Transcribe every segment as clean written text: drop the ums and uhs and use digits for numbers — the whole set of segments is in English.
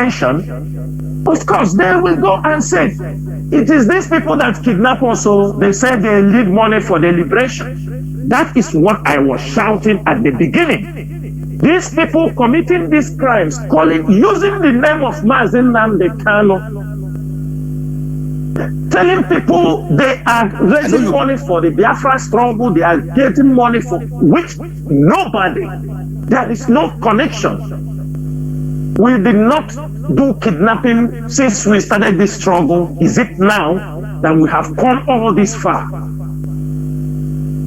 detention, of course they will go and say, it is these people that kidnap us, so they said they need money for their liberation. That is what I was shouting at the beginning. These people committing these crimes, using the name of Mazi Nnamdi Kanu, telling people they are raising money for the Biafra struggle, they are getting money for which nobody, there is no connection. We did not do kidnapping since we started this struggle. Is it now that we have come all this far?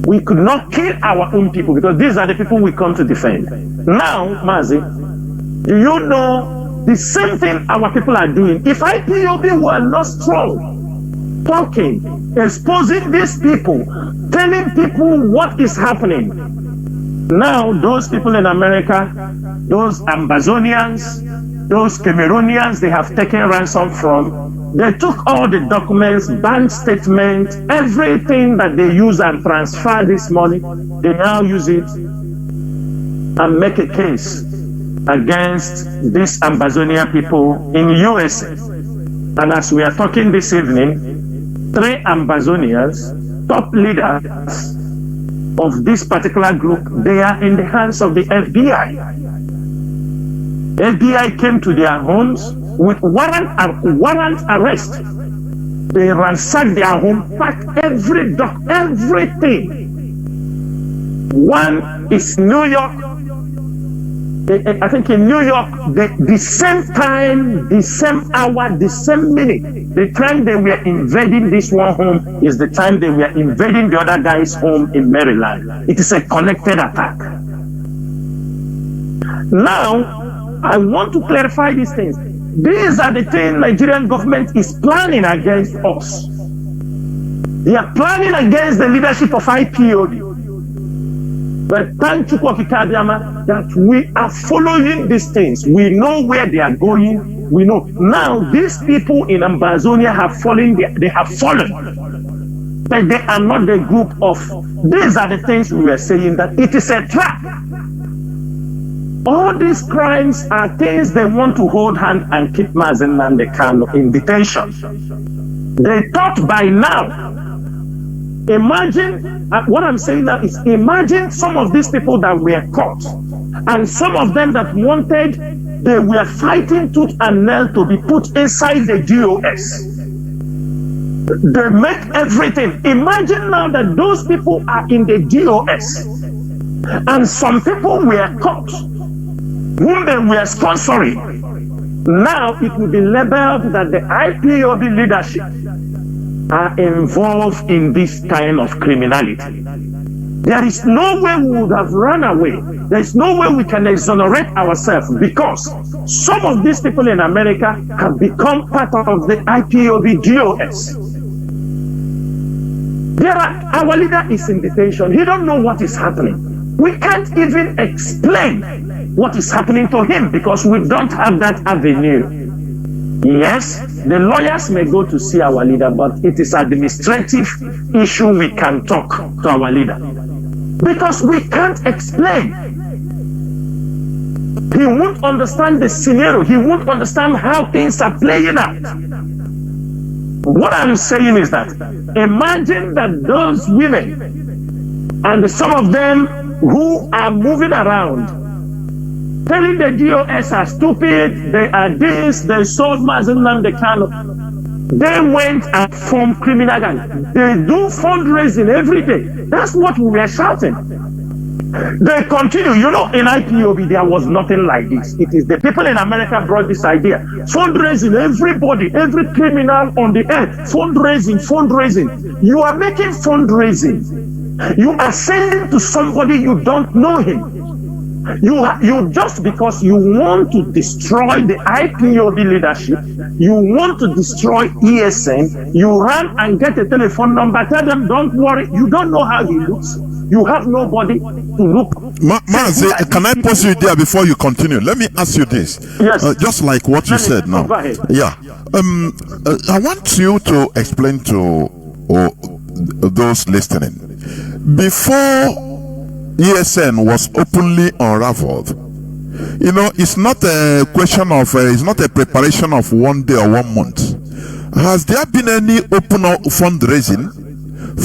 We could not kill our own people because these are the people we come to defend. Now, Mazi, do you know the same thing our people are doing? If IPOB were not strong, talking, exposing these people, telling people what is happening, now those people in America, those Ambazonians, those Cameroonians they have taken ransom from, they took all the documents, bank statements, everything that they use and transfer this money, they now use it and make a case against these Amazonia people in USA. And as we are talking this evening, 3 Ambazonians, top leaders of this particular group, they are in the hands of the FBI. FBI came to their homes with warrant arrest. They ransacked their home, packed everything. One is New York. I think in New York, the same time, the same hour, the same minute, the time they were invading this one home is the time they were invading the other guy's home in Maryland. It is a connected attack. Now, I want to clarify these things. These are the things Nigerian government is planning against us. They are planning against the leadership of IPOB. But thank you, that we are following these things. We know where they are going. We know. Now, these people in Amazonia have fallen. They have fallen. But they are not the group of... These are the things we were saying, that it is a trap. All these crimes are things they want to hold hand and keep Mazi Nnamdi Kanu in detention. They thought by now, imagine, what I'm saying now is, imagine some of these people that were caught, and some of them that wanted, they were fighting tooth and nail to be put inside the DOS. They make everything. Imagine now that those people are in the DOS, and some people were caught, whom they were sponsoring. Now it will be labeled that the IPOB leadership are involved in this kind of criminality. There is no way we would have run away. There is no way we can exonerate ourselves, because some of these people in America have become part of the IPOB DOS. Our leader is in detention. He don't know what is happening. We can't even explain what is happening to him because we don't have that avenue. Yes, the lawyers may go to see our leader, but it is administrative issue we can talk to our leader. Because we can't explain. He won't understand the scenario. He won't understand how things are playing out. What I'm saying is that imagine that those women and some of them who are moving around telling the DOS are stupid, they are this, they sold Mazi Nnamdi Kanu. They went and formed criminal gangs. They do fundraising every day. That's what we were shouting. They continue. You know, in IPOB, there was nothing like this. It is the people in America brought this idea. Fundraising, everybody, every criminal on the earth, fundraising. You are making fundraising. You are sending to somebody you don't know him. You just because you want to destroy the IPOB leadership, you want to destroy ESN, you run and get a telephone number, tell them, don't worry, you don't know how he looks. You have nobody to look. Mazi, can I pause you there before you continue? Let me ask you this. Yes. Just like what you said now. Go ahead. Yeah. I want you to explain to those listening. Before ESN was openly unraveled, You know, it's not a question of, it's not a preparation of one day or 1 month. Has there been any open fundraising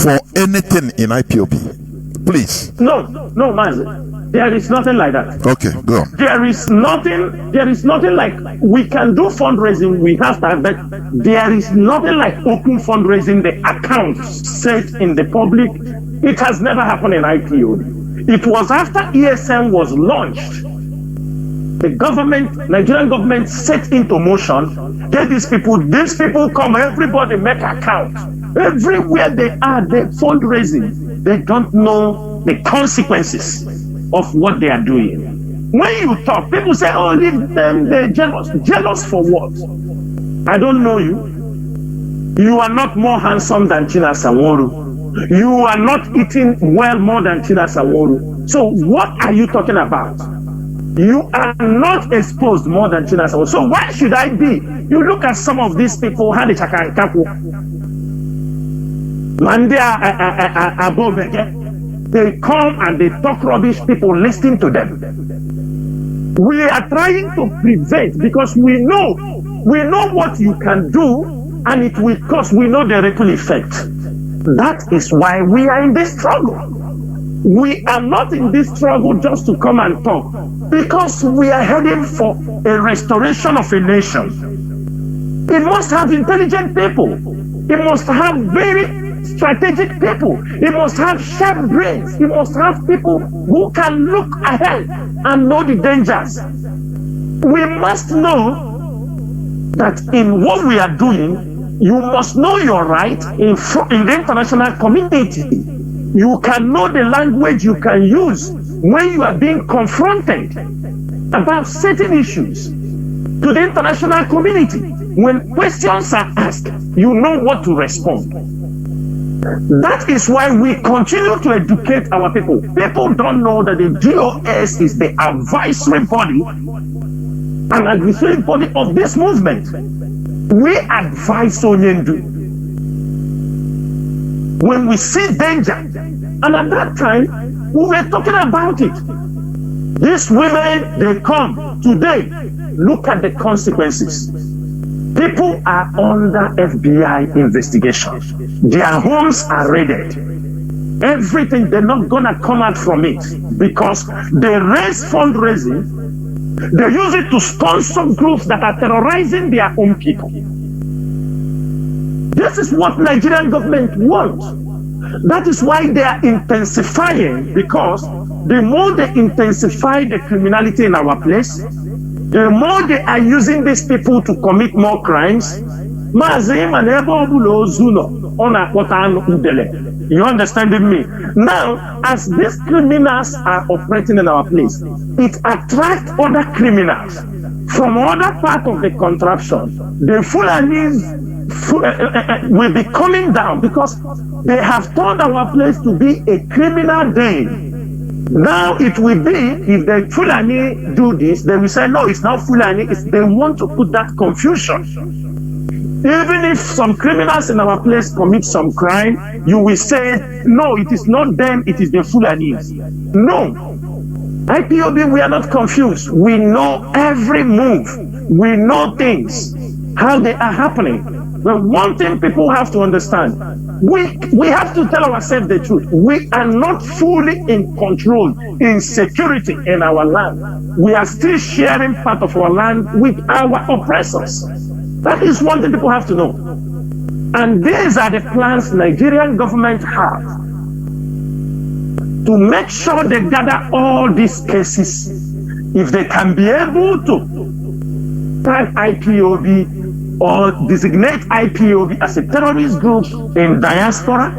for anything in IPOB? Please. No, Mazi. There is nothing like that. Okay, go on. There is nothing like we can do fundraising, we have that, but there is nothing like open fundraising, the accounts set in the public. It has never happened in IPOB. It was after ESN was launched. The government, Nigerian government, set into motion. Get these people come, everybody make account. Everywhere they are, they're fundraising. They don't know the consequences of what they are doing. When you talk, people say, oh, leave them, they're jealous. Jealous for what? I don't know you. You are not more handsome than Chinasa Nworu. You are not eating well more than Chinasa Nworu. So what are you talking about? You are not exposed more than Chinasa Nworu. So why should I be? You look at some of these people, Hadi Chakankaku, Mandia Abobeke. They come and they talk rubbish, people listen to them. We are trying to prevent, because we know what you can do, and it will cause, we know the ripple effect. That is why we are in this struggle. We are not in this struggle just to come and talk, because we are heading for a restoration of a nation. It must have intelligent people. It must have very strategic people. It must have sharp brains. It must have people who can look ahead and know the dangers. We must know that in what we are doing, you must know your right in the international community. You can know the language you can use when you are being confronted about certain issues to the international community. When questions are asked, you know what to respond. That is why we continue to educate our people. People don't know that the GOS is the advisory body and advisory body of this movement. We advise Onyendu when we see danger. And at that time, we were talking about it. These women, they come today. Look at the consequences. People are under FBI investigation. Their homes are raided. Everything, they're not gonna come out from it, because they raise fundraising. They use it to sponsor groups that are terrorizing their own people. This is what Nigerian government wants. That is why they are intensifying, because the more they intensify the criminality in our place, the more they are using these people to commit more crimes. You understanding me? Now, as these criminals are operating in our place, it attracts other criminals from other part of the contraption. The Fulanis will be coming down, because they have turned our place to be a criminal den. Now it will be, if the Fulani do this, they will say, no, it's not Fulani. They want to put that confusion. Even if some criminals in our place commit some crime, you will say, no, it is not them, it is the Fulanis. No. IPOB, we are not confused. We know every move. We know things, how they are happening. But one thing people have to understand, we have to tell ourselves the truth. We are not fully in control, in security in our land. We are still sharing part of our land with our oppressors. That is one thing people have to know. And these are the plans Nigerian government have to make sure they gather all these cases. If they can be able to tag IPOB or designate IPOB as a terrorist group in diaspora,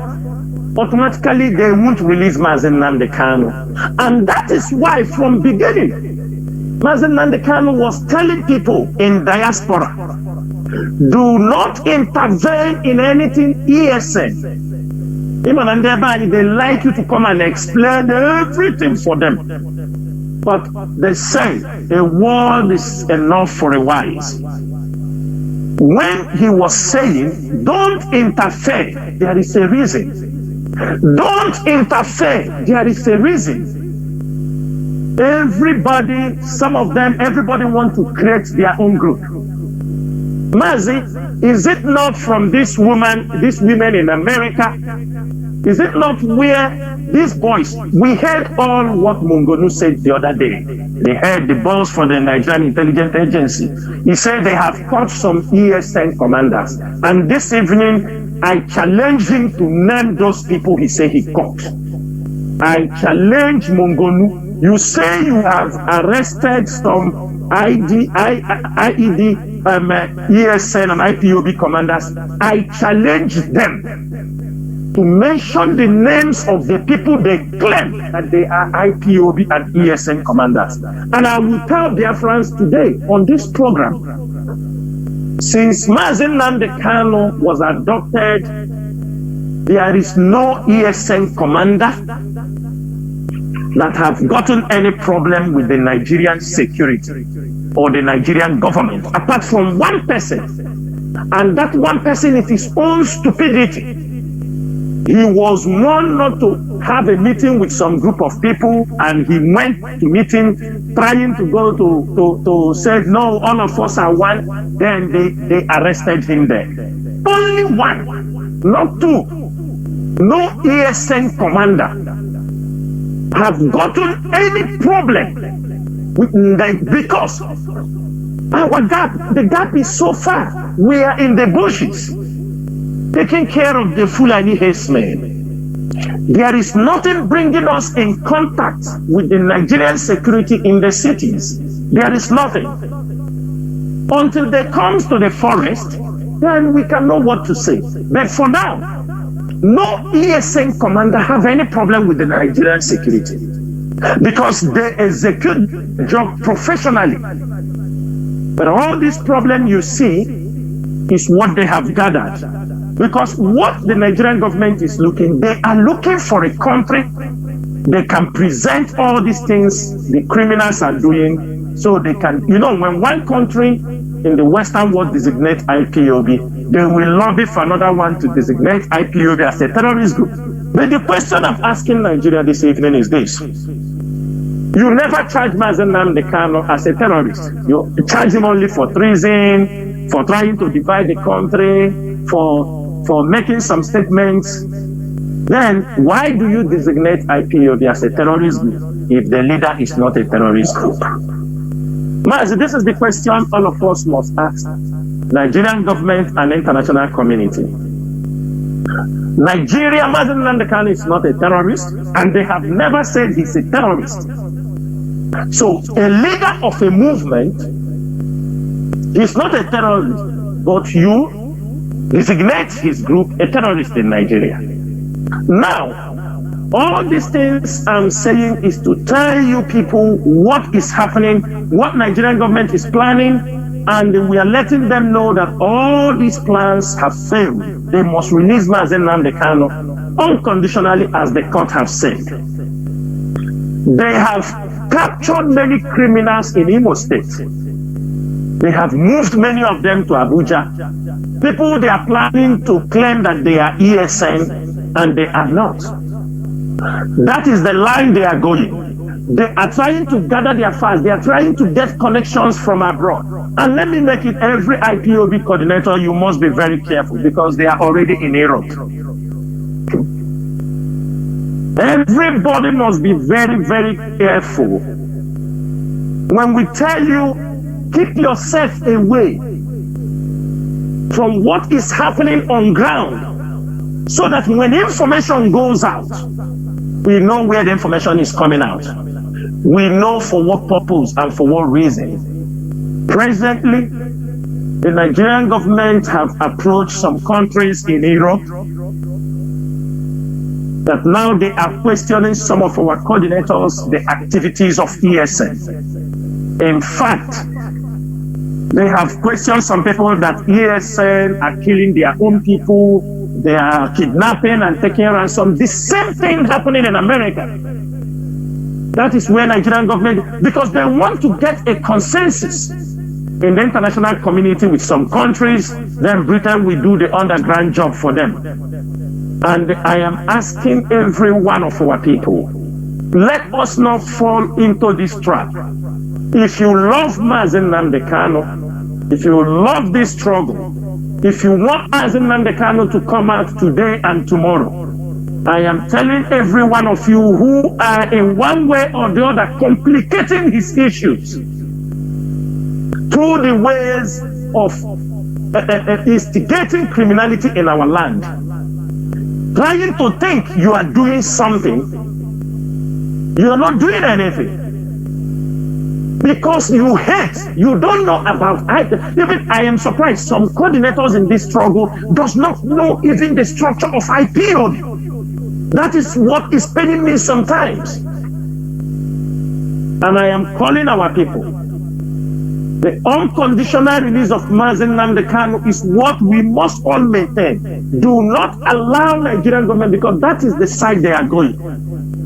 automatically they won't release Mazi Nnamdi Kanu. And that is why from beginning, Mazi Nnamdi Kanu was telling people in diaspora, do not intervene in anything ESN. Even and thereby they like you to come and explain everything for them. But they say a word is enough for a wise. When he was saying, don't interfere, there is a reason. Don't interfere, there is a reason. Everybody, some of them, everybody want to create their own group. Mazi, is it not from these women in America? Is it not where these boys, we heard all what Mungonu said the other day. They heard the boss for the Nigerian Intelligence Agency. He said they have caught some ESN commanders. And this evening, I challenge him to name those people he said he caught. I challenge Mungonu. You say you have arrested some IED, ESN and IPOB commanders. I challenge them to mention the names of the people they claim that they are IPOB and ESN commanders. And I will tell Biafrans today on this program, since Mazi Jonathan was adopted, there is no ESN commander that have gotten any problem with the Nigerian security or the Nigerian government, apart from one person. And that one person is his own stupidity. He was warned not to have a meeting with some group of people, and he went to meeting trying to go to say, no, all of us are one. Then they arrested him there. Only one, not two. No ESN commander have gotten any problem with them because the gap is so far. We are in the bushes, taking care of the Fulani herdsmen. There is nothing bringing us in contact with the Nigerian security in the cities. There is nothing. Until they come to the forest, then we can know what to say. But for now, no ESN commander have any problem with the Nigerian security because they execute the job professionally. But all this problem you see is what they have gathered. Because what the Nigerian government is looking, they are looking for a country they can present all these things the criminals are doing, so they can, when one country in the Western world designate IPOB, they will lobby for another one to designate IPOB as a terrorist group. But the question I'm asking Nigeria this evening is this. You never charge Mazi Jonathan as a terrorist. You charge him only for treason, for trying to divide the country, for making some statements. Then why do you designate IPOB as a terrorist group if the leader is not a terrorist group? Mazi, this is the question all of us must ask. Nigerian government and international community. Nigeria, Mazi Jonathan is not a terrorist, and they have never said he's a terrorist. So a leader of a movement is not a terrorist, but you designate his group a terrorist in Nigeria. Now, all these things I'm saying is to tell you people what is happening, what Nigerian government is planning, and we are letting them know that all these plans have failed. They must release Mazi Jonathan unconditionally, as the court have said. They have captured many criminals in Imo State. They have moved many of them to Abuja. People they are planning to claim that they are ESN, and they are not. That is the line they are going. They are trying to gather their funds. They are trying to get connections from abroad. And let me make it, every IPOB coordinator, you must be very careful because they are already in Europe. Everybody must be very, very careful. When we tell you, keep yourself away from what is happening on ground, so that when information goes out, we know where the information is coming out. We know for what purpose and for what reason. Presently, the Nigerian government have approached some countries in Europe that now they are questioning some of our coordinators, the activities of ESN. In fact, they have questioned some people that ESN are killing their own people, they are kidnapping and taking ransom. The same thing happening in America. That is where Nigerian government, because they want to get a consensus in the international community with some countries, then Britain will do the underground job for them. And I am asking every one of our people, Let us not fall into this trap. If you love Mazi Kanu, if you love this struggle, if you want Mazi Kanu to come out today and tomorrow, I am telling every one of you who are in one way or the other complicating his issues through the ways of instigating criminality in our land, trying to think you are doing something. You are not doing anything because you hate. You don't know about it. Even I am surprised some coordinators in this struggle does not know even the structure of IPOB. That is what is paining me sometimes. And I am calling our people. The unconditional release of Mazi Kanu is what we must all maintain. Do not allow Nigerian government, because that is the side they are going.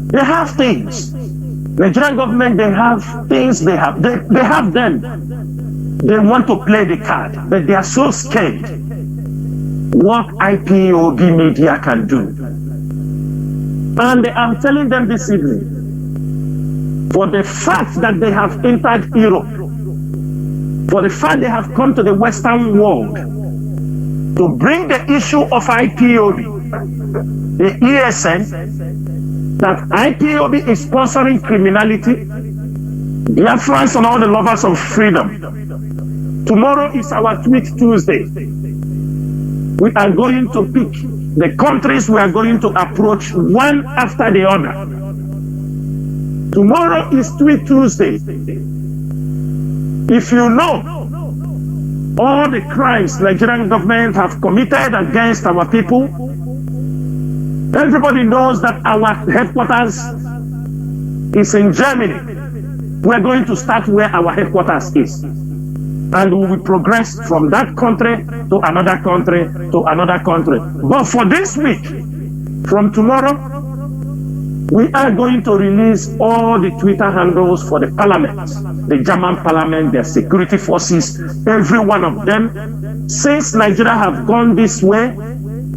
They have things. Nigerian government, they have things. They have them. They want to play the card, but they are so scared what IPOB media can do. And I'm telling them this evening, for the fact that they have entered Europe, for the fact they have come to the Western world to bring the issue of IPOB, the ESN, that IPOB is sponsoring criminality, Biafrans and all the lovers of freedom. Tomorrow is our Tweet Tuesday. We are going to pick the countries we are going to approach one after the other. Tomorrow is Tweet Tuesday. If you know all the crimes Nigerian government have committed against our people, everybody knows that our headquarters is in Germany. We're going to start where our headquarters is. And we will progress from that country to another country to another country. But for this week, from tomorrow, we are going to release all the Twitter handles for the parliament, the German parliament, their security forces, every one of them. Since Nigeria have gone this way,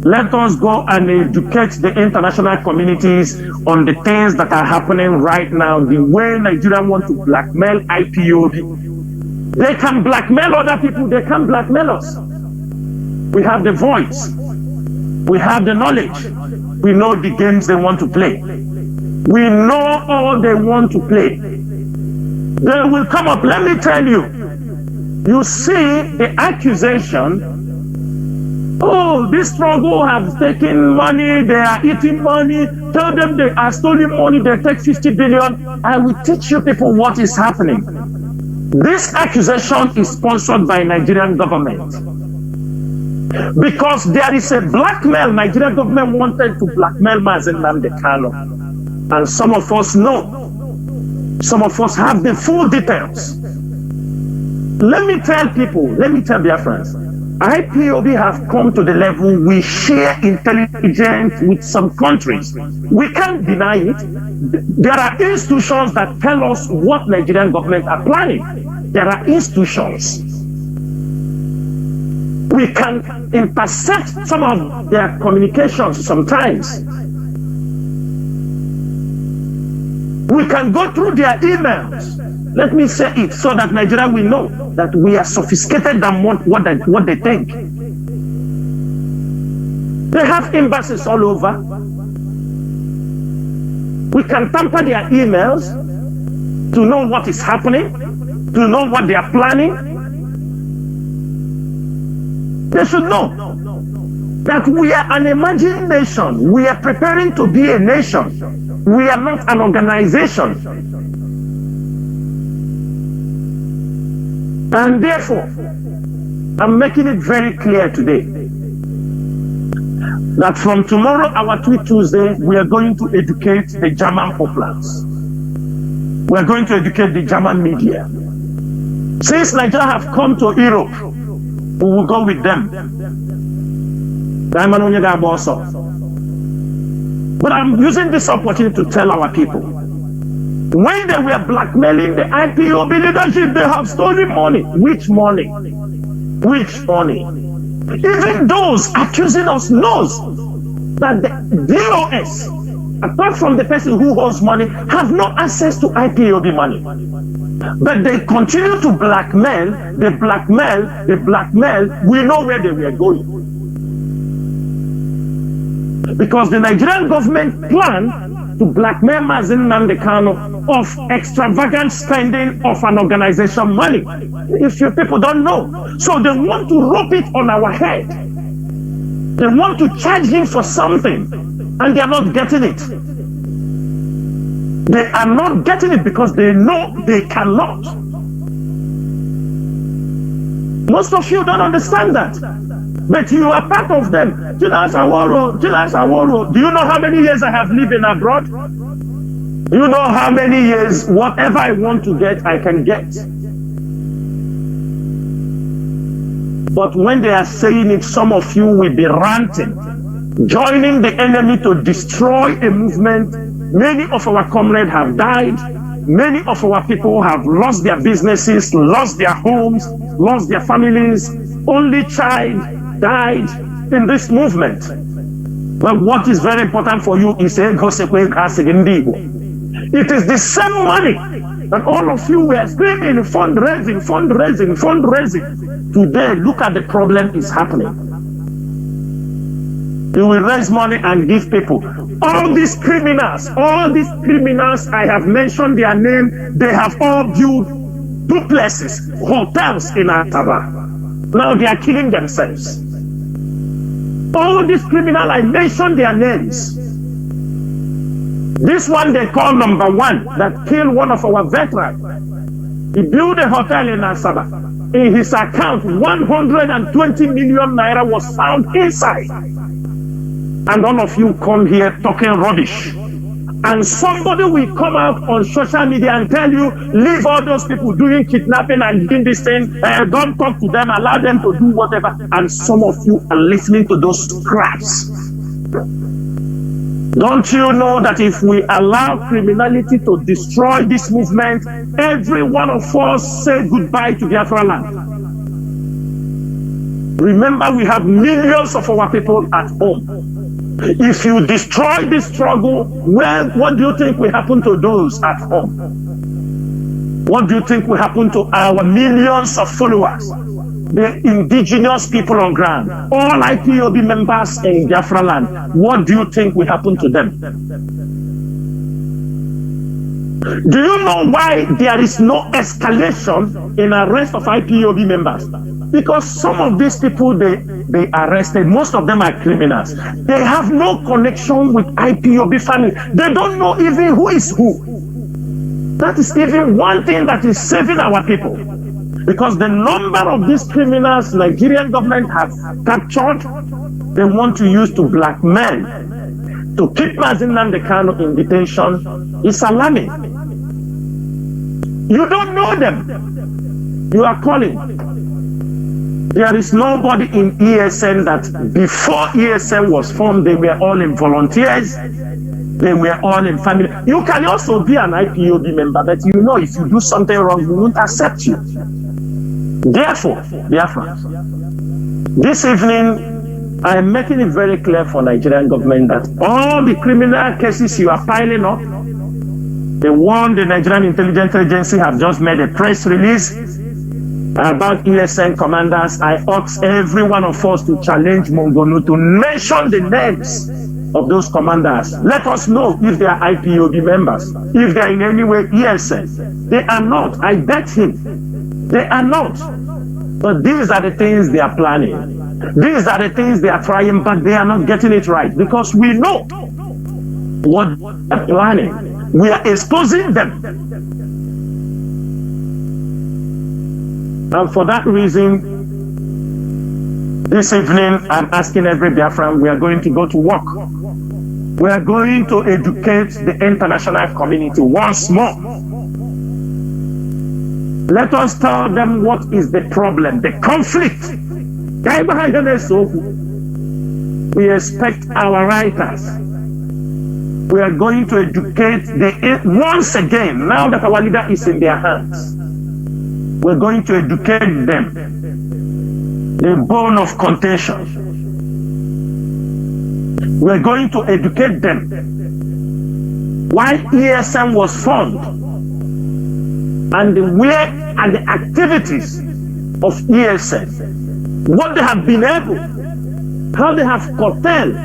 let us go and educate the international communities on the things that are happening right now, the way Nigeria want to blackmail IPOB. They can blackmail other people, they can blackmail us. We have the voice, we have the knowledge, we know the games they want to play. We know all they want to play. They will come up, let me tell you. You see the accusation, oh, this struggle has taken money, they are eating money, tell them they are stealing money, they take 50 billion. I will teach you people what is happening. This accusation is sponsored by Nigerian government. Because there is a blackmail, Nigerian government wanted to blackmail Mazi Kanu. And some of us know, some of us have the full details. Let me tell people, let me tell Biafrans, IPOB have come to the level we share intelligence with some countries. We can't deny it. There are institutions that tell us what Nigerian government are planning. There are institutions. We can intercept some of their communications sometimes. We can go through their emails. Let me say it so that Nigeria will know that we are sophisticated than what they think. They have embassies all over. We can tamper their emails to know what is happening, to know what they are planning. They should know that we are an emerging nation. We are preparing to be a nation. We are not an organization. And therefore, I'm making it very clear today that from tomorrow, our Tweet Tuesday, we are going to educate the German populace. We are going to educate the German media. Since Nigeria have come to Europe, we will go with them. But I'm using this opportunity to tell our people, when they were blackmailing the IPOB leadership, they have stolen money. Which money? Which money? Even those accusing us knows that the DOS apart from the person who holds money, have no access to IPOB money. But they continue to blackmail, they blackmail. We know where they were going. Because the Nigerian government planned to blackmail Mazi Nnamdi Kanu of extravagant spending of an organization money. If you people don't know. So they want to rope it on our head. They want to charge him for something, and they are not getting it. They are not getting it because they know they cannot. Most of you don't understand that. But you are part of them. Chinasa Nworu, do you know how many years I have lived in abroad? You know how many years, whatever I want to get, I can get. But when they are saying it, some of you will be ranting, joining the enemy to destroy a movement. Many of our comrades have died. Many of our people have lost their businesses, lost their homes, lost their families. Only child died in this movement. But what is very important for you is it is the same money that all of you were screaming, fundraising. Today, look at the problem is happening. You will raise money and give people. All these criminals, I have mentioned their name, they have all built duplexes, hotels in Asaba. Now they are killing themselves. All these criminals, I mentioned their names. This one they call number one that killed one of our veterans. He built a hotel in Asaba. In his account, 120 million naira was found inside. And all of you come here talking rubbish. And somebody will come out on social media and tell you, leave all those people doing kidnapping and doing this thing. Don't talk to them, allow them to do whatever. And some of you are listening to those scraps. Don't you know that if we allow criminality to destroy this movement, every one of us say goodbye to Biafra land? Remember, we have millions of our people at home. If you destroy this struggle, well, what do you think will happen to those at home? What do you think will happen to our millions of followers? The indigenous people on ground, all IPOB members in Biafra land, what do you think will happen to them? Do you know why there is no escalation in arrest of IPOB members? Because some of these people they arrested, most of them are criminals. They have no connection with IPOB family. They don't know even who is who. That is even one thing that is saving our people. Because the number of these criminals Nigerian government has captured, they want to use to blackmail, to keep Mazi Nnamdi Kanu in detention, is alarming. You don't know them. You are calling. There is nobody in ESN that before ESN was formed, they were all in volunteers. They were all in family. You can also be an IPOB member, but you know if you do something wrong, we won't accept you. Therefore, Biafra, this evening, I am making it very clear for Nigerian government that all the criminal cases you are piling up, the one the Nigerian Intelligence Agency have just made a press release about ESN commanders. I ask every one of us to challenge Mongonu to mention the names of those commanders. Let us know if they are IPOB members, if they are in any way ESN. They are not. I bet him. They are not. But these are the things they are planning. These are the things they are trying, but they are not getting it right because we know what they are planning. We are exposing them. And for that reason, this evening, I'm asking every Biafran, we are going to go to work. We are going to educate the international community once more. Let us tell them what is the problem, the conflict. We expect our writers. We are going to educate once again, now that our leader is in their hands. We're going to educate them. The bone of contention. We're going to educate them why ESN was formed, and the way and the activities of ESN, what they have been able, how they have curtailed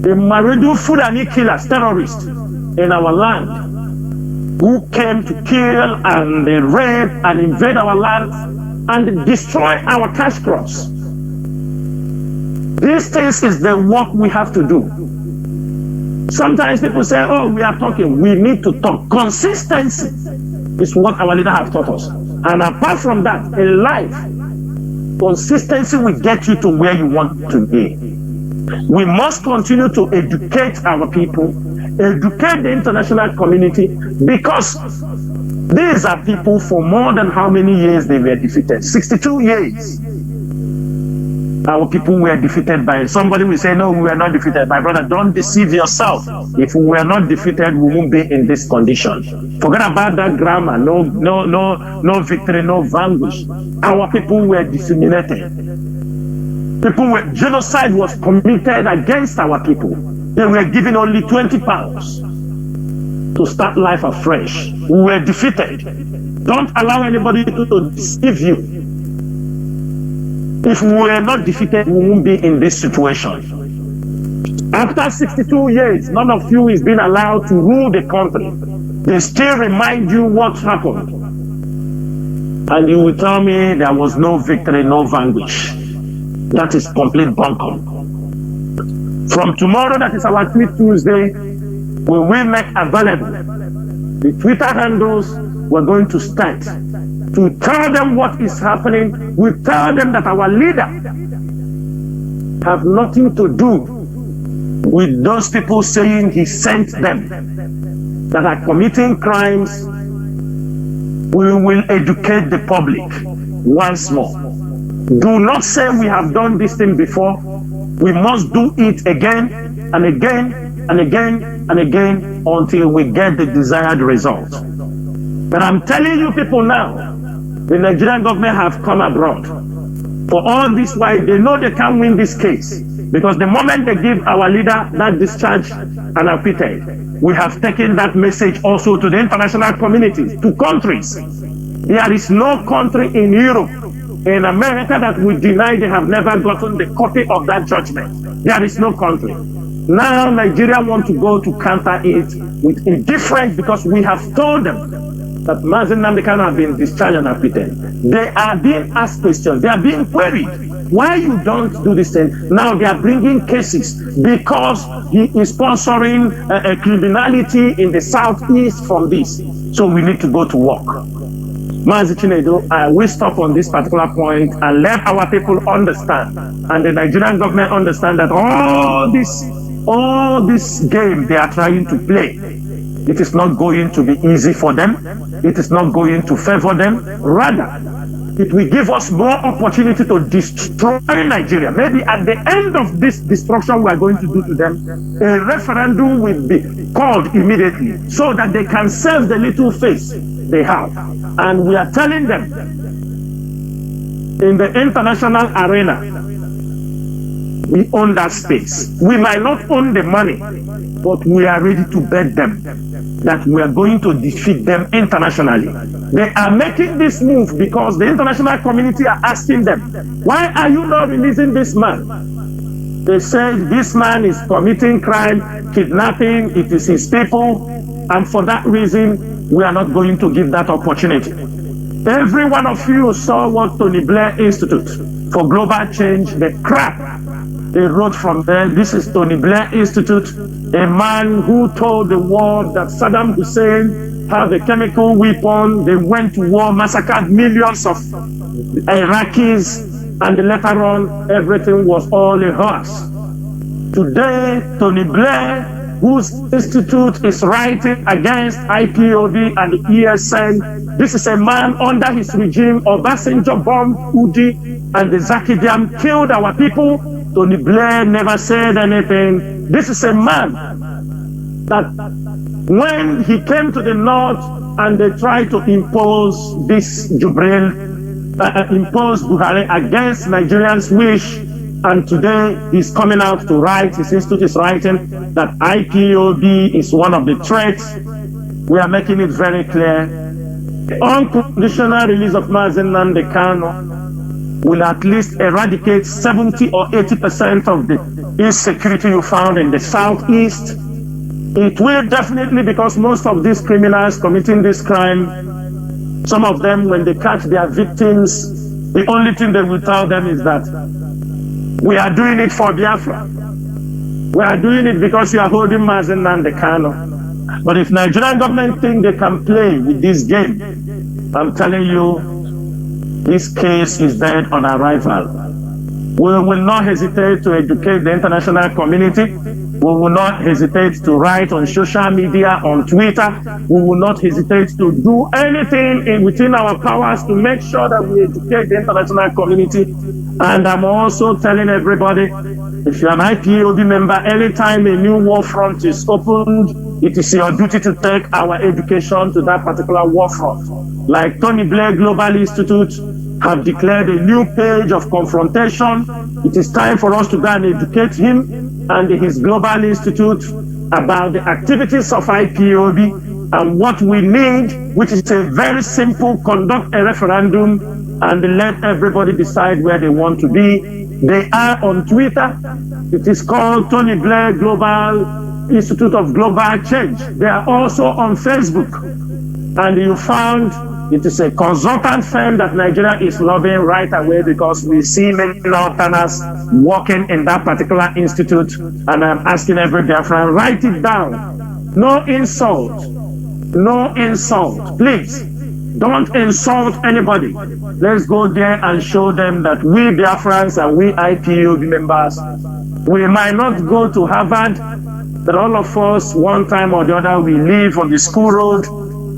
the Maredu Fulani killers, terrorists in our land, who came to kill and rape and invade our land and destroy our cash crops. These things is the work we have to do. Sometimes people say, oh, we are talking. We need to talk. Consistency is what our leader have taught us. And apart from that, in life, consistency will get you to where you want to be. We must continue to educate our people, educate the international community, because these are people for more than how many years they were defeated? 62 years. Our people were defeated by somebody. Will say, no, we were not defeated. My brother, don't deceive yourself. If we were not defeated, we won't be in this condition. Forget about that grammar. No victory, no vanquish. Our people were disseminated. Genocide was committed against our people. They were given only 20 pounds to start life afresh. We were defeated. Don't allow anybody to deceive you. If we were not defeated, we won't be in this situation. After 62 years, none of you is being allowed to rule the country. They still remind you what happened. And you will tell me there was no victory, no vanquish. That is complete bunkum. From tomorrow, that is our Tweet Tuesday, we will make available the Twitter handles. We're going to start to tell them what is happening. We tell them that our leader have nothing to do with those people saying he sent them that are committing crimes. We will educate the public once more. Do not say we have done this thing before. We must do it again and again and again and again until we get the desired result. But I'm telling you people now, the Nigerian government have come abroad. For all this while, they know they can't win this case. Because the moment they give our leader that discharge and acquitted, we have taken that message also to the international community, to countries. There is no country in Europe, in America, that will deny they have never gotten the copy of that judgment. There is no country. Now Nigeria want to go to counter it with indifference, because we have told them that Mazi Nnamdi Kanu have been discharged and acquitted. They are being asked questions. They are being queried. Why you don't do this thing? Now they are bringing cases because he is sponsoring criminality in the southeast from this. So we need to go to work. Mazi Chinedu, I will stop on this particular point and let our people understand, and the Nigerian government understand, that all this game they are trying to play, it is not going to be easy for them. It is not going to favor them. Rather, it will give us more opportunity to destroy Nigeria. Maybe at the end of this destruction we are going to do to them, a referendum will be called immediately so that they can save the little face they have. And we are telling them, in the international arena, we own that space. We might not own the money, but we are ready to bet them that we are going to defeat them internationally. They are making this move because the international community are asking them, why are you not releasing this man? They said this man is committing crime, kidnapping, it is his people, and for that reason, we are not going to give that opportunity. Every one of you saw what Tony Blair Institute for Global Change, the crap they wrote from there. This is Tony Blair Institute, a man who told the world that Saddam Hussein had a chemical weapon. They went to war, massacred millions of Iraqis, and later on, everything was all a hoax. Today, Tony Blair, whose institute is writing against IPOB and the ESN, this is a man under his regime. Obasanjo bombed Udi, and the Zakidiam killed our people. Tony Blair never said anything. This is a man that when he came to the north and they tried to impose this Jubril, impose Buhari against Nigerians' wish, And today he's coming out to write, his institute is writing that IPOB is one of the threats. We are making it very clear. The unconditional release of Mazi Nnamdi Kanu will at least eradicate 70 or 80% of the insecurity you found in the southeast. It will definitely, because most of these criminals committing this crime, some of them, when they catch their victims, the only thing they will tell them is that we are doing it for Biafra. We are doing it because you are holding Mazi Nnamdi Kanu. But if Nigerian government think they can play with this game, I'm telling you, this case is dead on arrival. We will not hesitate to educate the international community. We will not hesitate to write on social media, on Twitter. We will not hesitate to do anything within our powers to make sure that we educate the international community. And I'm also telling everybody, if you're an IPOB member, anytime a new war front is opened, it is your duty to take our education to that particular war front. Like Tony Blair Global Institute have declared a new page of confrontation. It is time for us to go and educate him and his Global Institute about the activities of IPOB and what we need, which is a very simple: conduct a referendum and let everybody decide where they want to be. They are on Twitter. It is called Tony Blair Global Institute of Global Change. They are also on Facebook. And you found it is a consultant firm that Nigeria is lobbying right away, because we see many Northerners working in that particular institute. And I'm asking every Biafran, write it down. No insult. No insult. Please, don't insult anybody. Let's go there and show them that we Biafrans and we IPOB members, we might not go to Harvard, but all of us, one time or the other, we live on the school road.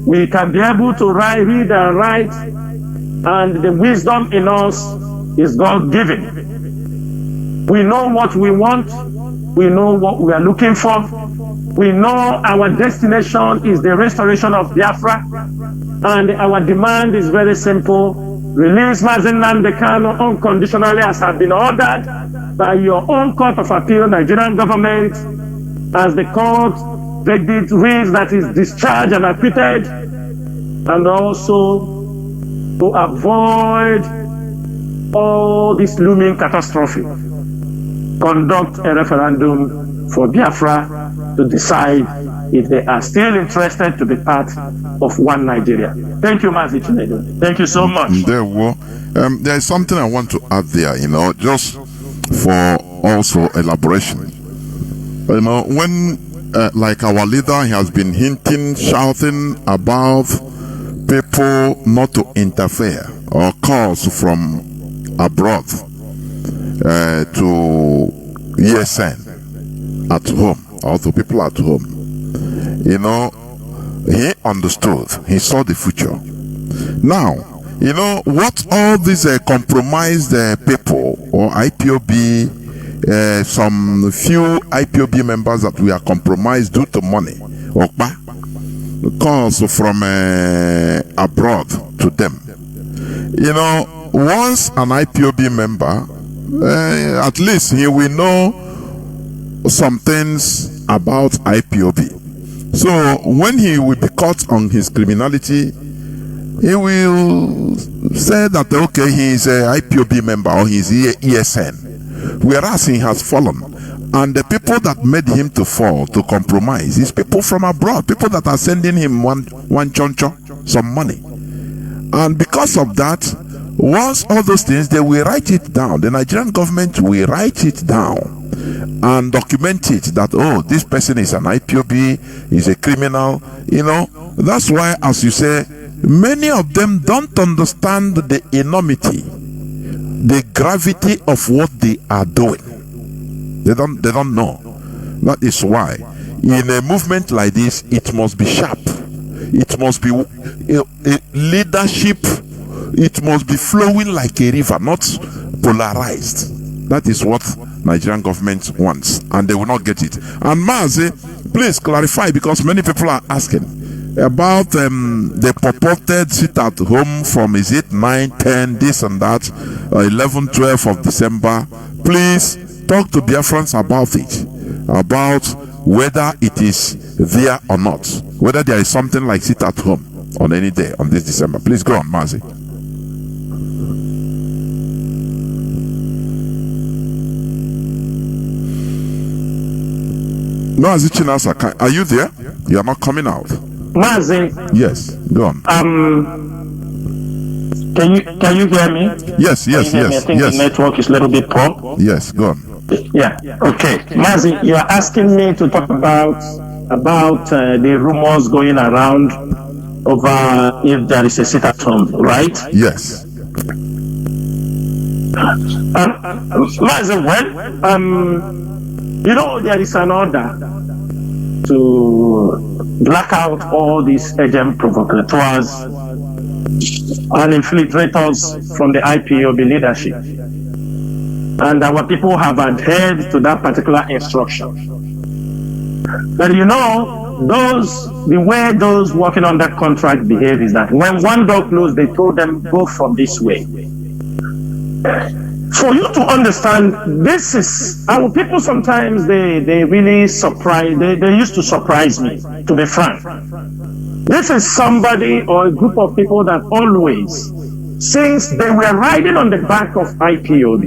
We can be able to read and write, and the wisdom in us is God-given. We know what we want. We know what we are looking for. We know our destination is the restoration of Biafra, and our demand is very simple: release Mazi Nnamdi Kanu unconditionally, as have been ordered by your own court of appeal, Nigerian government, as the court verdict reads that is discharged and acquitted. And also to avoid all this looming catastrophe, conduct a referendum for Biafra to decide if they are still interested to be part of one Nigeria. Thank you, Mazi Chinedu. Thank you so much. There is something I want to add there, just for also elaboration. When like our leader, he has been hinting, shouting about people not to interfere, or calls from abroad to ESN at home, or to people at home. He understood. He saw the future. Now, what all these compromised people or IPOB, some few IPOB members that we are compromised due to money or calls from abroad to them. Once an IPOB member, at least he will know some things about IPOB. So when he will be caught on his criminality, he will say that, okay, he is a IPOB member or he is ESN. Whereas he has fallen, and the people that made him to fall, to compromise, is people from abroad, people that are sending him one choncho, some money. And because of that, once all those things, they will write it down. The Nigerian government will write it down and document it that, oh, this person is an IPOB, is a criminal. That's why, as you say, many of them don't understand the enormity, the gravity of what they are doing. They don't know. That is why in a movement like this, it must be sharp. It must be leadership. It must be flowing like a river, not polarized. That is what Nigerian government wants, and they will not get it. And Mazi, please clarify, because many people are asking. about the purported sit at home from, is it 9, 10, this and that, 11, 12 of December. Please talk to Biafrans about it, about whether it is there or not, whether there is something like sit at home on any day on this December. Please go on, Mazi. Mazi Chinasa, are you there? You are not coming out. Mazi. Yes, go on. Can you hear me? Yes. I think the network is a little bit poor. Yes, go on. Yeah. Okay, Mazi, you are asking me to talk about the rumors going around over if there is a sit at home, right? Yes. Mazi, you know, there is an order to black out all these agent provocateurs and infiltrators from the IPOB leadership. And our people have adhered to that particular instruction. But you know, the way those working on that contract behave is that when one door closed, they told them, go from this way. For you to understand, this is, our people sometimes, they really surprise, they used to surprise me, to be frank. This is somebody or a group of people that always, since they were riding on the back of IPOB,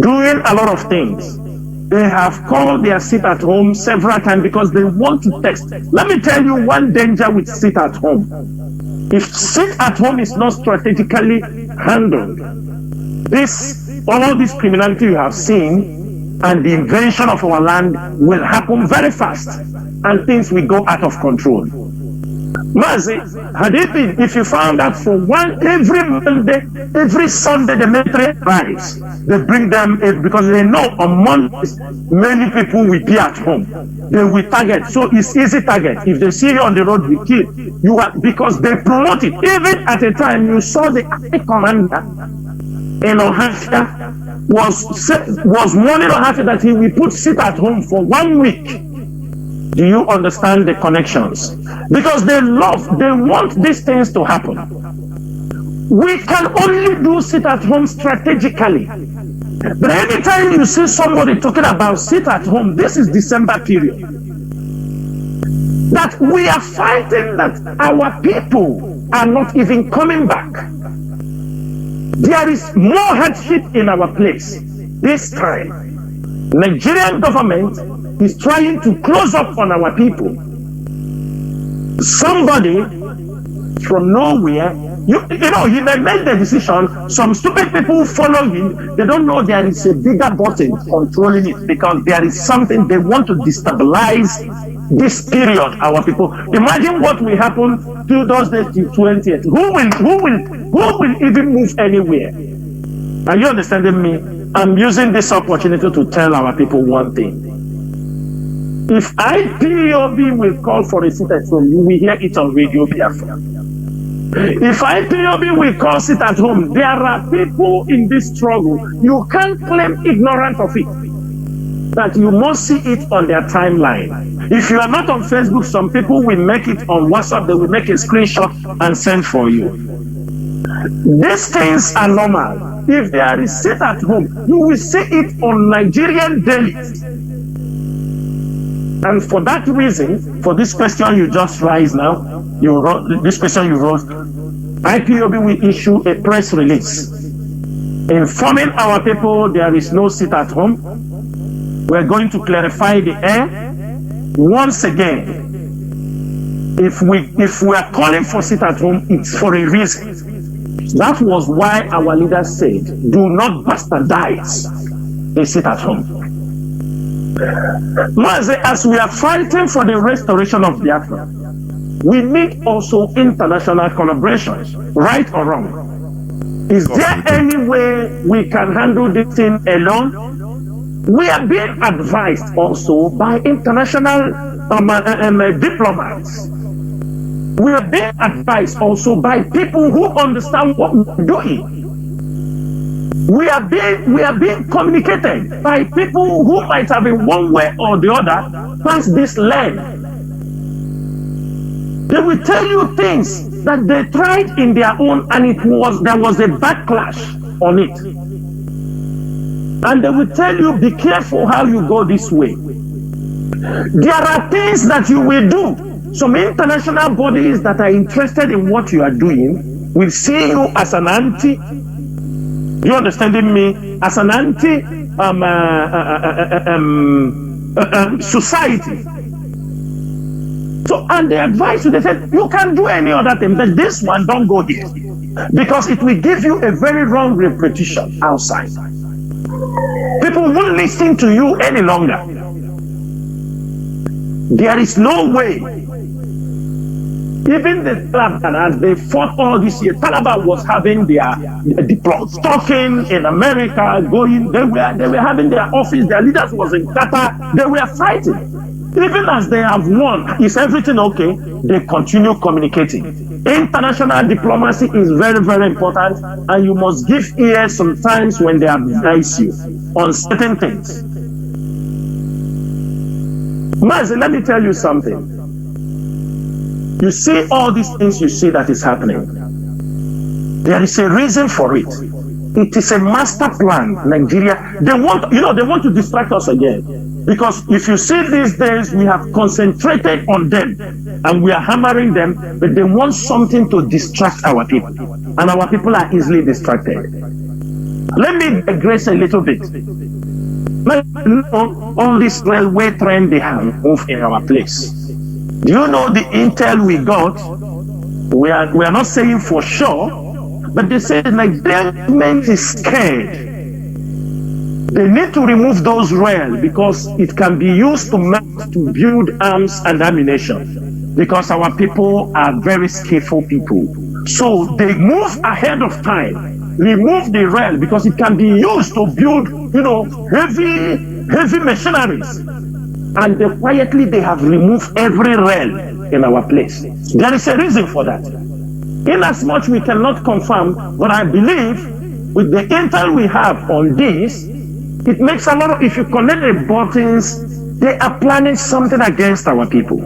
doing a lot of things, they have called their sit at home several times because they want to text. Let me tell you one danger with sit at home. If sit at home is not strategically handled, all this criminality you have seen and the invasion of our land will happen very fast and things will go out of control. Mazi, had it been, if you found out for every Monday, every Sunday the military arrives, they bring them because they know on Mondays many people will be at home. They will target, so it's easy target. If they see you on the road, we kill you because they promote it. Even at a time you saw the army commander in Ohio was warning Ohio that he will put sit at home for 1 week. Do you understand the connections? Because they want these things to happen. We can only do sit at home strategically. But anytime you see somebody talking about sit at home, this is December period, that we are fighting that our people are not even coming back. There is more hardship in our place this time. Nigerian government is trying to close up on our people. Somebody from nowhere, you know, he may make the decision. Some stupid people follow him. They don't know there is a bigger button controlling it because there is something they want to destabilize this period. Our people. Imagine what will happen to those days till 20th. Who will even move anywhere? Are you understanding me? I'm using this opportunity to tell our people one thing. If IPOB will call for a sit at home, you will hear it on Radio Biafra. If IPOB will call sit at home, there are people in this struggle. You can't claim ignorance of it. That you must see it on their timeline. If you are not on Facebook, some people will make it on WhatsApp. They will make a screenshot and send for you. These things are normal. If there is sit at home, you will see it on Nigerian dailies. And for that reason, for this question you just raised now, this question you wrote, IPOB will issue a press release informing our people there is no sit at home. We're going to clarify the air once again. If we are calling for sit at home, it's for a reason. That was why our leaders said, do not bastardize a sit at home. As we are fighting for the restoration of Biafra, we need also international collaboration, right or wrong. Is there any way we can handle this thing alone? We are being advised also by international diplomats. We are being advised also by people who understand what we're doing. We are being communicated by people who might have in one way or the other passed this land. They will tell you things that they tried in their own, and there was a backlash on it. And they will tell you, be careful how you go this way. There are things that you will do. Some international bodies that are interested in what you are doing will see you as an anti, you understanding me, as an anti society. So, and they advise you, they said, you can do any other thing, but this one, don't go here. Because it will give you a very wrong reputation outside. People won't listen to you any longer. There is no way. Even the Taliban, as they fought all this year, Taliban was having their diplomas, talking in America, going, they were having their office, their leaders was in Qatar, they were fighting. Even as they have won, is everything okay? They continue communicating. International diplomacy is very, very important, and you must give ear sometimes when they advise you on certain things. Mazi, let me tell you something. You see all these things you see that is happening. There is a reason for it. It is a master plan. Nigeria, they want to distract us again. Because if you see these days, we have concentrated on them and we are hammering them, but they want something to distract our people. And our people are easily distracted. Let me digress a little bit. All this railway train they have moved in our place. Do you know the intel we got? We are not saying for sure, but they say the Nigerian government is scared. They need to remove those rails because it can be used to build arms and ammunition. Because our people are very skillful people. So they move ahead of time, remove the rail because it can be used to build, heavy machineries. And they have removed every rail in our place. There is a reason for that. Inasmuch we cannot confirm, but I believe with the intel we have on this, it makes a lot of, if you connect the buttons, they are planning something against our people.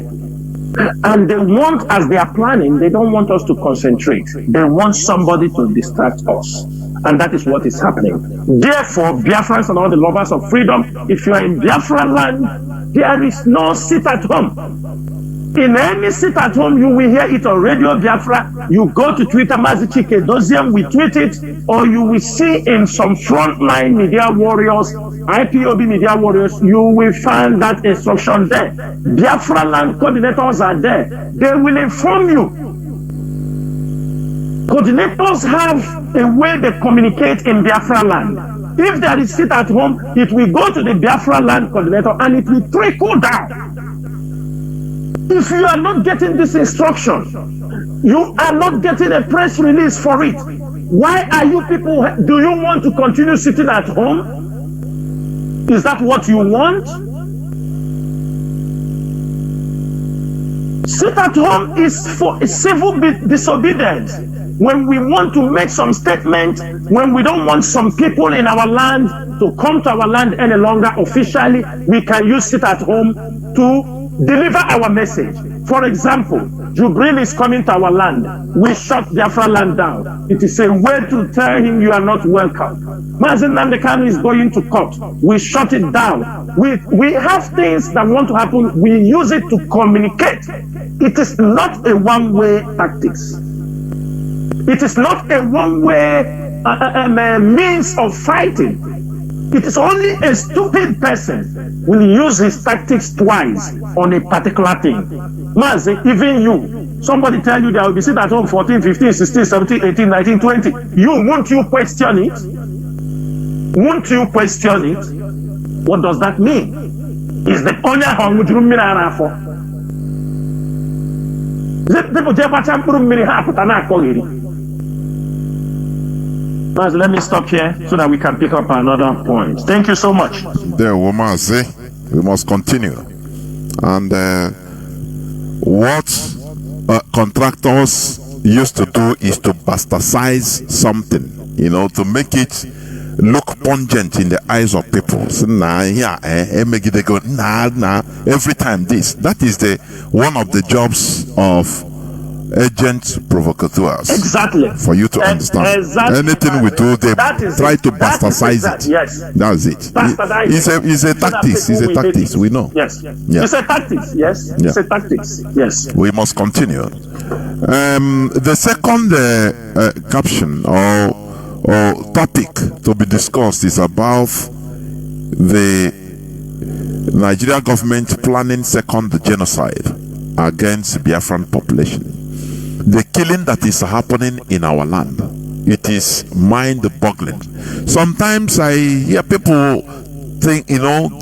And they want, as they are planning, they don't want us to concentrate. They want somebody to distract us. And that is what is happening. Therefore, Biafrans and all the lovers of freedom, if you are in Biafra land, there is no sit at home. In any sit at home, you will hear it on Radio Biafra. You go to Twitter, Mazi Chinasa Nworu, we tweet it, or you will see in some frontline media warriors, IPOB media warriors, you will find that instruction there. Biafra land coordinators are there. They will inform you. Coordinators have a way they communicate in Biafra land. If there is sit at home, it will go to the Biafra land coordinator and it will trickle down. If you are not getting this instruction, you are not getting a press release for it. Why are you people, do you want to continue sitting at home? Is that what you want? Sit at home is for civil disobedience. When we want to make some statement, when we don't want some people in our land to come to our land any longer officially, we can use sit at home to deliver our message. For example, Jubril is coming to our land. We shut Biafra land down. It is a way to tell him you are not welcome. Mazi Nnamdi is going to court. We shut it down. We have things that want to happen. We use it to communicate. It is not a one-way tactics. It is not a one-way means of fighting. It is only a stupid person will use his tactics twice on a particular thing. Mazi, even you, somebody tell you there will be sit at home 14, 15, 16, 17, 18, 19, 20. Won't you question it? Won't you question it? What does that mean? Is the only home with room for? Let me stop here so that we can pick up another point. Thank you so much. There, Mazi, we must continue. And what contractors used to do is to bastardize something, to make it look pungent in the eyes of people. So, every time this. That is one of the jobs of agent provocateurs. Exactly. For you to understand. Exactly. Anything we do, they try to bastardize it. Yes. That's it. It's a tactics. It's a tactics. We know. Yes. Yeah. It's a tactics. Yes. Yeah. It's a tactics. Yes. We must continue. The second caption or topic to be discussed is about the Nigeria government planning second genocide against Biafran population. The killing that is happening in our land, it is mind-boggling. Sometimes I hear people think, they don't,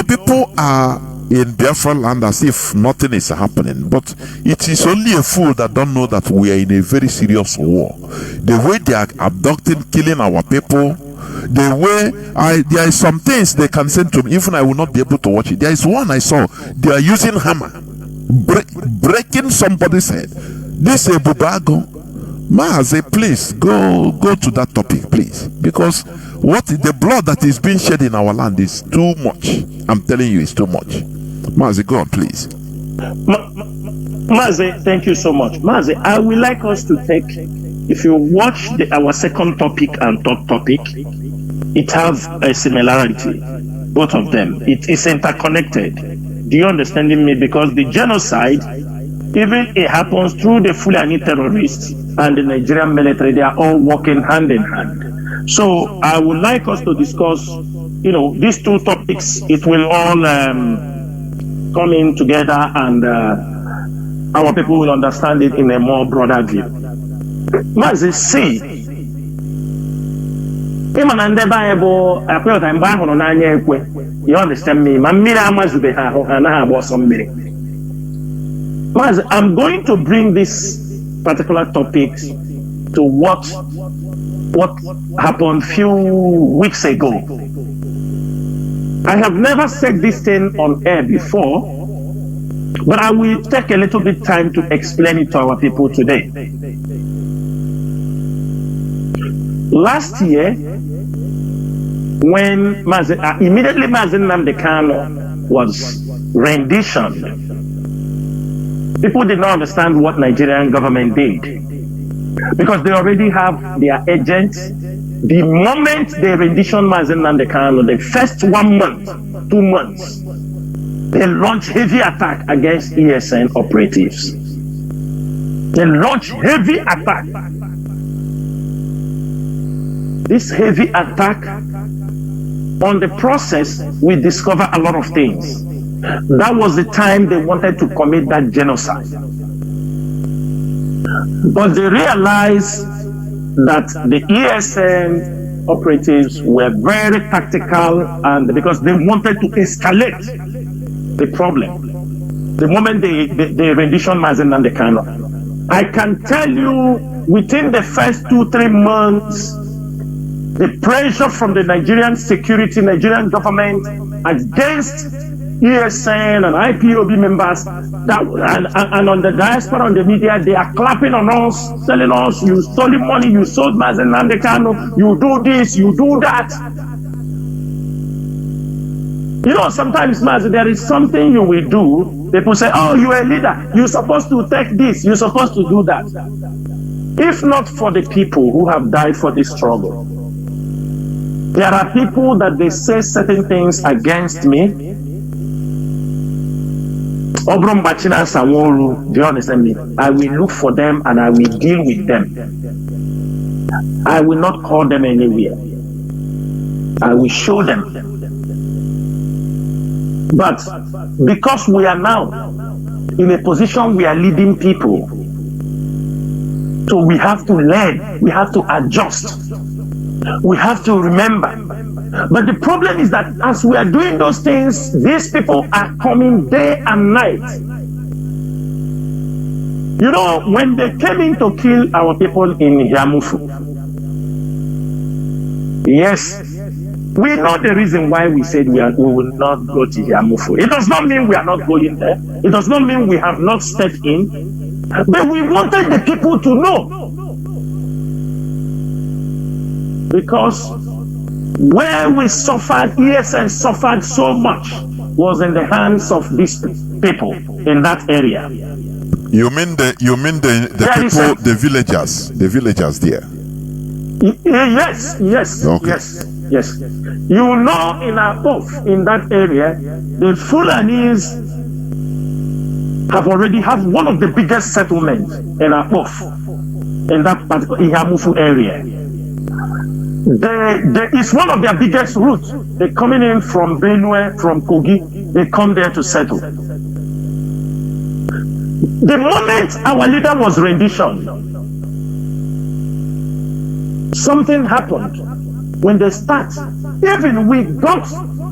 people are in Biafra land as if nothing is happening, but it is only a fool that don't know that we are in a very serious war. The way they are abducting, killing our people, the way there are some things they can send to me, even I will not be able to watch it. There is one I saw, they are using hammer, breaking somebody's head. This is Bubago. Mazi, please go to that topic, please, because the blood that is being shed in our land is too much. I'm telling you, it's too much. Mazi, go on, please. Mazi, thank you so much. Mazi, I would like us to take, if you watch our second topic and third topic, it have a similarity, both of them. It is interconnected. Do you understand me? Because the genocide, even it happens through the Fulani terrorists and the Nigerian military, they are all working hand in hand. So I would like us to discuss, these two topics. It will all come in together, and our people will understand it in a more broader view. Mazi, see, you understand me? Mazi, I'm going to bring this particular topic to what happened few weeks ago. I have never said this thing on air before, but I will take a little bit time to explain it to our people today. Last year, when immediately Mazi Nnamdi Kanu was renditioned, people did not understand what Nigerian government did, because they already have their agents. The moment they rendition Mazi Nnamdi Kanu, the first 1 month, 2 months, they launch heavy attack against ESN operatives. They launch heavy attack. This heavy attack, on the process, we discover a lot of things. That was the time they wanted to commit that genocide. But they realized that the ESN operatives were very tactical, and because they wanted to escalate the problem. The moment they rendition Mazi Nnamdi Kanu, I can tell you, within the first 2-3 months, the pressure from the Nigerian government against ESN and IPOB members, and on the diaspora, on the media, they are clapping on us, telling us, you stole money, you sold Mazi Nnamdi Kanu, you do this, you do that. Sometimes, Mazi, there is something you will do. People say, oh, you're a leader, you're supposed to take this, you're supposed to do that. If not for the people who have died for this struggle, there are people that they say certain things against me. Mazi Chinasa Nworu, do you understand me? I will look for them and I will deal with them. I will not call them anywhere. I will show them. But because we are now in a position we are leading people, so we have to learn, we have to adjust, we have to remember. But the problem is that as we are doing those things, these people are coming day and night. When they came in to kill our people in Yamufu, yes, we know the reason why we said we will not go to Yamufu. It does not mean we are not going there. It does not mean we have not stepped in. But we wanted the people to know. Because where we suffered, ESN suffered so much, was in the hands of these people in that area. You mean the people, the villagers there? Yes. Okay. Yes. You know, in Apof, in that area, the Fulanis have one of the biggest settlements in Apof, in that particular Ihamufu area. It's one of their biggest routes. They're coming in from Benue, from Kogi. They come there to settle. The moment our leader was renditioned, something happened. When they start, even we got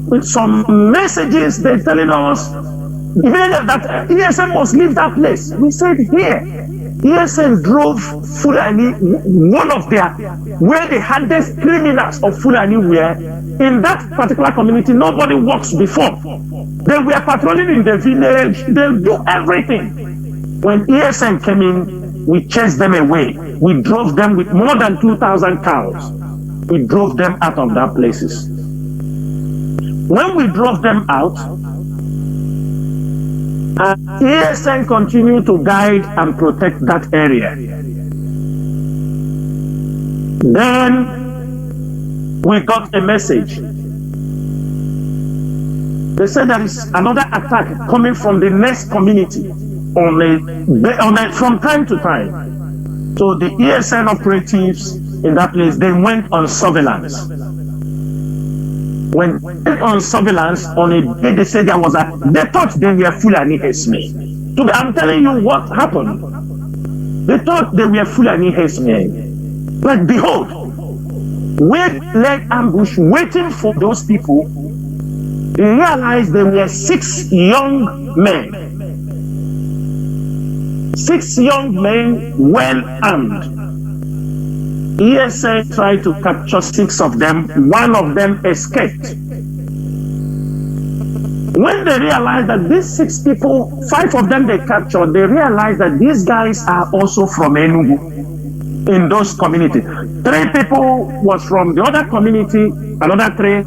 with some messages, they're telling us that ESN must leave that place. We said here, ESN drove Fulani, one of their, where the hardest criminals of Fulani were, in that particular community, nobody works before. They were patrolling in the village, they do everything. When ESN came in, we chased them away. We drove them with more than 2,000 cows. We drove them out of that places. When we drove them out, ESN continued to guide and protect that area. Then we got a message. They said there is another attack coming from the next community from time to time. So the ESN operatives in that place, they went on surveillance. When they went on surveillance, on a day they said they thought they were Fulani herdsmen. So I'm telling you what happened. They thought they were Fulani herdsmen. But behold, we led ambush waiting for those people. They realized there were 6 young men. 6 young men well armed. ESN tried to capture 6 of them. 1 of them escaped. When they realized that these 6 people, 5 of them they captured, they realized that these guys are also from Enugu in those communities. 3 people was from the other community, another 3.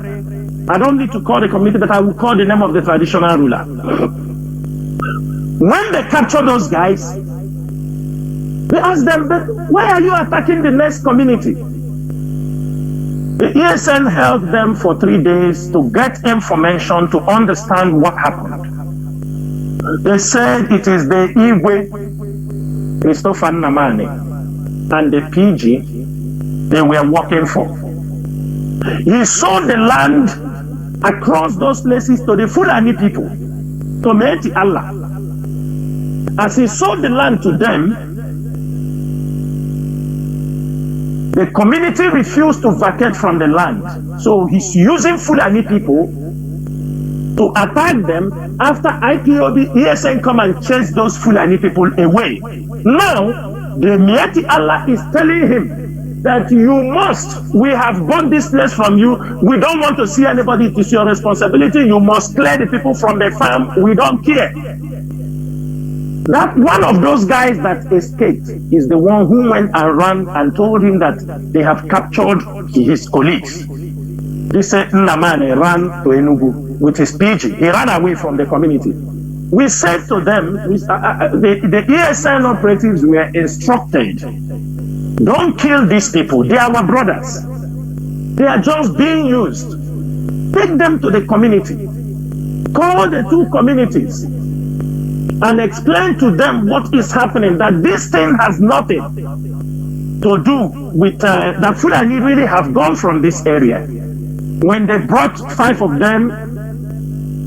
I don't need to call the community, but I will call the name of the traditional ruler. When they captured those guys, they asked them, why are you attacking the next community? The ESN held them for 3 days to get information to understand what happened. They said it is the Igwe, Christopher Namane, and the PG they were working for. He sold the land across those places to the Fulani people, to Meti Allah. As he sold the land to them, the community refused to vacate from the land. So he's using Fulani people to attack them. We IPOB, ESN come and chase those Fulani people away. Now, the Mieti Allah is telling him that we have bought this place from you. We don't want to see anybody. It is your responsibility. You must clear the people from the farm. We don't care. That one of those guys that escaped is the one who went and ran and told him that they have captured his colleagues. This Nnamane ran to Enugu with his PG. He ran away from the community. We said to them, the ESN operatives were instructed, don't kill these people. They are our brothers. They are just being used. Take them to the community. Call the 2 communities and explain to them what is happening, that this thing has nothing to do with that Fulani really have gone from this area. When they brought 5 of them,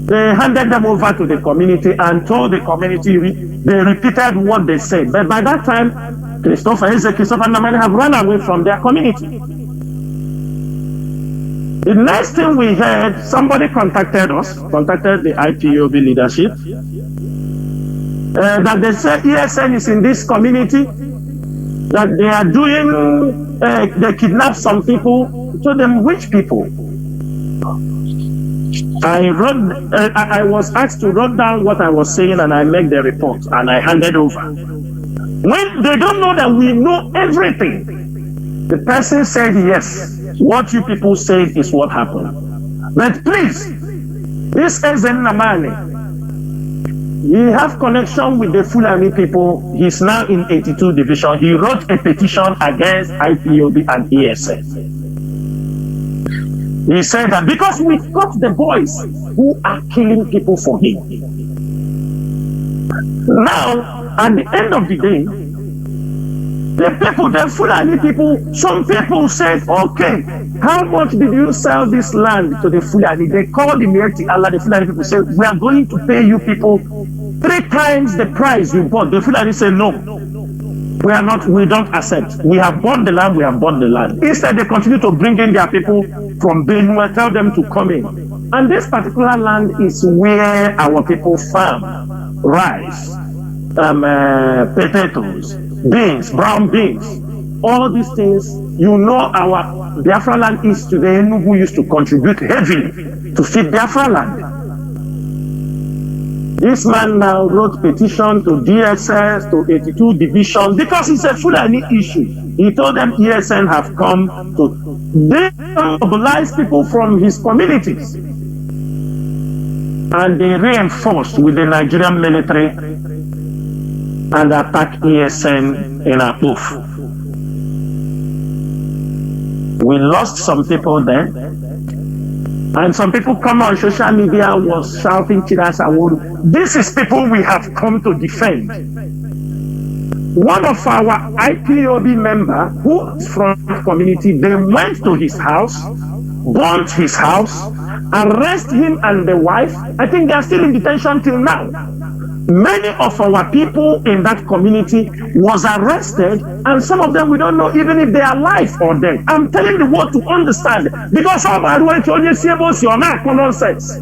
they handed them over to the community and told the community, they repeated what they said. But by that time, Christopher Namani have run away from their community. The next thing we heard, somebody contacted the IPOB leadership, that they said ESN is in this community, that they are doing, they kidnap some people. Told them, which people? I was asked to write down what I was saying, and I make the report and I handed over. When they don't know that we know everything, the person said, yes, what you people said is what happened. But please, this is Namane. He have connection with the Fulani people. He's now in 82 division. He wrote a petition against IPOB and ESN. He said that because we've got the boys who are killing people for him. Now, at the end of the day, the people, the Fulani people, some people said, okay, how much did you sell this land to the Fulani? They called the Mirti Allah, the Fulani people said, we are going to pay you people 3 times the price you bought. The Fulani said, no, we don't accept. We have bought the land, we have bought the land. Instead, they continue to bring in their people from Benue, tell them to come in. And this particular land is where our people farm rice, potatoes, beans, brown beans, all these things. You know, our Biafra land is to the Enugu who used to contribute heavily to feed Biafra land. This man now wrote petition to DSS, to 82 division, because it's a Fulani issue. He told them ESN have come to mobilize people from his communities. And they reinforced with the Nigerian military and attack ESN in Akpuf. We lost some people there, and some people come on social media was shouting Chinasa Nworu. This is people we have come to defend. One of our IPOB member who is from the community, they went to his house, burnt his house, arrest him and the wife. I think they are still in detention till now. Many of our people in that community was arrested, and some of them we don't know even if they are alive or dead. I'm telling the world to understand, because all my way to only see about your nonsense.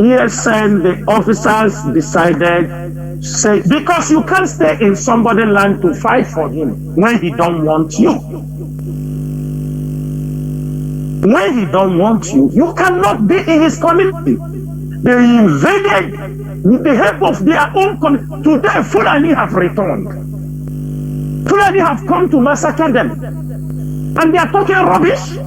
ESN, the officers decided, say, because you can't stay in somebody's land to fight for him when he don't want you. When he don't want you, you cannot be in his community. They invaded with the help of their own community. Today, Fulani have returned. Fulani have come to massacre them. And they are talking rubbish.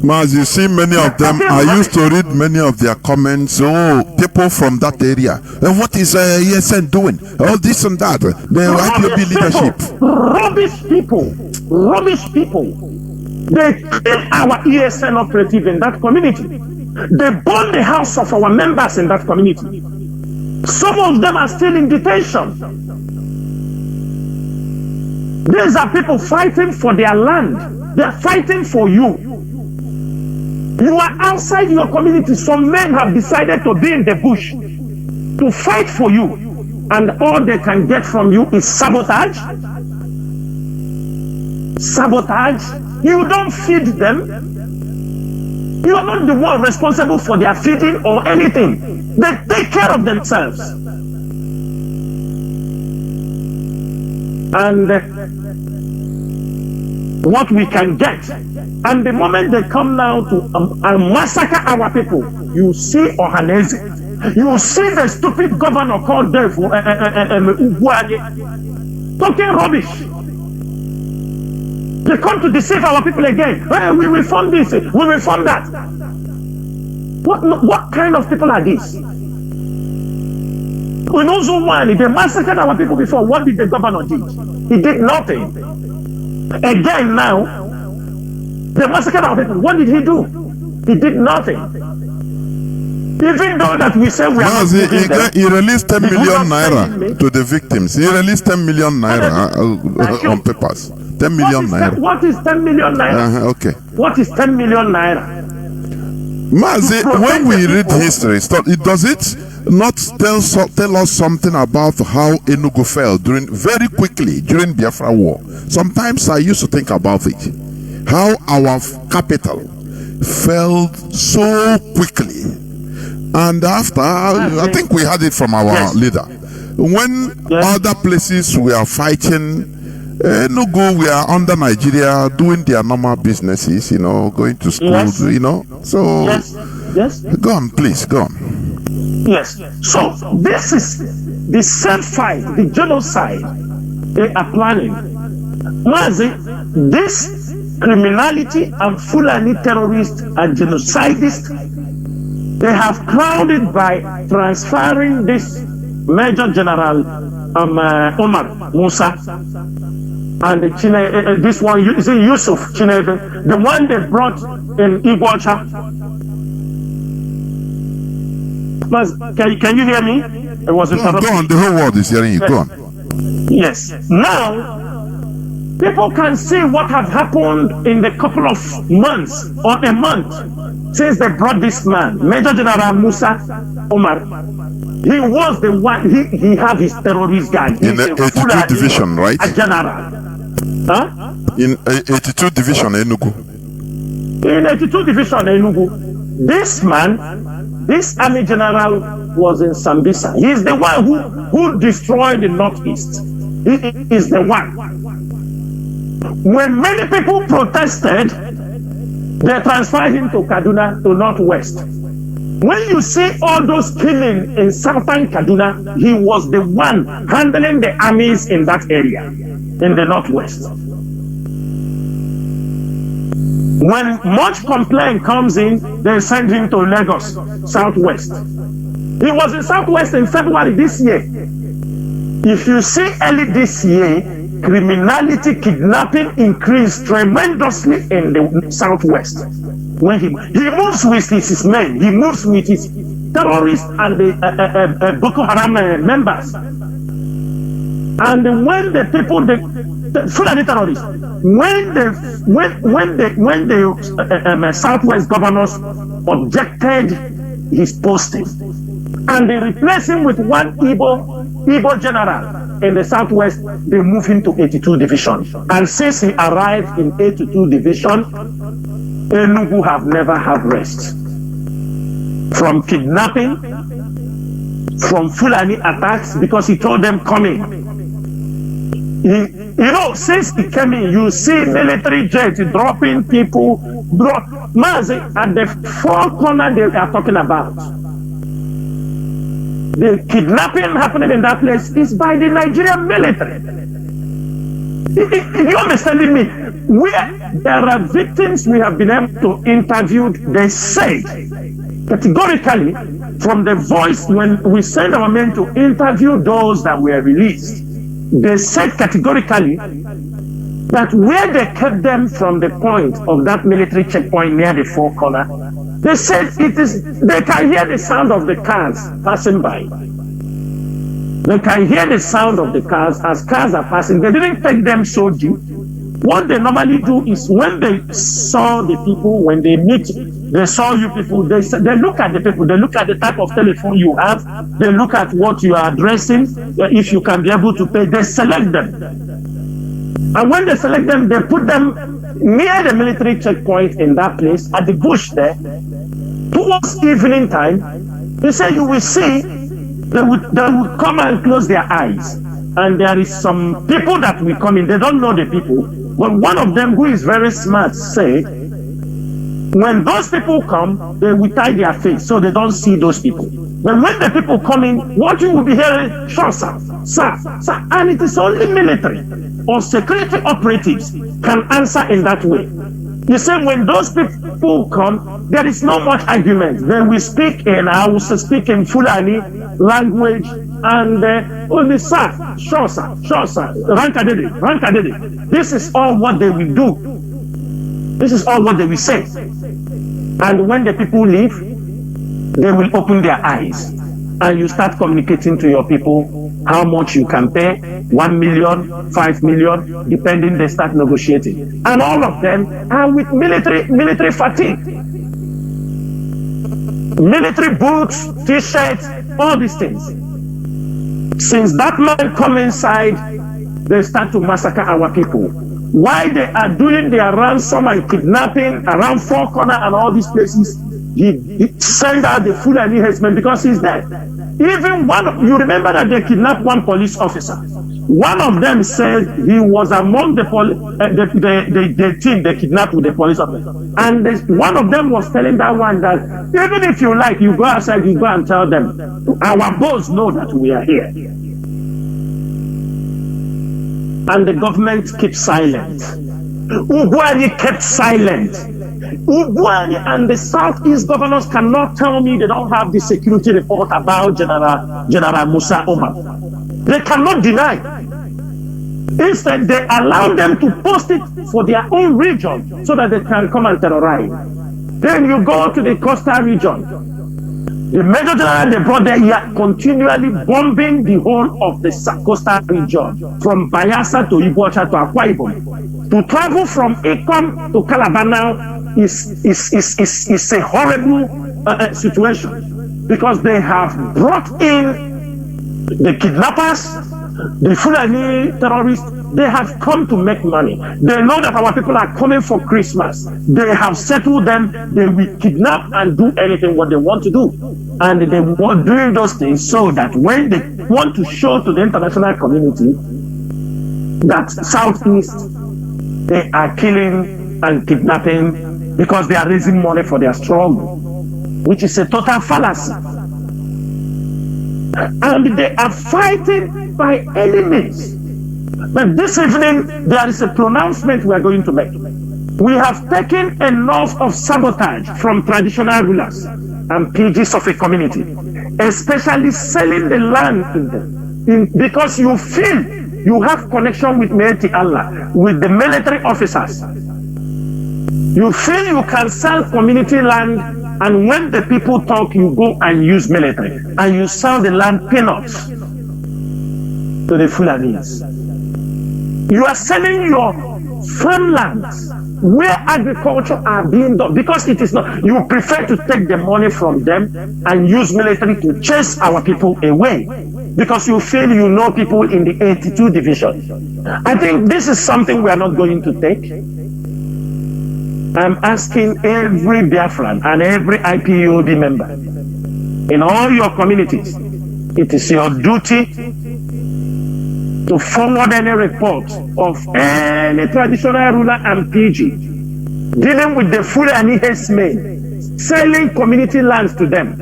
Maz, you see many of them, I used to read many of their comments. Oh, people from that area. What is ESN doing? All this and that. The IPOB leadership. Rubbish people. Rubbish people. They killed our ESN operative in that community. They burned the house of our members in that community. Some of them are still in detention. These are people fighting for their land. They are fighting for you. You are outside your community. Some men have decided to be in the bush to fight for you. And all they can get from you is sabotage. Sabotage. You don't feed them. You are not the one responsible for their feeding or anything. They take care of themselves. And what we can get. And the moment they come now to massacre our people, you see Ohaneze. You see the stupid governor called Defu, talking rubbish. They come to deceive our people again. Hey, we will fund this, we will fund that. What kind of people are these? We know Zumwani, they massacred our people before. What did the governor do? He did nothing. Again now, they massacred our people. What did he do? He did nothing. Even though that we say we are he released 10 million naira to the victims. He released 10 million naira on papers. 10 million naira. What is 10 million naira? Okay. What is 10 million naira? Mazi, when we read history, does it not tell us something about how Enugu fell very quickly during Biafra War? Sometimes I used to think about it. How our capital fell so quickly. And after, I think we had it from our leader. When other places we are fighting, Enugu, we are under Nigeria doing their normal businesses, going to school, So, go on, please, go on. Yes. So, this is the same fight, the genocide they are planning. Mazi, this criminality and Fulani terrorists and genocidists They have crowned it by transferring this Major General Omar Musa and this one is Yusuf Chinedu, the one they brought in Iguacha. Can you hear me? It was interrupted. Go on, the whole world is hearing you. Go on. Yes. Now, people can see what have happened in the couple of months or a month since they brought this man, Major General Musa Omar. He was the one, he had his terrorist gang. In the 82 division, right? A general. Huh? In 82 division, Enugu. In 82 division, Enugu. This man, this army general was in Sambisa. He is the one who destroyed the Northeast. He is the one. When many people protested, they transferred him to Kaduna, to Northwest. When you see all those killing in southern Kaduna, he was the one handling the armies in that area, in the Northwest. When much complaint comes in, they send him to Lagos, Southwest. He was in Southwest in February this year. If you see early this year, criminality, kidnapping increased tremendously in the Southwest. When he moves with his men, he moves with his terrorists and the Boko Haram members. And when the people, the Fulani terrorists, when the Southwest governors objected his posting, and they replaced him with one Igbo general in the Southwest, they moved him to 82 division. And since he arrived in 82 division, Enugu have never had rest. From kidnapping, from Fulani attacks, because he told them coming. Since he came in, you see military jets dropping people. Mazi, at the four corners they are talking about. The kidnapping happening in that place is by the Nigerian military. You understanding me? There are victims we have been able to interview. They say categorically from the voice when we send our men to interview those that were released. They said categorically that where they kept them from the point of that military checkpoint near the four corner, they said they can hear the sound of the cars passing by. They can hear the sound of the cars as cars are passing. They didn't take them so deep. What they normally do is when they saw the people, when they meet, they saw you people, they look at the people, they look at the type of telephone you have, they look at what you are addressing, if you can be able to pay, they select them. And when they select them, they put them near the military checkpoint in that place, at the bush there. Towards evening time, they say you will see, they will come and close their eyes. And there is some people that will come in, they don't know the people. But one of them who is very smart said, when those people come, they will tie their face so they don't see those people. But when the people come in, what you will be hearing, sure, sir, sir, sir, and it is only military or security operatives can answer in that way. You say when those people come, there is no much argument. They will speak in Hausa, speak in Fulani language, and only sir, sure, sir, rankadede, rankadede. This is all what they will do. This is all what they will say. And when the people leave, they will open their eyes, and you start communicating to your people how much you can pay, 1 million, 5 million, depending, they start negotiating. And all of them are with military fatigue. Military boots, t-shirts, all these things. Since that man come inside, they start to massacre our people. While they are doing their ransom and kidnapping around Four Corner and all these places, he send out the Fulani headsmen because he's there. Even you remember that they kidnapped one police officer. One of them said he was among the team they kidnapped with the police officer. And one of them was telling that one that even if you like, you go outside, you go and tell them, our boss know that we are here. And the government kept silent. Ugwani kept silent. Ubuani and the Southeast governors cannot tell me they don't have the security report about General Musa Omar. They cannot deny. Instead, they allow them to post it for their own region so that they can come and terrorize. Then you go to the coastal region. The Major General they brought there here continually bombing the whole of the coastal region, from Bayelsa to Ibocha to Akwa Ibom. To travel from Ikom to Calabar now is a horrible situation, because they have brought in the kidnappers, the Fulani terrorists. They have come to make money. They know that our people are coming for Christmas. They have settled them. They will kidnap and do anything what they want to do. And they want doing those things so that when they want to show to the international community that Southeast, they are killing and kidnapping because they are raising money for their struggle, which is a total fallacy. And they are fighting by any means. But this evening, there is a pronouncement we are going to make. We have taken enough of sabotage from traditional rulers and PGs of a community, especially selling the land to them. Because you feel you have connection with Meiti Allah, with the military officers. You feel you can sell community land, and when the people talk, you go and use military, and you sell the land peanuts to the Fulanis. You are selling your farmlands where agriculture are being done, because it is not. You prefer to take the money from them and use military to chase our people away, because you feel you know people in the 82 division. I think this is something we are not going to take. I'm asking every Biafran and every IPOB member in all your communities, it is your duty to forward any report of any traditional ruler and PG dealing with the Fulani herdsmen, selling community lands to them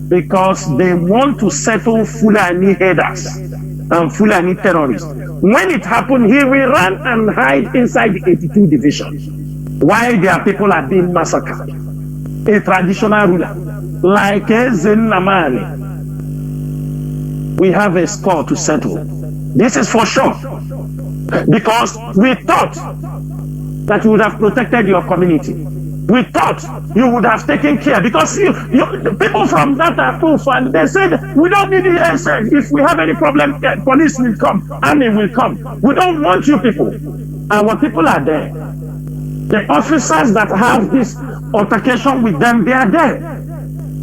because they want to settle Fulani headers and Fulani terrorists. When it happened, he will run and hide inside the 82 division while their people are being massacred. A traditional ruler like Ezen Namani, we have a score to settle. This is for sure, because we thought that you would have protected your community. We thought you would have taken care, because the people from that are proof, and they said, we don't need the answer. If we have any problem, police will come, army will come. We don't want you people. Our people are there. The officers that have this altercation with them, they are there.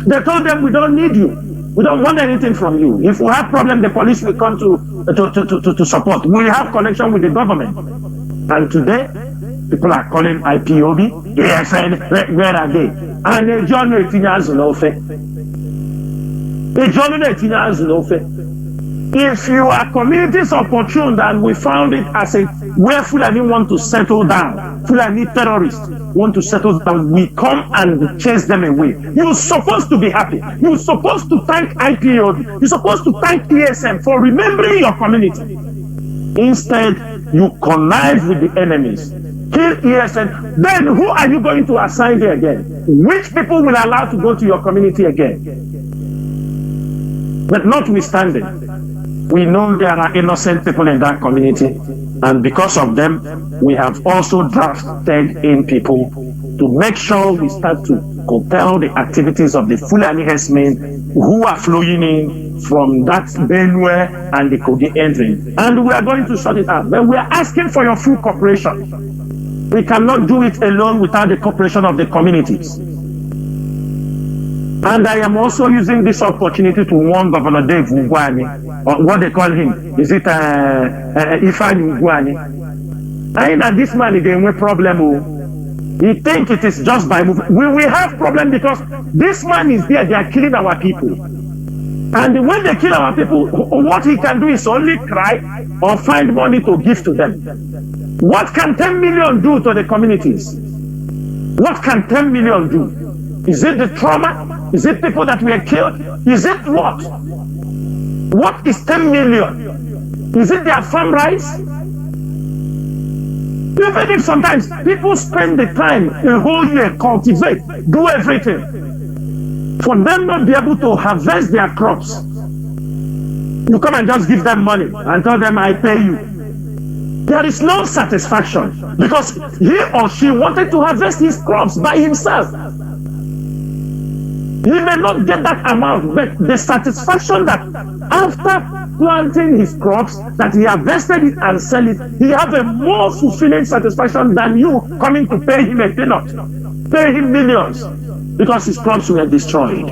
They told them, we don't need you. We don't want anything from you. If we have problem, the police will come to support. We have connection with the government. And today, people are calling IPOB. ASN, where are they? And a journal 18 years no fair. A journal 18 years no fair. If you are communities opportune, and we found it as a where Fulani want to settle down, Fulani terrorists want to settle down, we come and chase them away. You're supposed to be happy. You're supposed to thank IPOB. You're supposed to thank ESM for remembering your community. Instead, you connive with the enemies. Kill ESM. Then who are you going to assign there again? Which people will allow to go to your community again? But notwithstanding, we know there are innocent people in that community, and because of them, we have also drafted in people to make sure we start to curtail the activities of the Fulani herdsmen who are flowing in from that Benue and the Kogi entry. And we are going to sort it out. But we are asking for your full cooperation. We cannot do it alone without the cooperation of the communities. And I am also using this opportunity to warn Governor Dave Ugwani, or what they call him. Is it Ifeanyi Ugwani? I know this man is a problem. He think it is just by moving. We will have problem because this man is there. They are killing our people. And when they kill our people, what he can do is only cry or find money to give to them. What can 10 million do to the communities? What can 10 million do? Is it the trauma? Is it people that were killed? Is it what? What is 10 million? Is it their farm rights? Even if sometimes people spend the time a whole year, cultivate, do everything, for them not be able to harvest their crops, you come and just give them money and tell them, I pay you. There is no satisfaction because he or she wanted to harvest his crops by himself. He may not get that amount, but the satisfaction that after planting his crops, that he harvested it and sell it, he have a more fulfilling satisfaction than you coming to pay him a peanut, pay him millions, because his crops were destroyed.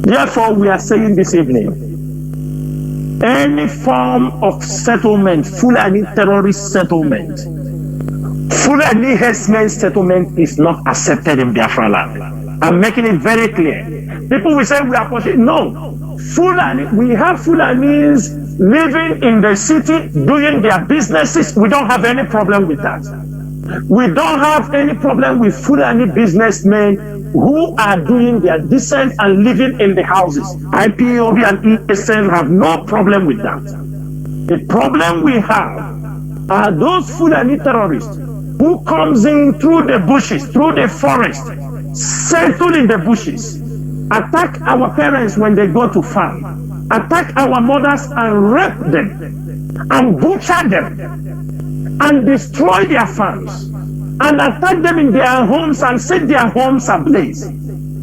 Therefore, we are saying this evening, any form of settlement, Fulani terrorist settlement, Fulani herdsmen settlement is not accepted in Biafra land. I'm making it very clear. People will say we are pushing. No. Fulani, we have Fulanis living in the city, doing their businesses. We don't have any problem with that. We don't have any problem with Fulani businessmen who are doing their descent and living in the houses. IPOB and ESN have no problem with that. The problem we have are those Fulani terrorists who comes in through the bushes, through the forest, settle in the bushes, attack our parents when they go to farm, attack our mothers and rape them, and butcher them, and destroy their farms, and attack them in their homes and set their homes ablaze.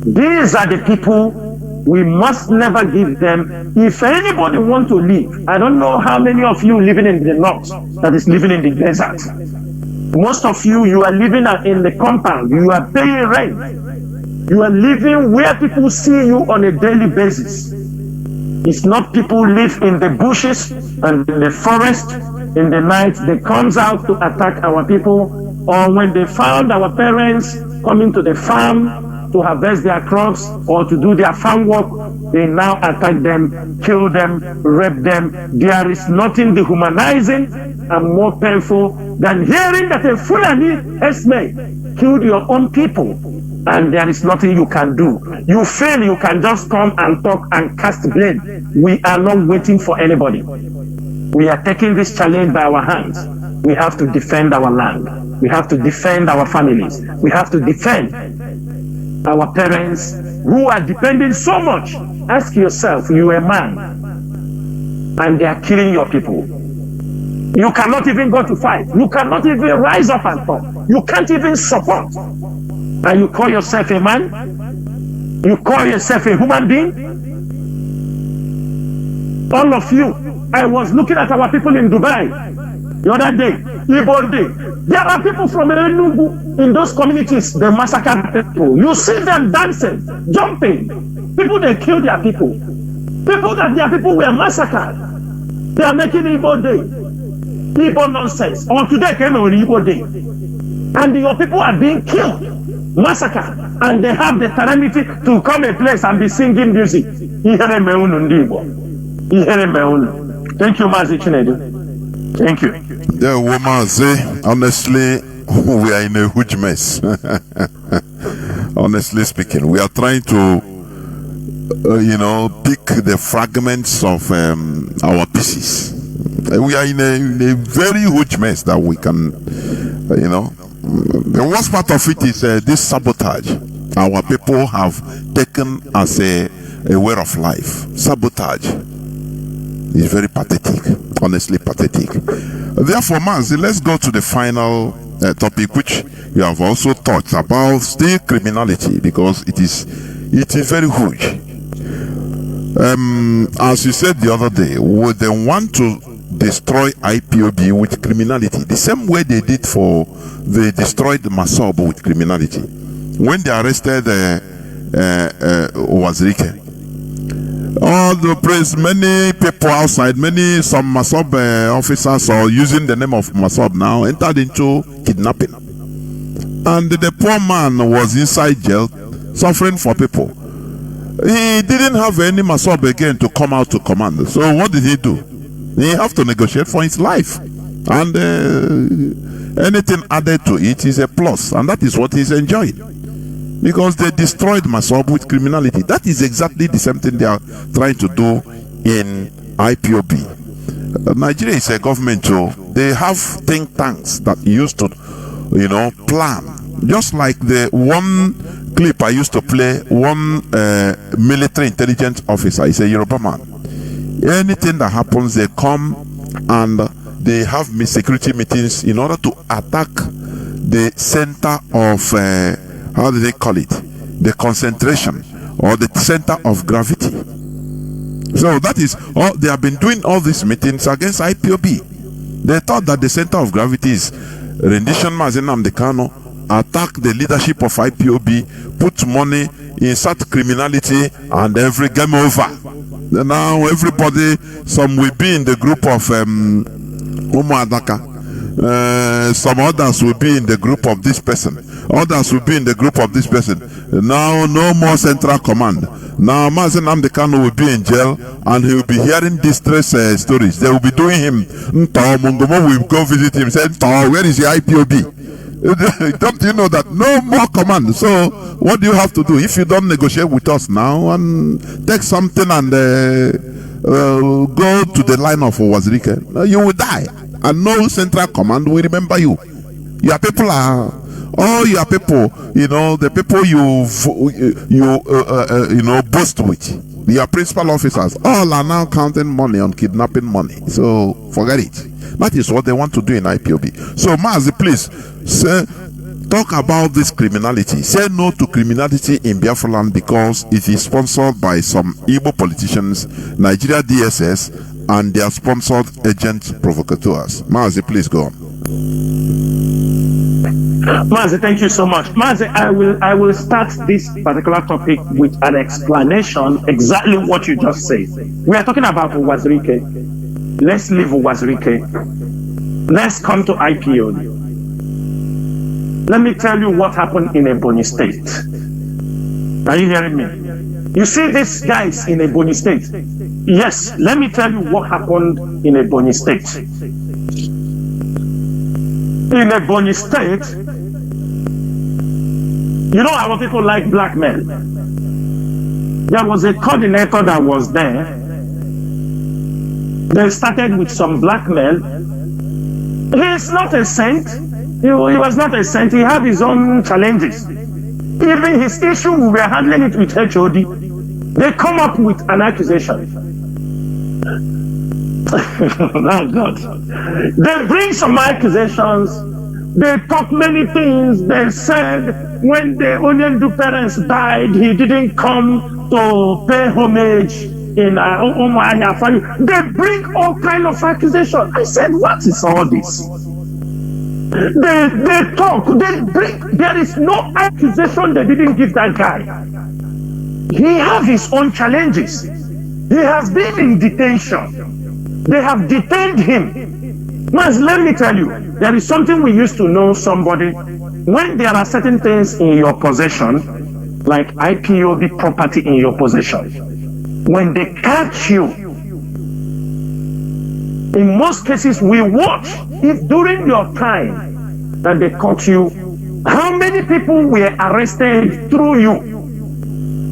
These are the people we must never give them. If anybody want to live, I don't know how many of you living in the north that is living in the desert. Most of you, you are living in the compound. You are paying rent. You are living where people see you on a daily basis. It's not people live in the bushes and in the forest in the night. They comes out to attack our people, or when they found our parents coming to the farm to harvest their crops or to do their farm work, they now attack them, kill them, rape them. There is nothing dehumanizing and more painful than hearing that a Fulani herdsman killed your own people, and there is nothing you can do. You feel you can just come and talk and cast blame. We are not waiting for anybody. We are taking this challenge by our hands. We have to defend our land. We have to defend our families. We have to defend our parents who are depending so much. Ask yourself, you are a man, and they are killing your people. You cannot even go to fight. You cannot even rise up and talk. You can't even support. And you call yourself a man? You call yourself a human being? All of you. I was looking at our people in Dubai the other day, Igbo Day. There are people from Enugu in those communities, they massacre people. You see them dancing, jumping. People, they kill their people. People that their people were massacred. They are making Igbo Day. Igbo nonsense. Or today came on Igbo Day. And your people are being killed, massacred. And they have the temerity to come a place and be singing music. Thank you, Mazi Chinedu. Thank you. Yeah, Mazi, honestly, we are in a huge mess. Honestly speaking, we are trying to, pick the fragments of our pieces. We are in a very huge mess that we can, The worst part of it is this sabotage our people have taken as a way of life. Sabotage is very pathetic, honestly pathetic. Therefore, Mazi, let's go to the final topic, which you have also touched about, still criminality, because it is very huge. As you said the other day, would they want to destroy IPOB with criminality, the same way they did they destroyed Masob with criminality when they arrested Wazirike. All the praise, many people outside, some Masob officers are using the name of Masob now, entered into kidnapping. And the poor man was inside jail, suffering for people. He didn't have any Masob again to come out to command. So what did he do? He have to negotiate for his life. And anything added to it is a plus. And that is what he's enjoying. Because they destroyed Masob with criminality. That is exactly the same thing they are trying to do in IPOB. Nigeria is a government, so they have think tanks that used to, plan. Just like the one clip I used to play, one military intelligence officer, he's a Yoruba man. Anything that happens, they come and they have security meetings in order to attack the center of, how do they call it? The concentration or the center of gravity. So that is all. They have been doing all these meetings against IPOB. They thought that the center of gravity is rendition Mazi Nnamdi Kanu, attack the leadership of IPOB, put money, insert criminality, and every game over. Now everybody, some will be in the group of Umu Adaka. Some others will be in the group of this person. Others will be in the group of this person. Now no more central command. Now Mazi Nnamdi Kanu will be in jail and he will be hearing distress stories. They will be doing him. Mungomo will go visit him. Say, where is the IPOB? Don't you know that no more command? So what do you have to do if you don't negotiate with us now and take something and go to the line of Wazirike? You will die, and no central command will remember you. Your people are all your people. The people you boast with. Your principal officers all are now counting money on kidnapping money. So forget it. That is what they want to do in IPOB. So Mazi, please talk about this criminality. Say no to criminality in Biafra land because it is sponsored by some Igbo politicians, Nigeria DSS, and their sponsored agent provocateurs. Mazi, please go on. Mazi, thank you so much. Mazi, I will start this particular topic with an explanation exactly what you just said. We are talking about Wazirike. Let's leave Wazirike. Let's come to IPOB. Let me tell you what happened in Ebonyi State. Are you hearing me? You see these guys in Ebonyi State? Yes, let me tell you what happened in Ebonyi State. In Ebonyi State, our people like blackmail. There was a coordinator that was there. They started with some blackmail. He is not a saint. He was not a saint. He had his own challenges. Even his issue, we were handling it with HOD. They come up with an accusation. Oh God. They bring some accusations. They talk many things. They said when the Onyendu parents died, he didn't come to pay homage in They bring all kind of accusations. I said, what is all this? They talk, they bring, there is no accusation they didn't give that guy. He has his own challenges. He has been in detention. They have detained him. Mas, let me tell you, there is something we used to know somebody. When there are certain things in your possession, like IPOB property in your possession, when they catch you, in most cases we watch if during your time that they caught you, how many people were arrested through you?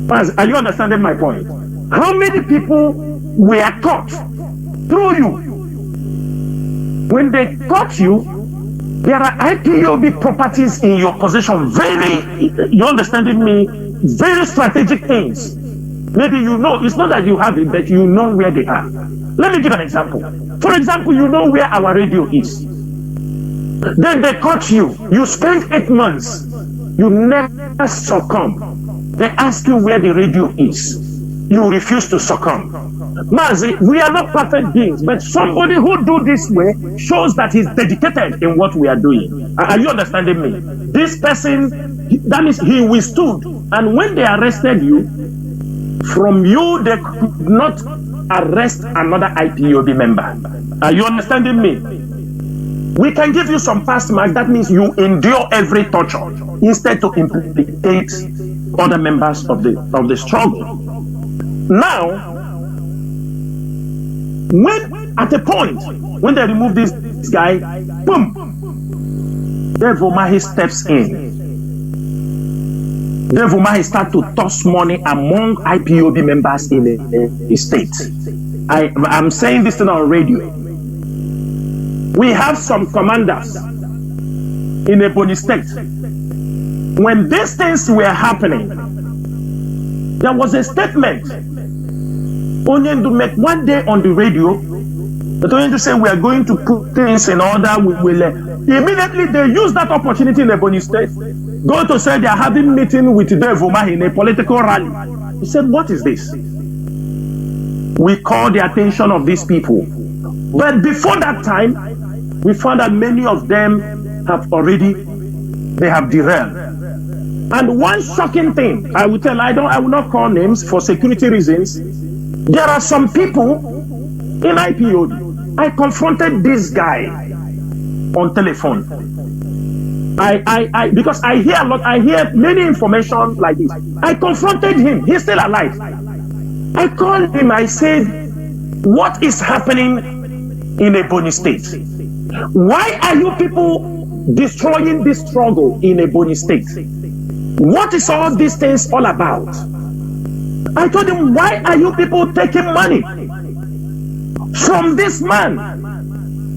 Mas, are you understanding my point? How many people were caught through you? When they caught you, there are IPOB properties in your possession. You understanding me? Very strategic things. Maybe it's not that you have it, but you know where they are. Let me give an example. For example, you know where our radio is. Then they caught you. You spent 8 months. You never succumb. They ask you where the radio is. You refuse to succumb. Mazi, we are not perfect beings, but somebody who do this way shows that he's dedicated in what we are doing. Are you understanding me? This person, that means he withstood. And when they arrested you, from you, they could not arrest another IPOB member. Are you understanding me? We can give you some past marks. That means you endure every torture instead to implicate other members of the struggle. Now, when at a point when they remove this guy, boom, Dave Umahi steps in. Dave Umahi starts to toss money among IPOB members in the state. I'm saying this thing on radio. We have some commanders in Ebonyi State. When these things were happening, there was a statement Onyendu made one day on the radio that Onyendu said we are going to put things in order. We will immediately they use that opportunity in Ebonyi State, go to say they are having meeting with Dave Umahi in a political rally. He said, what is this? We call the attention of these people. But before that time, we found that many of them have derailed. And one shocking thing, I will not call names for security reasons. There are some people in IPOB. I confronted this guy on telephone. Because I hear a lot, I hear many information like this. I confronted him. He's still alive. I called him. I said, what is happening in Ebonyi State? Why are you people destroying this struggle in Ebonyi State? What is all these things all about? I told him, why are you people taking money from this man?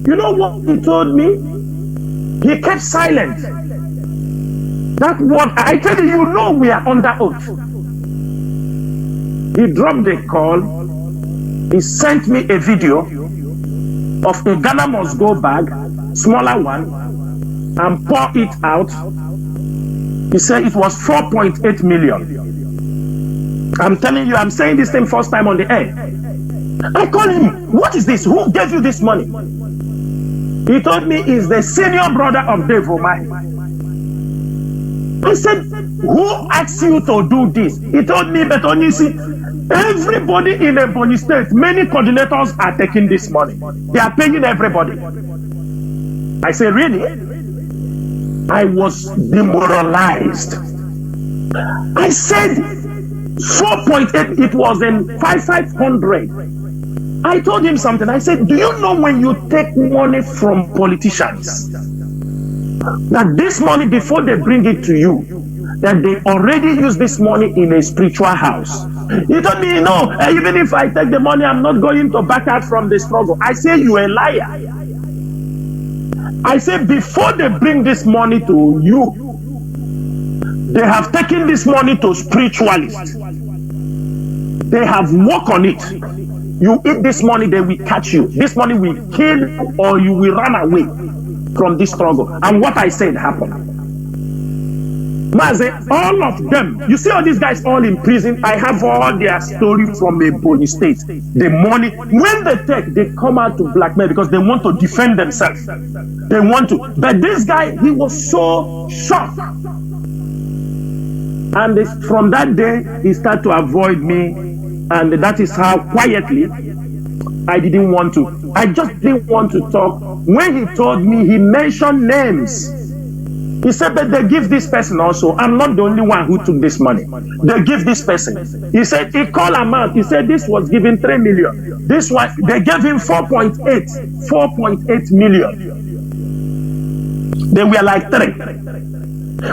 You know what he told me? He kept silent. That what I tell you, you know we are under oath. He dropped the call. He sent me a video of a Ghana must go bag, smaller one, and pour it out. He said it was 4.8 million. I'm telling you, I'm saying this thing first time on the air. I called him. What is this? Who gave you this money? He told me he's the senior brother of Dave Umahi. I said, who asked you to do this? He told me, but only see, everybody in Ebonyi State, many coordinators are taking this money. They are paying everybody. I said, really? I was demoralized. I said, 4.8, it was in 500. I told him something. I said, do you know when you take money from politicians, that this money, before they bring it to you, that they already use this money in a spiritual house? He told me, no, even if I take the money, I'm not going to back out from the struggle. I say, you're a liar. I say, before they bring this money to you, they have taken this money to spiritualists. They have worked on it. You eat this money, they will catch you. This money will kill you, or you will run away from this struggle. And what I said happened. Mazi, all of them, you see all these guys all in prison. I have all their stories from Ebonyi State. The money, when they take, they come out to blackmail because they want to defend themselves. They want to. But this guy, he was so shocked. And from that day, he started to avoid me. And that is how quietly I didn't want to. I just didn't want to talk. When he told me, he mentioned names. He said, but they give this person also. I'm not the only one who took this money. They give this person. He said, he called amount. He said, this was given 3 million. This one, they gave him 4.8 million. They were like 3.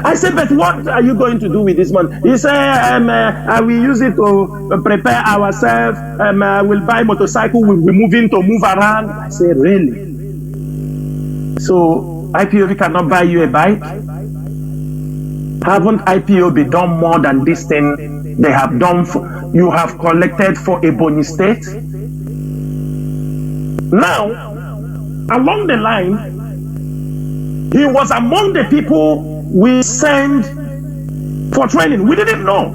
I said, but what are you going to do with this money? He said, I will use it to prepare ourselves. I will buy motorcycle. We'll be moving to move around. I said, really? So IPOB cannot buy you a bike? Haven't IPOB done more than this thing they have done? You have collected for Ebonyi State. Now, along the line, he was among the people we sent for training. We didn't know.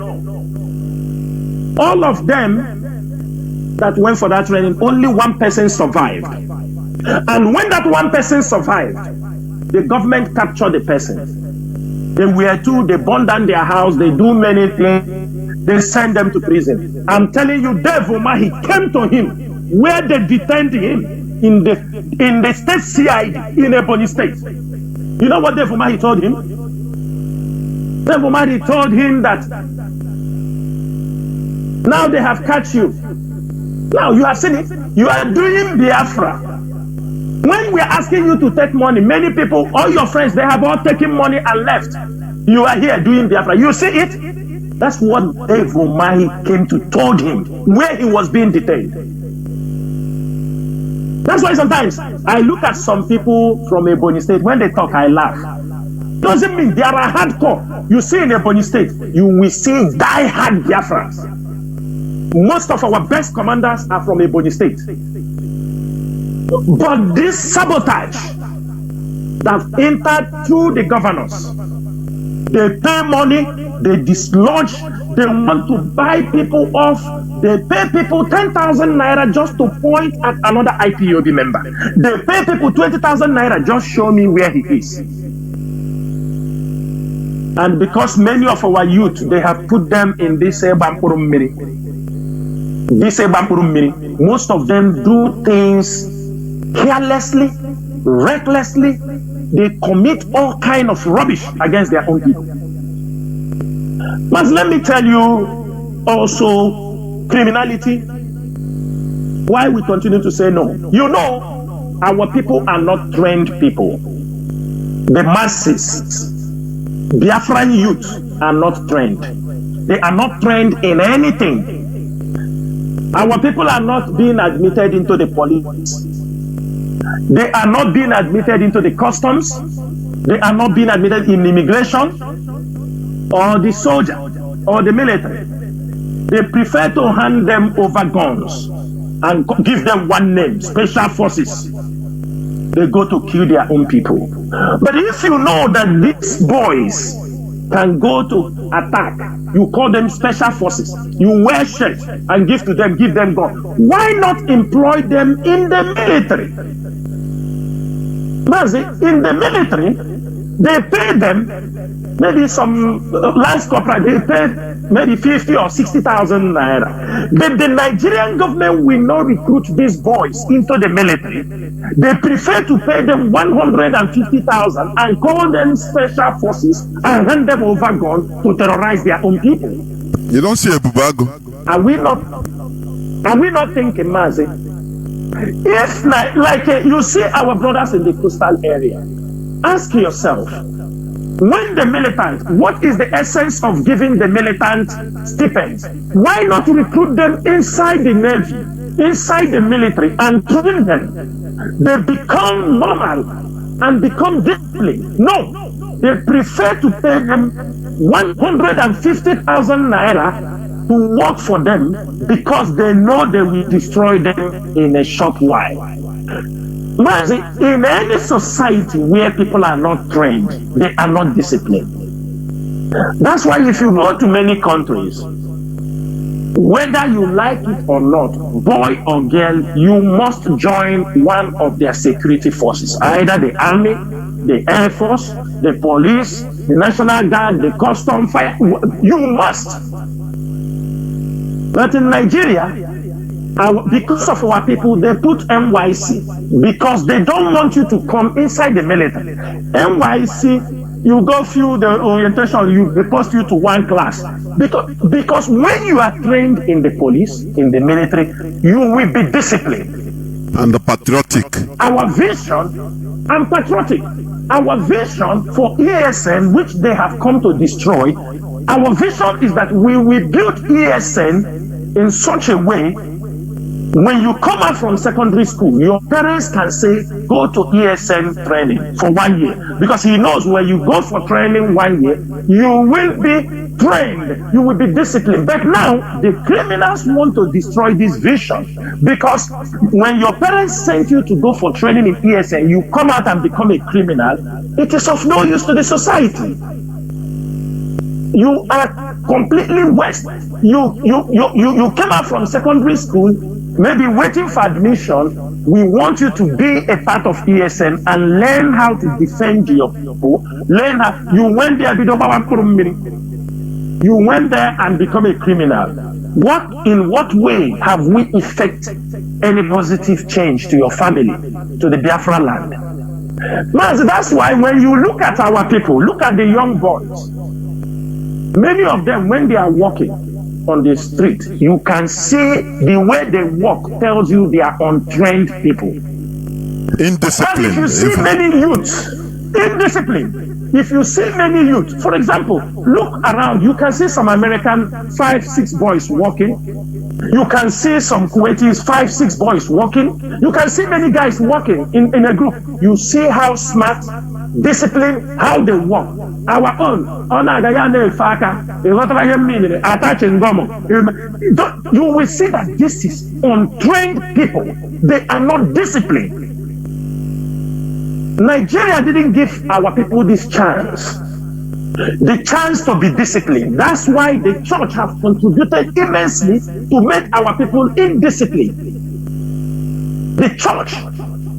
All of them that went for that training, only one person survived. And when that one person survived, the government captured the person. They were two, they burned down their house, they do many things, they send them to prison. I'm telling you, Dave Umahi came to him where they detained him in the state CID in Ebonyi State. You know what Dave Umahi told him? Dave Umahi told him that now they have catch you. Now you have seen it. You are doing Biafra. When we are asking you to take money, many people, all your friends, they have all taken money and left. You are here doing Biafra. You see it? That's what Dave Umahi came to told him where he was being detained. That's why sometimes I look at some people from Ebonyi State, when they talk, I laugh. Doesn't mean they are hardcore. You see in Ebonyi State, you will see die-hard Biafrans. Most of our best commanders are from Ebonyi State. But this sabotage that entered through the governors, they pay money, they dislodge, they want to buy people off, they pay people 10,000 naira just to point at another IPOB member. They pay people 20,000 naira, just show me where he is. And because many of our youth, they have put them in this Bampurum Miri. Most of them do things carelessly, recklessly. They commit all kind of rubbish against their own people. But let me tell you also, criminality, why we continue to say no. You know, our people are not trained people. The masses, Biafran youth, are not trained. They are not trained in anything. Our people are not being admitted into the police. They are not being admitted into the customs. They are not being admitted in immigration or the soldier or the military. They prefer to hand them over guns and give them one name, special forces. They go to kill their own people. But if you know that these boys can go to attack, you call them special forces, you wear shirts and give them guns. Why not employ them in the military? Mazi, in the military, they pay them, maybe some lance corporal, they pay maybe 50 or 60,000 naira. But the Nigerian government will not recruit these boys into the military. They prefer to pay them 150,000 and call them special forces and hand them over guns to terrorize their own people. You don't see a bubago. Are we not thinking, Mazi? If like you see our brothers in the coastal area, ask yourself, when the militant, what is the essence of giving the militant stipends? Why not recruit them inside the navy, inside the military, and train them? They become normal and become disciplined. No, they prefer to pay them 150,000 naira to work for them because they know they will destroy them in a short while. Mazi, in any society where people are not trained, they are not disciplined. That's why if you go to many countries, whether you like it or not, boy or girl, you must join one of their security forces, either the army, the air force, the police, the national guard, the custom fire. You must. But in Nigeria, because of our people, they put NYC because they don't want you to come inside the military. NYC, you go through the orientation, they post you to one class. Because when you are trained in the police, in the military, you will be disciplined. And patriotic. Our vision, and patriotic. Our vision for ESN, which they have come to destroy, our vision is that we will build ESN in such a way, when you come out from secondary school, your parents can say, go to ESN training for 1 year. Because he knows when you go for training 1 year, you will be trained, you will be disciplined. But now, the criminals want to destroy this vision. Because when your parents sent you to go for training in ESN, you come out and become a criminal, it is of no use to the society. You are completely waste. You came out from secondary school, maybe waiting for admission. We want you to be a part of ESN and learn how to defend your people. Learn how you went there, you went there and become a criminal. In what way have we effected any positive change to your family, to the Biafra land? Mazi, that's why when you look at our people, look at the young boys. Many of them, when they are walking on the street, you can see the way they walk tells you they are untrained people. Indisciplined. And if you see many youths, indisciplined. If you see many youth, for example, look around, you can see some American 5, 6 boys walking. You can see some Kuwaitis, 5, 6 boys walking. You can see many guys walking in a group. You see how smart, disciplined, how they walk. Our own, you will see that this is untrained people. They are not disciplined. Nigeria didn't give our people this chance. The chance to be disciplined. That's why the church have contributed immensely to make our people indisciplined. The church,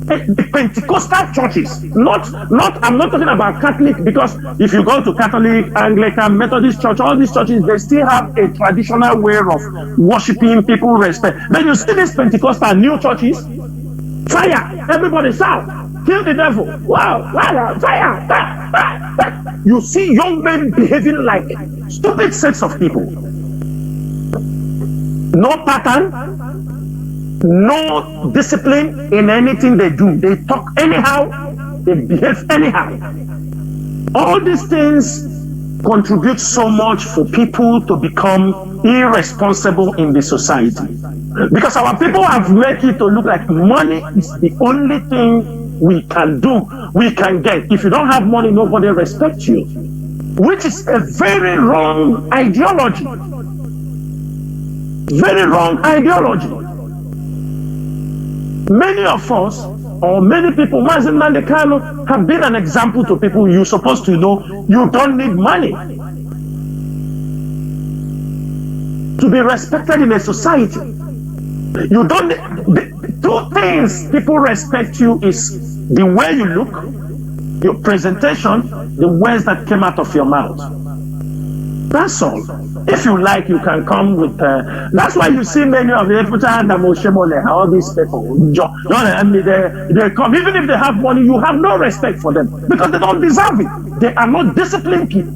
the Pentecostal churches, I'm not talking about Catholic, because if you go to Catholic, Anglican, Methodist church, all these churches, they still have a traditional way of worshiping, people respect. Then you see these Pentecostal new churches, fire, everybody shout, kill the devil, wow, fire, fire, fire, fire. You see young men behaving like stupid sets of people. No pattern, no discipline in anything they do. They talk anyhow, they behave anyhow. All these things contribute so much for people to become irresponsible in the society. Because our people have made it to look like money is the only thing we can do, we can get. If you don't have money, nobody respects you, which is a very wrong ideology. Very wrong ideology. Many of us, or many people, Mazi Jonathan have been an example to people. You're supposed to know you don't need money to be respected in a society. You don't need, two things people respect you is the way you look, your presentation, the words that came out of your mouth. That's all. If you like, you can come with. That's why you see many of the all these people. They come, even if they have money, you have no respect for them because they don't deserve it. They are not disciplined people.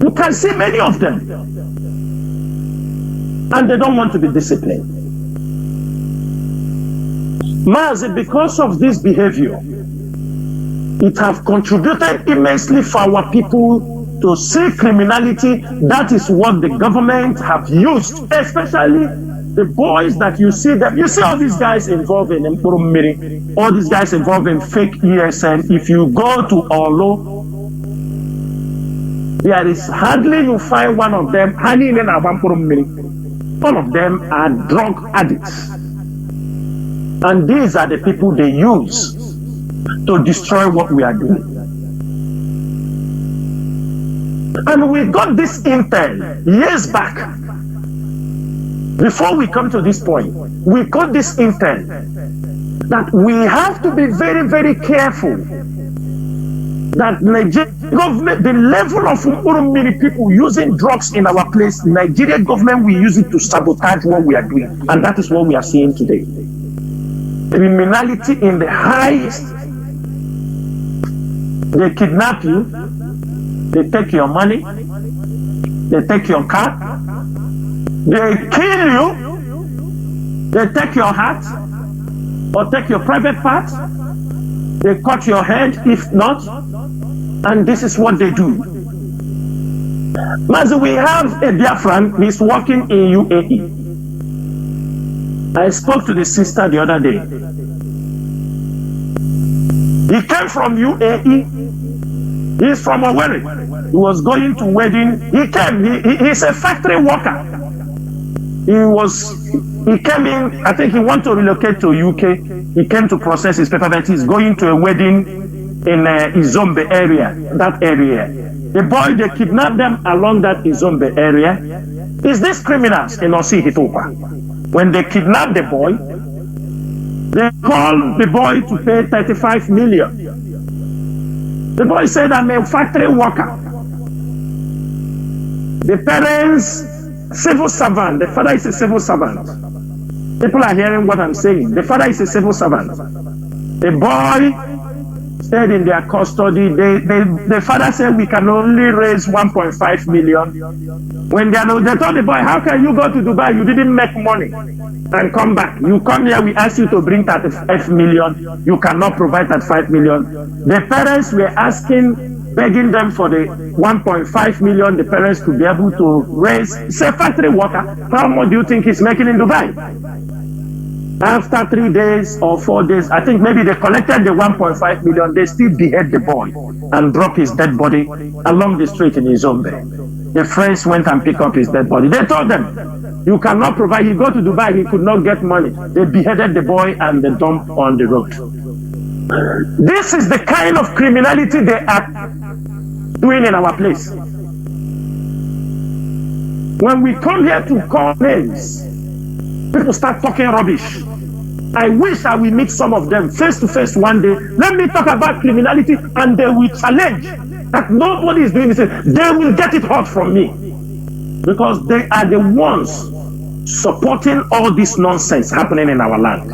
You can see many of them, and they don't want to be disciplined. Mazi, because of this behavior, it has contributed immensely for our people to see criminality. That is what the government have used, especially the boys that you see them. You see all these guys involved in Mpurummiri, all these guys involved in fake ESN. If you go to Olo, there is hardly you find one of them. All of them are drug addicts. And these are the people they use to destroy what we are doing. And we got this intel years back. Before we come to this point, we got this intel that we have to be very, very careful that Nigerian government, the level of many people using drugs in our place, Nigerian government will use it to sabotage what we are doing. And that is what we are seeing today. Criminality in the highest. They kidnap you, they take your money, they take your car, they kill you, they take your heart or take your private part, they cut your head if not, and this is what they do. Mazi, we have a Biafran, he's working in UAE. I spoke to the sister the other day. He came from UAE. He's from Owerri. He was going to wedding. He came. He's a factory worker. He came in. I think he wanted to relocate to UK. He came to process his paper, but he's going to a wedding in Izombe area. That area. The boy, they kidnapped them along that Izombe area. It's these criminals in Osi Hitopa. When they kidnapped the boy, they called the boy to pay 35 million. The boy said, I'm a factory worker. The parents, civil servant. The father is a civil servant. People are hearing what I'm saying. The father is a civil servant. The boy stayed in their custody. The father said, we can only raise 1.5 million. When they told the boy, how can you go to Dubai? You didn't make money and come back. You come here, we ask you to bring 35 million. You cannot provide that 5 million. The parents were asking begging them for the 1.5 million the parents to be able to raise. Say factory worker, how much do you think he's making in Dubai? After 3 days or 4 days, I think maybe they collected the 1.5 million, they still behead the boy and drop his dead body along the street in Izombe. The friends went and picked up his dead body. They told them, you cannot provide, he go to Dubai, he could not get money. They beheaded the boy and they dumped on the road. This is the kind of criminality they are doing in our place. When we come here to call names, people start talking rubbish. I wish I will meet some of them face to face one day. Let me talk about criminality and they will challenge that nobody is doing this. They will get it hot from me because they are the ones supporting all this nonsense happening in our land.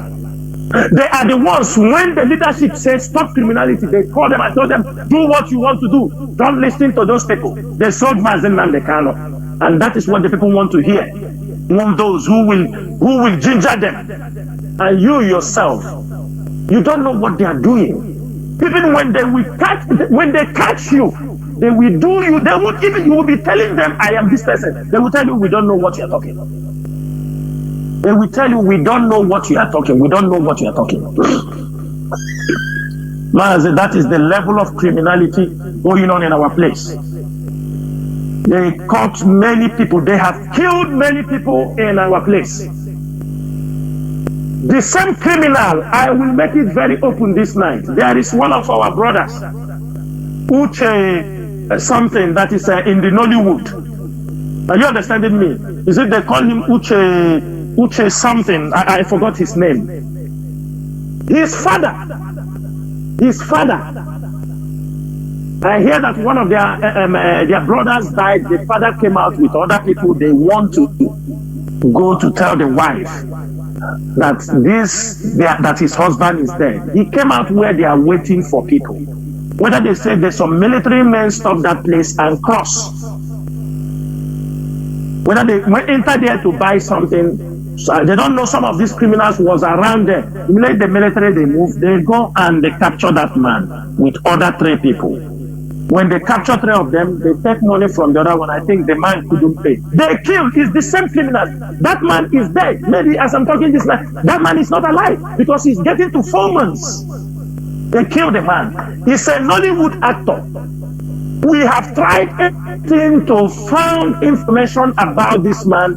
They are the ones, when the leadership says stop criminality, they call them and tell them, do what you want to do. Don't listen to those people. They sold Mazi Jonathan, and that is what the people want to hear. Want those who will ginger them. And you yourself, you don't know what they are doing. Even when they catch you, they will do you. They won't even, you will be telling them, I am this person. They will tell you, we don't know what you are talking about. They will tell you, we don't know what you are talking. We don't know what you are talking. Mazi, that is the level of criminality going on in our place. They caught many people. They have killed many people in our place. The same criminal, I will make it very open this night. There is one of our brothers, Uche something that is in the Nollywood. Are you understanding me? Is it they call him Uche something? I forgot his name. His father. I hear that one of their brothers died. The father came out with other people. They want to go to tell the wife that his husband is dead. He came out where they are waiting for people. Whether they say there's some military men stop that place and cross. Whether they enter there to buy something. So they don't know some of these criminals was around there. Immediately the military, they move, they go and they capture that man with other 3 people. When they capture 3 of them, they take money from the other one. I think the man couldn't pay. They killed. It's the same criminal. That man is dead. Maybe as I'm talking this night, that man is not alive because he's getting to 4 months. They killed the man. He's a Nollywood actor. We have tried everything to find information about this man.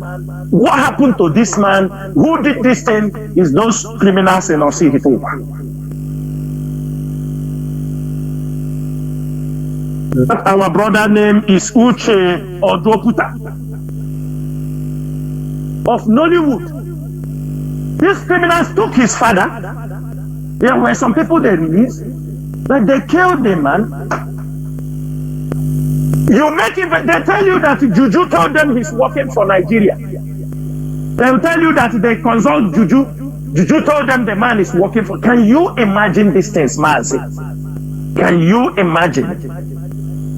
What happened to this man? Who did this thing? Is those criminals in Osihito. Our brother name is Uche Odoputa of Nollywood. These criminals took his father. There were some people they released, but they killed the man. You make it, they tell you that Juju told them he's working for Nigeria. They'll tell you that they consult Juju. Juju told them the man is working for. Can you imagine these things, Mazi? Can you imagine?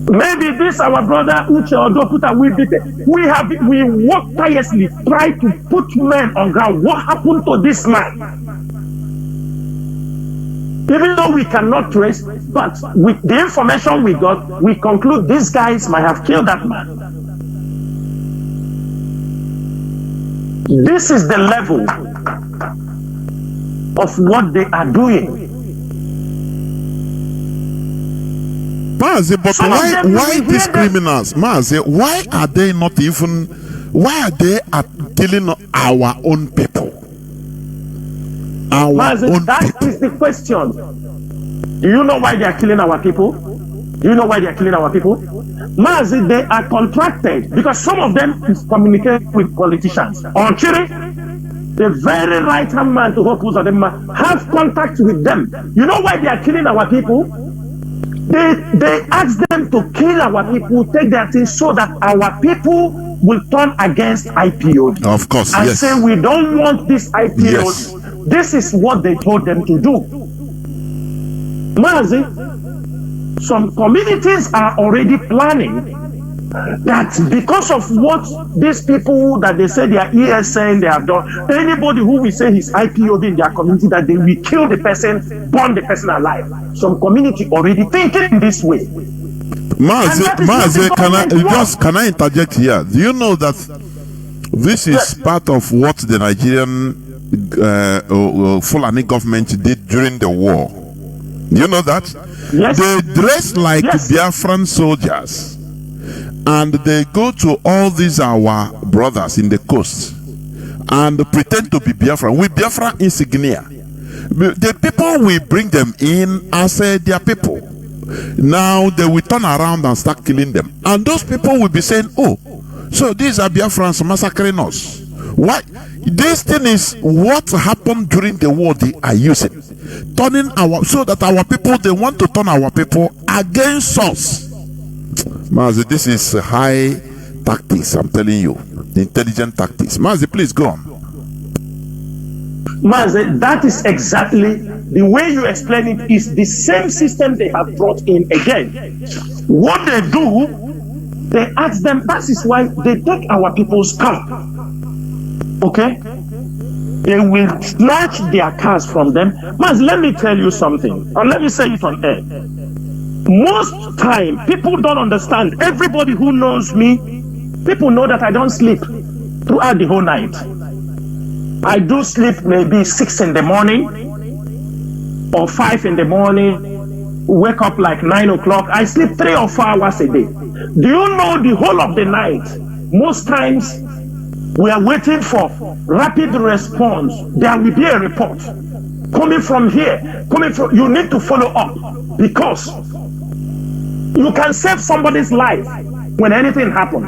Maybe this our brother Uche Odoputa we work tirelessly, try to put men on ground. What happened to this man? Even though we cannot trace, but with the information we got, we conclude these guys might have killed that man. This is the level of what they are doing. Mazi, but why these criminals, Mazi, why are they killing our own people? That is the question. Do you know why they are killing our people? Do you know why they are killing our people? Mazi, they are contracted because some of them is communicating with politicians. Onchiri, the very right-hand man to Hope Uzodinma, have contact with them. You know why they are killing our people? They ask them to kill our people, take their things so that our people will turn against IPOD. Of course, and yes. say we don't want this IPOD. Yes. This is what they told them to do. Mazi, some communities are already planning that because of what these people that they say they are ESN, they have done, anybody who will say he's IPOB in their community, that they will kill the person, burn the person alive. Some community already thinking in this way. Mazi, can I interject here? Do you know that this is part of what the Nigerian Fulani government did during the war? Do you know that? Yes. They dress like Biafran soldiers, and they go to all these our brothers in the coast and pretend to be Biafran with Biafra insignia. The people will bring them in as their people. Now they will turn around and start killing them, and those people will be saying, "Oh, so these are Biafrans massacring us." Why? This thing is what happened during the war. They are using, turning so that our people, they want to turn our people against us. Mazi, this is high tactics. I'm telling you, intelligent tactics. Mazi, please go on. Mazi, that is exactly the way you explain it. Is the same system they have brought in again. What they do, they ask them. That is why they take our people's car. Okay, they will snatch their cars from them. Mazi, let me tell you something, or let me say it on air. Most time, people don't understand. Everybody who knows me, people know that I don't sleep throughout the whole night. I do sleep maybe 6 in the morning or 5 in the morning, wake up like 9 o'clock. I sleep 3 or 4 hours a day. Do you know the whole of the night? Most times we are waiting for rapid response. There will be a report coming from here, you need to follow up, because you can save somebody's life when anything happens.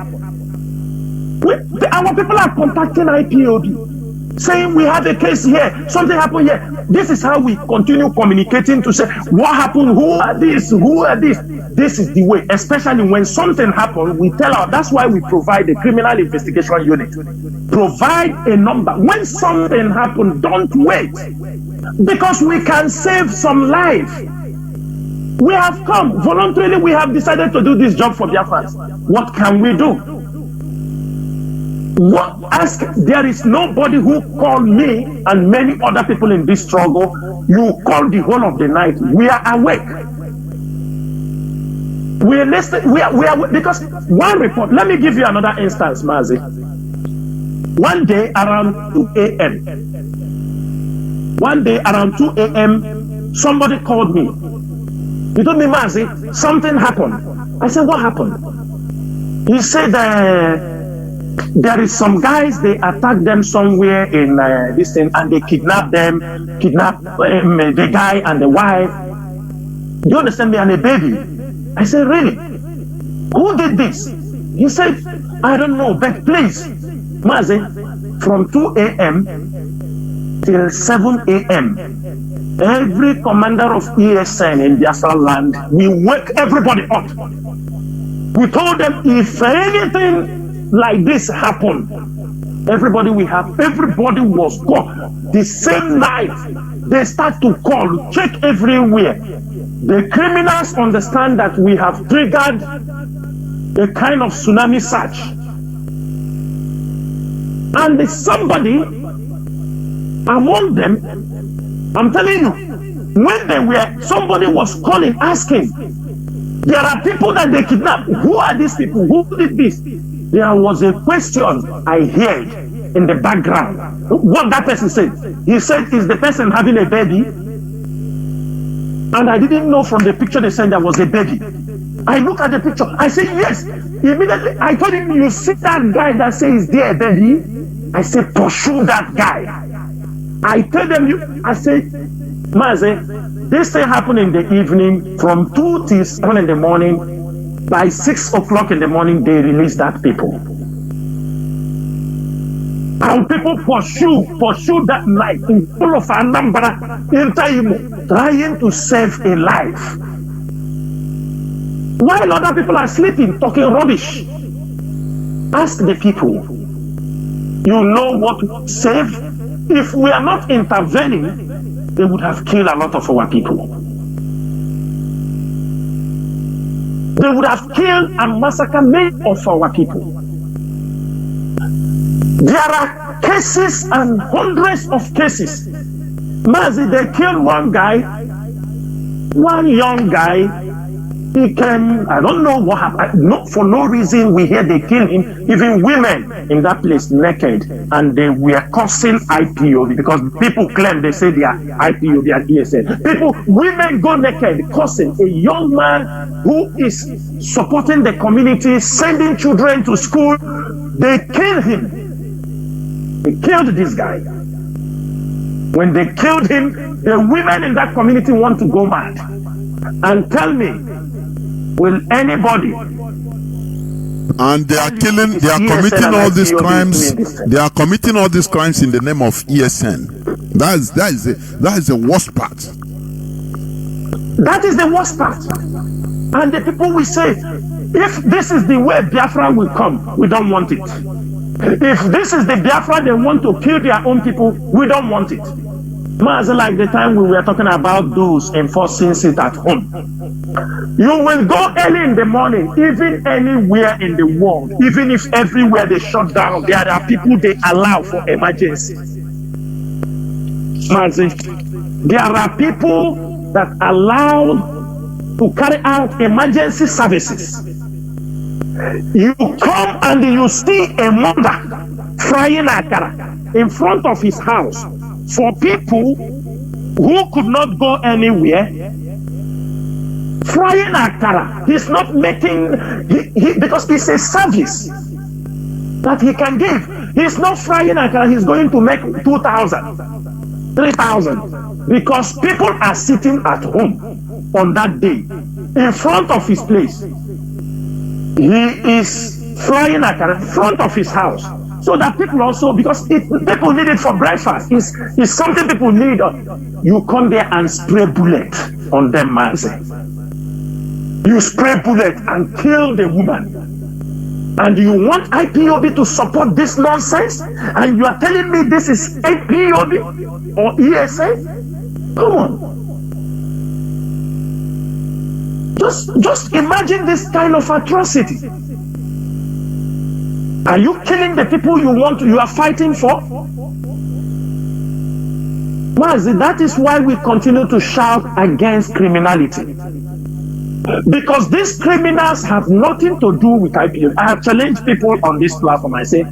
Our people are contacting IPOB, saying we have a case here, something happened here. This is how we continue communicating to say, what happened, who are this, who are this. This is the way, especially when something happens, we tell our, that's why we provide a criminal investigation unit. Provide a number. When something happens, don't wait, because we can save some life. We have come voluntarily, we have decided to do this job for Biafrans. What can we do? There is nobody who called me and many other people in this struggle. You call the whole of the night. We are awake. We are listening. We are because one report. Let me give you another instance, Mazi. One day around 2 a.m., somebody called me. He told me, Mazi, something happened. I said, what happened? He said, there is some guys, they attacked them somewhere in this thing, and they kidnapped the guy and the wife. Do you understand me? And a baby. I said, really? Who did this? He said, I don't know, but please, Mazi, from 2 a.m. till 7 a.m., every commander of ESN in Biafra land, we wake everybody up. We told them, if anything like this happened, everybody was gone. The same night, they start to call, check everywhere. The criminals understand that we have triggered a kind of tsunami search. And somebody among them, I'm telling you, when somebody was calling, asking, there are people that they kidnapped. Who are these people? Who did this? There was a question I heard in the background. What that person said. He said, is the person having a baby? And I didn't know from the picture they said there was a baby. I look at the picture. I said, yes. Immediately, I told him, you see that guy that says, is there a baby? I said, pursue that guy. I tell them, I say, Mazi, this thing happened in the evening from 2 till 7 in the morning. By 6 o'clock in the morning, they release that people. And people pursue that night in full of Anambra, trying to save a life. While other people are sleeping, talking rubbish. Ask the people, you know what would save? If we are not intervening, they would have killed a lot of our people. They would have killed and massacred many of our people. There are cases and hundreds of cases. Mazi, they killed one young guy, He came, I don't know what happened. No, for no reason, we hear they kill him. Even women in that place naked, and they were cursing IPOB because people claim they say they are IPOB and ESN. Women go naked cursing a young man who is supporting the community, sending children to school. They killed him. They killed this guy. When they killed him, the women in that community want to go mad. And tell me, will anybody? And they are killing, they are committing all these crimes. They are committing all these crimes in the name of ESN. That is the worst part. That is the worst part. And the people will say, if this is the way Biafra will come, we don't want it. If this is the Biafra they want to kill their own people, we don't want it. Mazi, like the time we were talking about those enforcing it at home. You will go early in the morning, even anywhere in the world, even if everywhere they shut down, there are people they allow for emergency. Mazi, there are people that allow to carry out emergency services. You come and you see a mother frying akara in front of his house for people who could not go anywhere. Frying akara, he's not making, because it's a service that he can give. He's not frying akara, he's going to make 2,000, 3,000, because people are sitting at home on that day in front of his place. He is frying akara in front of his house, so that people also, because people need it for breakfast. It's something people need. You come there and spray bullet on them, Mazi. You spray bullet and kill the woman. And you want IPOB to support this nonsense? And you are telling me this is IPOB or ESA? Come on. Just imagine this kind of atrocity. Are you killing the people you are fighting for? Mazi, that is why we continue to shout against criminality. Because these criminals have nothing to do with IPOB. I have challenged people on this platform. I say,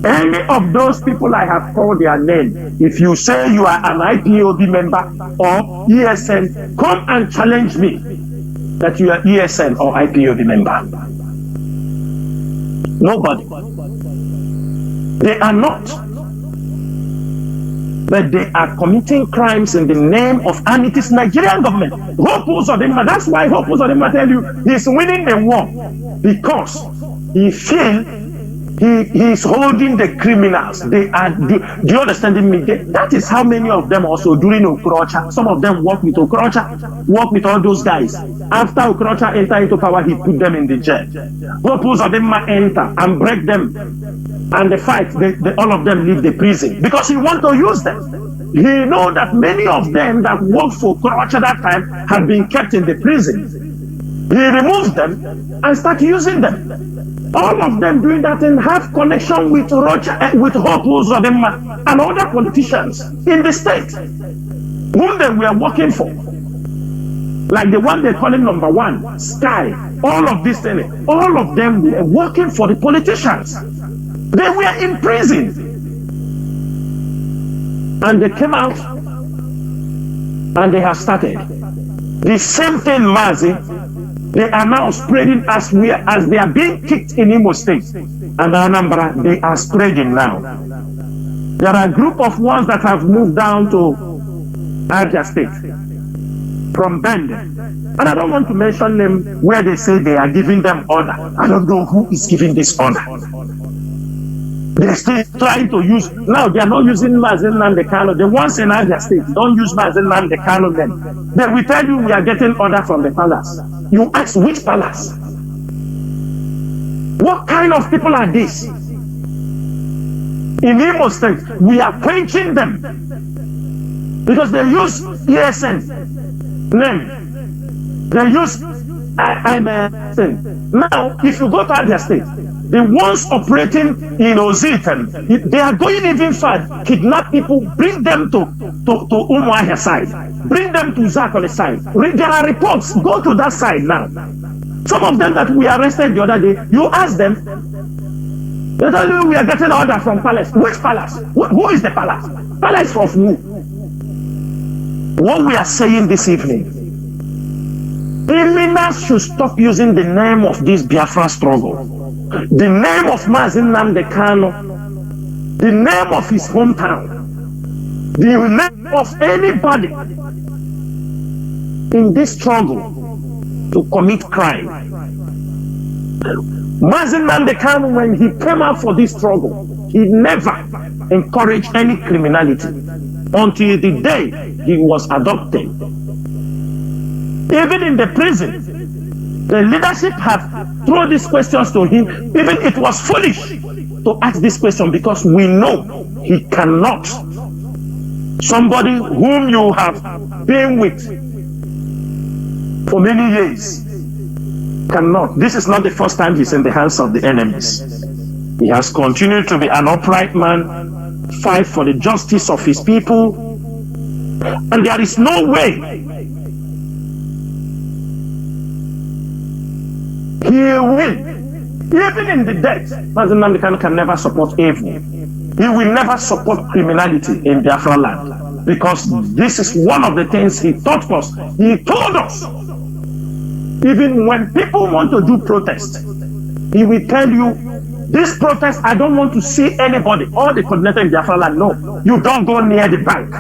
any of those people I have called their name, if you say you are an IPOB member or ESN, come and challenge me that you are ESN or IPOB member. Nobody. They are not. But they are committing crimes in the name of, and it is Nigerian government. That's why Hope Uzodinma tell you he's winning the war, because he feels he is holding the criminals. They are. Do you understand me? That is how many of them also during Okorocha. Some of them work with Okorocha, work with all those guys. After Okorocha entered into power, he put them in the jail. Hope Uzodinma enter and break them. And the fight, all of them leave the prison because he wants to use them. He knows that many of them that worked for Okorocha that time had been kept in the prison. He removes them and starts using them. All of them doing that and have connection with Hope Uzodinma and other politicians in the state whom they were working for. Like the one they call him number one, Sky. All of this thing, all of them were working for the politicians. They were in prison. And they came out and they have started. The same thing, Mazi, they are now spreading as they are being kicked in Imo State. And Anambra, they are spreading now. There are a group of ones that have moved down to Abia State from Bend. And I don't want to mention them where they say they are giving them order. I don't know who is giving this order. They're still trying to use, now they are not using Mazi Nnamdi Kanu. The ones in Abia State don't use Mazi Nnamdi Kanu then. Then we tell you we are getting order from the palace. You ask which palace? What kind of people are these? In Imo State, we are quenching them because they use ESN name. They use I'm saying. Now, if you go to other states, the ones operating in Ozitan, they are going even far, kidnap people, bring them to Umuahia side, bring them to Zakole side. There are reports, go to that side now. Some of them that we arrested the other day, you ask them, they tell you we are getting order from palace. Which palace? Who is the palace? Palace of who? What we are saying this evening, criminals should stop using the name of this Biafra struggle, the name of Mazi Nnamdi Kanu, the name of his hometown, the name of anybody in this struggle to commit crime. Mazi Nnamdi Kanu, when he came out for this struggle, he never encouraged any criminality until the day he was adopted. Even in the prison, the leadership have thrown these questions to him. Even it was foolish to ask this question because we know he cannot. Somebody whom you have been with for many years cannot. This is not the first time he's in the hands of the enemies. He has continued to be an upright man, fight for the justice of his people, and there is no way he will. Even in the death, Mazi Nnamdi Kanu can never support evil. He will never support criminality in Biafra land, because this is one of the things he taught us. He told us, even when people want to do protest, he will tell you, this protest, I don't want to see anybody, all the coordinator in Biafra land, no, you don't go near the bank,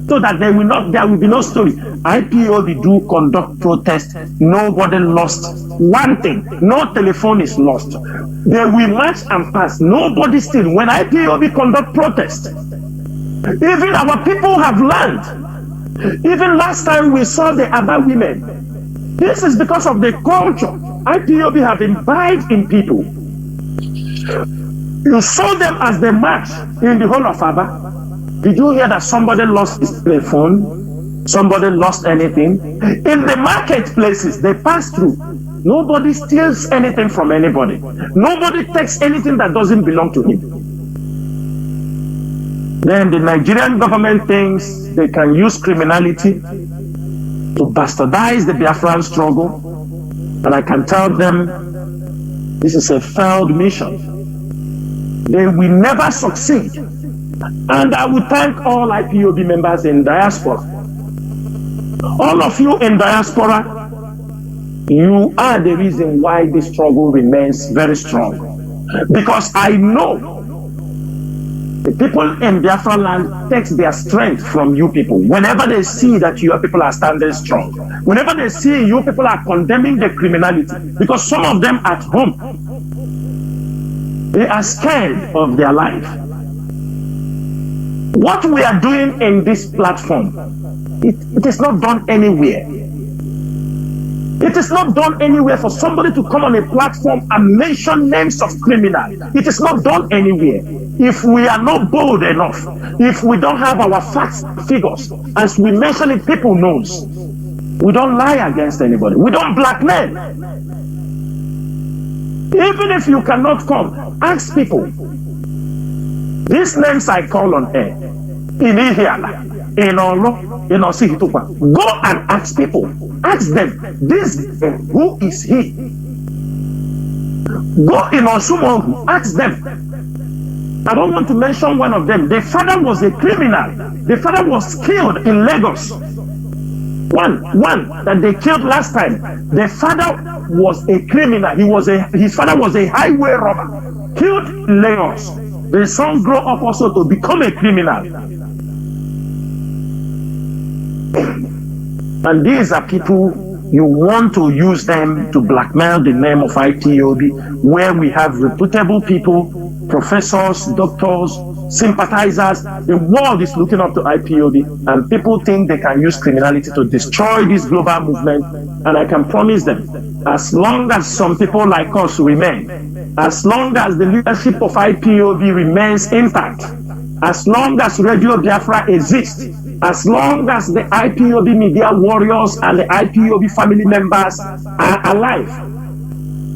so that there will be no story. IPOB do conduct protest, nobody lost one thing, no telephone is lost. They will march and pass, nobody still. When IPOB conduct protest, even our people have learned. Even last time we saw the Aba women, this is because of the culture IPOB have imbibed in people. You saw them as they march in the whole of Aba. Did you hear that somebody lost his telephone? Somebody lost anything? In the marketplaces, they pass through. Nobody steals anything from anybody. Nobody takes anything that doesn't belong to him. Then the Nigerian government thinks they can use criminality to bastardize the Biafran struggle. And I can tell them this is a failed mission. They will never succeed. And I would thank all IPOB members in diaspora. All of you in diaspora, you are the reason why this struggle remains very strong. Because I know the people in Biafra land takes their strength from you people. Whenever they see that your people are standing strong, whenever they see you people are condemning the criminality, because some of them at home, they are scared of their life. What we are doing in this platform, it is not done anywhere. It is not done anywhere for somebody to come on a platform and mention names of criminals. It is not done anywhere. If we are not bold enough, if we don't have our facts and figures, as we mention it, people knows. We don't lie against anybody. We don't blackmail. Even if you cannot come, ask people. These names I call on air, in Ihiala, in Olo, in Osihitupa, go and ask people. Ask them, this who is he? Go in Osumogu, ask them. I don't want to mention one of them. The father was a criminal. The father was killed in Lagos. One that they killed last time. The father was a criminal. His father was a highway robber, killed in Lagos. The son grew up also to become a criminal. And these are people, you want to use them to blackmail the name of IPOB, where we have reputable people, professors, doctors, sympathizers. The world is looking up to IPOB, and people think they can use criminality to destroy this global movement. And I can promise them, as long as some people like us remain, as long as the leadership of IPOB remains intact, as long as Radio Biafra exists, as long as the IPOB media warriors and the IPOB family members are alive,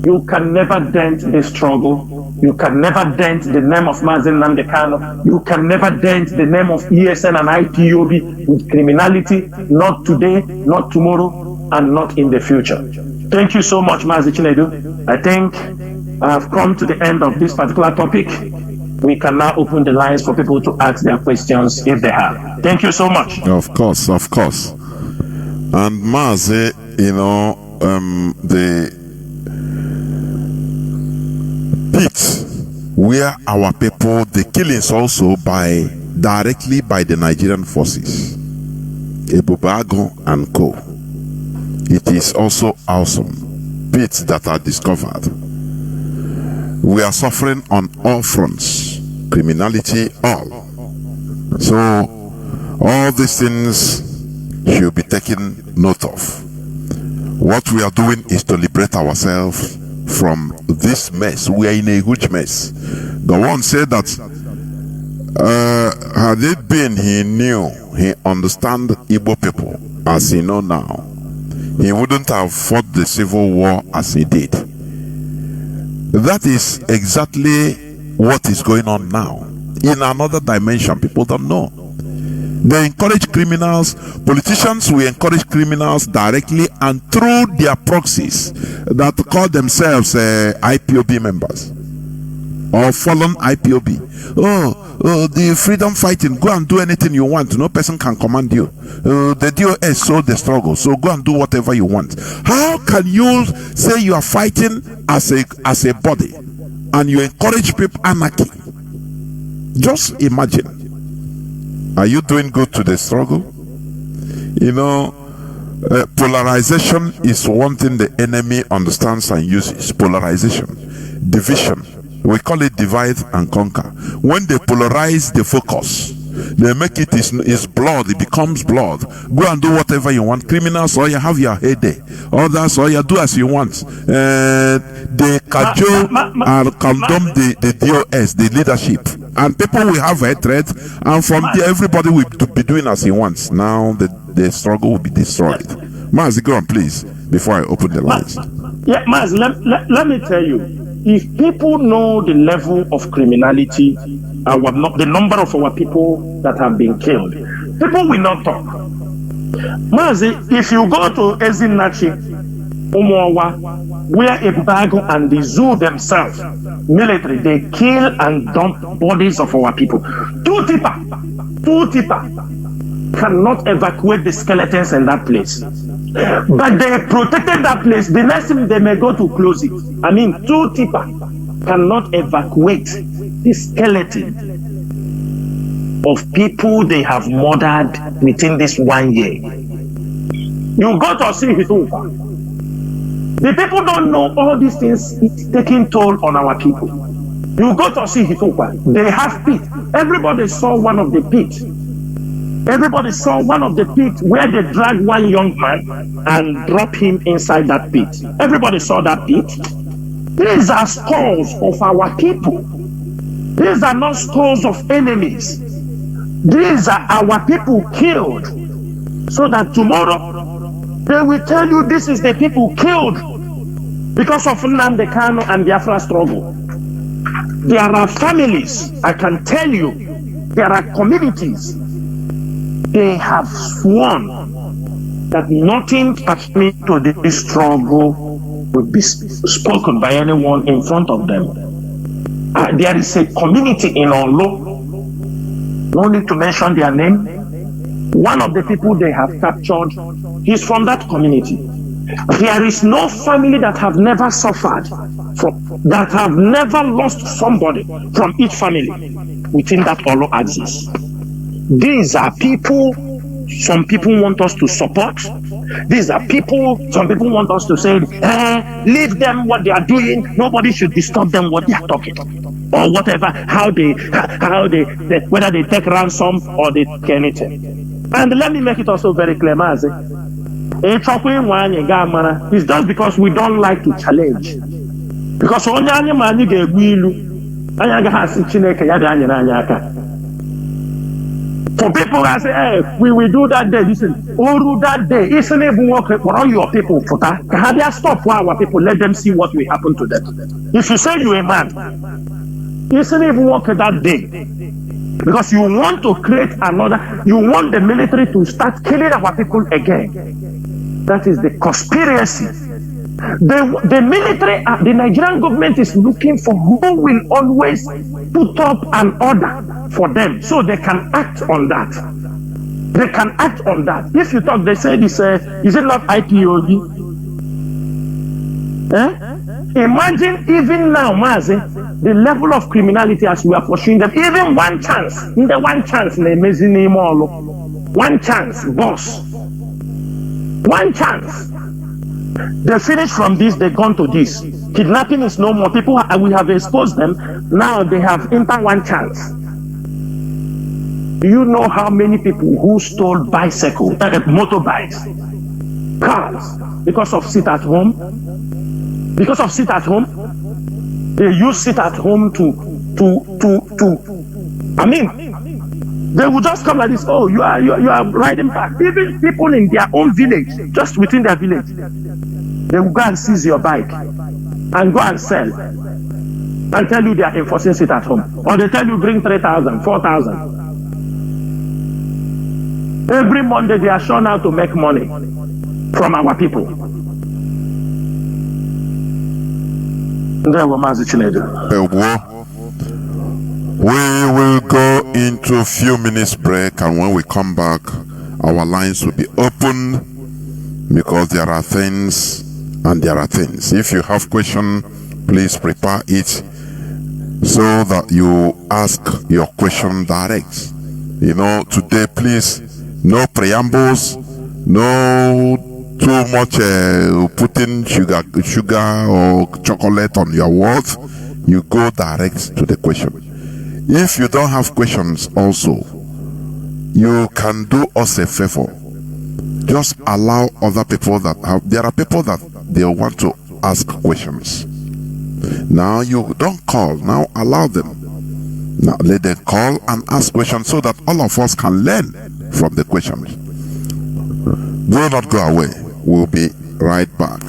you can never dent the struggle. You can never dent the name of Mazi Nnamdi Kanu. You can never dent the name of ESN and IPOB with criminality, not today, not tomorrow, and not in the future. Thank you so much, Mazi Chinedu. I think I have come to the end of this particular topic. We can now open the lines for people to ask their questions if they have. Thank you so much. Of course. And Mazi, the pit where our people, the killings also directly by the Nigerian forces, Ebubago and co. It is also awesome. Pits that are discovered. We are suffering on all fronts, criminality, all. So all these things should be taken note of. What we are doing is to liberate ourselves from this mess. We are in a huge mess. The one said that had it been he knew, he understand Igbo people as he know now, he wouldn't have fought the civil war as he did. That is exactly what is going on now. In another dimension, people don't know. They encourage criminals. Politicians will encourage criminals directly and through their proxies that call themselves IPOB members or fallen IPOB. The freedom fighting, go and do anything you want. No person can command you. The DOS sold the struggle, so go and do whatever you want. How can you say you are fighting as a body and you encourage people anarchy? Just imagine. Are you doing good to the struggle? Polarization is one thing the enemy understands and uses. Polarization, division. We call it divide and conquer. When they polarize the focus, they make it is blood. It becomes blood. Go and do whatever you want. Criminals, or you have your head there. Others, or you do as you want. They cajole and condemn the DOS, the leadership. And people will have hatred. And from there, everybody will be doing as he wants. Now, the struggle will be destroyed. Mazi, go on, please, before I open the lines. Yeah, Mazi, let me tell you. If people know the level of criminality, the number of our people that have been killed, people will not talk. Mazi, if you go to Ezinachi, Umuawa, where Ebubago and the zoo themselves, military, they kill and dump bodies of our people. Two tipper cannot evacuate the skeletons in that place. But they protected that place. The next thing they may go to close it. I mean, two tipper cannot evacuate the skeleton of people they have murdered within this 1 year. You go to see it over. The people don't know all these things is taking toll on our people. You go to see it over. They have pit. Everybody saw one of the pit. Everybody saw one of the pits where they dragged one young man and dropped him inside that pit. Everybody saw that pit. These are skulls of our people. These are not skulls of enemies. These are our people killed. So that tomorrow they will tell you this is the people killed because of Nnamdi Kanu and Biafra struggle. There are families, I can tell you, there are communities. They have sworn that nothing pertaining to this struggle will be spoken by anyone in front of them. There is a community in Olo, no need to mention their name. One of the people they have captured, he's from that community. There is no family that have never suffered, that have never lost somebody from each family within that Olo axis. These are people some people want us to support. These are people some people want us to say, leave them what they are doing. Nobody should disturb them what they are talking or whatever, how they whether they take ransom or they take anything. And let me make it also very clear, Mazi. It's just because we don't like to challenge. Because For people that say, hey, we will do that day, listen, Oru that day, isn't even work for all your people for that? Can they stop for our people? Let them see what will happen to them. If you say you're a man, isn't even work that day. Because you want to create another, you want the military to start killing our people again. That is the conspiracy. The military, the Nigerian government is looking for who will always put up an order for them so they can act on that. They can act on that. If you talk, they say this, is it not IPOB? Imagine even now, Mazi, the level of criminality as we are pursuing them. Even one chance, one chance, boss. One chance. They finish from this, they gone to this. Kidnapping is no more. People, we have exposed them. Now they have entered one chance. Do you know how many people who stole bicycles, motorbikes, cars, because of sit at home? Because of sit at home? They use sit at home they will just come like this. Oh, you are riding back. Even people in their own village, just within their village, they will go and seize your bike and go and sell and tell you they are enforcing sit at home. Or they tell you bring 3,000, 4,000. Every Monday they are shown out to make money from our people. There were Mazi Chinedu. We will go into a few minutes break, and when we come back, our lines will be open because there are things and there are things. If you have question, please prepare it so that you ask your question direct. You know, today, please, no preambles, no too much putting sugar or chocolate on your words. You go direct to the question. If you don't have questions also, you can do us a favor. Just allow other people that have, there are people that they want to ask questions. Now you don't call, now allow them. Now let them call and ask questions so that all of us can learn from the questions. Do not go away. We'll be right back.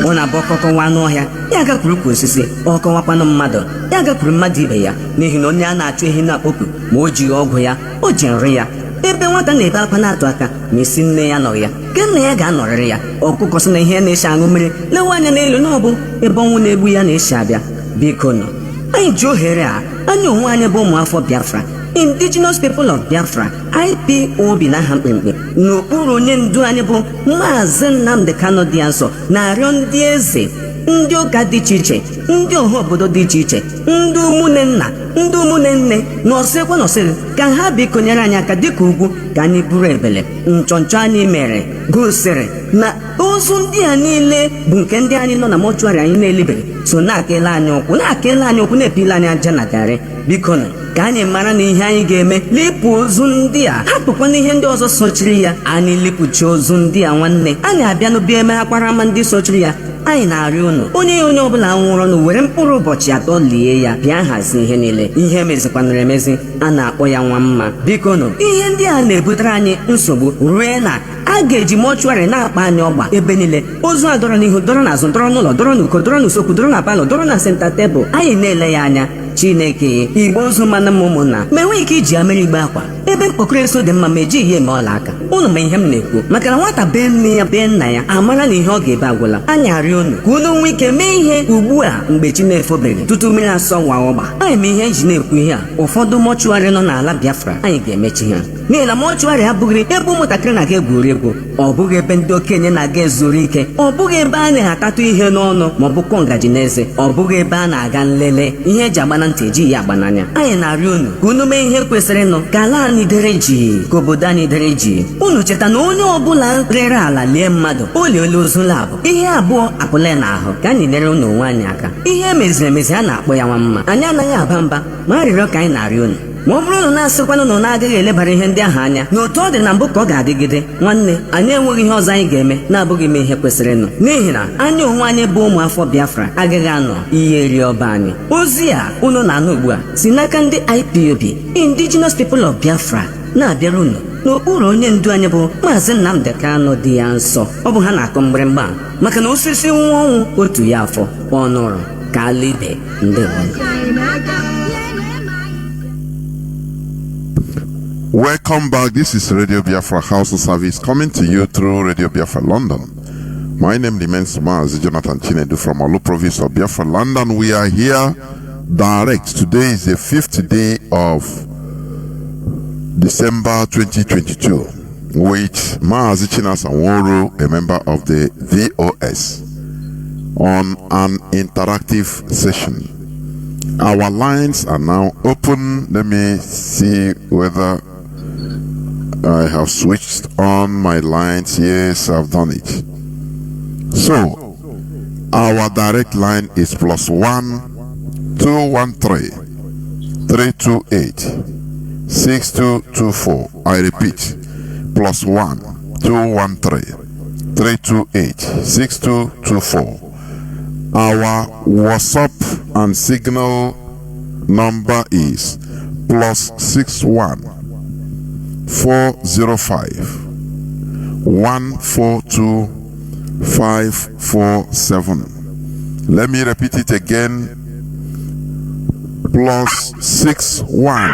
Ọ na-abụ ọkọkọwa anụ ọhịa ya gakwuru ka osisi ọkọwakwanụ mmadụ ya gakwuru mmadụ ibe ya n'ihi na onye a na-achụ ehi na-akpọku ma o jighị ọgwụ ya o ji nri ya ebe nwata na-ebe akwa na-atụ aka ma isi nne ya nọrọ ya ke nna ya ga-anọrịrị ya ọkụkọ sị na ihe na-esi aṅụ mmiri lewe anya n'elu na ọ bụ ebe ọnwụ na-egbu ya na-esi abịa. Biko nọ anyị ji ohere a anyị onwe anyị bụ ụmụafọ Biafra, Indigenous People of Biafra, IPOB n'aha mkpemkpe n'okpuru onye ndu anyị bụ Maazị Nnamdi Kanu dị Nsọ na-arịọ ndị eze, ndị ụka dị iche iche, ndị ọha obodo dị iche iche, ndị ụmụnne nna, ndị ụmụnne nne n'ọsịkwa n'ọsịrị ka ha biko nyere anyị aka dịka ugwu ka anyị buru ebele. Nchọnchọ anyị mere gosiri na ozu ndị a niile bụ nke ndị anyị nọ na mọchụarị anyị na-elibeghị so na-akele anyị ụkwụ na-epile anyị aja na garị. Biko nụ ka anyị mara na ihe anyị ga-eme lipụ ozu ndị a, hapụkwa na ihe ndị ọzọ sochiri ya. Anyị lipụchi ozu ndị a nwanne, anyị abịa n'obi eme akwara ama ndị sochiri ya. Anyị na-arịọ unu onye ọbụla nwụrụ ọnụ were mkpụrụ ụbọchị 3 lie ya, bịa hazi ihe niile. Ihe mezikwanara emezi a na-akpọ ya nwa mma. Biko nụ ihe ndị a na-ebutere anyị nsogbu rue na a ga-eji mọchụarị na-akpa anyị ọgba ebe niile. Ozu a dọrọ n'ihu, dọrọ n'azụ, dọrọ n'ụlọ, dọrọ n'uko, dọrọ n'usekwu, dọrọ na palọ, dọrọ na senta tebụl. Anyị na-ele ya anya. Chineke igbe ozu mana m ụmụnna ma enwe ike iji amịrị igbe akwa ebe mkpọkọrọ eso dị mma ma eji ihe eme ọla aka. Unu ma ihe m na-ekwu maka na nwata bee nne ya bee nna ya amara na ihe ọ ga-ebe agwụla. Anyị arịọ unu ka unu nwee ike mee ihe ugbu a mgbe chi na-efobere tutu mmiri asọ nwa ọgba. Anyị ma ihe eji na-ekwu ihe a, ụfọdụ mọchụarị nọ n'ala Biafra anyị ga-emechi ha n'ihi na mọchụarị abụghị ebe ụmụntakịrị na-aga egwuri egwu, ọ bụghị ebe ndị okenye na-aga ezuru ike, ọ bụghị ebe a na-atatụ ihe n'ọnụ ma ọ bụ kọ ngaji n'eze, ọ bụghị ebe a na-aga nlele ihe eji agba na ntị eji ya agba n'anya. Anyị na-arịọ unu ka unu mee ihe kwesịrị nụ ka ala anyị dere ji, ka obodo anyị dere ji. Unu cheta na onye ọbụla rere ala lie mmadụ oliole ozu labụ ihe abụọ apụle n'ahụ. Ka anyị lere unu onwe anyị aka. Ihe emeziri emezi a na-akpọ ya nwa mma. Anyị anaghị aba mba ma arịrịọ ka anyị na-arịọ unu ma ọ bụrụ na na-asịkwanụ na na-agaghị elebara ihe ndị ahụ anya n'otu ọ dị na mbụ ka ọ ga-adịgide, nwanne anyị enweghị ihe ọzọ anyị ga-eme na-abụghị ime ihe kwesịrịnụ, n'ihi na anyị onwe anyị bụ ụmụ afọ Biafra agaghị anọ ihe eri ọba anyị. Ozi a unu na-anụ ugbu a si n'aka ndị IPOB, Indigenous People of Biafra, na-abịara unu n'okpuru onye ndu anyị bụ Maazị Nnamdi Kanu dị ya nsọ. Ọ bụ ha na-akụ mgbịrịmgba maka na osisi nwa ọnwụ otu ya afọ ọnụrụ ka ala ibe ndị Welcome back. This is Radio Biafra House of Service coming to you through Radio Biafra London. My name remains Mazi Jonathan Chinedu from Olu province of Biafra London. We are here direct. Today is the 5th day of December 2022, with Mazi Chinasa Nworu, a member of the VOS, on an interactive session. Our lines are now open. Let me see whether I have switched on my lines. Yes, I've done it. So, our direct line is +1 213 328 6224. I repeat, +1 213 328 6224. Our WhatsApp and Signal number is +61 405 142 547. Let me repeat it again. +61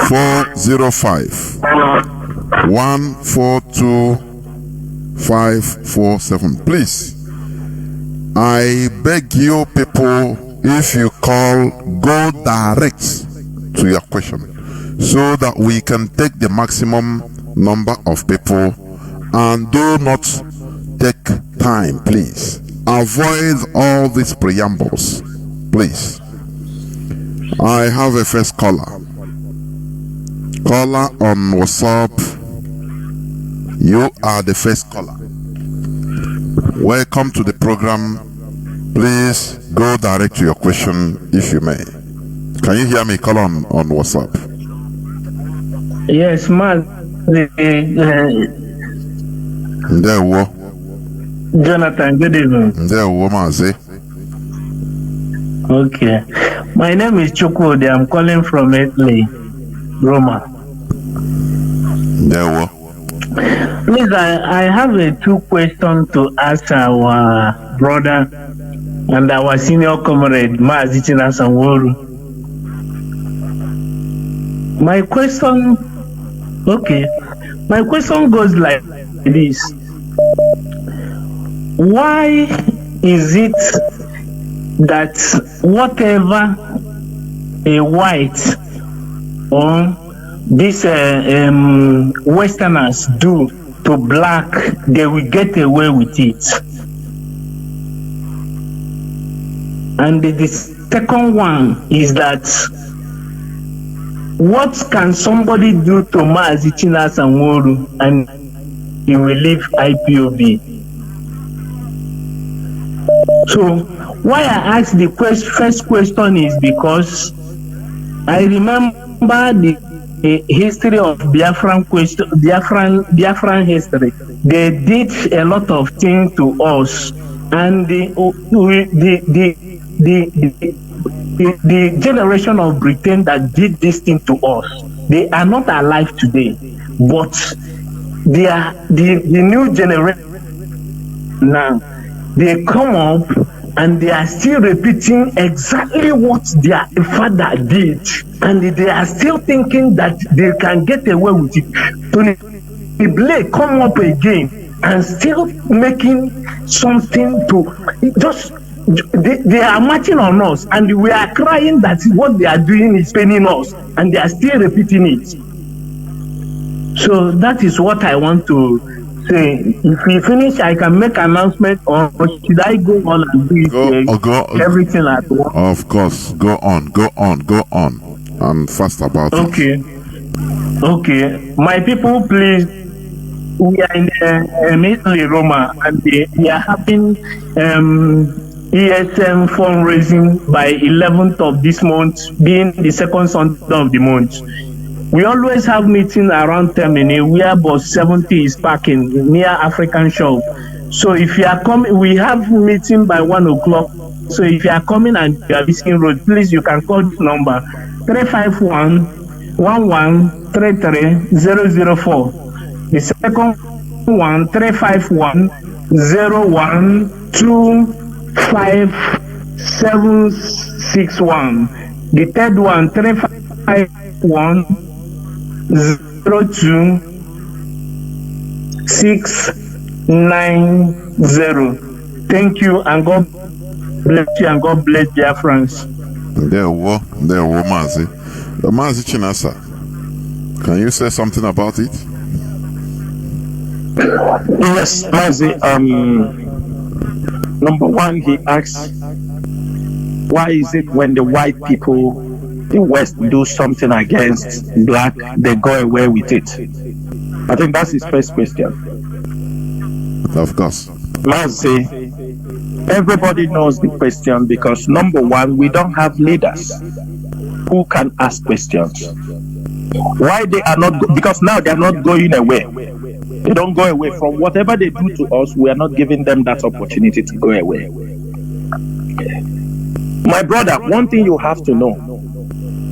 405 142 547. Please, I beg you people, if you call, go direct to your question so that we can take the maximum number of people, and do not take time, please. Avoid all these preambles, please. I have a first caller. Caller on WhatsApp. You are the first caller. Welcome to the program. Please go direct to your question if you may. Can you hear me? Call on WhatsApp. Yes, Mazi. Jonathan, good evening. Mazi. Okay. My name is Chukwudi. I'm calling from Italy, Roma. Please, I have two questions to ask our brother and our senior comrade, Mazi Chinasa Nworu. My question goes like this. Why is it that whatever a white or these Westerners do to black, they will get away with it? And the second one is that what can somebody do to Mazi Chinasa Nworu and he will leave IPOB? So why I asked the first question is because I remember the history of Biafran history. They did a lot of things to us, and the generation of Britain that did this thing to us, they are not alive today, but they are the new generation now. They come up and they are still repeating exactly what their father did, and they are still thinking that they can get away with it. So the blade come up again and still making something to just. They are marching on us, and we are crying that what they are doing is paining us, and they are still repeating it. So that is what I want to say. If we finish, I can make an announcement, or should I go on and do it, everything at once? Of course, go on, and fast about it. Okay. My people, please. We are in Italy, Roma, and we are having ESM fundraising by 11th of this month, being the second Sunday of the month. We always have meeting around terminal where bus 70 is parking near African shop. So if you are coming, we have meeting by 1 o'clock. So if you are coming and you are visiting road, please you can call this number 351-1133-004. The second one 351-0125761. The third one 351-02-690. Thank you and God bless you and God bless Biafrans. There were Mazi. Mazi Chinasa, can you say something about it? Yes, Mazi. Number one, he asks, why is it when the white people in West do something against black, they go away with it? I think that's his first question. Of course. Mazi, everybody knows the question because number one, we don't have leaders who can ask questions. Why they are not, because now they are not going away. They don't go away from whatever they do to us. We are not giving them that opportunity to go away. My brother, one thing you have to know,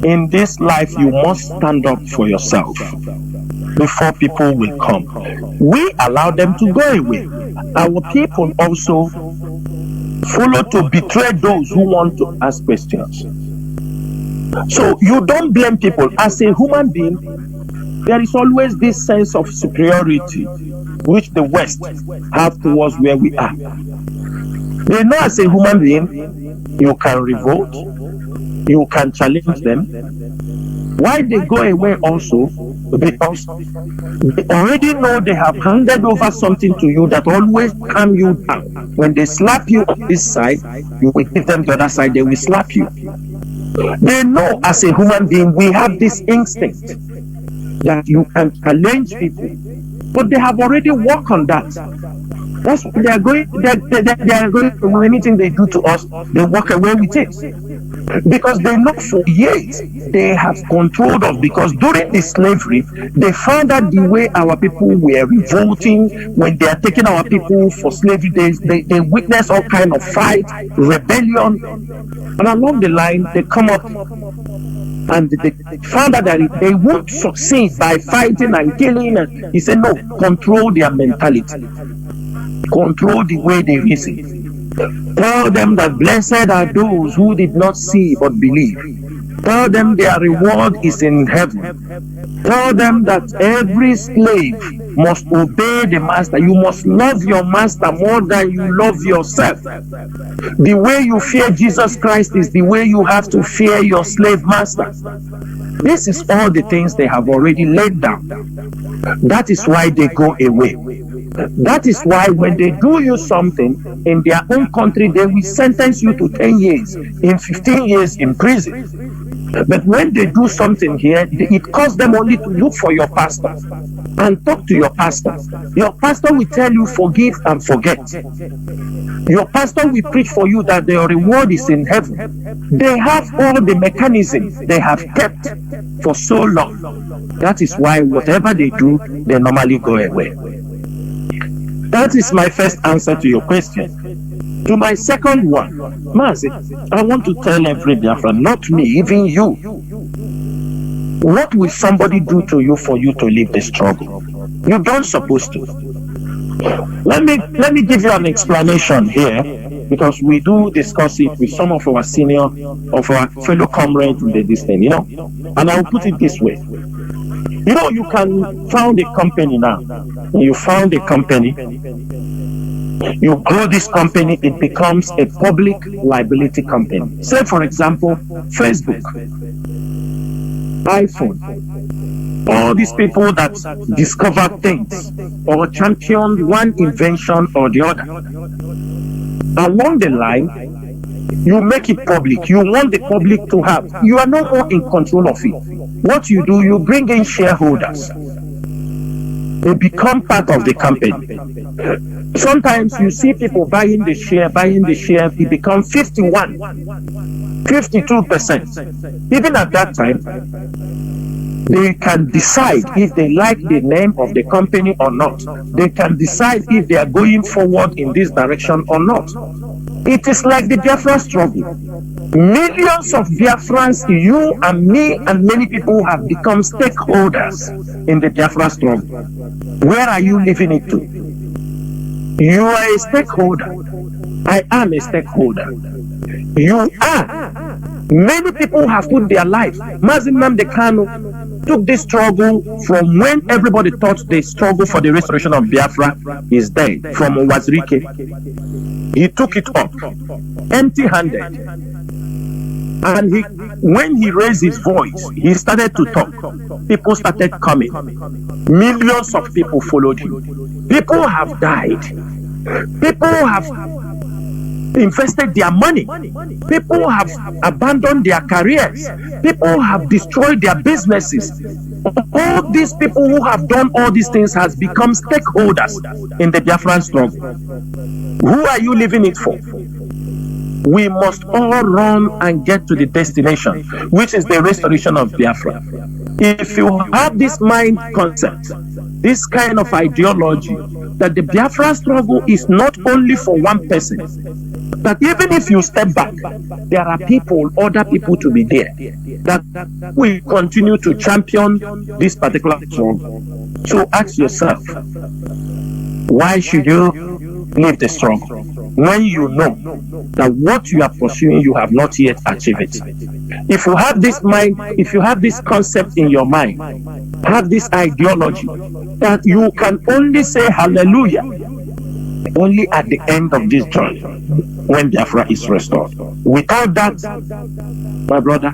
in this life, you must stand up for yourself before people will come. We allow them to go away. Our people also follow to betray those who want to ask questions. So you don't blame people. As a human being, there is always this sense of superiority which the West have towards where we are. They know as a human being, you can revolt, you can challenge them. Why they go away also? Because they already know they have handed over something to you that always calm you down. When they slap you on this side, you will give them the other side, they will slap you. They know as a human being, we have this instinct that you can challenge people, but they have already worked on that. That's what they are going. They are going. Anything they do to us, they walk away with it, because they know for years they have controlled us. Because during the slavery, they found out the way our people were revolting when they are taking our people for slavery. They witness all kind of fight, rebellion, and along the line they come up. And they found out that they won't succeed by fighting and killing. And he said, no, control their mentality. Control the way they reason. Tell them that blessed are those who did not see but believe. Tell them their reward is in heaven. Tell them that every slave must obey the master. You must love your master more than you love yourself. The way you fear Jesus Christ is the way you have to fear your slave master. This is all the things they have already laid down. That is why they go away. That is why when they do you something in their own country, they will sentence you to 10 years, in 15 years in prison. But when they do something here, it costs them only to look for your pastor and talk to your pastor. Your pastor will tell you forgive and forget. Your pastor will preach for you that their reward is in heaven. They have all the mechanisms they have kept for so long. That is why whatever they do, they normally go away. That is my first answer to your question. To my second one, Mazi, I want to tell every Biafran, not me, even you. What will somebody do to you for you to leave the struggle? You don't supposed to. Let me give you an explanation here, because we do discuss it with some of our senior, of our fellow comrades in this thing, And I will put it this way. You can found a company now. When you found a company, you grow this company, it becomes a public liability company. Say, for example, Facebook, iPhone, all these people that discover things or champion one invention or the other. Along the line, you make it public. You want the public to have. You are no more in control of it. What you do, you bring in shareholders. They become part of the company. Sometimes you see people buying the share, it becomes 51, 52%. Even at that time, they can decide if they like the name of the company or not. They can decide if they are going forward in this direction or not. It is like the Biafra struggle. Millions of Biafrans, you and me and many people have become stakeholders in the Biafra struggle. Where are you leaving it to? You are a stakeholder. I am a stakeholder. You are. Many people have put their life. Mazi Kanu took this struggle from when everybody thought the struggle for the restoration of Biafra is dead, from Wazirike. He took it up empty-handed. And when he raised his voice, he started to talk. People started coming. Millions of people followed him. People have died. People have invested their money. People have abandoned their careers. People have destroyed their businesses. All these people who have done all these things has become stakeholders in the Biafran struggle. Who are you leaving it for? We must all run and get to the destination, which is the restoration of Biafra. If you have this mind concept, this kind of ideology, that the Biafra struggle is not only for one person, that even if you step back, there are people, other people to be there, that will continue to champion this particular struggle. So ask yourself, why should you leave the struggle when you know that what you are pursuing, you have not yet achieved it? If you have this mind, if you have this concept in your mind, have this ideology that you can only say hallelujah only at the end of this journey, when Biafra is restored. Without that, my brother,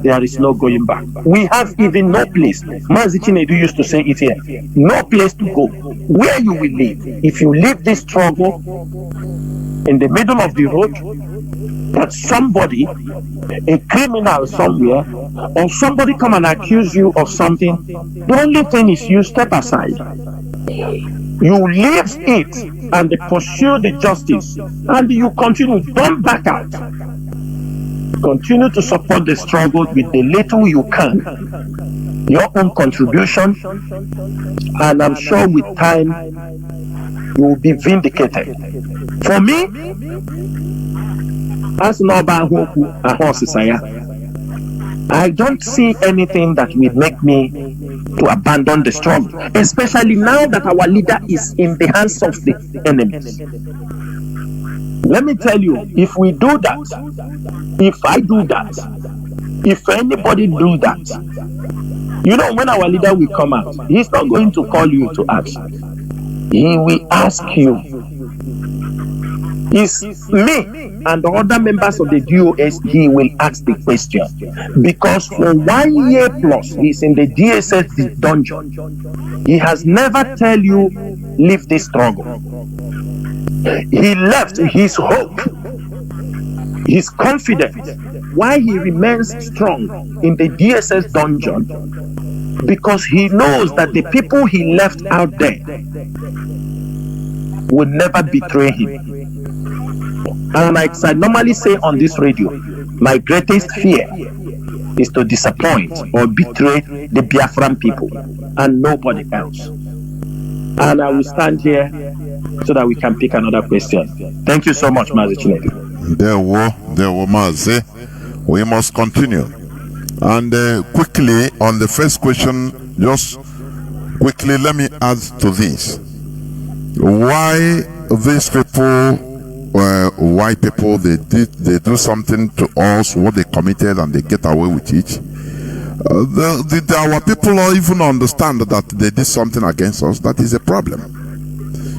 there is no going back. We have even no place. Mazi Chinedu used to say it here. No place to go. Where you will live. If you leave this struggle in the middle of the road, that somebody, a criminal somewhere, or somebody come and accuse you of something, the only thing is you step aside. You leave it and pursue the justice, and you continue. Don't back out. Continue to support the struggle with the little you can, your own contribution, and I'm sure with time you will be vindicated. For me, as I don't see anything that will make me to abandon the struggle, especially now that our leader is in the hands of the enemies. Let me tell you, if we do that, if I do that, if anybody do that, you know, when our leader will come out, he's not going to call you to ask. He will ask you, is me and the other members of the DOS, he will ask the question. Because for 1 year plus, he's in the DSS dungeon. He has never tell you, leave this struggle. He left his hope, his confidence, why he remains strong in the DSS dungeon, because he knows that the people he left out there will never betray him. And like I normally say on this radio, my greatest fear is to disappoint or betray the Biafran people and nobody else. And I will stand here so that we can pick another question. Thank you so much, Mazi Chinedu. There were Mazi. We must continue. And quickly, on the first question, just quickly, let me add to this. Why these people, white people, they do something to us, what they committed, and they get away with it. Our people don't even understand that they did something against us. That is a problem.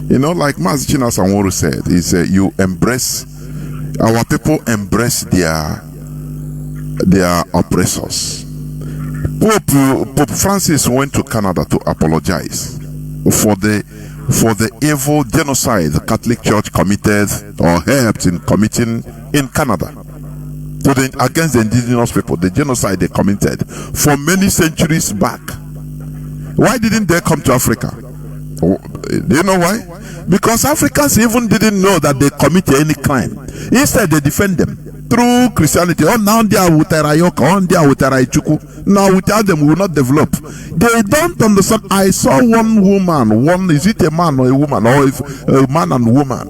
You know, like Mazi Chinasa Nworu said, is you embrace, our people embrace their oppressors. Pope Francis went to Canada to apologize for the evil genocide the Catholic Church committed or helped in committing in Canada against the indigenous people, the genocide they committed for many centuries back. Why didn't they come to Africa? Do you know why? Because Africans even didn't know that they committed any crime. Instead, they defend them through Christianity. Oh, now they are with Rayoka, on they are with Raichuku. Now without them, we will not develop. They don't understand. I saw one woman, is it a man or a woman, or a man and woman?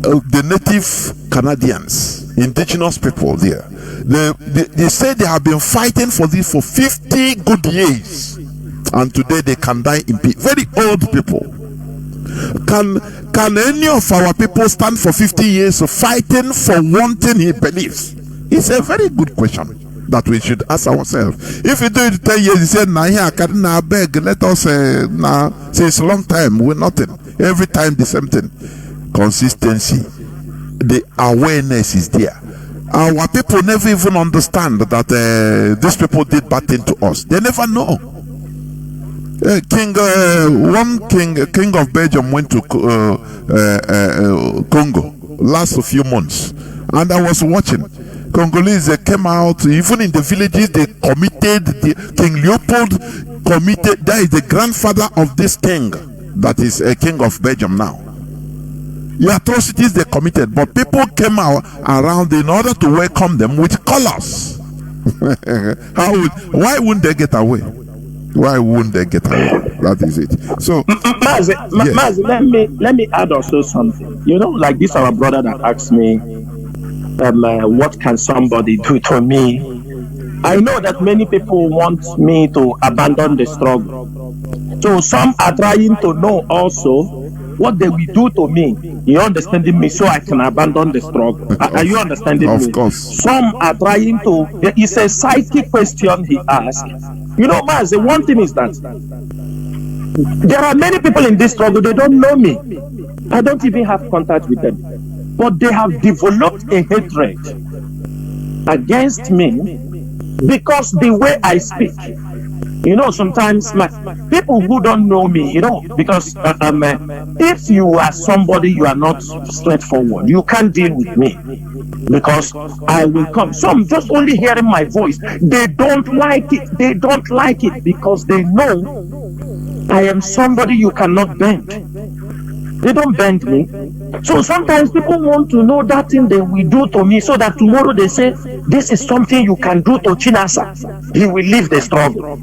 The native Canadians, indigenous people there. They say they have been fighting for this for 50 good years. And today they can die in peace. Very old people. Can any of our people stand for 50 years of fighting for one thing he believes? It's a very good question that we should ask ourselves. If you do it 10 years, you say, nah, here I can beg, let us since a long time, we're nothing. Every time the same thing. Consistency. The awareness is there. Our people never even understand that these people did bad thing to us. They never know. King of Belgium went to Congo last few months, and I was watching. Congolese came out, even in the villages they committed. King Leopold committed. That is the grandfather of this king, that is a king of Belgium now. The atrocities they committed, but people came out around in order to welcome them with colors. Why wouldn't they get away? Why wouldn't they get away? That is it. So, Mazi, yes. Mazi, let me add also something. You know, like this our brother that asked me, what can somebody do to me? I know that many people want me to abandon the struggle. So some are trying to know also what they will do to me. You understanding me? So I can abandon the struggle. Are you understanding me? Of course. Some are trying to. It's a psychic question he asked. You know, Mazi, one thing is that there are many people in this struggle. They don't know me. I don't even have contact with them, but they have developed a hatred against me because the way I speak. You know, sometimes people who don't know me, you know, because if you are somebody you are not straightforward, you can't deal with me because I will come. Some just only hearing my voice, they don't like it. They don't like it because they know I am somebody you cannot bend. They don't bend me. So sometimes people want to know that thing they will do to me so that tomorrow they say, this is something you can do to Chinasa. He will leave the struggle.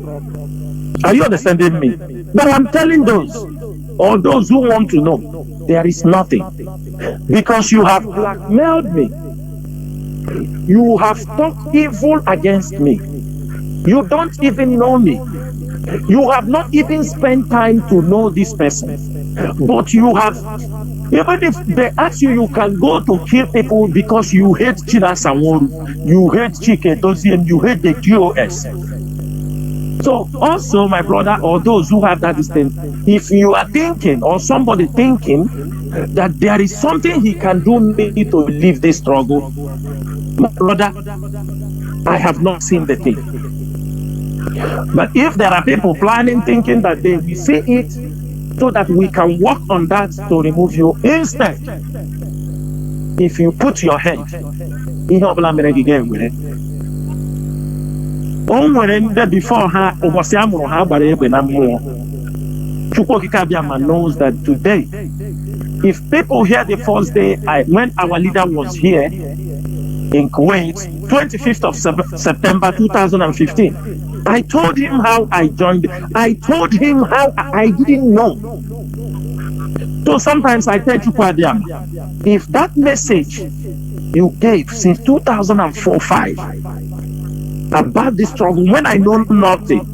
Are you understanding me? But I'm telling those, or those who want to know, there is nothing. Because you have blackmailed me. You have talked evil against me. You don't even know me. You have not even spent time to know this person. But you have, even if they ask you, you can go to kill people because you hate Chinasa Nworu, you hate Chike Doziem, you hate the GOS. So also, my brother, or those who have that distance, if you are thinking, or somebody thinking, that there is something he can do maybe to leave this struggle, my brother, I have not seen the thing. But if there are people planning, thinking that they will see it, so that we can work on that to remove you. Instead, if you put your head, before her, knows that today, if people hear the first day, when our leader was here in Kuwait, 25th of September 2015, I told him how I joined. I told him how I didn't know. So sometimes I tell you, if that message you gave since 2004-5 about this struggle, when I know nothing,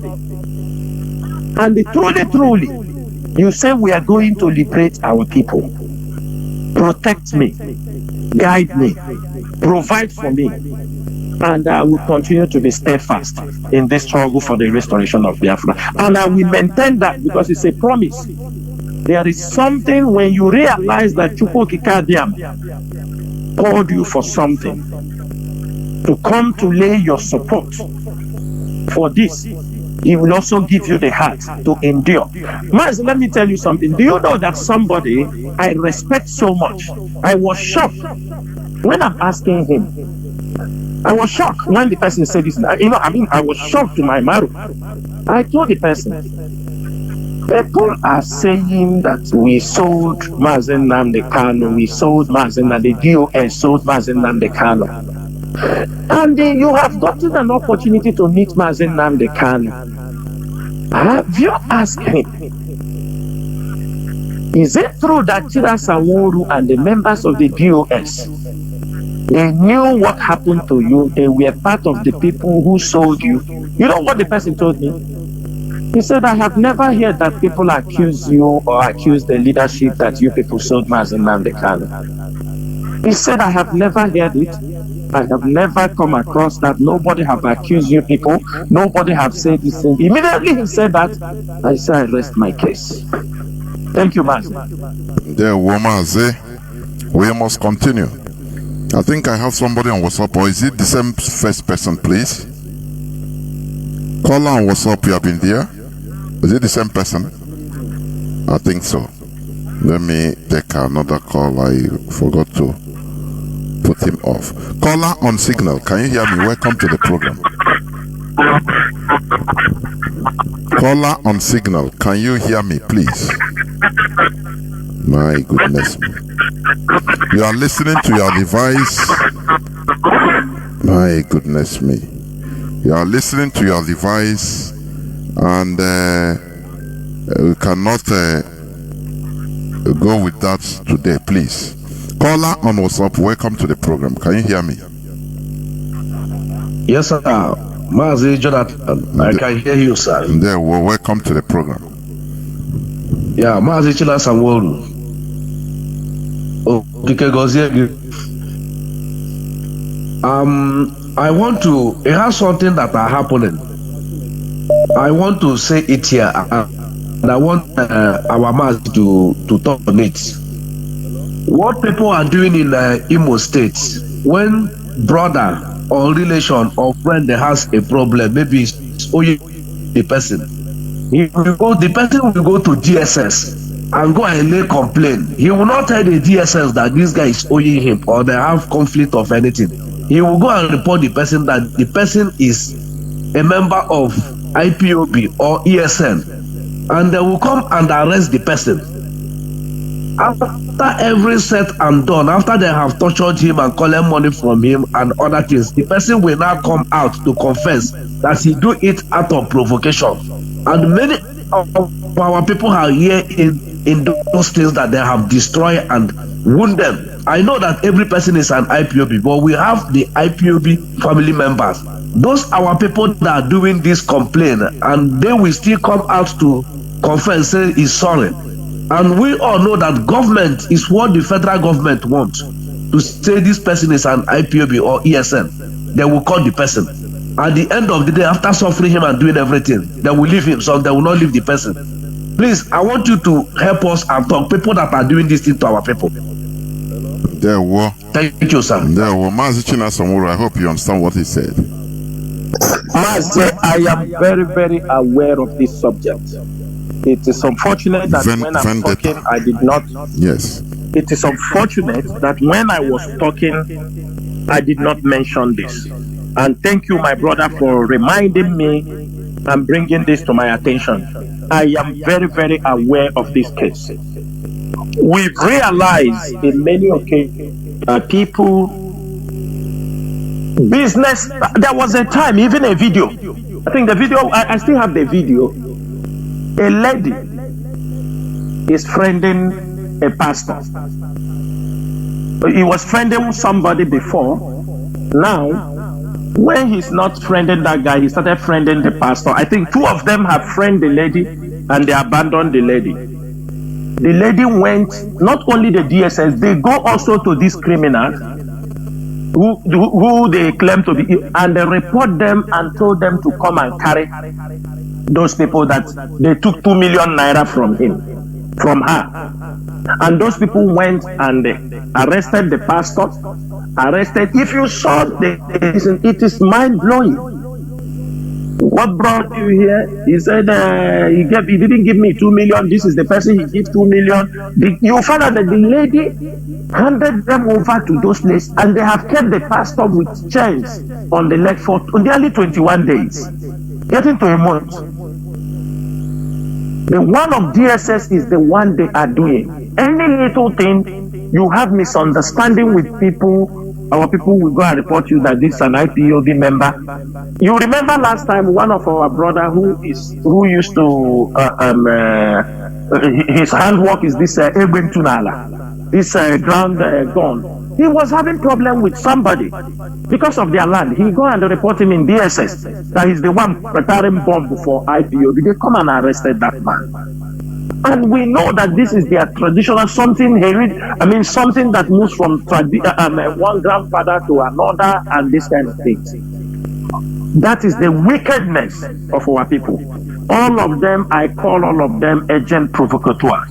and truly, you say we are going to liberate our people, protect me, guide me, provide for me, and I will continue to be steadfast in this struggle for the restoration of Biafra. And I will maintain that because it's a promise. There is something when you realize that Chukwu Kikadiam called you for something, to come to lay your support for this. He will also give you the heart to endure. Mazi, let me tell you something. Do you know that somebody I respect so much? I was shocked when I'm asking him. I was shocked when the person said this. I was shocked to my marrow. I told the person, People are saying that we sold Mazi Nnamdi Kanu, we sold Mazi Nnamdi, the DOS sold Mazi Nnamdi Kanu. And you have gotten an opportunity to meet Mazi Nnamdi Kanu. Have you asked him? Is it true that Chinasa Nworu and the members of the DOS, they knew what happened to you? They were part of the people who sold you. You know what the person told me? He said, I have never heard that people accuse you or accuse the leadership that you people sold Mazi Nnamdi Kanu. He said, I have never heard it. I have never come across that. Nobody have accused you people. Nobody have said this thing. Immediately he said that, I said, I rest my case. Thank you, Mazi. There, Mazi. We must continue. I think I have somebody on WhatsApp, or is it the same first person, please? Caller on WhatsApp, you have been there. Is it the same person? I think so. Let me take another call. I forgot to put him off. Caller on Signal, can you hear me? Welcome to the program. Caller on Signal, can you hear me, please? My goodness me. You are listening to your device. My goodness me. You are listening to your device, and we cannot go with that today, please. Caller on WhatsApp, welcome to the program. Can you hear me? Yes, sir. Mazi Jonathan, I can hear you, sir. There, well, welcome to the program. Yeah, Mazi Chinasa Nworu. I want to, it has something that are happening. I want to say it here, and I want our Mazi to talk on it. What people are doing in Imo State, when brother or relation or friend has a problem, maybe it's only the person, the person will go to DSS and go and lay complaint. He will not tell the DSS that this guy is owing him or they have conflict of anything. He will go and report the person that the person is a member of IPOB or ESN, and they will come and arrest the person. After every set and done, after they have tortured him and collect money from him and other things, the person will now come out to confess that he do it out of provocation. And many of our people are here in those things that they have destroyed and wound them. I know that every person is an IPOB, but we have the IPOB family members. Those our people that are doing this complaint, and they will still come out to confess, say he's sorry. And we all know that government is what the federal government wants. To say this person is an IPOB or ESN, they will call the person. At the end of the day, after suffering him and doing everything, they will leave him, so they will not leave the person. Please, I want you to help us and talk people that are doing this thing to our people. There were. Thank you, sir. There were. Mazi Chinasa Nworu, I hope you understand what he said. Mazi, I am very, very aware of this subject. It is unfortunate that when I'm talking, I did not. Yes. It is unfortunate that when I was talking, I did not mention this. And thank you, my brother, for reminding me and bringing this to my attention. I am very, very aware of this case. We've realized in many occasions that people, business, there was a time, even a video. I think the video, I still have the video. A lady is friending a pastor. He was friending somebody before. Now, when he's not friending that guy, he started friending the pastor. I think two of them have friended the lady and they abandoned the lady. The lady went, not only the DSS, they go also to these criminals who they claim to be, and they report them and told them to come and carry those people that they took 2 million naira from her. And those people went and they arrested the pastor, if you saw it is mind-blowing. What brought you here? He said he didn't give me 2 million. This is the person he gave 2 million. You found out that the lady handed them over to those places, and they have kept the pastor with chains on the leg for nearly 21 days, getting to a month. The one of DSS is the one they are doing. Any little thing, you have misunderstanding with people, our people will go and report you that this is an IPOB member. You remember last time one of our brother who used to his handwork is this Egben Tunala, this ground gun. He was having problem with somebody because of their land. He go and report him in DSS that he's the one preparing bomb for IPOB. They come and arrested that man. And we know that this is their traditional something something that moves from one grandfather to another and this kind of things. That is the wickedness of our people. All of them, I call all of them agent provocateurs.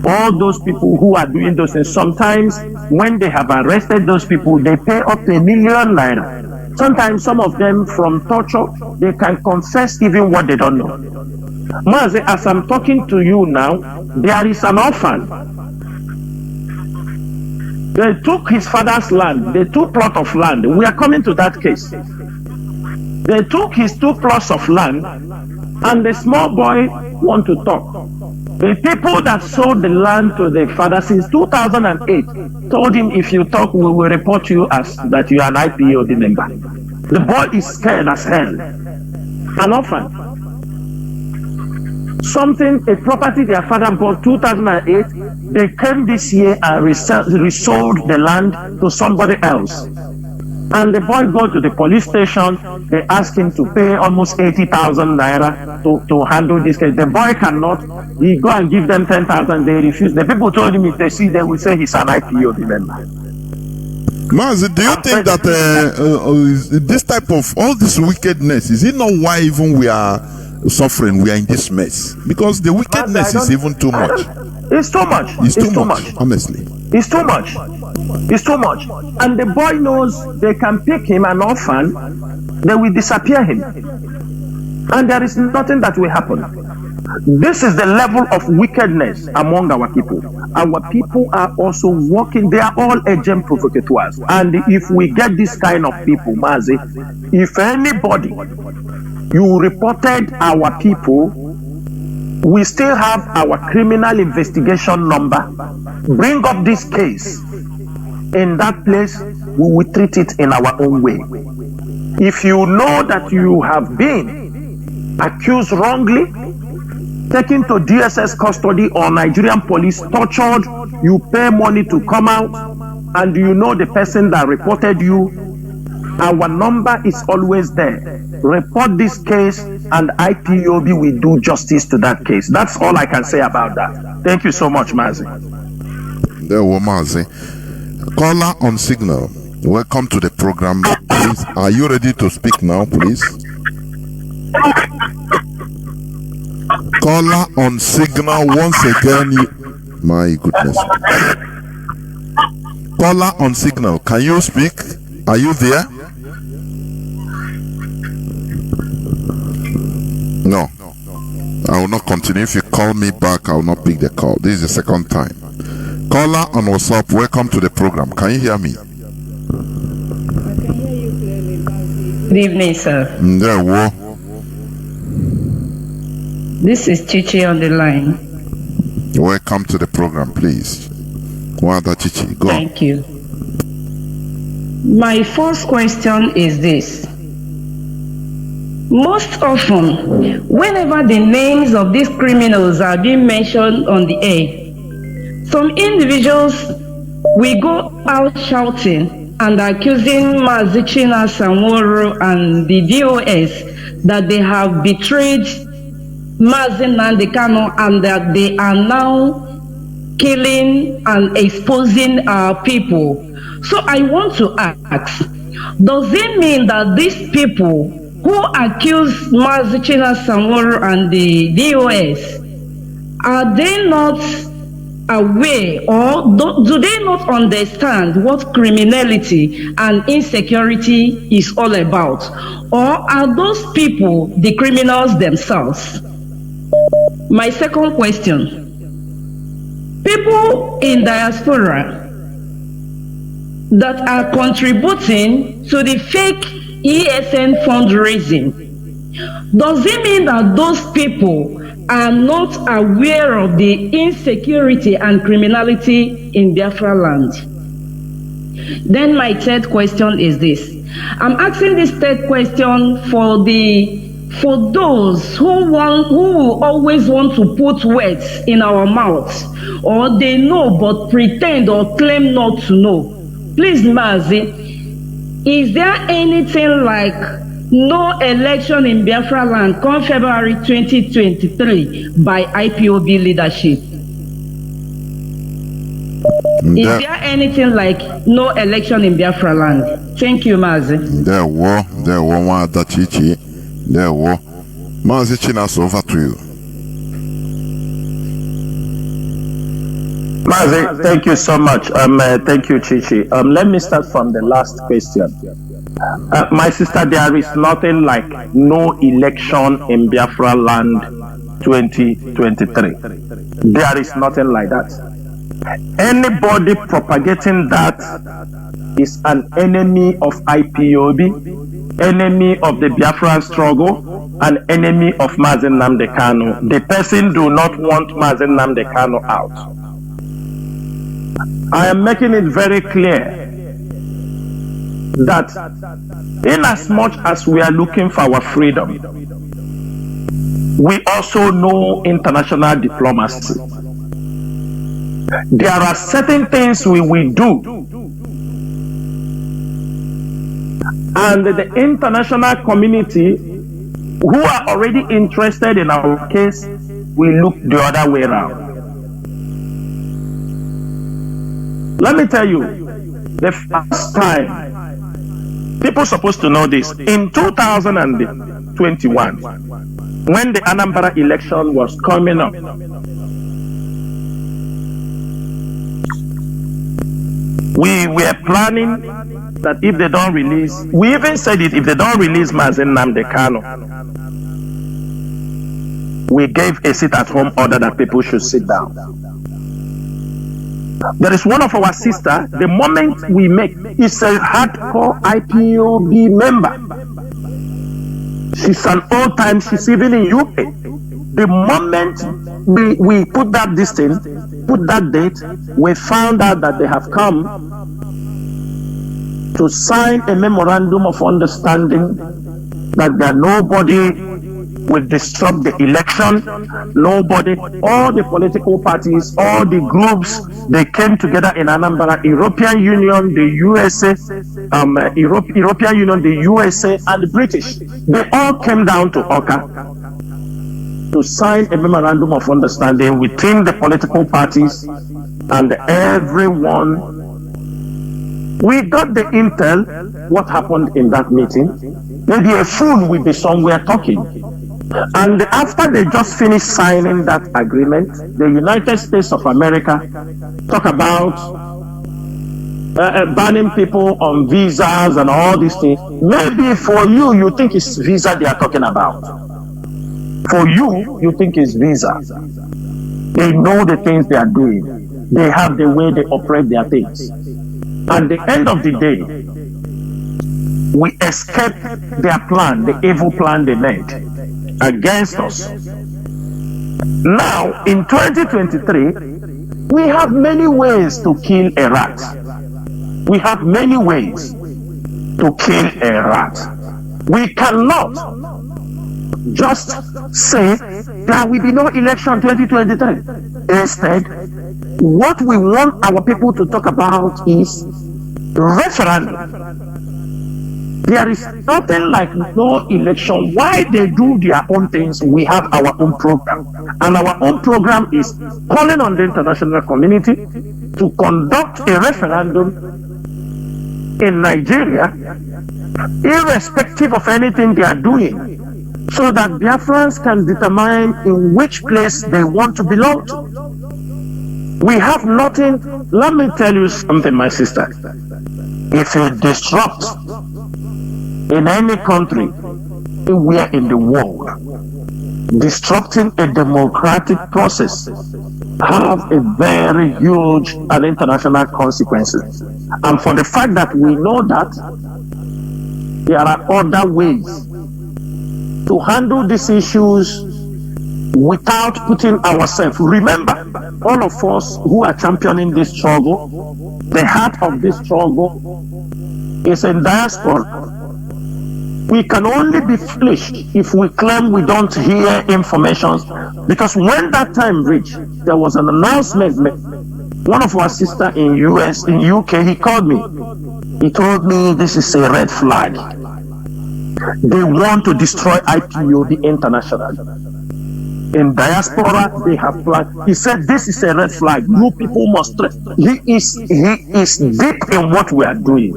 All those people who are doing those things, sometimes when they have arrested those people, they pay up to 1 million naira. Sometimes some of them from torture, they can confess even what they don't know. Mazi, as I'm talking to you now, there is an orphan. They took his father's land. They took plot of land. We are coming to that case. They took his 2 plots of land, and the small boy want to talk. The people that sold the land to the father since 2008 told him, if you talk, we will report you as that you are an IPOD member. The boy is scared as hell. An orphan. A property their father bought 2008, they came this year and resold the land to somebody else. And the boy go to the police station, they ask him to pay almost 80,000 naira to handle this case. The boy cannot, he go and give them 10,000, they refuse. The people told him if they see them, will say he's an IPOB member. Mazi, do you think that this type of, all this wickedness, is it not why even we are suffering, we are in this mess? Because the wickedness is even too much. It's too much. It's too much, honestly. It's too much. It's too much. And the boy knows they can pick him an orphan, they will disappear him. And there is nothing that will happen. This is the level of wickedness among our people. Our people are also working, they are all agent provocateurs. And if we get this kind of people, Mazi, if anybody, you reported our people, we still have our criminal investigation number. Bring up this case. In that place, we will treat it in our own way. If you know that you have been accused wrongly, taken to DSS custody or Nigerian police, tortured, you pay money to come out, and you know the person that reported you, our number is always there. Report this case and IPOB will do justice to that case. That's all I can say about that. Thank you so much, Mazi. There were Mazi. Caller on signal. Welcome to the program. Please, are you ready to speak now, please? Caller on signal once again. My goodness. Caller on signal. Can you speak? Are you there? No. I will not continue. If you call me back, I will not pick the call. This is the second time. Caller on WhatsApp, welcome to the program. Can you hear me? I can hear you clearly. Good evening, sir. This is Chichi on the line. Welcome to the program, please. Wada Chichi, go. Thank you. My first question is this. Most often, whenever the names of these criminals are being mentioned on the air, some individuals will go out shouting and accusing Mazi Chinasa Nworu and the DOS that they have betrayed Mazi Nnamdi Kanu and that they are now killing and exposing our people. So I want to ask, does it mean that these people who accuse Mazi Chinasa Nworu and the DOS, are they not aware or do they not understand what criminality and insecurity is all about? Or are those people the criminals themselves? My second question. People in diaspora that are contributing to the fake ESN fundraising, does it mean that those people are not aware of the insecurity and criminality in Biafra land. Then my third question is this. I'm asking this third question for those who will always want to put words in our mouths, or they know but pretend or claim not to know. Please, Mazi, is there anything like no election in Biafra land come February 2023 by IPOB leadership? Is there anything like no election in Biafra land? Thank you, Mazi. There were one that Chichi. There were Mazi Chinasa, over to you. Mazi, thank you so much. Thank you, Chichi. Let me start from the last question. My sister, there is nothing like no election in Biafra land 2023. There is nothing like that. Anybody propagating that is an enemy of IPOB, enemy of the Biafran struggle, an enemy of Mazi Nnamdi Kanu. The person do not want Mazi Nnamdi Kanu out. I am making it very clear that in as much as we are looking for our freedom, we also know international diplomacy. There are certain things we will do, and the international community who are already interested in our case will look the other way around. Let me tell you, the first time, people supposed to know this, in 2021, when the Anambra election was coming up, we were planning that if they don't release, we even said it, if they don't release Mazi Nnamdi Kanu, we gave a sit at home order that people should sit down. There is one of our sisters, the moment we make, is a hardcore IPOB member. She's an old time, she's even in UK. The moment we put that distance, put that date, we found out that they have come to sign a memorandum of understanding that nobody will disrupt the election, nobody, all the political parties, all the groups, they came together in Anambra, European Union, the USA, European Union, the USA, and the British. They all came down to Oka to sign a memorandum of understanding within the political parties and everyone. We got the intel what happened in that meeting. Maybe a fool will be somewhere talking. And after they just finished signing that agreement, the United States of America talk about banning people on visas and all these things. Maybe for you, you think it's visa they are talking about. For you, you think it's visa. They know the things they are doing. They have the way they operate their things. At the end of the day, we escape their plan, the evil plan they made against us. Now, in 2023, we have many ways to kill a rat. We have many ways to kill a rat. We cannot just say there will be no election 2023. Instead, what we want our people to talk about is referendum. There is nothing like no election. Why they do their own things, we have our own program. And our own program is calling on the international community to conduct a referendum in Nigeria, irrespective of anything they are doing, so that Biafrans can determine in which place they want to belong to. We have nothing. Let me tell you something, my sister. If you disrupt in any country, anywhere in the world, disrupting a democratic process have a very huge and international consequences. And for the fact that we know that there are other ways to handle these issues without putting ourselves. Remember, all of us who are championing this struggle, the heart of this struggle is in diaspora. We can only be foolish if we claim we don't hear information, because when that time reached, there was an announcement made. One of our sister in UK, he called me. He told me this is a red flag. They want to destroy IPOB internationally. In diaspora, they have planned. He said this is a red flag. You people must. He is deep in what we are doing,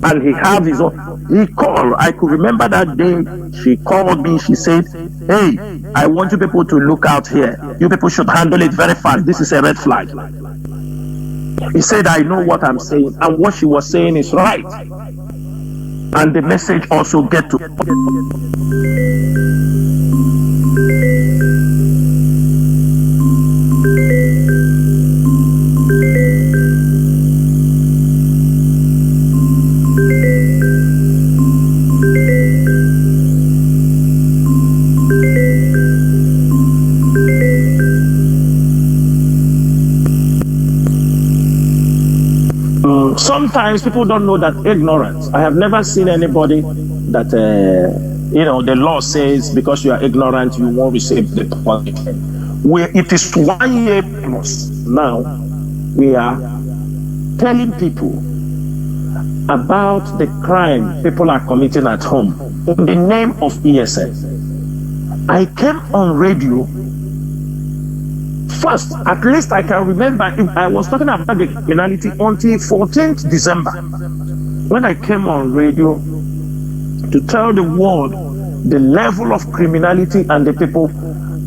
and he have his own. He called. I could remember that day. She called me. She said, "Hey, I want you people to look out here. You people should handle it very fast. This is a red flag." He said, "I know what I'm saying, and what she was saying is right." And the message also get to. Sometimes people don't know that ignorance. I have never seen anybody that, the law says because you are ignorant, you won't receive the punishment. It is 1 year plus now. We are telling people about the crime people are committing at home in the name of ESS. I came on radio. First, at least I can remember, I was talking about the criminality until 14th December, when I came on radio to tell the world the level of criminality and the people.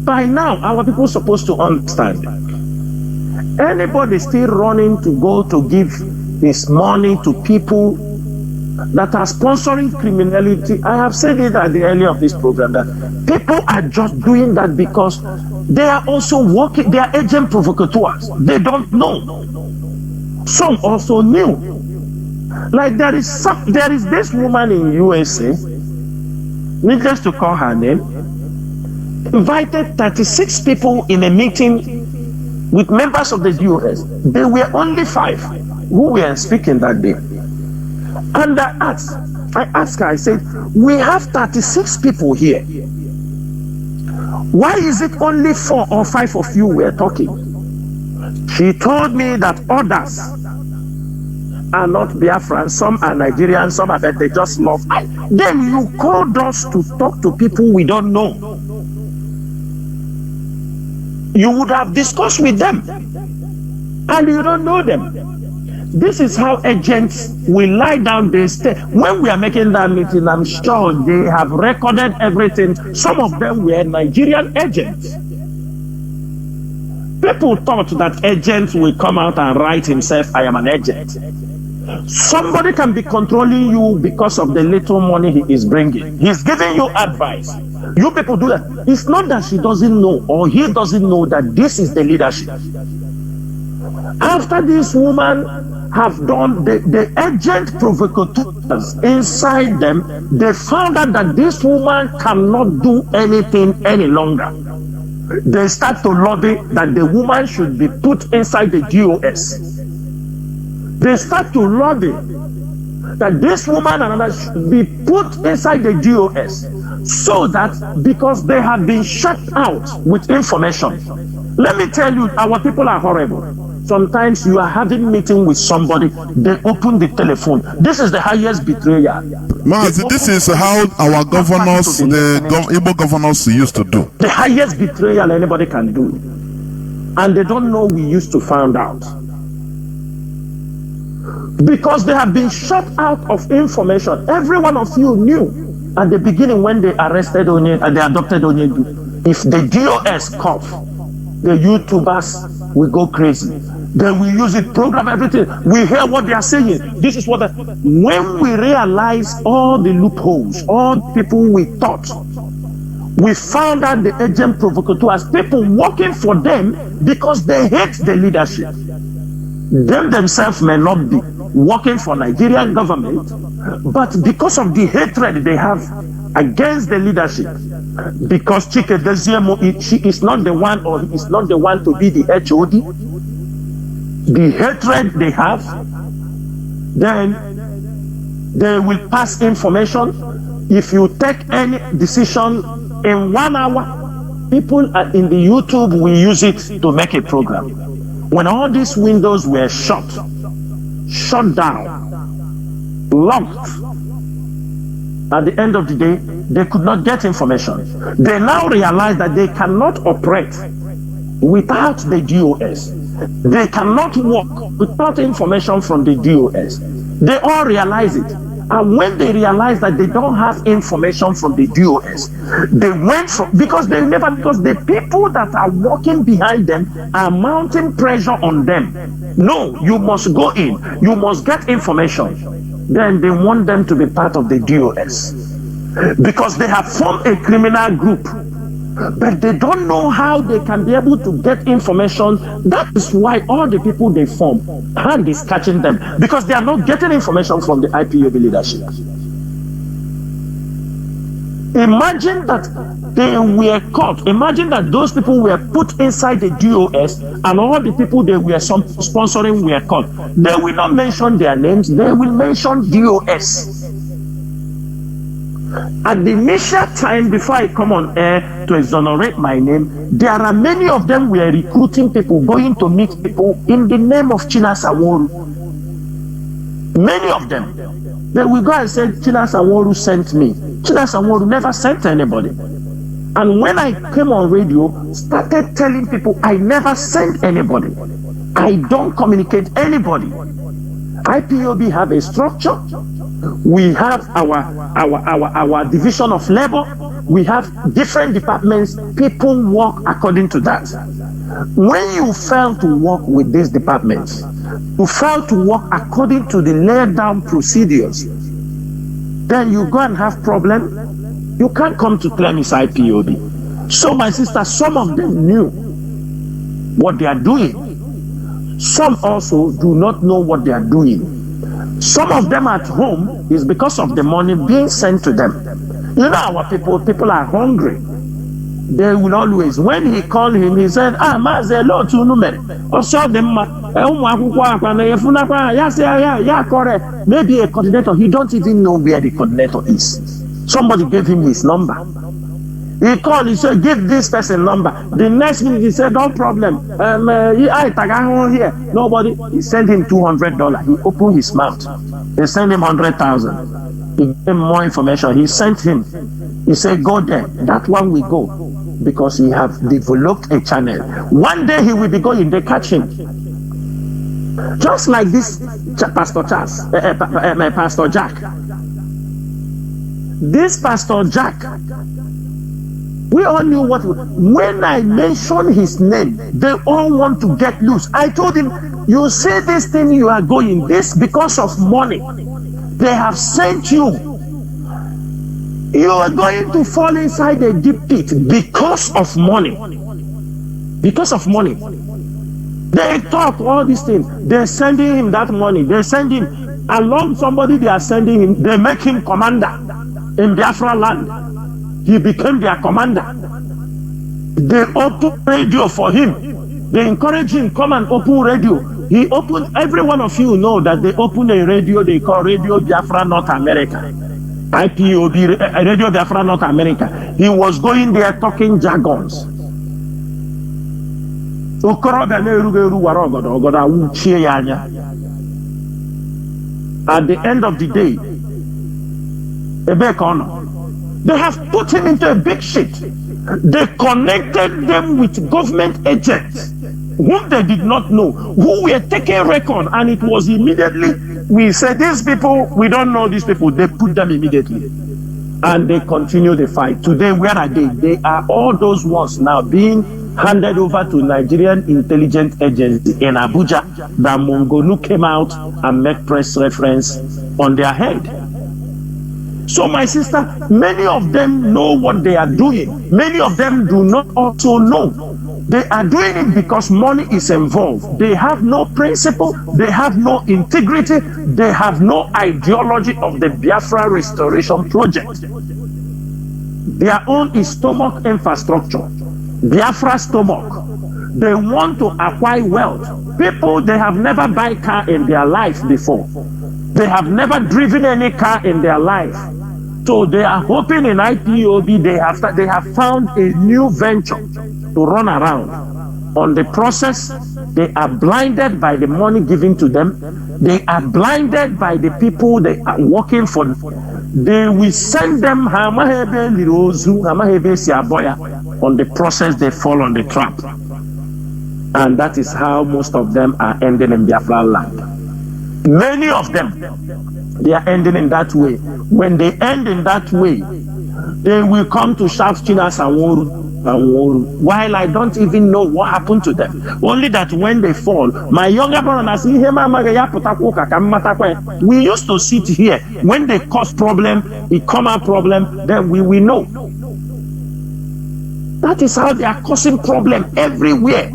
By now, our people are supposed to understand. Anybody still running to go to give his money to people that are sponsoring criminality, I have said it at the earlier of this program, that people are just doing that because they are also working, they are agent provocateurs. They don't know. Some also knew. Like there is this woman in USA, needless to call her name, invited 36 people in a meeting with members of the DOS. There were only 5 who were speaking that day. And I asked her, I said, we have 36 people here. Why is it only 4 or 5 of you were talking? She told me that others are not Biafran, some are Nigerian, some are that they just love. Then you called us to talk to people we don't know. You would have discussed with them, and you don't know them. This is how agents will lie down. They stay. When we are making that meeting, I'm sure they have recorded everything. Some of them were Nigerian agents. People thought that agents will come out and write himself, I am an agent. Somebody can be controlling you because of the little money he is bringing. He's giving you advice. You people do that. It's not that she doesn't know or he doesn't know that this is the leadership. After this woman have done the agent provocateurs inside them, they found out that this woman cannot do anything any longer. They start to lobby that the woman should be put inside the DOS. They start to lobby that this woman and others should be put inside the DOS, so that because they have been shut out with information. Let me tell you, our people are horrible. Sometimes you are having meeting with somebody, they open the telephone. This is the highest betrayal. Mazi, this is how our governors, the Igbo governors used to do. The highest betrayal anybody can do. And they don't know we used to find out. Because they have been shut out of information. Every one of you knew at the beginning when they arrested Onye and they adopted Onyedu. If the DOS cough, the YouTubers will go crazy. Then we use it, program everything. We hear what they are saying. This is what when we realize all the loopholes, all people we thought, we found out the agent provocateurs, people working for them because they hate the leadership. Them themselves may not be working for Nigerian government, but because of the hatred they have against the leadership, because Chike Deziemo, she is not the one, or he is not the one to be the HOD, the hatred they have, then they will pass information. If you take any decision in 1 hour, people in the YouTube will use it to make a program. When all these windows were shut down, locked, at the end of the day, they could not get information. They now realize that they cannot operate without the DOS. They cannot work without information from the DOS. They all realize it. And when they realize that they don't have information from the DOS, they went from, because the people that are working behind them are mounting pressure on them. No, you must go in, you must get information. Then they want them to be part of the DOS, because they have formed a criminal group, but they don't know how they can be able to get information. That is why all the people they form, hand is catching them, because they are not getting information from the IPOB leadership. Imagine that they were caught. Imagine that those people were put inside the DOS, and all the people they were sponsoring were caught. They will not mention their names, they will mention DOS. At the initial time, before I come on air to exonerate my name, there are many of them were recruiting people, going to meet people in the name of Chinasa Nworu. Many of them. Then we go and say, Chinasa Nworu sent me. Chinasa Nworu never sent anybody. And when I came on radio, started telling people I never sent anybody. I don't communicate anybody. IPOB have a structure. We have our division of labor. We have different departments. People work according to that. When you fail to work with these departments, you fail to work according to the laid down procedures, then you go and have problem. You can't come to claim it's IPOB. So my sister, some of them knew what they are doing. Some also do not know what they are doing. Some of them at home is because of the money being sent to them. You know, our people are hungry. They will always, when he called him, he said, Mazi, Lord, to numere. Or saw them, maybe a coordinator. He don't even know where the coordinator is. Somebody gave him his number. He called, he said, give this person number. The next minute he said, no problem. Here. Nobody. He sent him $200. He opened his mouth. They sent him 100,000. He gave him more information. He sent him. He said, go there. That one will go. Because he have developed a channel. One day he will be going, they catch him. Just like this Pastor Charles, Pastor Jack. This Pastor Jack, we all knew what. When I mentioned his name, they all want to get loose. I told him, you see this thing you are going, this because of money. They have sent you. You are going to fall inside a deep pit because of money. Because of money. They talk all these things. They're sending him that money. They send him along somebody they are sending him. They make him commander in Biafra land. He became their commander. They open radio for him. They encourage him, come and open radio. He opened, every one of you know that they open a radio they call Radio Biafra North America. IPOB, Radio Biafra North America. He was going there talking jargons. At the end of the day, they have put him into a big shit. They connected them with government agents whom they did not know, who were taking record, and it was immediately, we said, these people, we don't know these people. They put them immediately. And they continue the fight. Today, where are they? They are all those ones now being handed over to Nigerian intelligence agency in Abuja that Mongonu came out and made press reference on their head. So my sister, many of them know what they are doing. Many of them do not also know. They are doing it because money is involved. They have no principle. They have no integrity. They have no ideology of the Biafra restoration project. Their own is stomach infrastructure. Biafra stomach. They want to acquire wealth. People, they have never buy car in their life before. They have never driven any car in their life. So they are hoping in IPOB they have found a new venture to run around. On the process, they are blinded by the money given to them. They are blinded by the people they are working for. They will send them on the process, they fall on the trap. And that is how most of them are ending in Biafra land. Many of them, they are ending in that way. When they end in that way, they will come to shout Chinasa Nworu, while I don't even know what happened to them. Only that when they fall, my younger brother, we used to sit here. When they cause problem, it come out problem, then we will know. That is how they are causing problem everywhere.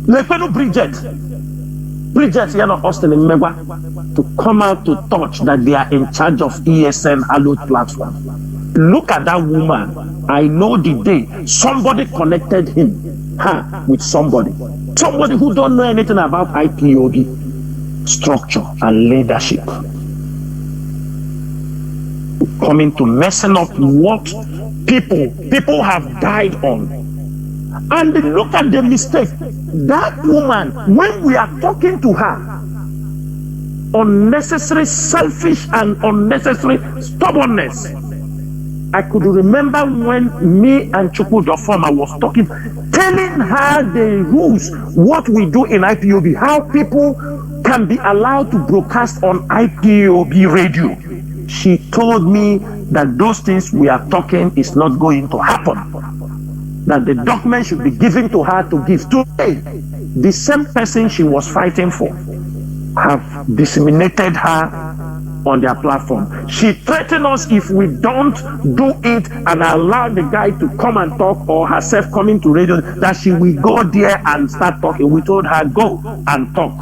Lekenu Bridget, you know, Austin in Megwa, to come out to touch that they are in charge of ESN Hallowed platform. Look at that woman. I know the day somebody connected her with somebody who don't know anything about IPOB structure and leadership, coming to messing up what people have died on. And look at the mistake. That woman, when we are talking to her, unnecessary selfish and unnecessary stubbornness. I could remember when me and Chukwu Dofoma was talking, telling her the rules, what we do in IPOB, how people can be allowed to broadcast on IPOB radio. She told me that those things we are talking is not going to happen. That the document should be given to her to give. Today, the same person she was fighting for have disseminated her on their platform. She threatened us if we don't do it and allow the guy to come and talk, or herself coming to radio, that she will go there and start talking. We told her, go and talk.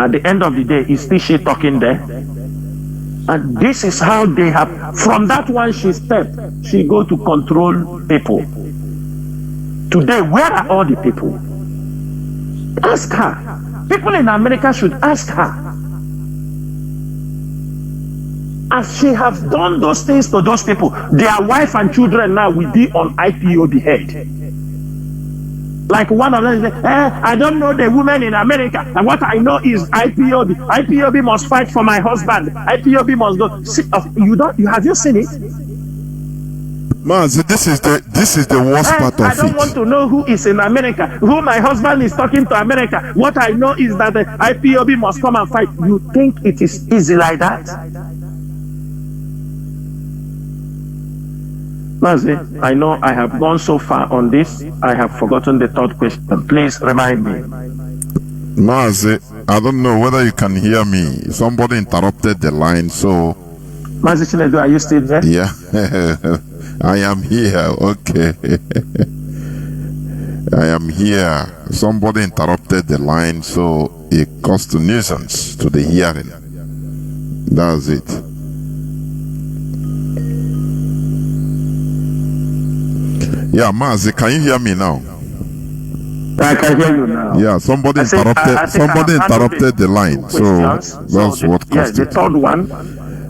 At the end of the day, is still she talking there? And this is how they have, from that one she stepped, she go to control people. Today, where are all the people? Ask her. People in America should ask her. As she has done those things to those people, their wife and children now will be on IPOB head. Like one of them said, I don't know the women in America, and what I know is IPOB. IPOB must fight for my husband. IPOB must go. Have you seen it? Mazi, this is the worst part of it. I don't want to know who is in America, who my husband is talking to America. What I know is that the IPOB must come and fight. You think it is easy like that? Mazi, I know I have gone so far on this, I have forgotten the third question. Please remind me. Mazi, I don't know whether you can hear me. Somebody interrupted the line, so... Mazi Chinedu, are you still there? Yeah, I am here, okay. I am here. Somebody interrupted the line, so it caused a nuisance to the hearing. That's it. Yeah, Mazi, can you hear me now? I can hear you now. Yeah, somebody interrupted the line, so that's what caused it. The third one.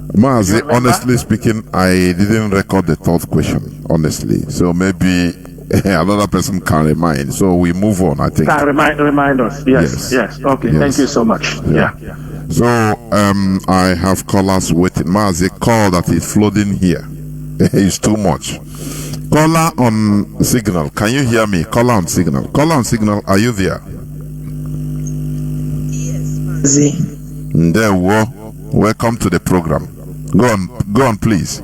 Mazi, honestly speaking, I didn't record the third question, honestly. So maybe another person can remind. So we move on, I think. Can remind us. Yes. Okay, yes. Thank you so much. Yeah. So I have callers waiting. Mazi, call that is flooding here. It's too much. Caller on signal. Can you hear me? Caller on signal. Caller on signal. Are you there? Yes, Mazi. There we go. Welcome to the program. Go on, please.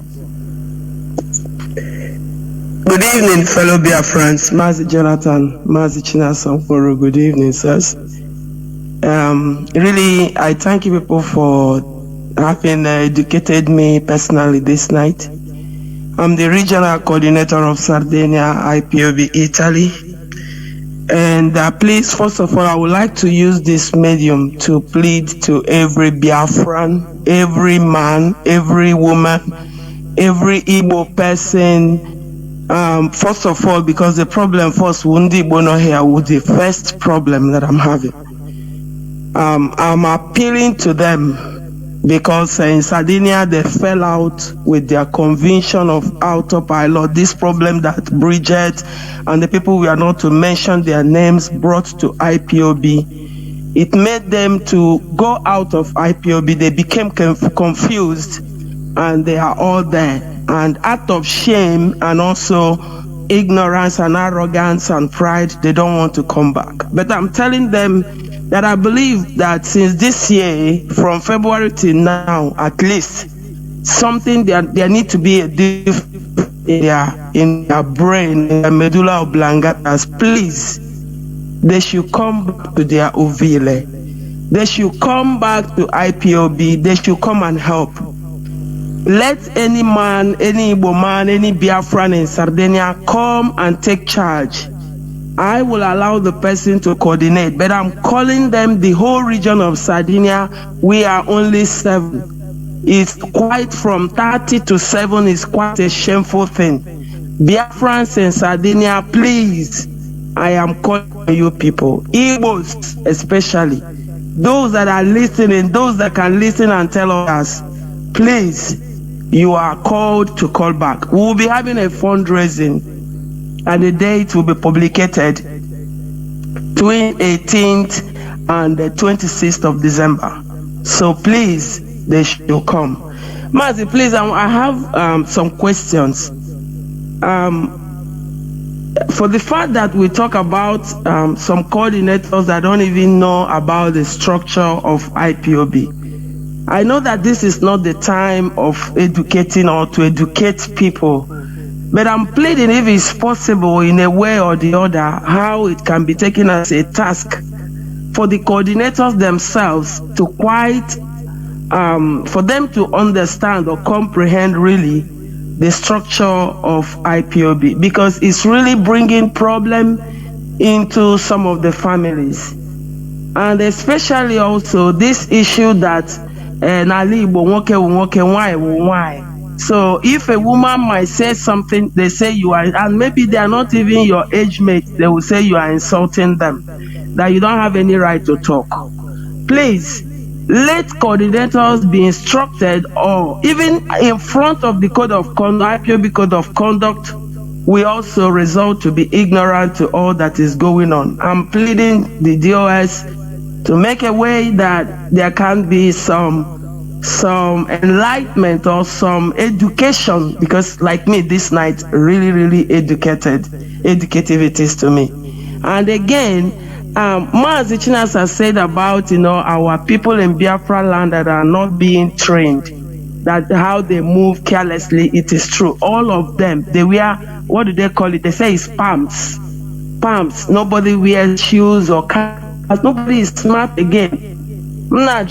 Good evening, fellow Biafrans. Mazi Jonathan, Mazi Chinasa Nworu. Good evening, sirs. Really, I thank you people for having educated me personally this night. I'm the regional coordinator of Sardinia IPOB Italy. And please, first of all, I would like to use this medium to plead to every Biafran, every man, every woman, every Igbo person. First of all, because the problem first, Wundi Bono here, with the first problem that I'm having. I'm appealing to them because in Sardinia they fell out with their convention of autopilot. This problem that Bridget and the people we are not to mention their names brought to IPOB, it made them to go out of IPOB. They became confused and they are all there. And out of shame and also ignorance and arrogance and pride, they don't want to come back. But I'm telling them that I believe that since this year, from February till now, at least, something there need to be a difference in their brain, in their medulla oblongata. Please, they should come back to their ovile. They should come back to IPOB. They should come and help. Let any man, any Igbo man, any Biafran in Sardinia come and take charge. I will allow the person to coordinate, but I'm calling them the whole region of Sardinia. We are only 7. It's quite from 30 to 7 is quite a shameful thing. Biafrans in Sardinia, please, I am calling you people, Igbos especially, those that are listening, those that can listen and tell us, please, you are called to call back. We will be having a fundraising, and the date will be publicated between 18th and the 26th of December. So please, they should come. Mazi, please, I have some questions. For the fact that we talk about some coordinators that don't even know about the structure of IPOB, I know that this is not the time of educating or to educate people. But I'm pleading, if it's possible in a way or the other, how it can be taken as a task for the coordinators themselves to for them to understand or comprehend really the structure of IPOB, because it's really bringing problem into some of the families. And especially also this issue that why? So if a woman might say something, they say you are, and maybe they are not even your age mate, they will say you are insulting them, that you don't have any right to talk. Please, let coordinators be instructed, or even in front of the code of conduct, IPOB code of conduct, we also result to be ignorant to all that is going on. I'm pleading the DOS to make a way that there can be some enlightenment or some education, because like me this night, really educative it is to me. And again, Mazi Chinasa said about our people in Biafra land that are not being trained, that how they move carelessly. It is true, all of them, they wear, what do they call it, they say it's pumps. Nobody wears shoes or cars. Nobody is smart again. Then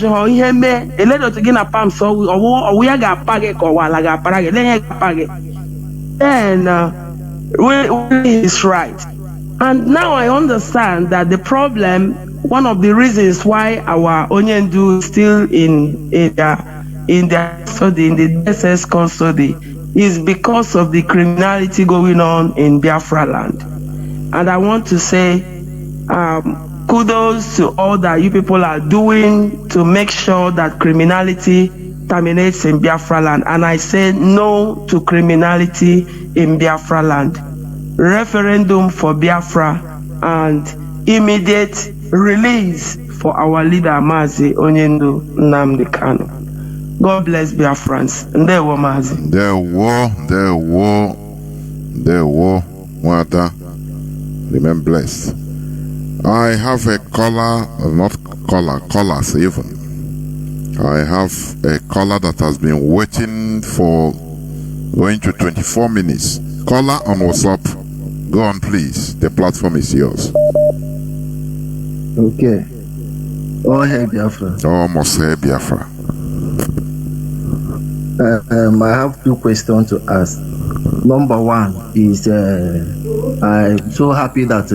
is right. And now I understand that the problem, one of the reasons why our Onyendu is still in the DSS custody, is because of the criminality going on in Biafra land. And I want to say kudos to all that you people are doing to make sure that criminality terminates in Biafra land. And I say no to criminality in Biafra land. Referendum for Biafra and immediate release for our leader Mazi Onyendu Nnamdi Kanu. God bless Biafrans. And there were Mazi. There were. Wata. Remain blessed. I have a callers even. I have a caller that has been waiting for going to 24 minutes. Caller on WhatsApp. Go on, please. The platform is yours. Okay. Oh, hey, Biafra. Almost hey, Biafra. I have 2 questions to ask. Number 1 is I'm so happy that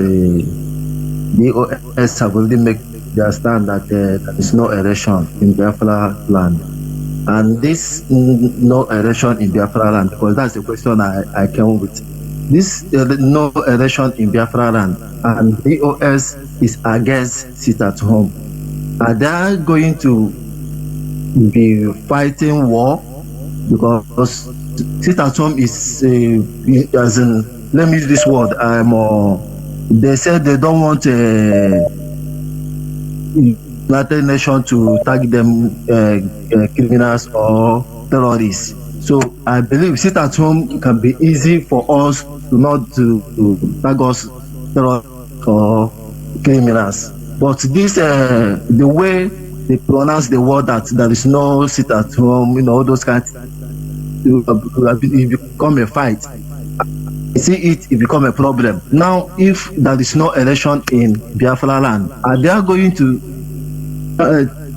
BOS have already made their stand that there is no election in Biafra land. And this no election in Biafra land, because that's the question I came with. This no election in Biafra land, and BOS is against sit at home. Are they going to be fighting war? Because sit at home is, as in, let me use this word, they said they don't want United Nations to tag them criminals or terrorists. So I believe sit at home can be easy for us not to tag us terrorists or criminals. But this, the way they pronounce the word that there is no sit at home, all those kinds, it become a fight. I see it become a problem. Now, if there is no election in Biafra land, are they going to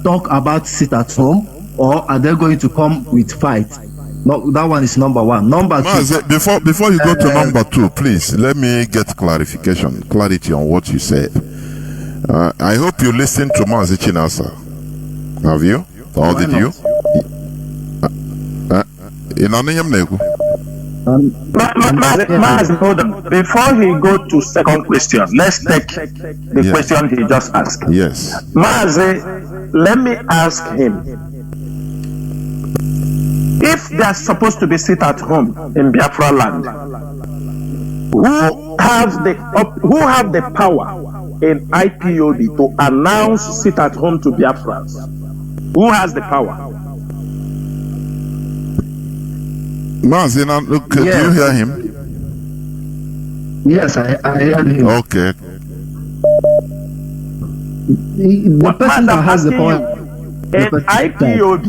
talk about sit at home, or are they going to come with fight? No, that one is number one. Number two. Before you go to number two, please let me get clarity on what you said. I hope you listened to Mazi Chinasa. Have you? Or did you? Mazi, hold on. Before he go to second question, let's take the question he just asked. Yes. Mazi, let me ask him. If they are supposed to be sit at home in Biafra land, who have the power in IPOB to announce sit at home to Biafrans? Who has the power? Mazi, look, do you hear him? Yes, I heard him. Okay. The person that has the power. In IPOB,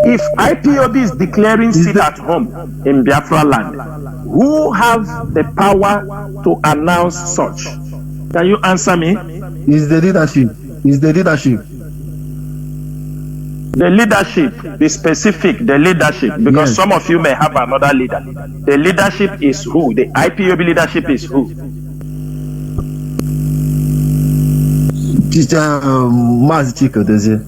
if IPOB is declaring sit at home in Biafra land, who have the power to announce such? Can you answer me? Is the leadership. The leadership, be specific, the leadership, because some of you may have another leader. The leadership is who? The IPOB leadership is who? Mazi Chinasa.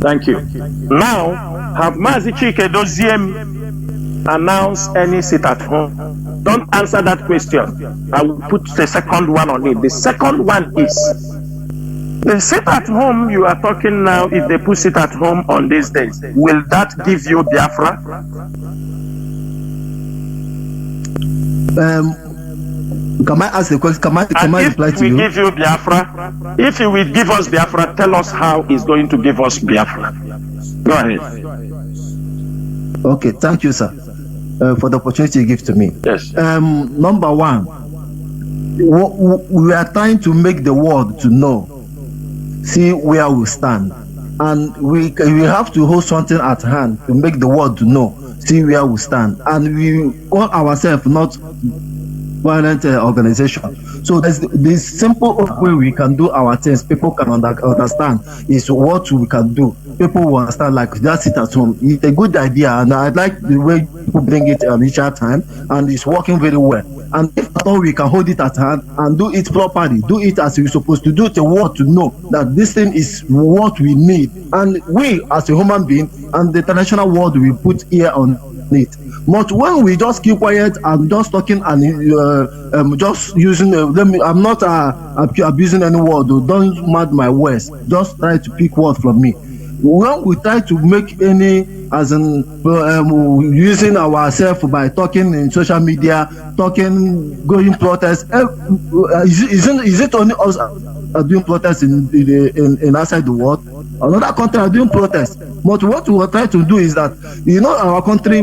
Thank you. Now, have Mazi Chinasa announced any sit at home? Don't answer that question. I will put the second one on it. The second one is, the sit at home you are talking now, if they put sit at home on these days, will that give you Biafra? Can I ask the question? Can I reply to you? If we give you Biafra, if you will give us Biafra, tell us how it's going to give us Biafra. Go ahead. Okay, thank you, sir, for the opportunity you give to me. Yes. Number one, we are trying to make the world to know, see where we stand, and we have to hold something at hand to make the world to know, see where we stand, and we call ourselves not violent organization. So there's this simple way we can do our things. People can understand is what we can do. People will understand, like that sit at home. It's a good idea, and I like the way people bring it each time, and it's working very well. And if at all we can hold it at hand and do it properly, do it as we're supposed to do, the world to know that this thing is what we need, and we as a human being and the international world we put here on it. But when we just keep quiet and just talking and just using, I'm not abusing any word. Don't mad my words. Just try to pick word from me. When we try to make any, as in using ourselves by talking in social media, going protest, is it only us doing protests in outside the world? Another country are doing protests. But what we are trying to do is that, our country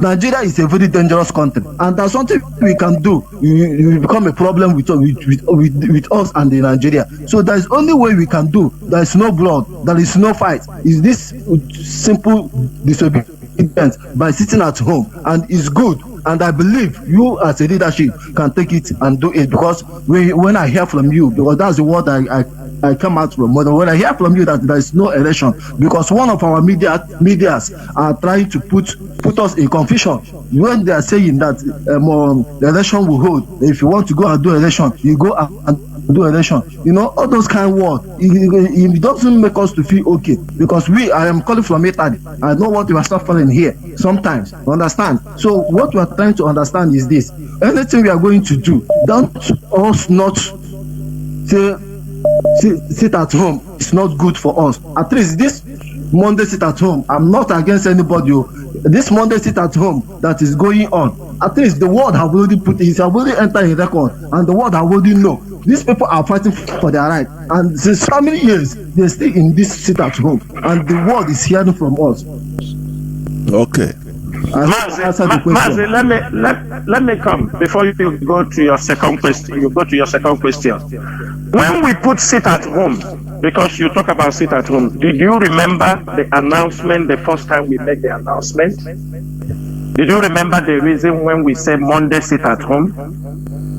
Nigeria is a very dangerous country, and there's something we can do. We become a problem with us and the Nigeria. So there is only way we can do. There is no blood, there is no fight. Is this simple disobedience by sitting at home, and it's good. And I believe you as a leadership can take it and do it, because when I hear from you, because that's the word I I come out from. But when I hear from you that there is no election, because one of our medias are trying to put us in confusion when they are saying that the election will hold. If you want to go and do election, you go and do election. You know, all those kind of words. It doesn't make us to feel okay, because I am calling from Italy. I know what you are suffering here sometimes. Understand? So what we are trying to understand is this: anything we are going to do, don't us not sit at home. It's not good for us. At least this Monday sit at home, I'm not against anybody. This Monday sit at home that is going on, at least the world have already have already entered a record, and the world have already know these people are fighting for their right, and since how many years they stay in this sit at home, and the world is hearing from us. Okay. Mazi, let me come before you go to your second question. When we put sit at home, because you talk about sit at home, did you remember the announcement the first time we made the announcement? Did you remember the reason when we said Monday sit at home?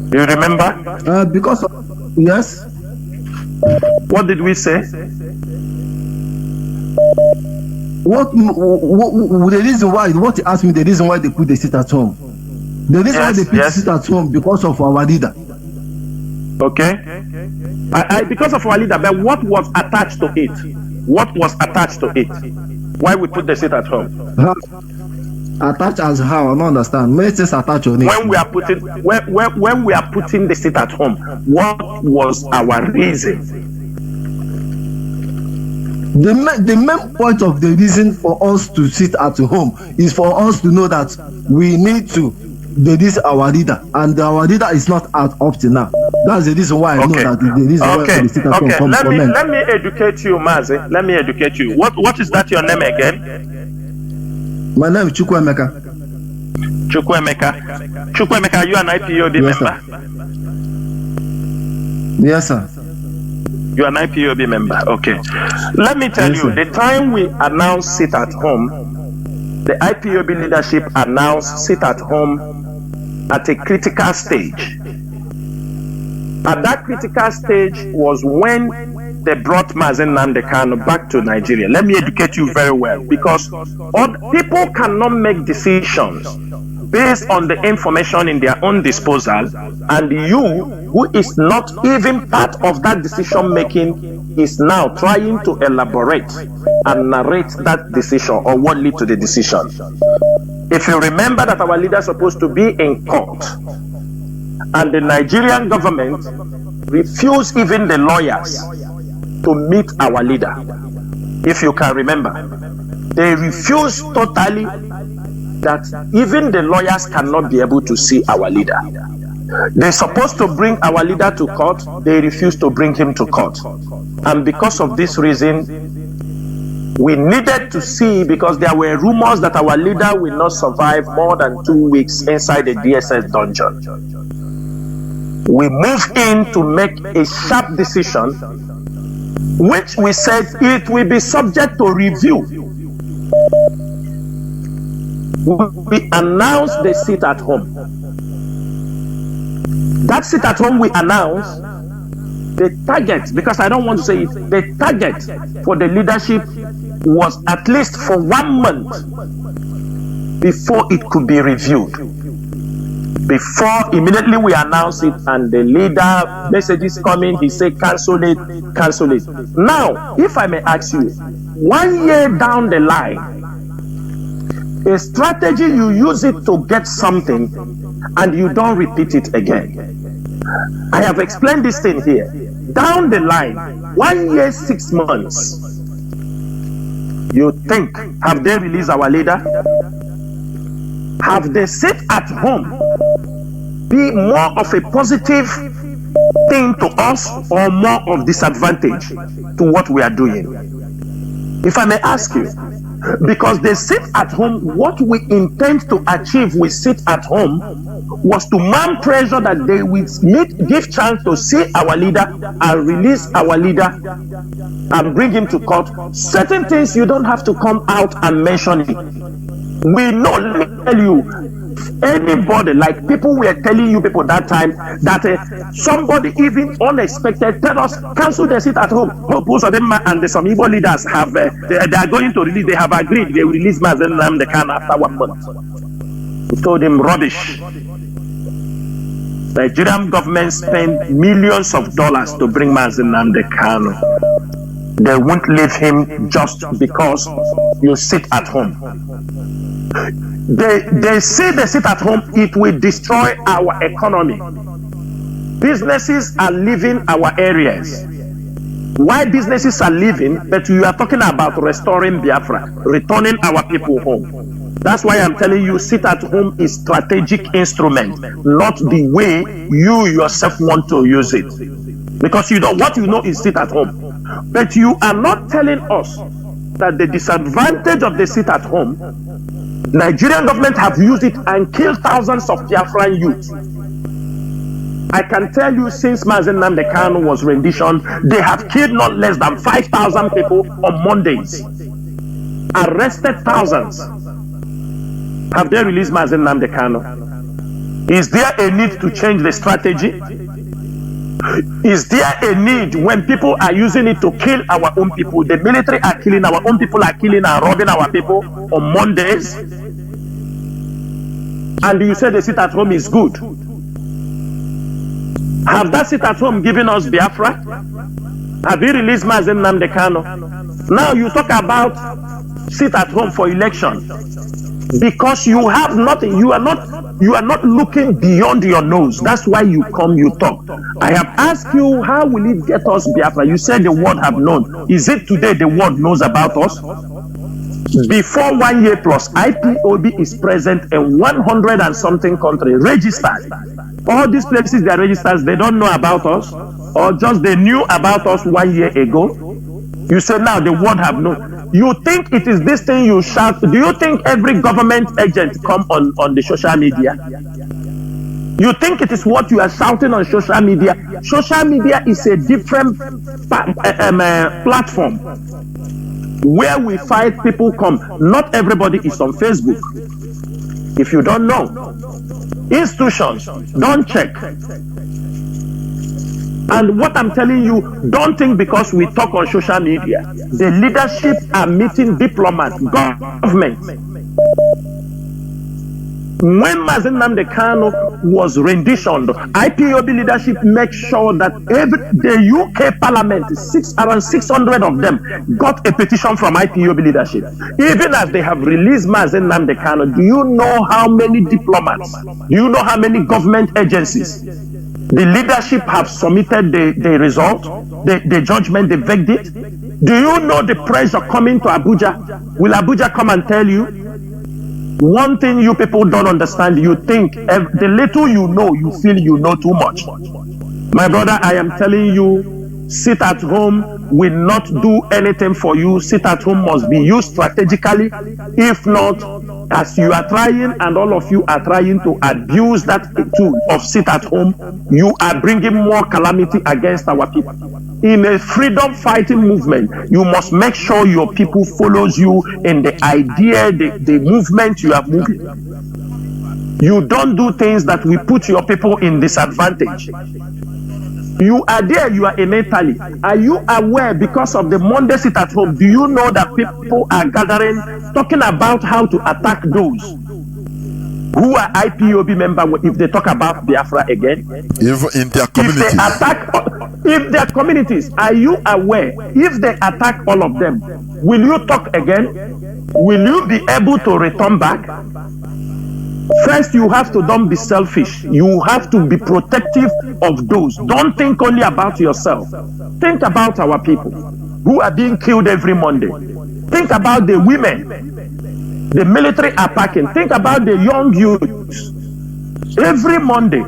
Do you remember? Because yes. What did we say? What the reason why? What you asked me, the reason why they put the sit at home? The reason why they put sit at home because of our leader. Okay. Because of our leader, but what was attached to it? What was attached to it? Why we put the sit at home? Attached as how? I don't understand. When it says attached on it. When we are putting the sit at home, what was our reason? The main point of the reason for us to sit at home is for us to know that we need to release our leader, and our leader is not out up to now. That's the reason why I know that the reason why we sit at home comes from men. Let me educate you, Mazi. Let me educate you. What is that your name again? My name is Chukwuemeka. Chukwuemeka, are you an IPOB member? Yes, sir. You're an IPOB member. Okay. Let me tell you, the time we announced sit at home, the IPOB leadership announced sit at home at a critical stage. At that critical stage was when they brought Mazi Nnamdi back to Nigeria. Let me educate you very well, because people cannot make decisions based on the information in their own disposal, and you, who is not even part of that decision making, is now trying to elaborate and narrate that decision or what led to the decision. If you remember that our leader is supposed to be in court, and the Nigerian government refused even the lawyers to meet our leader. If you can remember, they refused totally, that even the lawyers cannot be able to see our leader. They're supposed to bring our leader to court, they refused to bring him to court. And because of this reason, we needed to see, because there were rumors that our leader will not survive more than 2 weeks inside the DSS dungeon. We moved in to make a sharp decision, which we said it will be subject to review. We announced the sit at home. That sit at home we announced, the target, because I don't want to say it, the target for the leadership was at least for 1 month before it could be reviewed. Before immediately we announced it, and the leader messages coming, he said cancel it. Now, if I may ask you, 1 year down the line, a strategy, you use it to get something and you don't repeat it again. I have explained this thing here. Down the line, 1 year, 6 months, you think, have they released our leader? Have they sit at home be more of a positive thing to us, or more of disadvantage to what we are doing? If I may ask you, because they sit at home, what we intend to achieve with sit at home was to mount pressure that they will give chance to see our leader and release our leader and bring him to court. Certain things you don't have to come out and mention it. We know, let me tell you, anybody, like people were telling you people that time, that somebody even unexpected tell us, cancel the sit at home. Most of them and some Igbo leaders have, they are going to release, they have agreed, they will release Mazi Nnamdi Kanu after 1 month. We told him rubbish. Nigerian government spent millions of dollars to bring Mazi Nnamdi Kanu. They won't leave him just because you sit at home. They say they sit at home, it will destroy our economy. Businesses are leaving our areas. Why businesses are leaving, but you are talking about restoring Biafra, returning our people home. That's why I'm telling you, sit at home is strategic instrument, not the way you yourself want to use it. Because you know what you know is sit at home. But you are not telling us that the disadvantage of the sit at home, Nigerian government have used it and killed thousands of Biafran youth. I can tell you, since Mazi Nnamdi Kanu was rendition, they have killed not less than 5,000 people on Mondays, arrested thousands. Have they released Mazi Nnamdi Kanu? Is there a need to change the strategy? Is there a need, when people are using it to kill our own people, the military are killing our own people, are killing and robbing our people on Mondays, and you say the sit at home is good? Have that sit at home given us Biafra? Have you released Mazi Nnamdi Kanu? Now you talk about sit at home for election because you have nothing. You are not looking beyond your nose. That's why you come, you talk. I have asked you, how will it get us Biafra? You said the world have known. Is it today the world knows about us? Before 1 year plus, IPOB is present in 100 and something countries, registered. All these places they are registered, they don't know about us, or just they knew about us 1 year ago. You say now the world have known. You think it is this thing you shout? Do you think every government agent come on the social media? You think it is what you are shouting on social media? Social media is a different platform where we fight people come. Not everybody is on Facebook. If you don't know, institutions don't check. And what I'm telling you, don't think because we talk on social media, the leadership are meeting diplomats, government. When Mazi Nnamdi Kanu was renditioned, IPOB leadership makes sure that the UK Parliament, around 600 of them, got a petition from IPOB leadership. Even as they have released Mazi Nnamdi Kanu, do you know how many diplomats, do you know how many government agencies the leadership have submitted the result, the judgment, the verdict? Do you know the pressure coming to Abuja? Will Abuja come and tell you? One thing you people don't understand, you think the little you know, you feel you know too much. My brother, I am telling you, sit at home will not do anything for you. Sit at home must be used strategically. If not, as you are trying and all of you are trying to abuse that tool of sit at home, you are bringing more calamity against our people. In a freedom fighting movement, you must make sure your people follows you in the idea, the movement you are moving. You don't do things that will put your people in disadvantage. You are there, you are in Italy. Are you aware, because of the Monday sit at home, do you know that people are gathering, talking about how to attack those who are IPOB members if they talk about Biafra again? If in their communities. If they attack, if their communities, are you aware, if they attack all of them, will you talk again? Will you be able to return back? First, you have to don't be selfish. You have to be protective of those. Don't think only about yourself. Think about our people who are being killed every Monday. Think about the women the military are packing. Think about the young youths every Monday.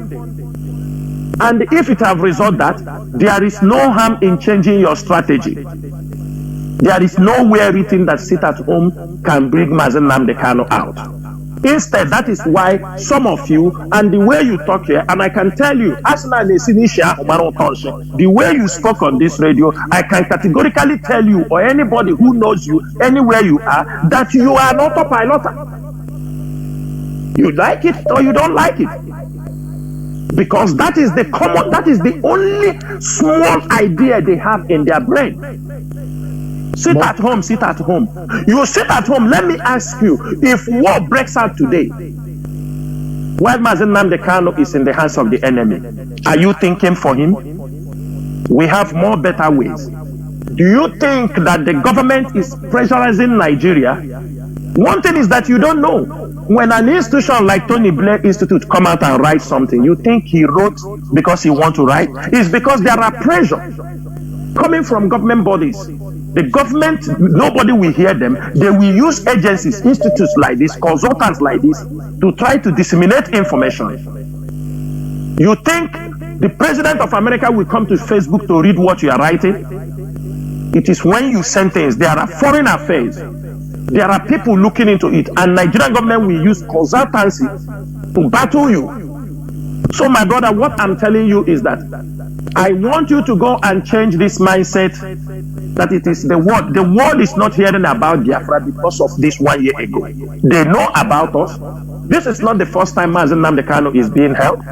And if it have resolved that, there is no harm in changing your strategy. There is nowhere written that sit at home can bring Mazi Nnamdi Kanu out. Instead, that is why some of you, and the way you talk here, and I can tell you, the way you spoke on this radio, I can categorically tell you, or anybody who knows you, anywhere you are, that you are not a pilot. You like it or you don't like it. Because that is the only small idea they have in their brain. Sit at home. You sit at home. Let me ask you, if war breaks out today, while Mazi Nnamdi Kanu is in the hands of the enemy, are you thinking for him? We have more better ways. Do you think that the government is pressurizing Nigeria? One thing is that you don't know. When an institution like Tony Blair Institute come out and write something, you think he wrote because he want to write? It's because there are pressure coming from government bodies. The government, nobody will hear them. They will use agencies, institutes like this, consultants like this, to try to disseminate information. You think the president of America will come to Facebook to read what you are writing? It is when you sentence. There are foreign affairs. There are people looking into it, and Nigerian government will use consultancy to battle you. So my brother, what I'm telling you is that I want you to go and change this mindset that it is the world. The world is not hearing about Biafra because of this 1 year ago. They know about us. This is not the first time Mazi Nnamdi Kanu is being held.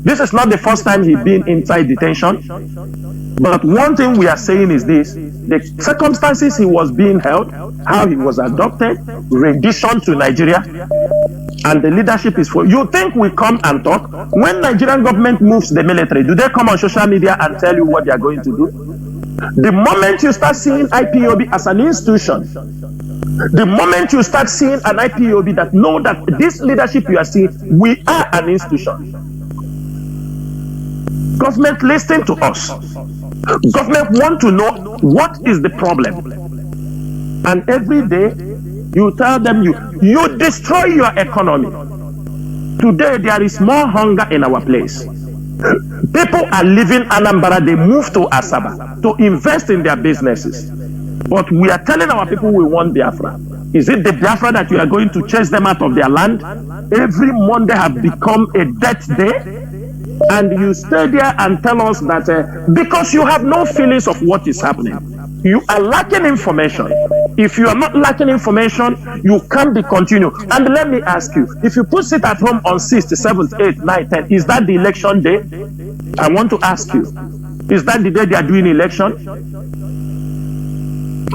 This is not the first time he's been inside detention. But one thing we are saying is this: the circumstances he was being held, how he was adopted, rendition to Nigeria, and the leadership is for. You think we come and talk? When Nigerian government moves the military, do they come on social media and tell you what they are going to do? The moment you start seeing IPOB as an institution, the moment you start seeing an IPOB that know that this leadership you are seeing, we are an institution. Government listen to us. Government want to know what is the problem. And every day you tell them you destroy your economy. Today there is more hunger in our place. People are leaving Anambra, they move to Asaba to invest in their businesses. But we are telling our people we want Biafra. Is it the Biafra that you are going to chase them out of their land? Every Monday have become a death day. And you stay there and tell us that because you have no feelings of what is happening, you are lacking information. If you are not lacking information, you can't be continued. And let me ask you, if you put it at home on 6th, 7th, 8th, 9th, 10th, is that the election day? I want to ask you, is that the day they are doing election?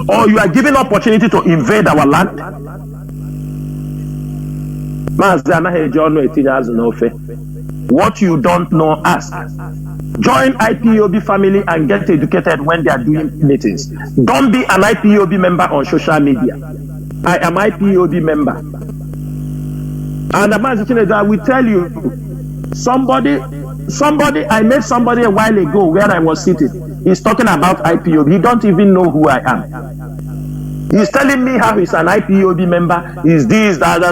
Or you are giving opportunity to invade our land? What you don't know, ask. Join IPOB family and get educated when they are doing meetings. Don't be an IPOB member on social media. I am IPOB member. And Mazi Chinedu, I will tell you, I met somebody a while ago where I was sitting. He's talking about IPOB. He don't even know who I am. He's telling me how he's an IPOB member, he's this, that.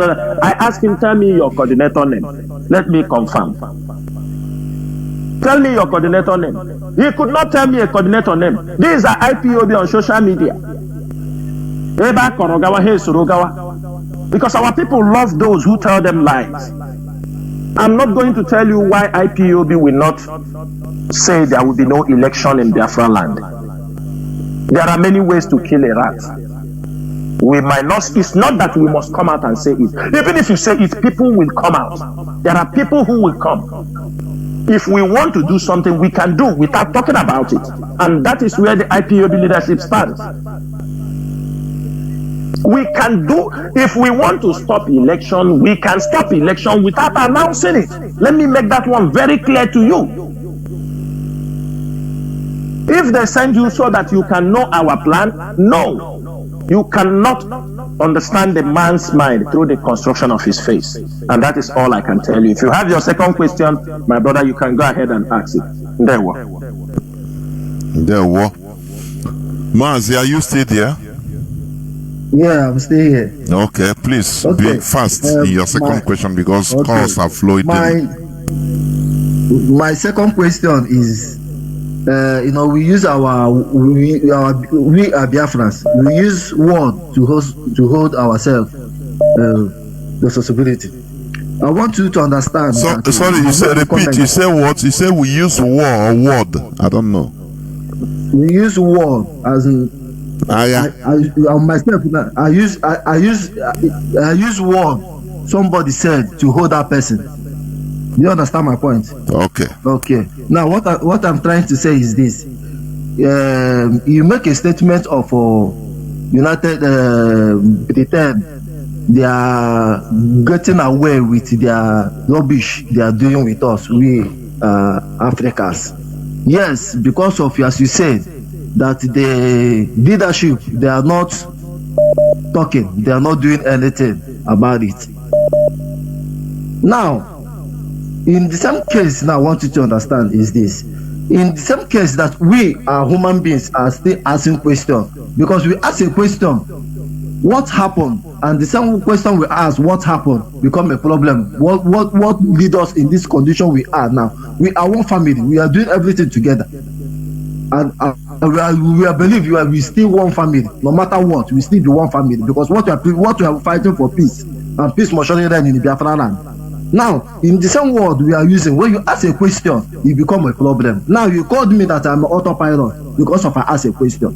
I asked him, tell me your coordinator name. Let me confirm. Tell me your coordinator name. He could not tell me a coordinator name. These are IPOB on social media. Because our people love those who tell them lies. I'm not going to tell you why IPOB will not say there will be no election in Biafra land. There are many ways to kill a rat. We might not, it's not that we must come out and say it. Even if you say it, people will come out. There are people who will come. If we want to do something, we can do without talking about it. And that is where the IPOB leadership stands. We can do, if we want to stop election, we can stop election without announcing it. Let me make that one very clear to you. If they send you so that you can know our plan, no. You cannot understand the man's mind through the construction of his face. And that is all I can tell you. If you have your second question, my brother, you can go ahead and ask it. There we Mazi, are you still there? Yeah, I'm still here. Okay, please be fast in your second question because calls are flowing. My second question is, we use we are Biafrans. We use word to hold ourselves responsibility. I want you to understand. Sorry, you said repeat. You said what? You said we use word. I don't know. We use word as in. I myself. I use word somebody said to hold that person. Do you understand my point? Okay. Okay. Now, what I'm trying to say is this: you make a statement of United Britain. They are getting away with their rubbish they are doing with us, we Africans. Yes, because of, as you said, that the leadership, they are not talking, they are not doing anything about it. Now, in the same case, now I want you to understand is this: in the same case that we are human beings are still asking questions, because we ask a question, what happened, and the same question we ask, what happened, become a problem. What lead us in this condition we are now? We are one family, we are doing everything together, and we still one family. No matter what, we still be one family, because what we are fighting for peace, and peace must surely reign in the Biafra land. Now, in the same word we are using, when you ask a question, it become a problem. Now you called me that I'm an autopilot because of I ask a question,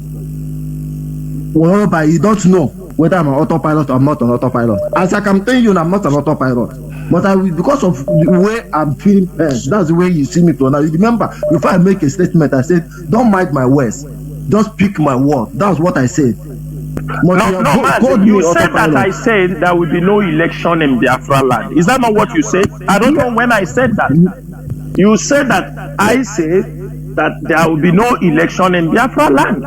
whereby you don't know whether I'm an autopilot or I'm not an autopilot. As I can tell you, I'm not an autopilot, but because of the way I'm feeling, that's the way you see me pronounce. Remember, before I make a statement, I said, don't mind my words, just pick my word. That's what I said. You said that I said there will be no election in Biafra land. Is that not what you said? I don't know when I said that. You said that I said that there will be no election in Biafra land.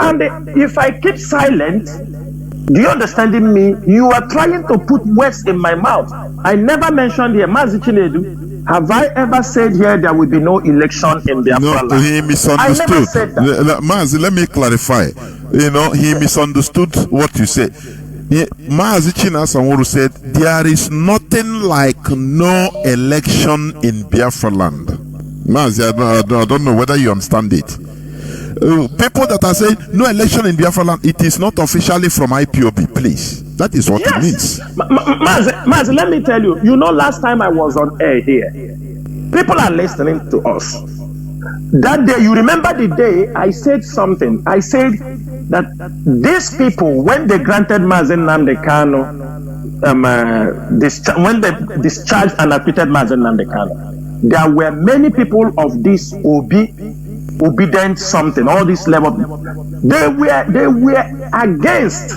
And if I keep silent, do you understand me? You are trying to put words in my mouth. I never mentioned here, Mazi Chinedu. Have I ever said here there will be no election in Biafra land? No, he misunderstood. I never said that. Mazi, let me clarify. He misunderstood what you said. Mazi Chinasa Nworu said there is nothing like no election in Biafra land. Mazi, I don't know whether you understand it. People that are saying no election in Biafra land, it is not officially from IPOB, please. That is what it means. Mazi, let me tell you, last time I was on air here, people are listening to us. That day, you remember the day I said something. I said that these people, when they granted Mazi Nnamdi Kanu, when they discharged and acquitted Mazi Nnamdi Kanu, there were many people of this obedient something, all this level. They were against.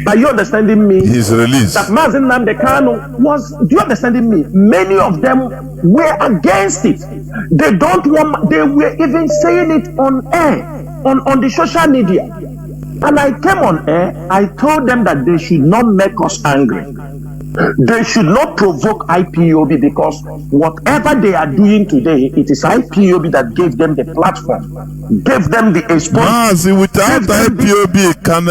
Are you understanding me? His release. That Mazi Nnamdi Kanu was. Do you understanding me? Many of them were against it. They don't want. They were even saying it on air, on the social media. And I came on air. I told them that they should not make us angry. They should not provoke IPOB, because whatever they are doing today, it is IPOB that gave them the platform, gave them the exposure. Mazi, without IPOB, can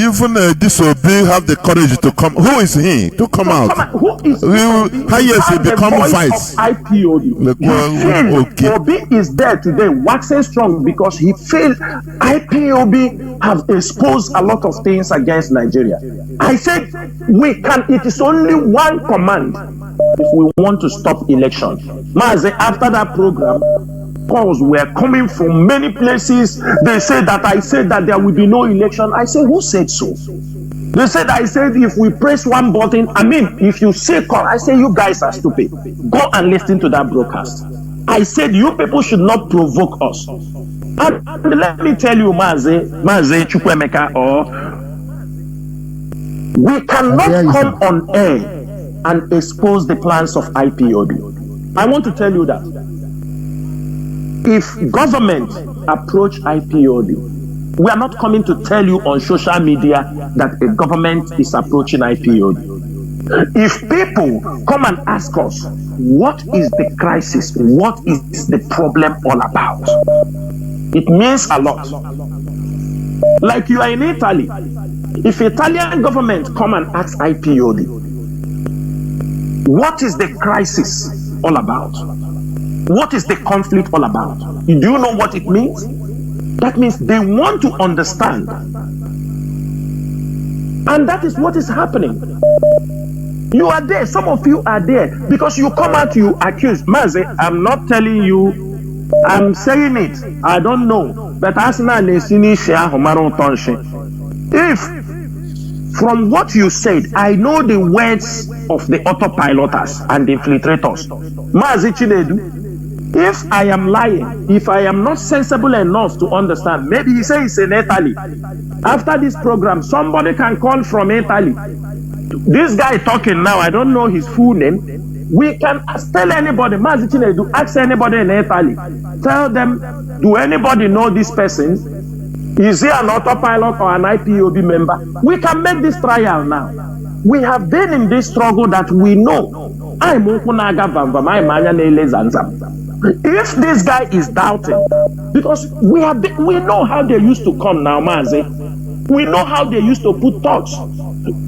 even disobey have the courage to come? Who is he to come out? Who is he become vice? IPOB. Okay. Obi is there today, waxing strong, because he feels IPOB have exposed a lot of things against Nigeria. I said we can. It is only one command if we want to stop election. Mazi, after that program, calls were coming from many places. They said that I said that there will be no election. I said, who said so? They said I said if we press one button, if you say call, I say you guys are stupid. Go and listen to that broadcast. I said you people should not provoke us. And let me tell you, Mazi Chukwemeka, we cannot come on air and expose the plans of IPOB. I want to tell you that if government approach IPOB, we are not coming to tell you on social media that a government is approaching IPOB. If people come and ask us, what is the crisis? What is the problem all about? It means a lot. Like you are in Italy. If Italian government come and ask IPOB, what is the crisis all about? What is the conflict all about? Do you know what it means? That means they want to understand. And that is what is happening. You are there. Some of you are there because you come out, you accuse. Mazi, I'm not telling you, I'm saying it. I don't know. But if From what you said, I know the words of the autopiloters and the infiltrators. Mazi Chinedu, if I am lying, if I am not sensible enough to understand, maybe he says in Italy. After this program, somebody can call from Italy. This guy talking now, I don't know his full name. We can tell anybody, Mazi Chinedu, ask anybody in Italy. Tell them, do anybody know this person? Is he an autopilot or an IPOB member? We can make this trial now. We have been in this struggle that we know. If this guy is doubting, because we know how they used to come now, Mazi. We know how they used to put thoughts.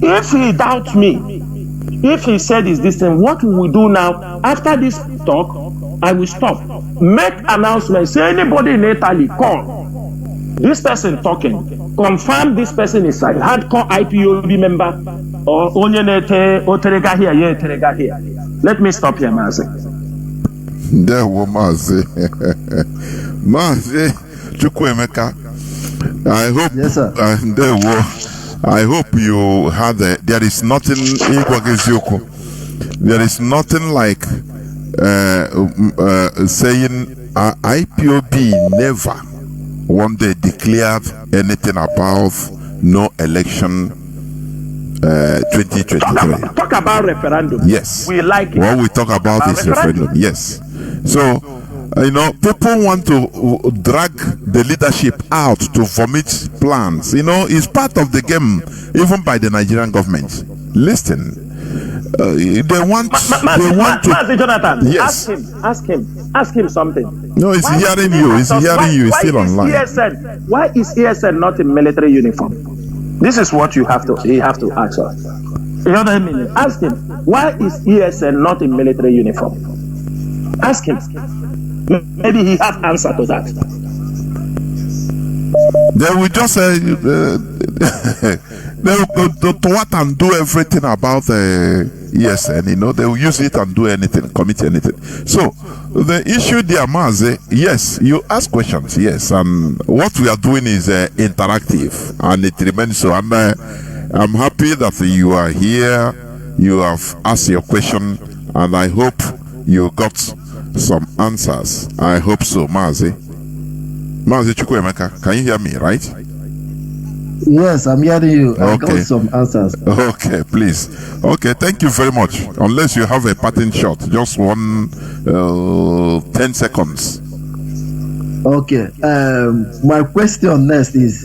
If he doubts me, if he said is this thing, what will we do now? After this talk, I will stop. Make announcement. Say anybody in Italy, call. This person talking, confirm this person is a hardcore IPOB member or Oterega here, yeah, Oterega here. Let me stop here, Mazi. There was Mazi. Mazi Chukwemeka. I hope. Yes, sir. I hope you had there is nothing there is nothing like saying IPOB never one day declared anything about no election 2023. Talk about referendum. Yes. We like it. What we talk about is referendum. Yes. So, people want to drag the leadership out to vomit plans. It's part of the game, even by the Nigerian government. Listen. They want to. Mazi Jonathan, yes. Ask him something. No, he's hearing you. He's hearing you. He's still online. Why is ESN not in military uniform? This is what you have to ask us. You know what I mean? Ask him, why is ESN not in military uniform? Ask him. Maybe he has answer to that. They will just say they will go to what and do everything about ESN. They will use it and do anything, commit anything. So the issue there, Mazi, yes, you ask questions, yes, and what we are doing is interactive, and it remains so. I'm happy that you are here. You have asked your question, and I hope you got some answers. I hope so, Mazi. Mazi Chukwemeka, can you hear me, right? Yes, I'm hearing you. I Okay. got some answers. Okay, please. Okay, thank you very much. Unless you have a parting shot, just 10 seconds. Okay. My question next is.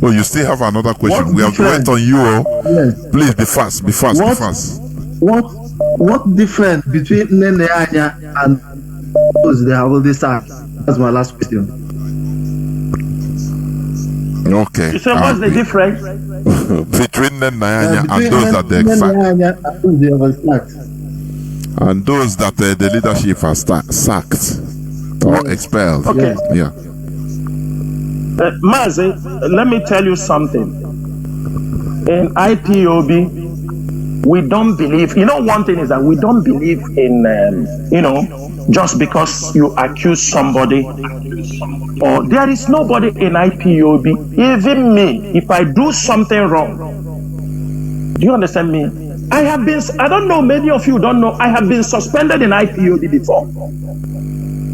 Oh, you still have another question? What We have to wait on you. Yes. Please be fast, be fast, be fast. What difference between Nene Anya and those they have already sacked? That's my last question. Okay. So what's the difference? Between Nene and those that they sacked. And those that the leadership has sacked or expelled. Okay. Yeah. Mazi, let me tell you something. In IPOB, we don't believe, one thing is that we don't believe in, just because you accuse somebody, or there is nobody in IPOB, even me, if I do something wrong. Do you understand me? I don't know, many of you don't know, I have been suspended in IPOB before.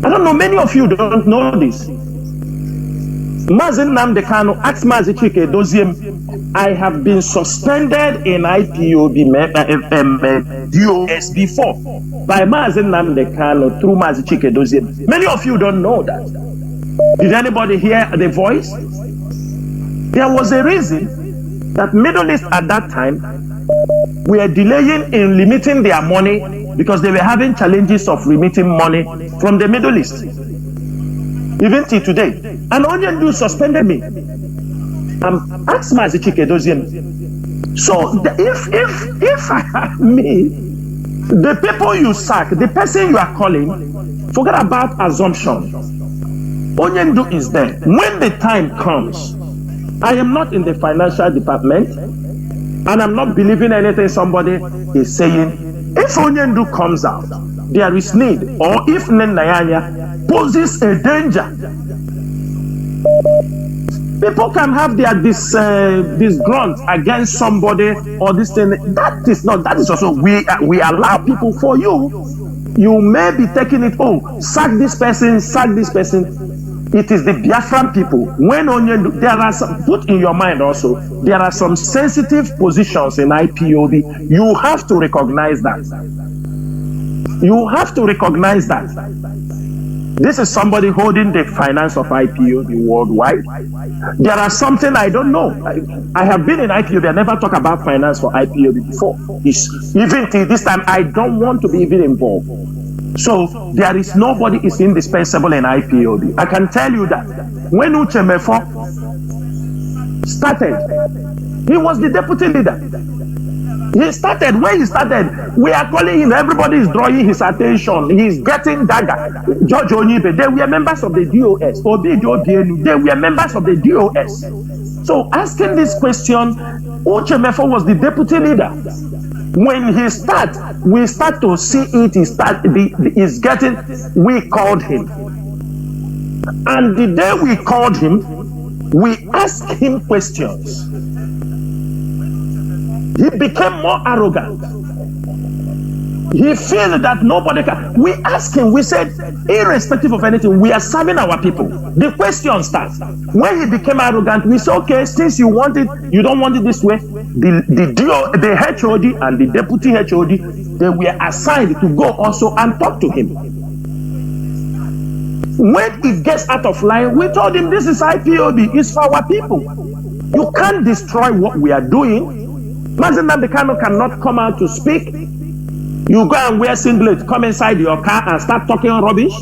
I don't know, many of you don't know this. Mazi Nnamdi ask Mazi Chinedu Dec, I have been suspended in IPOB DOS before by Mazi Nnamdi through Mazi Chinedu Dec. Many of you don't know that. Did anybody hear the voice? There was a reason that Middle East at that time were delaying in limiting their money because they were having challenges of remitting money from the Middle East. Even till today. And Onyendu suspended me. Ask Mazi Chinedu Dec. So if me, the people you sack, the person you are calling, forget about assumption. Onyendu is there. When the time comes, I am not in the financial department, and I'm not believing anything somebody is saying. If Onyendu comes out, there is need, or if Nenayanya poses a danger People can have their disgrunt against somebody or this thing. That is also we allow people. For you may be taking it, oh, sack this person. It is the Biafran people. When there are some, put in your mind also, there are some sensitive positions in IPOB. You have to recognize that. You have to recognize that. This is somebody holding the finance of IPOB worldwide. There are something I don't know. I have been in IPOB. I never talk about finance for IPOB before. Even till this time, I don't want to be even involved. So there is nobody is indispensable in IPOB. I can tell you that when Uchemefo started, he was the deputy leader. When he started, we are calling him, everybody is drawing his attention. He's getting dagger. George Onyibe, they were members of the DOS. Obidio Bienu, they were members of the DOS. So asking this question, Uchemefo was the deputy leader. When he we start to see it, we called him. And the day we called him, we asked him questions. He became more arrogant. He felt that nobody can. We asked him, we said, irrespective of anything, we are serving our people. The question starts. When he became arrogant, we said, okay, since you want it, you don't want it this way. The HOD and the deputy HOD, they were assigned to go also and talk to him. When it gets out of line, we told him this is IPOB, it's for our people. You can't destroy what we are doing. Mazi Nnamdi cannot come out to speak. You go and wear singlet, come inside your car and start talking rubbish.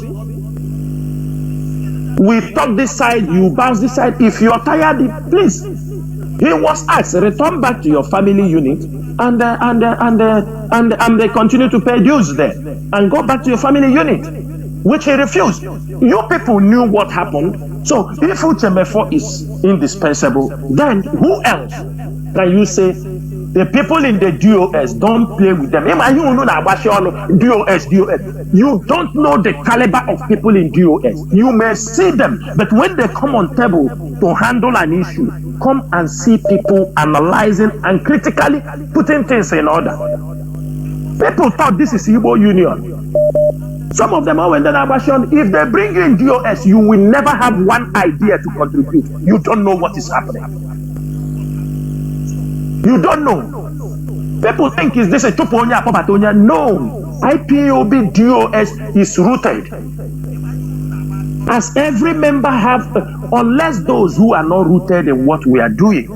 We talk this side, you bounce this side. If you're tired, please. He was asked, return back to your family unit and they continue to pay dues there and go back to your family unit, which he refused. You people knew what happened. So if Uchemefo is indispensable, then who else can you say? The people in the DOS, don't play with them. DOS. You don't know the caliber of people in DOS. You may see them, but when they come on table to handle an issue, come and see people analyzing and critically putting things in order. People thought this is Igbo Union. Some of them are when if they bring you in DOS, you will never have one idea to contribute. You don't know what is happening. You don't know. People think is this a Tuponya Papatonya? No. IPOB DOS is rooted. As every member have, unless those who are not rooted in what we are doing.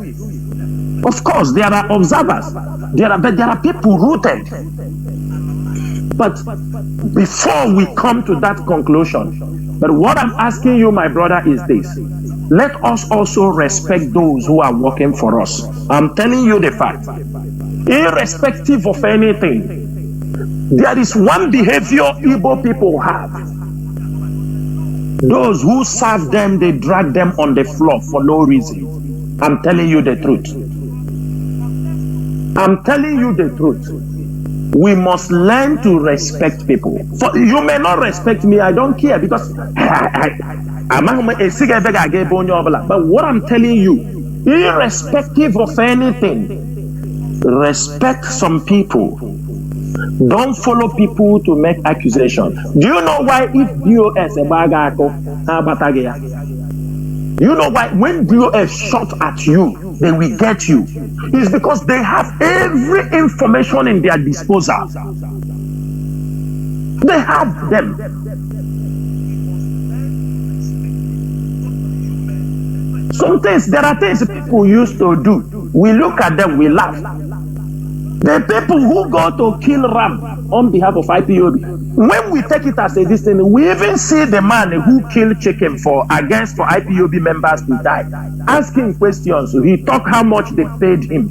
Of course, there are observers. There are people rooted. But before we come to that conclusion, but what I'm asking you, my brother, is this. Let us also respect those who are working for us. I'm telling you the fact. Irrespective of anything, there is one behavior Igbo people have. Those who serve them, they drag them on the floor for no reason. I'm telling you the truth. I'm telling you the truth. We must learn to respect people. For you may not respect me, I don't care, because but what I'm telling you, irrespective of anything, respect some people. Don't follow people to make accusations. Do you know why if DOS you know why when DOS shot at you, they will get you? It's because they have every information in their disposal. They have them. Some things, there are things people used to do. We look at them, we laugh. The people who go to kill Ram on behalf of IPOB, when we take it as a distance, we even see the man who killed chicken for IPOB members to die, asking questions. He talk how much they paid him.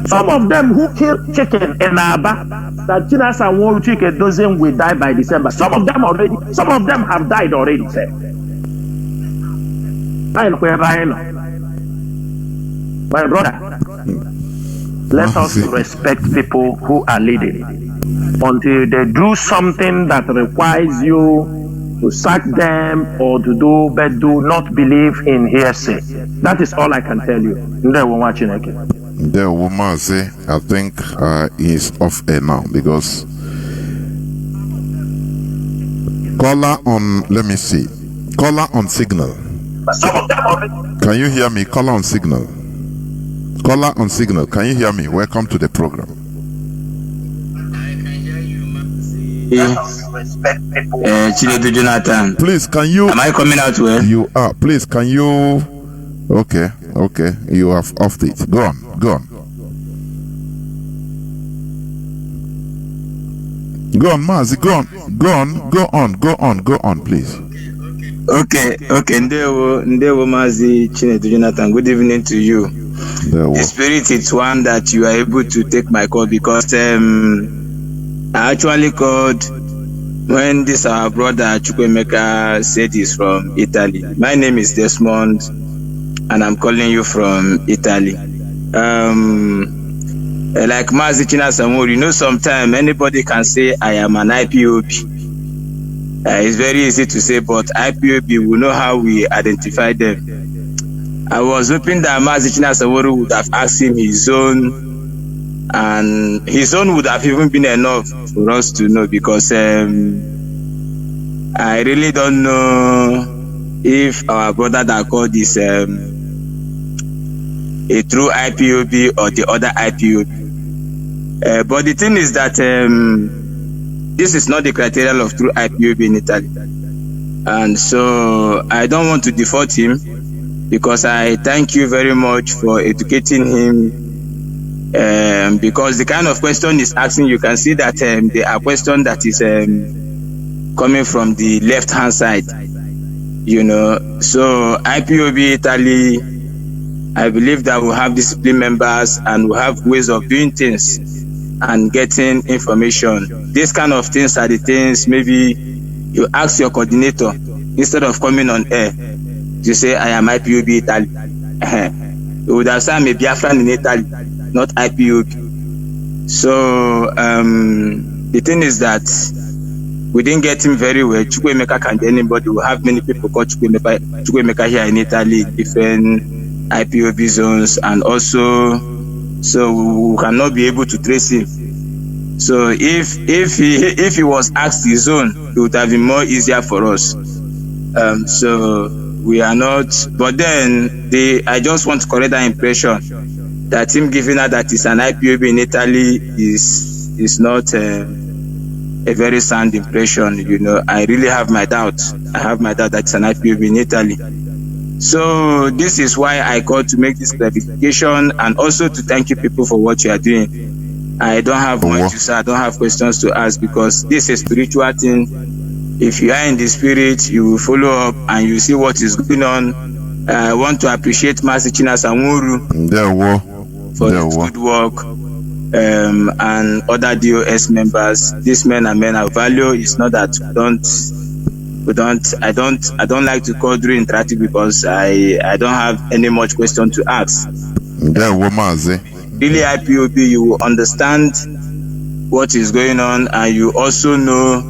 Some of them who killed chicken in Aba, that Chinasa Nworu chicken dozen will die by December. Some of them have died already, sir. My brother, let us respect people who are leading until they do something that requires you to sack them or to do, but do not believe in hearsay. That is all I can tell you. Ndewo nwa Chineke. Ndewo Mazi, I think he's off air now because caller on, let me see, caller on signal. Can you hear me? Caller on signal. Caller on signal. Can you hear me? Welcome to the program. Chinedu Jonathan. Please, can you? Am I coming out well? You are. Please, can you? Okay. You have offed it. Go on. Go on, Mazi. Go on, please. Okay. Ndewo Mazi Chinedu Jonathan. Good evening to you. The spirit is one that you are able to take my call because I actually called when this our brother Chukwemeka said he's from Italy. My name is Desmond and I'm calling you from Italy. Like Mazi Chinasa Nworu, sometimes anybody can say I am an IPOB. It's very easy to say, but IPOB, we know how we identify them. I was hoping that Mazi Chinasa Nworu would have asked him his own, and his own would have even been enough for us to know, because I really don't know if our brother that called is a true IPOB or the other IPOB. But the thing is that this is not the criteria of true IPOB in Italy. And so I don't want to default him, because I thank you very much for educating him. Because the kind of question he's asking, you can see that there are questions that is coming from the left-hand side. So IPOB Italy, I believe that we'll have discipline members and we'll have ways of doing things and getting information. These kind of things are the things maybe you ask your coordinator instead of coming on air to say I am IPOB Italy. You would have said I'm a Biafran in Italy, not IPOB. So the thing is that we didn't get him very well. Chukwemeka can be anybody. We have many people called Chukwemeka here in Italy, different IPOB zones, and also so we cannot be able to trace him. So if he was asked his own, it would have been more easier for us. So we are not. But then I just want to correct that impression that him giving her that it's an IPOB in Italy is not a very sound impression. I really have my doubts. I have my doubt that it's an IPOB in Italy. So this is why I called to make this clarification and also to thank you people for what you are doing. I don't have much to say. I don't have questions to ask, because this is a spiritual thing. If you are in the spirit, you will follow up and you see what is going on. I want to appreciate Mazi Chinasa Nworu for his good work, and other DOS members. These men are men of value. It's not that I don't like to call during interactive, because I don't have any much question to ask. Really, IPOB, you will understand what is going on, and you also know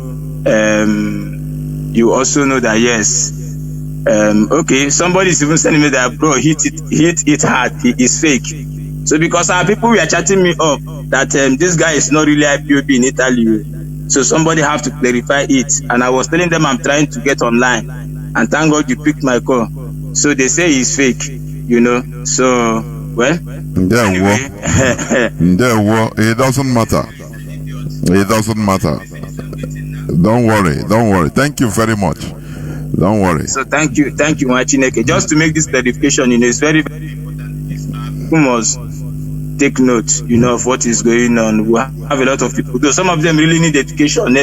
that yes, okay, somebody is even sending me that, bro, hit it hard, he is fake. So because our people were chatting me up that this guy is not really IPOB in Italy, so somebody have to clarify it. And I was telling them I'm trying to get online, and thank God you picked my call. So they say he's fake, So well, anyway. It doesn't matter. Don't worry. Thank you very much. Don't worry. So thank you, Machineke. Just to make this clarification, it's very, very important. We must take note, of what is going on. We have a lot of people, though some of them really need education,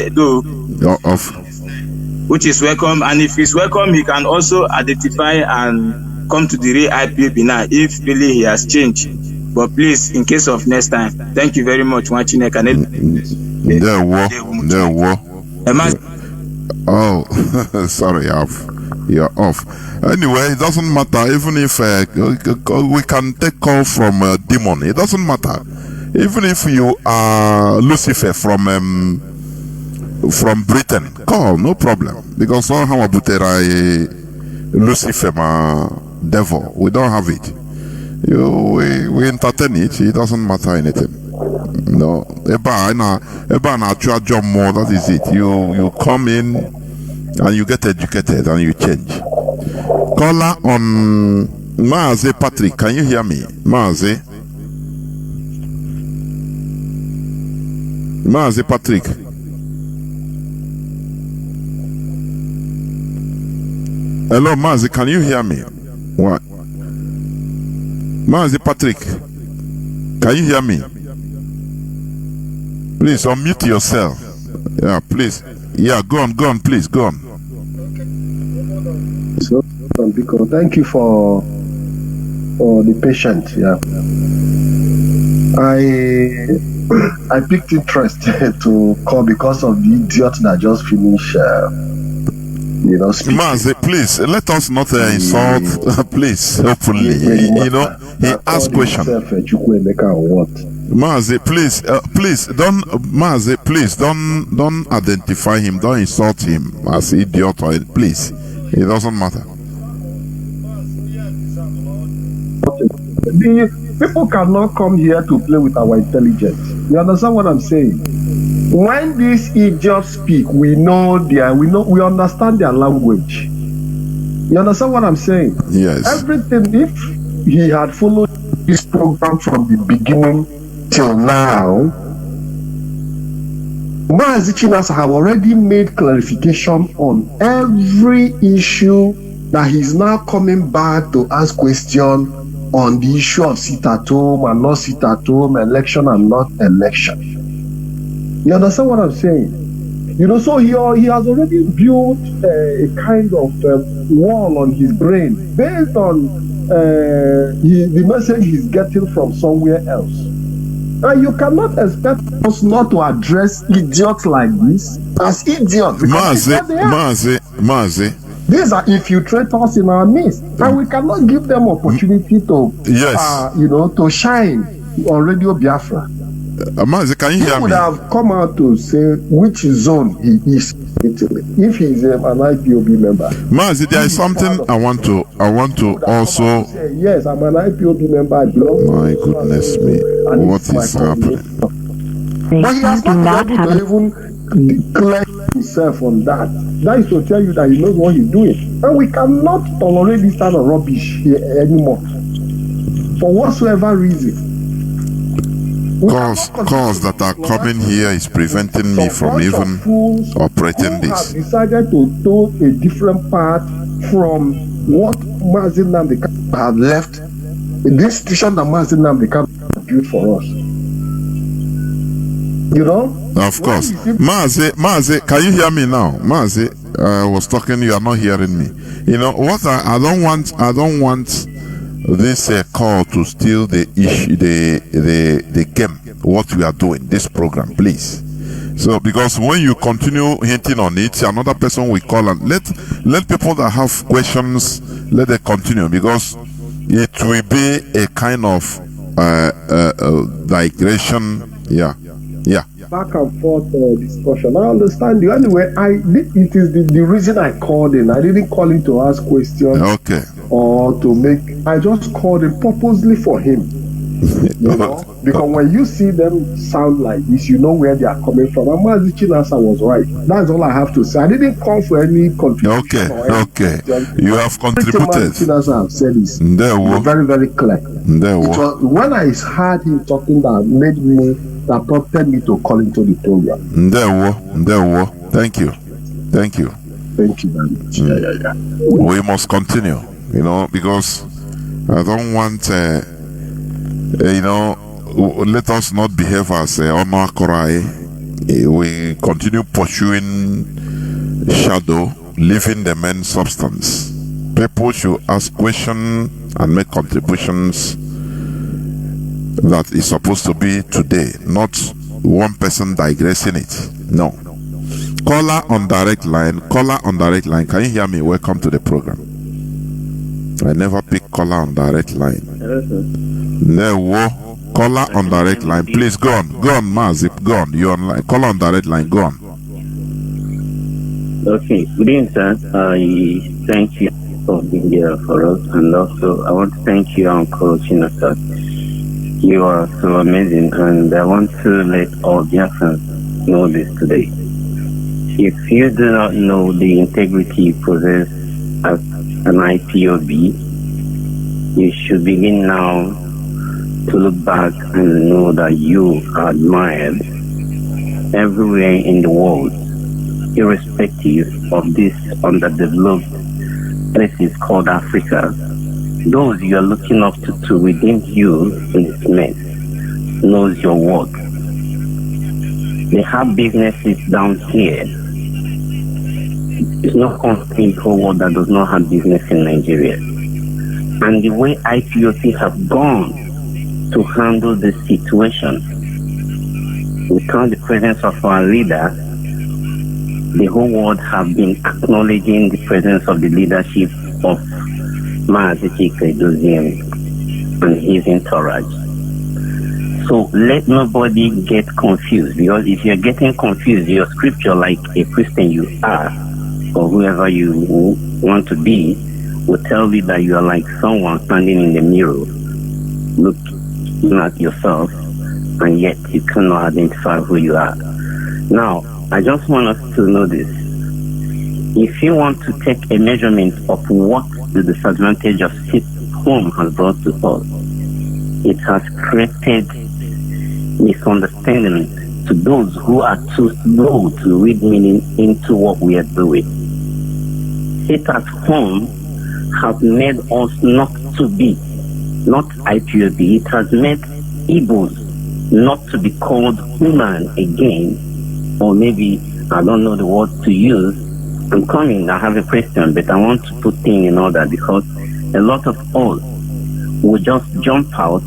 which is welcome. And if it's welcome, he can also identify and come to the real IPOB now if really he has changed. But please, in case of next time, thank you very much, Machineke. Oh, sorry, you're off. Anyway, it doesn't matter. Even if we can take call from a demon, it doesn't matter. Even if you are Lucifer from from Britain, call, no problem. Because somehow Butera Lucifer devil. We don't have it. We entertain it. It doesn't matter anything. No. Eba na John more. That is it. You come in and you get educated and you change. Caller on Mazi Patrick. Can you hear me, Mazi? Mazi Patrick. Hello, Mazi, can you hear me? What? Mazi Patrick, can you hear me? Please unmute yourself. Yeah, please. Yeah, go on, please, go on. So, thank you for the patience. Yeah, I picked interest to call because of the idiot that just finished. Mazi, please let us not insult. Please, hopefully, he asked questions. Mazi, please don't identify him. Don't insult him as idiot. Please, it doesn't matter. The people cannot come here to play with our intelligence. You understand what I'm saying? When these idiots speak, we understand their language. You understand what I'm saying? Yes. Everything, if he had followed this program from the beginning till now, Mazi Chinasa have already made clarification on every issue that he's now coming back to ask questions on the issue of sit at home and not sit at home, election and not election. You understand what I'm saying? So he has already built a kind of wall on his brain based on the message he's getting from somewhere else. And you cannot expect us not to address idiots like this as idiots. Mazi. These are infiltrators in our midst, and we cannot give them opportunity to, to shine on Radio Biafra. Mazi, can you hear me? He would have come out to say which zone he is if he is an IPOB member. Mazi, there is something I want to also say, yes, I'm an IPOB member. I belong. My goodness me, what is happening? But he has not been able to even declare himself on that. That is to tell you that he knows what he's doing. And we cannot tolerate this kind of rubbish here anymore. For whatsoever reason. Cause that are coming here is preventing me from even operating this. Have decided to do a different path from what Mazi Nnamdi Kanu have left. The institution that Mazi Nnamdi Kanu built for us. Of course. Mazi, can you hear me now? Mazi, I was talking, you are not hearing me. What I don't want this call to steal the issue, the game, what we are doing, this program, please. So, because when you continue hinting on it, another person will call and let people that have questions, let them continue, because it will be a kind of digression. Yeah. Back and forth discussion. I understand you. Anyway, it is the reason I called in. I didn't call in to ask questions. Okay. Or to make. I just called in purposely for him. Because when you see them sound like this, you know where they are coming from. And Mazi Chinasa was right. That's all I have to say. I didn't call for any contribution. Okay. You have contributed. Mazi Chinasa said is very, very clear. When I heard him talking, that prompted me to call into the program. Thank you. Thank you very much. Yeah. We must continue, because I don't want, let us not behave as Honor Korai. We continue pursuing shadow, leaving the main substance. People should ask questions and make contributions that is supposed to be today, not one person digressing it. No. Caller on direct line. Can you hear me? Welcome to the program. I never pick caller on direct line. No. Caller on direct line. Please go on, Mazi. Go on. You're on line. Caller on direct line. Go on. Okay, good evening, sir. I thank you for being here for us, and also I want to thank you, Uncle Chinasa. You are so amazing, and I want to let all Biafrans know this today. If you do not know the integrity you possess as an IPOB, you should begin now to look back and know that you are admired everywhere in the world, irrespective of this underdeveloped places called Africa. Those you are looking up to within you in this mess knows your worth. They have businesses down here. There's no country in the whole world that does not have business in Nigeria. And the way IPOC have gone to handle this situation, without the presence of our leader, the whole world have been acknowledging the presence of the leadership of Mazi Chinasa Nworu and his entourage. So let nobody get confused, because if you're getting confused, your scripture, like a Christian you are, or whoever you want to be, will tell you that you are like someone standing in the mirror, looking at yourself, and yet you cannot identify who you are. Now, I just want us to know this. If you want to take a measurement of what the disadvantage of sit home has brought to us, it has created misunderstanding to those who are too slow to read meaning into what we are doing. Sit at home has made us not to be, not IPOB, it has made Igbos not to be called human again, or maybe, I don't know the word to use. I'm coming, I have a question, but I want to put things in order, because a lot of us will just jump out.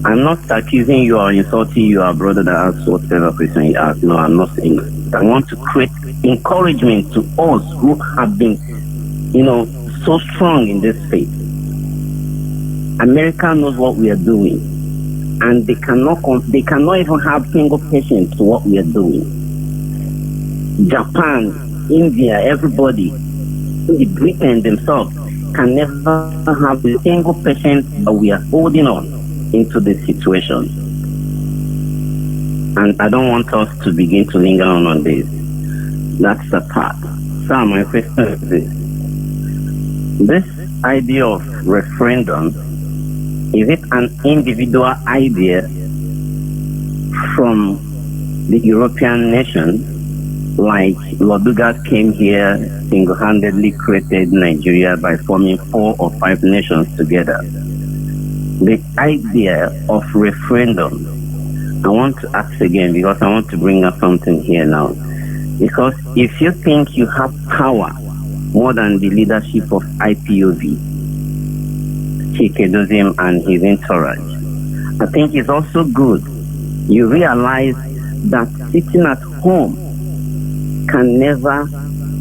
I'm not accusing you or insulting you, our brother that asks whatever question you ask. No, I'm not saying that. I want to create encouragement to us who have been, so strong in this faith. America knows what we are doing, and they cannot even have single patient to what we are doing. Japan, India, everybody, Britain themselves can never have a single patient that we are holding on into this situation. And I don't want us to begin to linger on this. That's the part. So my question is this. This idea of referendum, is it an individual idea from the European nation, like Lodugas came here, single-handedly created Nigeria by forming 4 or 5 nations together? The idea of referendum, I want to ask again, because I want to bring up something here now. Because if you think you have power more than the leadership of IPOB, Chinedu Dec and his entourage, I think it's also good you realize that sitting at home can never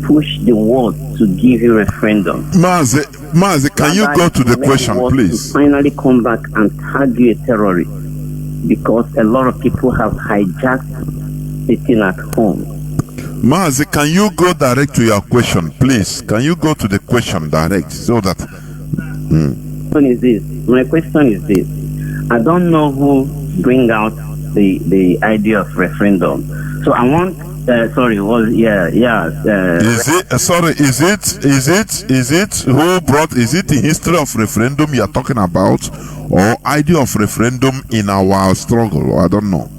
push the world to give you referendum. Mazi, can you go to the question, please? To finally come back and tag you a terrorist, because a lot of people have hijacked sitting at home. Mazi, can you go direct to your question, please? Can you go to the question direct so that... My question is this. I don't know who bring out the idea of referendum. So I want... is it the history of referendum you are talking about, or idea of referendum in our struggle? I don't know.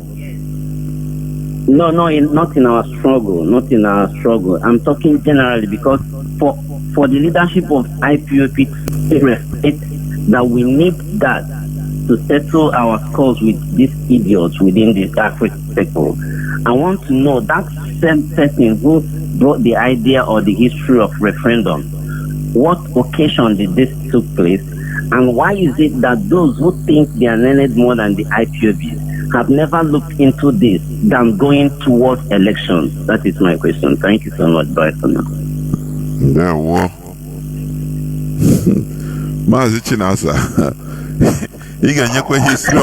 No, not in our struggle. I'm talking generally, because for the leadership of IPOP to respect that we need that to settle our scores with these idiots within the African people. I want to know that same person who brought the idea or the history of referendum, what occasion did this took place, and why is it that those who think they are learned more than the IPOBs have never looked into this than going towards elections? That is my question. Thank you so much. Bye for now. Yeah, well. Mazi Chinasa. He can history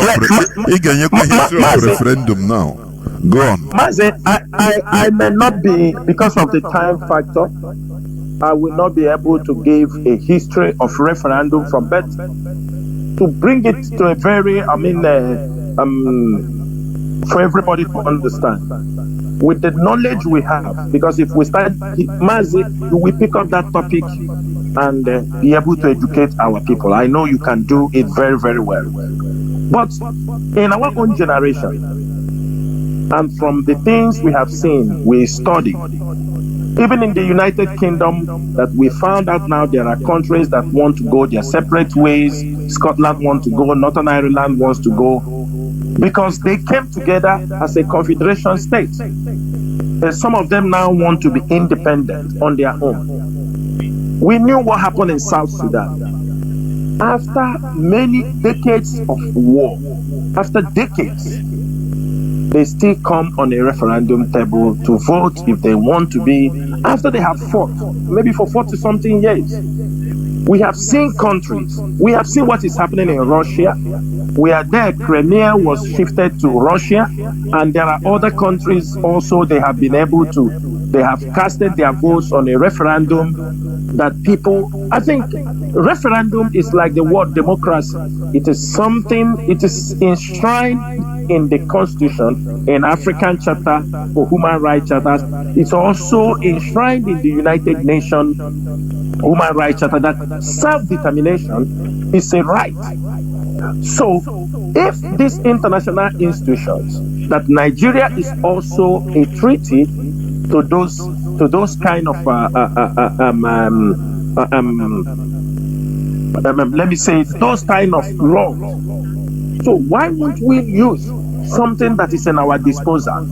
of referendum now. Go on. Mazi, I may not be, because of the time factor, I will not be able to give a history of referendum from birth to bring it to a very, for everybody to understand. With the knowledge we have, because if we start, Mazi, we pick up that topic and be able to educate our people. I know you can do it very, very well. But in our own generation, and from the things we have seen, we study, even in the United Kingdom, that we found out now there are countries that want to go their separate ways. Scotland wants to go, Northern Ireland wants to go, because they came together as a confederation state. And some of them now want to be independent on their own. We knew what happened in South Sudan. After many decades of war, after decades, they still come on a referendum table to vote if they want to be, after they have fought, maybe for 40-something years. We have seen countries, we have seen what is happening in Russia. We are there, Crimea was shifted to Russia, and there are other countries also, they have been able to, they have casted their votes on a referendum that people, I think referendum is like the word democracy. It is something, it is enshrined in the Constitution, in African Charter for Human Rights Charters. It's also enshrined in the United Nations Human Rights Charter that self-determination is a right. So, if these international institutions, that Nigeria is also a treaty to those kind of let me say those kind of laws. So why won't we use something that is in our disposal?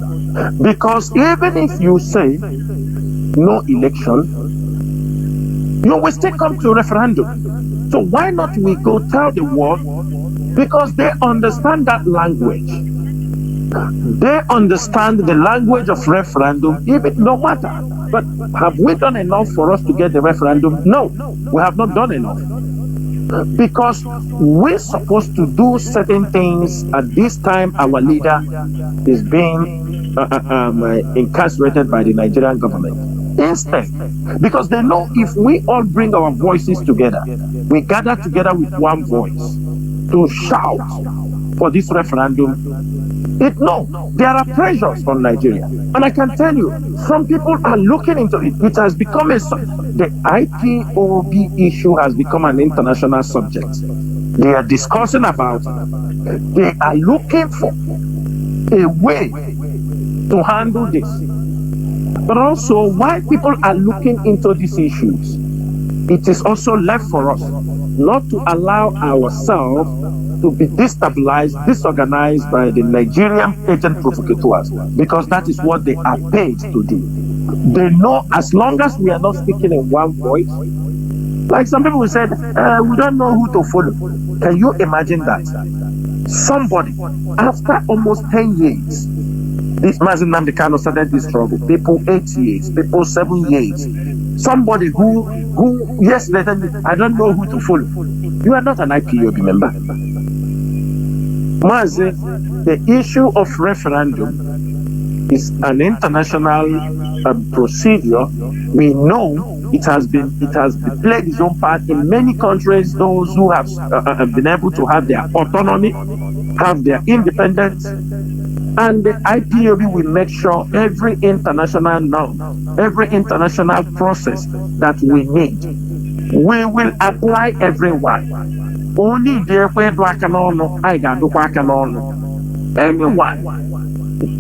Because even if you say no election, you will still come to a referendum. So why not we go tell the world? Because they understand that language. They understand the language of referendum, even no matter. But have we done enough for us to get the referendum? No, we have not done enough. Because we're supposed to do certain things. At this time, our leader is being incarcerated by the Nigerian government. Instead, because they know if we all bring our voices together, we gather together with one voice to shout for this referendum. There are pressures on Nigeria, and I can tell you, some people are looking into it. It has become the IPOB issue has become an international subject. They are discussing about it. They are looking for a way to handle this. But also, while people are looking into these issues, it is also left for us not to allow ourselves to be destabilized, disorganized by the Nigerian agent provocateurs, because that is what they are paid to do. They know as long as we are not speaking in one voice, like some people said, we don't know who to follow. Can you imagine that? Somebody, after almost 10 years, this Mazi Nnamdi Kanu started this struggle. People 8 years, people 7 years. Somebody who yesterday, I don't know who to follow. You are not an IPOB member. Mazi, the issue of referendum is an international procedure. We know it has played its own part in many countries. Those who have been able to have their autonomy, have their independence, and the IPOB will make sure every international norm, every international process that we need, we will apply everyone. Only there where I got do everyone.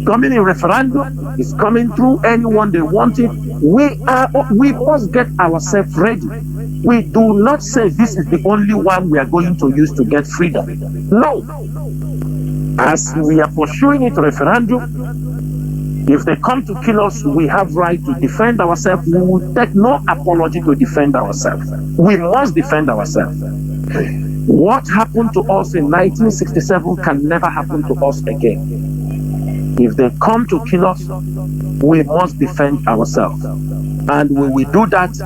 Coming in referendum is coming through anyone they want it. We must get ourselves ready. We do not say this is the only one we are going to use to get freedom. No. As we are pursuing it referendum, if they come to kill us, we have right to defend ourselves. We will take no apology to defend ourselves. We must defend ourselves. What happened to us in 1967 can never happen to us again. If they come to kill us, we must defend ourselves. And we will do that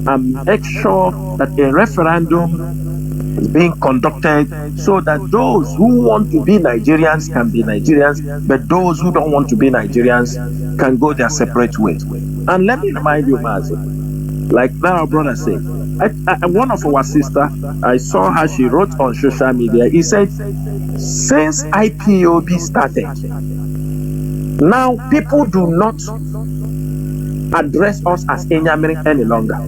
and make sure that a referendum is being conducted so that those who want to be Nigerians can be Nigerians, but those who don't want to be Nigerians can go their separate ways. And let me remind you, Mazi, like our brother said, one of our sister, I saw her, she wrote on social media, he said, since IPOB started, now people do not address us as Enyamiri any longer.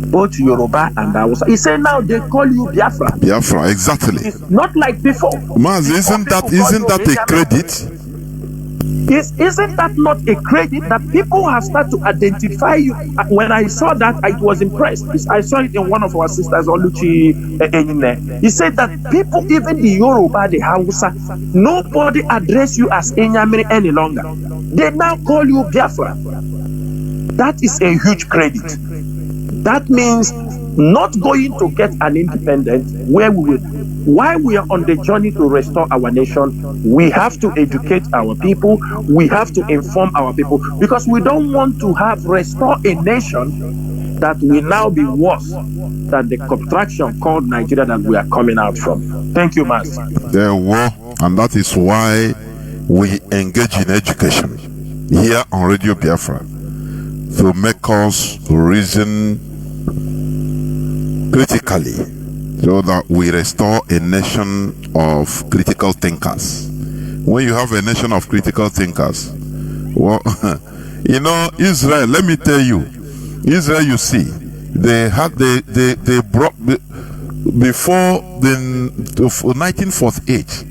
Both Yoruba and Hausa. He said now they call you Biafra. Biafra, exactly. It's not like before. Mazi, isn't that a credit? Isn't that not a credit that people have started to identify you? When I saw that, I was impressed. I saw it in one of our sisters, Oluchi Enyine. He said that people, even the Yoruba, the Hausa, nobody address you as Enyamiri any longer. They now call you Biafra. That is a huge credit. That means not going to get an independence where while we are on the journey to restore our nation, we have to educate our people, we have to inform our people, because we don't want to restore a nation that will now be worse than the contraction called Nigeria that we are coming out from. Thank you, Mazi. There were, and that is why we engage in education here on Radio Biafra to make us reason critically, so that we restore a nation of critical thinkers. When you have a nation of critical thinkers, well, you know, Israel, let me tell you, Israel, you see, they brought, before the 1948,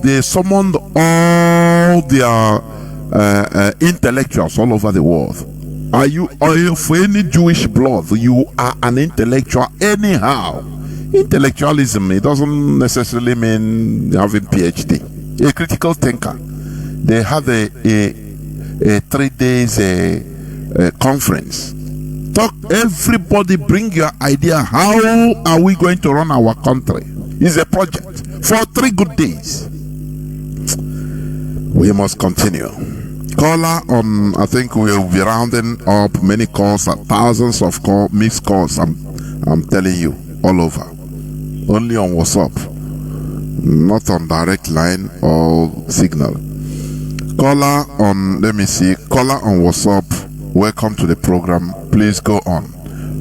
they summoned all their intellectuals all over the world. Are you for any Jewish blood? You are an intellectual anyhow. Intellectualism, it doesn't necessarily mean having PhD. A critical thinker. They have a 3 days conference. Talk, everybody bring your idea. How are we going to run our country? It's a project for 3 good days. We must continue. Caller on, I think we'll be rounding up many calls, thousands of missed calls. I'm telling you, all over. Only on WhatsApp, not on direct line or signal. Caller on, let me see, caller on WhatsApp, welcome to the program. Please go on.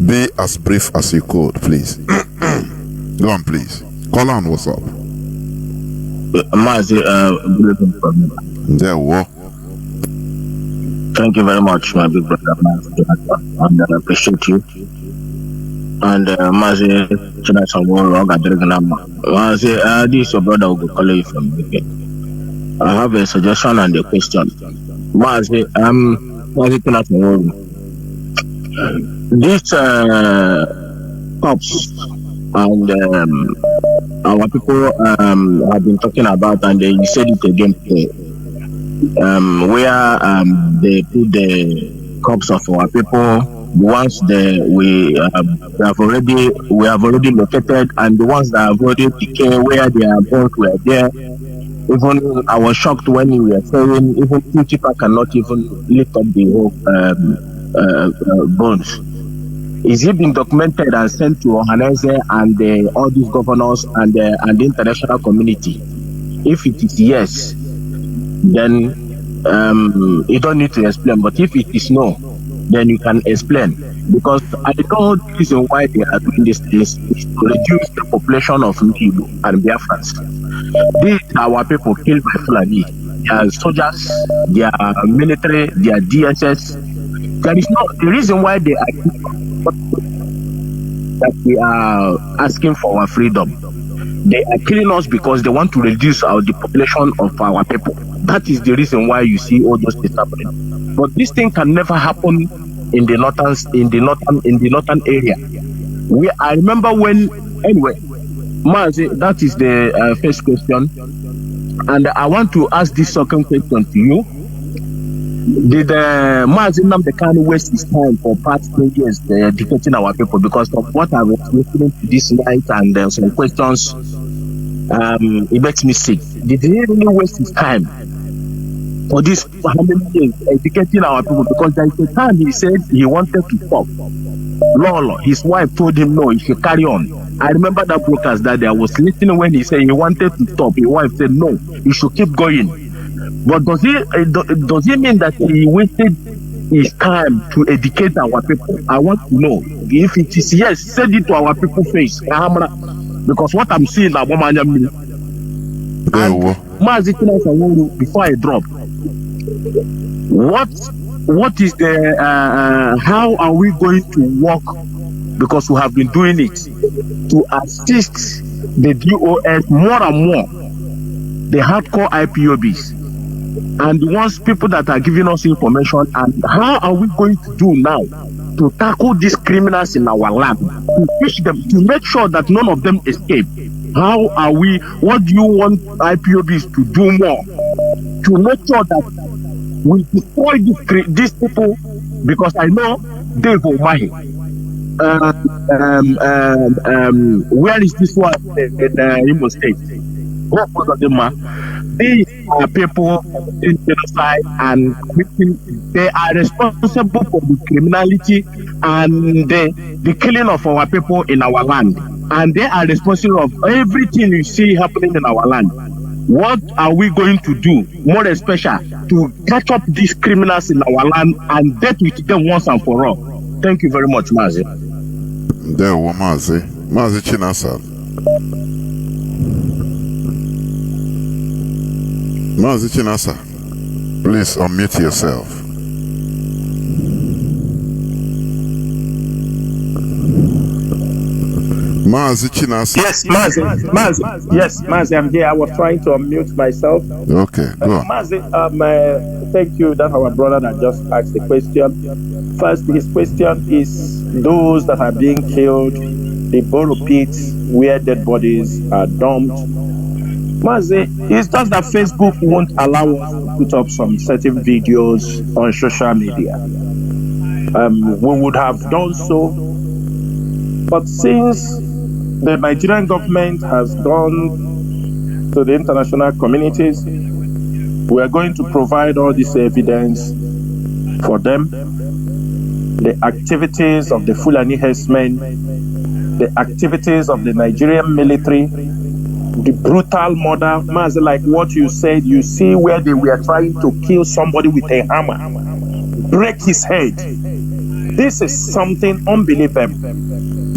Be as brief as you could, please. Go on, please. Caller on WhatsApp. Mazi, there we Thank you very much, my big brother, and I appreciate you. And Mazi Chinasa Nworu, Mazi, this is your brother who will call you from UK. I have a suggestion and a question. Mazi Chinasa Nworu, these cops and our people have been talking about, and you said it again today. Where they put the corpse of our people, the ones we have already located, and the ones that have already decayed, where they are both were there. Even I was shocked when you were saying even two people cannot even lift up the whole bones. Is it been documented and sent to Ohanese and all these governors and the international community? If it is yes, then you don't need to explain. But if it is no, then you can explain. Because I know the reason why they are doing this is to reduce the population of Nilu and Biafrans. These are our people killed by Fulani. They are soldiers, they are military, they are DSS. There is no the reason why they are that we are asking for our freedom. They are killing us because they want to reduce the population of our people. That is the reason why you see all those things happening. But this thing can never happen in the northern area. I remember when, anyway, Mazi, that is the first question, and I want to ask this second question to you. Did Mazi Nnamdi waste his time for past 2 years educating our people? Because of what I was listening to this night and some questions, it makes me sick. Did he really waste his time for this how many years educating our people? Because there is a time he said he wanted to stop. Lolo, his wife told him no, he should carry on. I remember that broadcast that day. I was listening when he said he wanted to stop. His wife said no, he should keep going. But does it mean that he wasted his time to educate our people? I want to know. If it is yes, send it to our people face. Because what I'm seeing now, Mazi Chinasa Nworu, before I drop, what is the how are we going to work, because we have been doing it, to assist the DOS more and more, the hardcore IPOBs and the ones people that are giving us information, and how are we going to do now to tackle these criminals in our land, to teach them, to make sure that none of them escape? How are we, what do you want IPOBs to do more to make sure that we destroy these people? Because I know Dave Omahi, where is this one in Imo State? These are people in genocide, and they are responsible for the criminality and the killing of our people in our land. And they are responsible of everything you see happening in our land. What are we going to do, more especially, to catch up these criminals in our land and deal with them once and for all? Thank you very much, Mazi. There was Mazi Chinasa. Mazi Chinasa, please unmute yourself. Mazi Chinasa. Yes, Mazi. Yes, Mazi, I'm here. I was trying to unmute myself. Okay, go on. Mazi, thank you that our brother that just asked the question. First, his question is those that are being killed, the borough pits where dead bodies are dumped. Mazi, it's just that Facebook won't allow us to put up some certain videos on social media. We would have done so, but since the Nigerian government has gone to the international communities, we are going to provide all this evidence for them. The activities of the Fulani herdsmen, the activities of the Nigerian military, the brutal murder, Mazi, like what you said, you see where they were trying to kill somebody with a hammer, break his head. This is something unbelievable.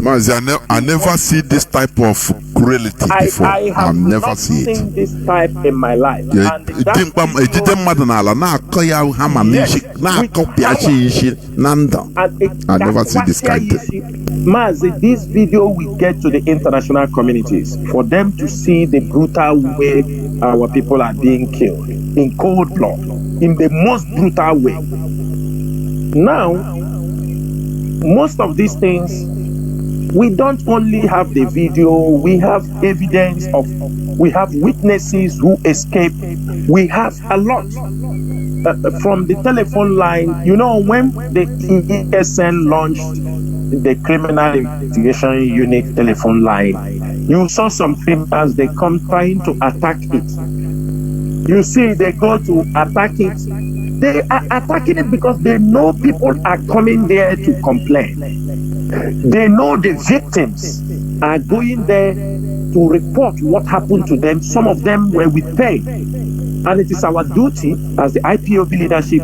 Mazi, I never see this type of cruelty before. I have never seen this type in my life. I never see this kind of thing. Mazi, this video will get to the international communities for them to see the brutal way our people are being killed in cold blood, in the most brutal way. Now, most of these things, we don't only have the video, we have evidence of, we have witnesses who escaped, we have a lot. From the telephone line, you know, when the ESN launched the Criminal Investigation Unit telephone line, you saw some criminals, they come trying to attack it. You see, they go to attack it. They are attacking it because they know people are coming there to complain. They know the victims are going there to report what happened to them. Some of them were with pain. And it is our duty as the IPOB leadership,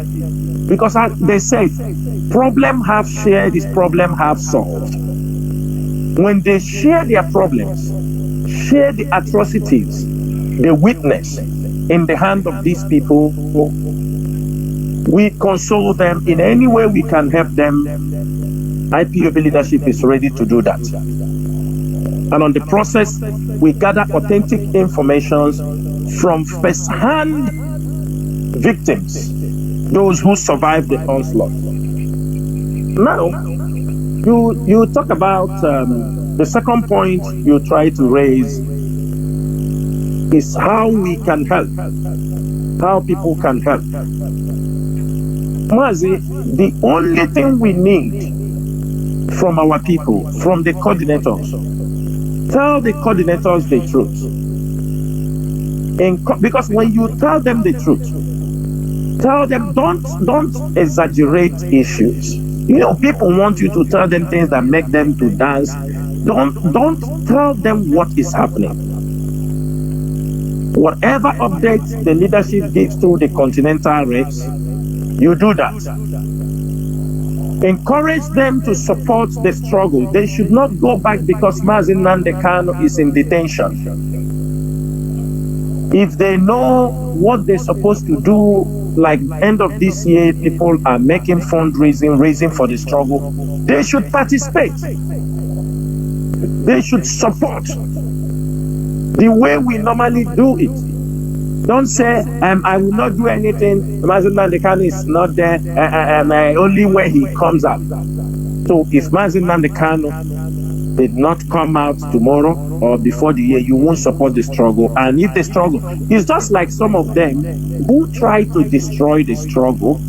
because they said, problem half shared is problem half solved. When they share their problems, share the atrocities they witness in the hand of these people, we console them in any way we can help them. IPOB leadership is ready to do that. And on the process, we gather authentic information from first-hand victims, those who survived the onslaught. Now, you talk about the second point you try to raise is how we can help, how people can help. Mazi, the only thing we need from our people, from the coordinators, tell the coordinators the truth. Because when you tell them the truth, tell them don't exaggerate issues. You know, people want you to tell them things that make them to dance. Don't tell them what is happening. Whatever updates the leadership gives to the continental reps, you do that. Encourage them to support the struggle. They should not go back because Mazi Nnamdi Kanu is in detention. If they know what they're supposed to do, like end of this year, people are making fundraising, raising for the struggle, they should participate. They should support the way we normally do it. Don't say, I will not do anything. Mazi Nnamdi Kanu is not there, only when he comes out. So if Mazi Nnamdi Kanu did not come out tomorrow or before the year, you won't support the struggle. And if the struggle, it's just like some of them who try to destroy the struggle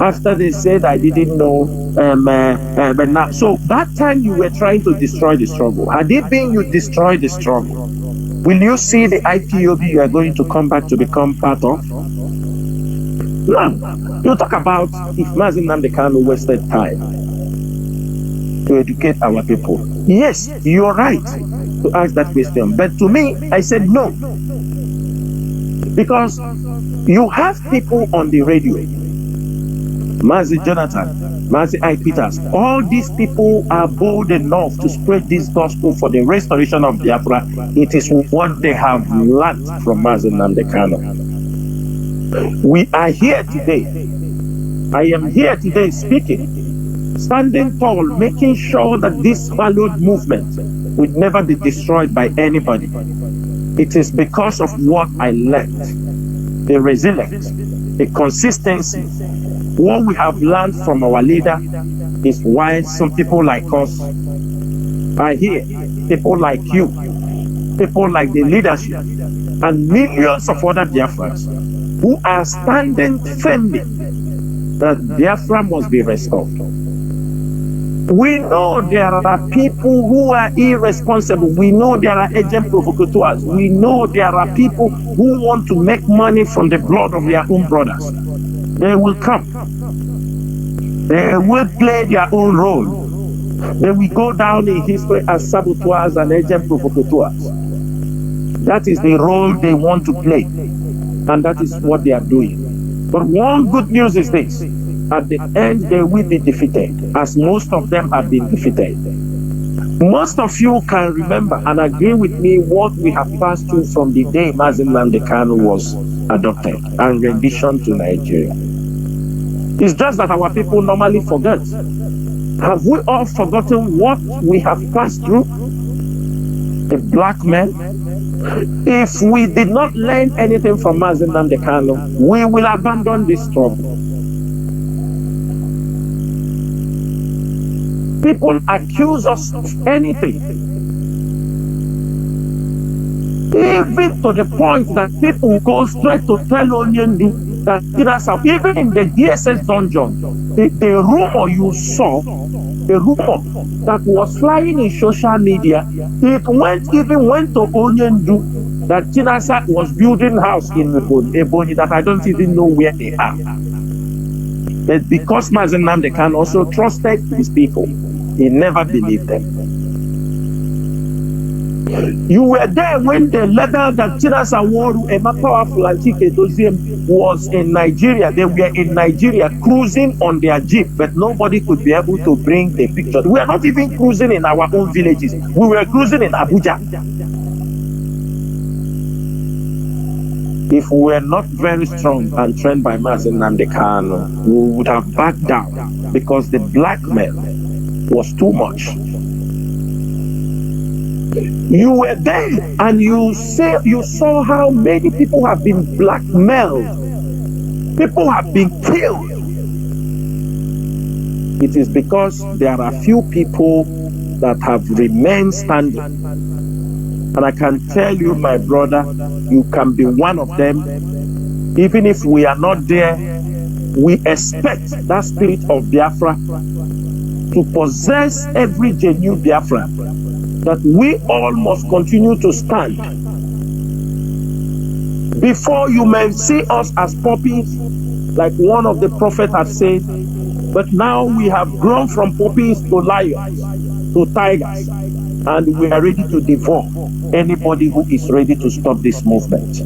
after they said, I didn't know, but now. So that time you were trying to destroy the struggle. Had it been you destroy the struggle, will you see the IPOB you are going to come back to become part of? No. You talk about if Mazi Nnamdi Kanu wasted time to educate our people. Yes, you're right to ask that question. But to me, I said no. Because you have people on the radio, Mazi Jonathan, Mazi I. Peters, all these people are bold enough to spread this gospel for the restoration of Biafra. It is what they have learned from Mazi Nnamdi Kanu. We are here today. I am here today speaking, standing tall, making sure that this valued movement would never be destroyed by anybody. It is because of what I learned, the resilience, the consistency. What we have learned from our leader is why some people like us are here. People like you, people like the leadership, and millions of other Biafrans who are standing firmly that Biafra must be restored. We know there are people who are irresponsible. We know there are agent provocateurs. We know there are people who want to make money from the blood of their own brothers. They will come. They will play their own role. They will go down in history as saboteurs and agent provocateurs. That is the role they want to play. And that is what they are doing. But one good news is this. At the end, they will be defeated, as most of them have been defeated. Most of you can remember and agree with me what we have passed through from the day Mazi Nnamdi Kanu was adopted and rendition to Nigeria. It's just that our people normally forget. Have we all forgotten what we have passed through? The black men. If we did not learn anything from Mazi Nnamdi Kanu, we will abandon this struggle. People accuse us of anything. Even to the point that people go straight to tell Onyendu that even in the DSS dungeon, the rumor you saw, the rumor that was flying in social media, it went to Onyendu that Chinasa was building house in Ebonyi that I don't even know where they are. But because Mazi Nnamdi Kanu also trusted his people, he never believed them. You were there when the letter that Chinasa Nworu, a powerful Chike Doziem, was in Nigeria. They were in Nigeria cruising on their jeep, but nobody could be able to bring the pictures. We are not even cruising in our own villages. We were cruising in Abuja. If we were not very strong and trained by Mazi Nnamdi Kanu, we would have backed down because the blackmail was too much. You were there and you saw how many people have been blackmailed. People have been killed. It is because there are few people that have remained standing. And I can tell you, my brother, you can be one of them. Even if we are not there, we expect that spirit of Biafra to possess every genuine Biafra, that we all must continue to stand. Before you may see us as puppies, like one of the prophets had said, But now we have grown from puppies to lions, to tigers, and we are ready to devour anybody who is ready to stop this movement.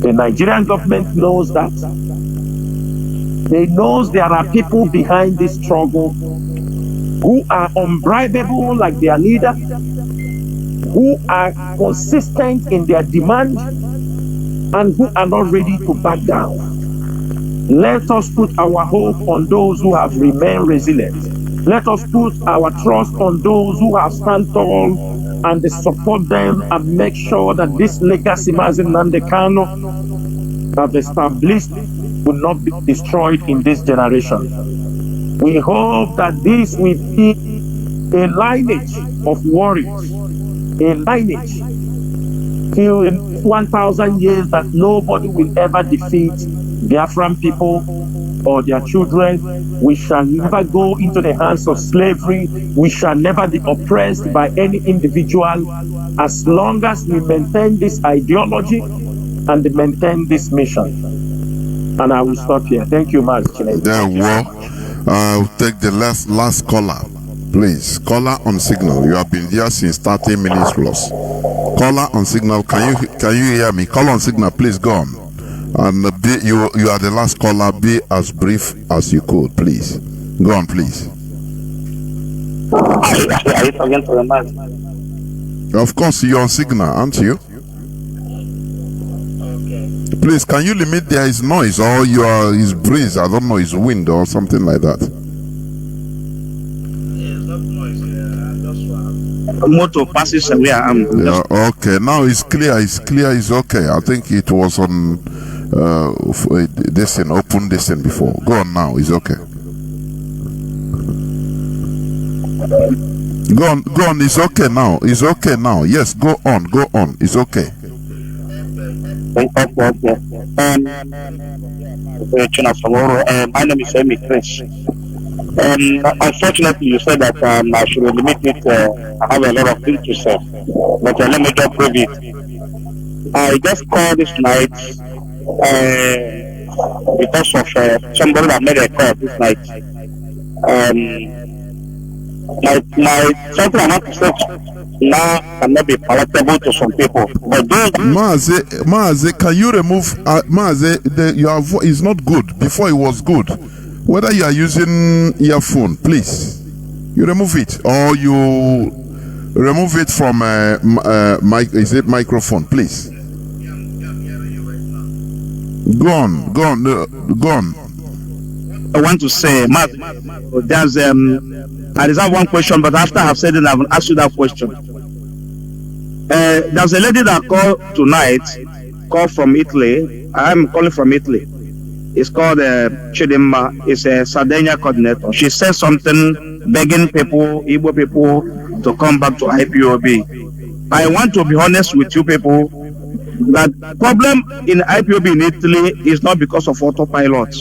The Nigerian government knows that. They knows there are people behind this struggle who are unbribable like their leader, who are consistent in their demand, and who are not ready to back down. Let us put our hope on those who have remained resilient. Let us put our trust on those who have stand tall and support them and make sure that this legacy Mazi Kano have established will not be destroyed in this generation. We hope that this will be a lineage of warriors, a lineage till in 1,000 years that nobody will ever defeat Biafran people or their children. We shall never go into the hands of slavery. We shall never be oppressed by any individual as long as we maintain this ideology and maintain this mission. And I will stop here. Thank you, Mazi Chinasa. There, well, I'll take the last caller, please. Caller on signal. You have been there since 30 minutes plus. Caller on signal. Can you hear me? Call on signal, please. Go on. And you are the last caller. Be as brief as you could, please. Go on, please. Of course, you're on signal, aren't you? Please, can you limit there is noise or is breeze? I don't know, is wind or something like that. Motor passes away. Yeah, okay, now it's clear. It's okay. I think it was on open this before. Go on now. It's okay. Go on. It's okay now. It's okay now. Yes, go on. It's okay. Okay. Chinasa Nworu. My name is Chris. Unfortunately, you said that I should limit it. I have a lot of things to say, but let me just prove it. I just called this night because of somebody that made a call this night. My something I want to say now cannot be palatable to some people. But Mazi, can you remove Mazi? Your voice is not good. Before it was good. Whether you are using earphone, please, you remove it or you remove it from microphone, please. Go on. I want to say, Matt, there's I reserve one question, but after I've said it, I will ask you that question. There's a lady that called from Italy. I'm calling from Italy. It's called Chidimma. It's a Sardinia coordinator. She said something begging people, Igbo people, to come back to IPOB. I want to be honest with you people that problem in IPOB in Italy is not because of autopilot.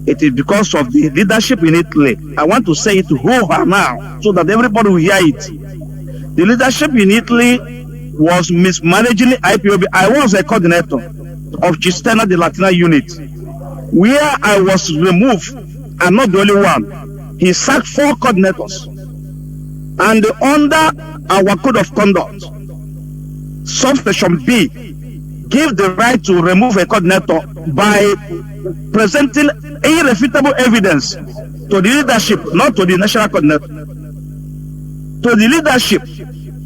It is because of the leadership in Italy. I want to say it now so that everybody will hear it. The leadership in Italy was mismanaging IPOB. I was a coordinator of Chistena, the Latina unit, where I was removed. I'm not the only one. He sacked 4 coordinators. And under our code of conduct, subsection B give the right to remove a coordinator by presenting irrefutable evidence to the leadership, not to the national coordinator. To the leadership,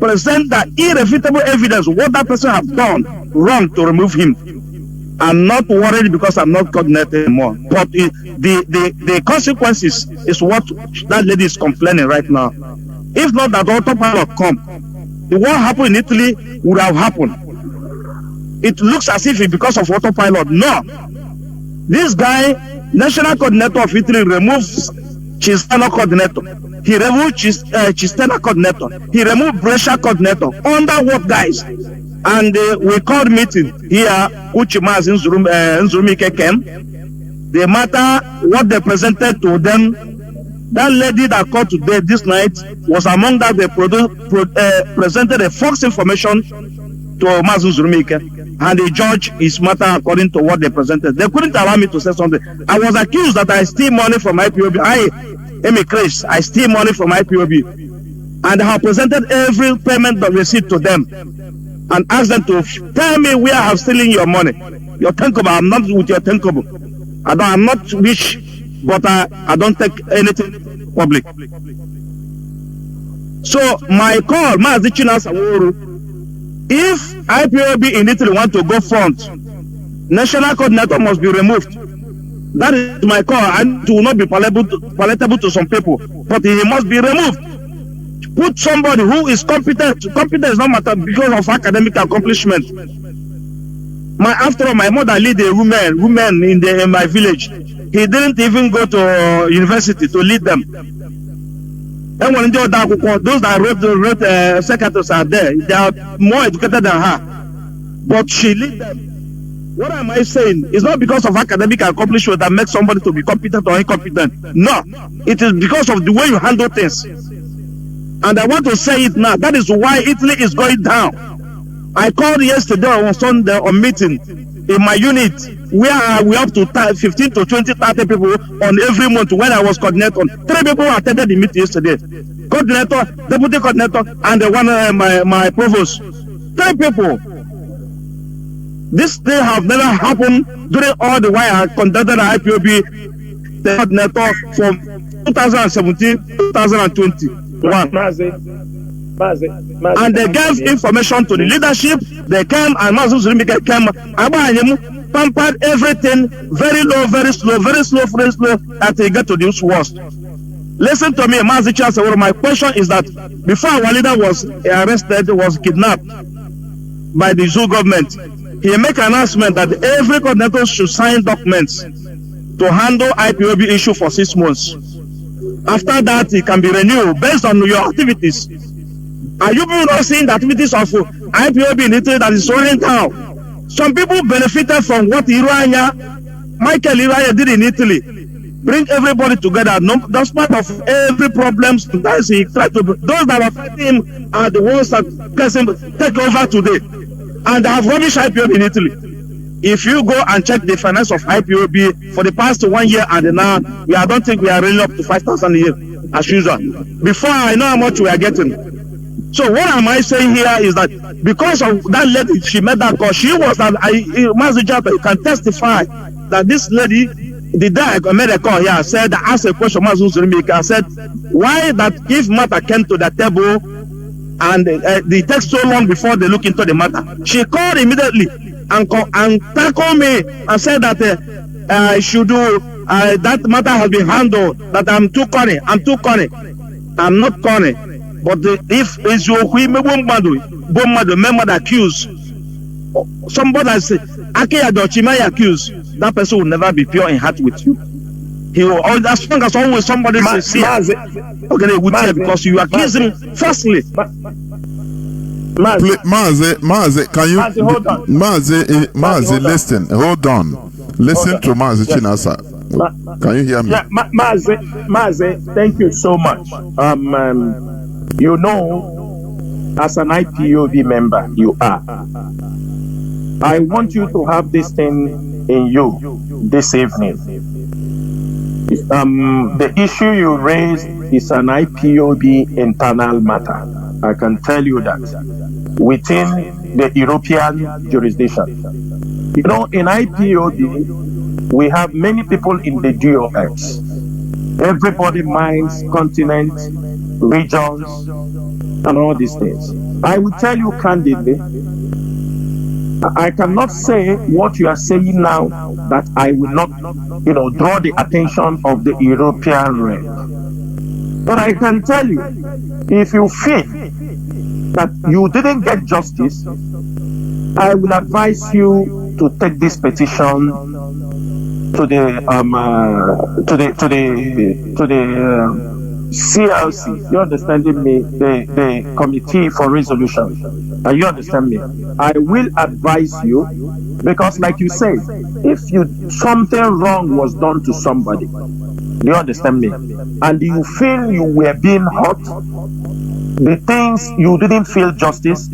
present that irrefutable evidence what that person has done wrong to remove him. I'm not worried because I'm not coordinated anymore. But the consequences is what that lady is complaining right now. If not that autopilot come, what happened in Italy would have happened. It looks as if it's because of autopilot. No. This guy, national coordinator of Italy, removes Chistena coordinator. He removed Chistena coordinator. He removed Brescia coordinator. Under what guys? And we called meeting here, Uchima's Nzurumike came. The matter, what they presented to them, that lady that called today, this night, was among that they presented a false information Mazi Zurumike, and the judge is matter according to what they presented. They couldn't allow me to say something. I was accused that I steal money from IPOB. I steal money from IPOB, and I have presented every payment receipt to them and asked them to tell me where I have stolen your money. Your tenkobo, I'm not with your tenkobo. I'm not rich, but I don't take anything public. So my call, Mazi Chinasa Nworu, if IPOB in Italy want to go front, national coordinator must be removed. That is my call, and it will not be palatable to some people, but he must be removed. Put somebody who is competent. Competence is not matter because of academic accomplishment. After all, my mother lead a women in my village. He didn't even go to university to lead them. And when those that wrote secretaries are there, they are more educated than her. But she lead them. What am I saying? It's not because of academic accomplishment that makes somebody to be competent or incompetent. No, it is because of the way you handle things. And I want to say it now. That is why Italy is going down. I called yesterday on Sunday on meeting in my unit where we up to 15 to 20, 30 people on every month when I was coordinator. 3 people attended the meeting yesterday. Coordinator, deputy coordinator, and the one my provost. 3 people. This thing have never happened during all the while I conducted the IPOB the coordinator from 2017 2020. And they gave information to the leadership. They came and Mazi Zurumike came, pampered everything very low, very slow, that they get to this worst. Listen to me, Mazi Chinasa Nworu. My question is that before our leader was arrested, was kidnapped by the zoo government, he make an announcement that every coordinator should sign documents to handle IPOB issue for 6 months. After that, it can be renewed based on your activities. Are you people not seeing the activities of IPOB in Italy that is slowing down? Some people benefited from what Michael Iraya did in Italy. Bring everybody together. That's part of every problem. Sometimes he tried to. Those that are fighting him are the ones that take over today. And they have rubbish IPOB in Italy. If you go and check the finance of IPOB for the past 1 year and now, I don't think we are really up to 5,000 a year as usual. Before I know how much we are getting. So what am I saying here is that because of that lady, she made that call. She was that Mazi Jonathan can testify that this lady, the day I made a call here, said, asked a question, Mazi Zurumike, I said, why that if matter came to the table and it takes so long before they look into the matter? She called immediately and tackled me and said that should do that matter has been handled, that I'm too corny. I'm not corny. But if it's your member accused, somebody that say accused, that person will never be pure in heart with you. He will, as long as always somebody sincere, okay, would say because you accuse him firstly. Mazi, can you Mazi, listen, hold on. Listen to Mazi Chinasa. Can you hear me? Yeah, Mazi, thank you so much. You know, as an IPOB member, you are. I want you to have this thing in you this evening. The issue you raised is an IPOB internal matter. I can tell you that within the European jurisdiction. You know, in IPOB, we have many people in the DOX. Everybody minds continents, regions, and all these things. I will tell you candidly, I cannot say what you are saying now that I will not, draw the attention of the European rep. But I can tell you, if you feel that you didn't get justice, I will advise you to take this petition to the CLC. You understanding me? The Committee for Resolution. You understand me? I will advise you because, like you say, if something wrong was done to somebody, you understand me? And you feel you were being hurt, the things you didn't feel justice,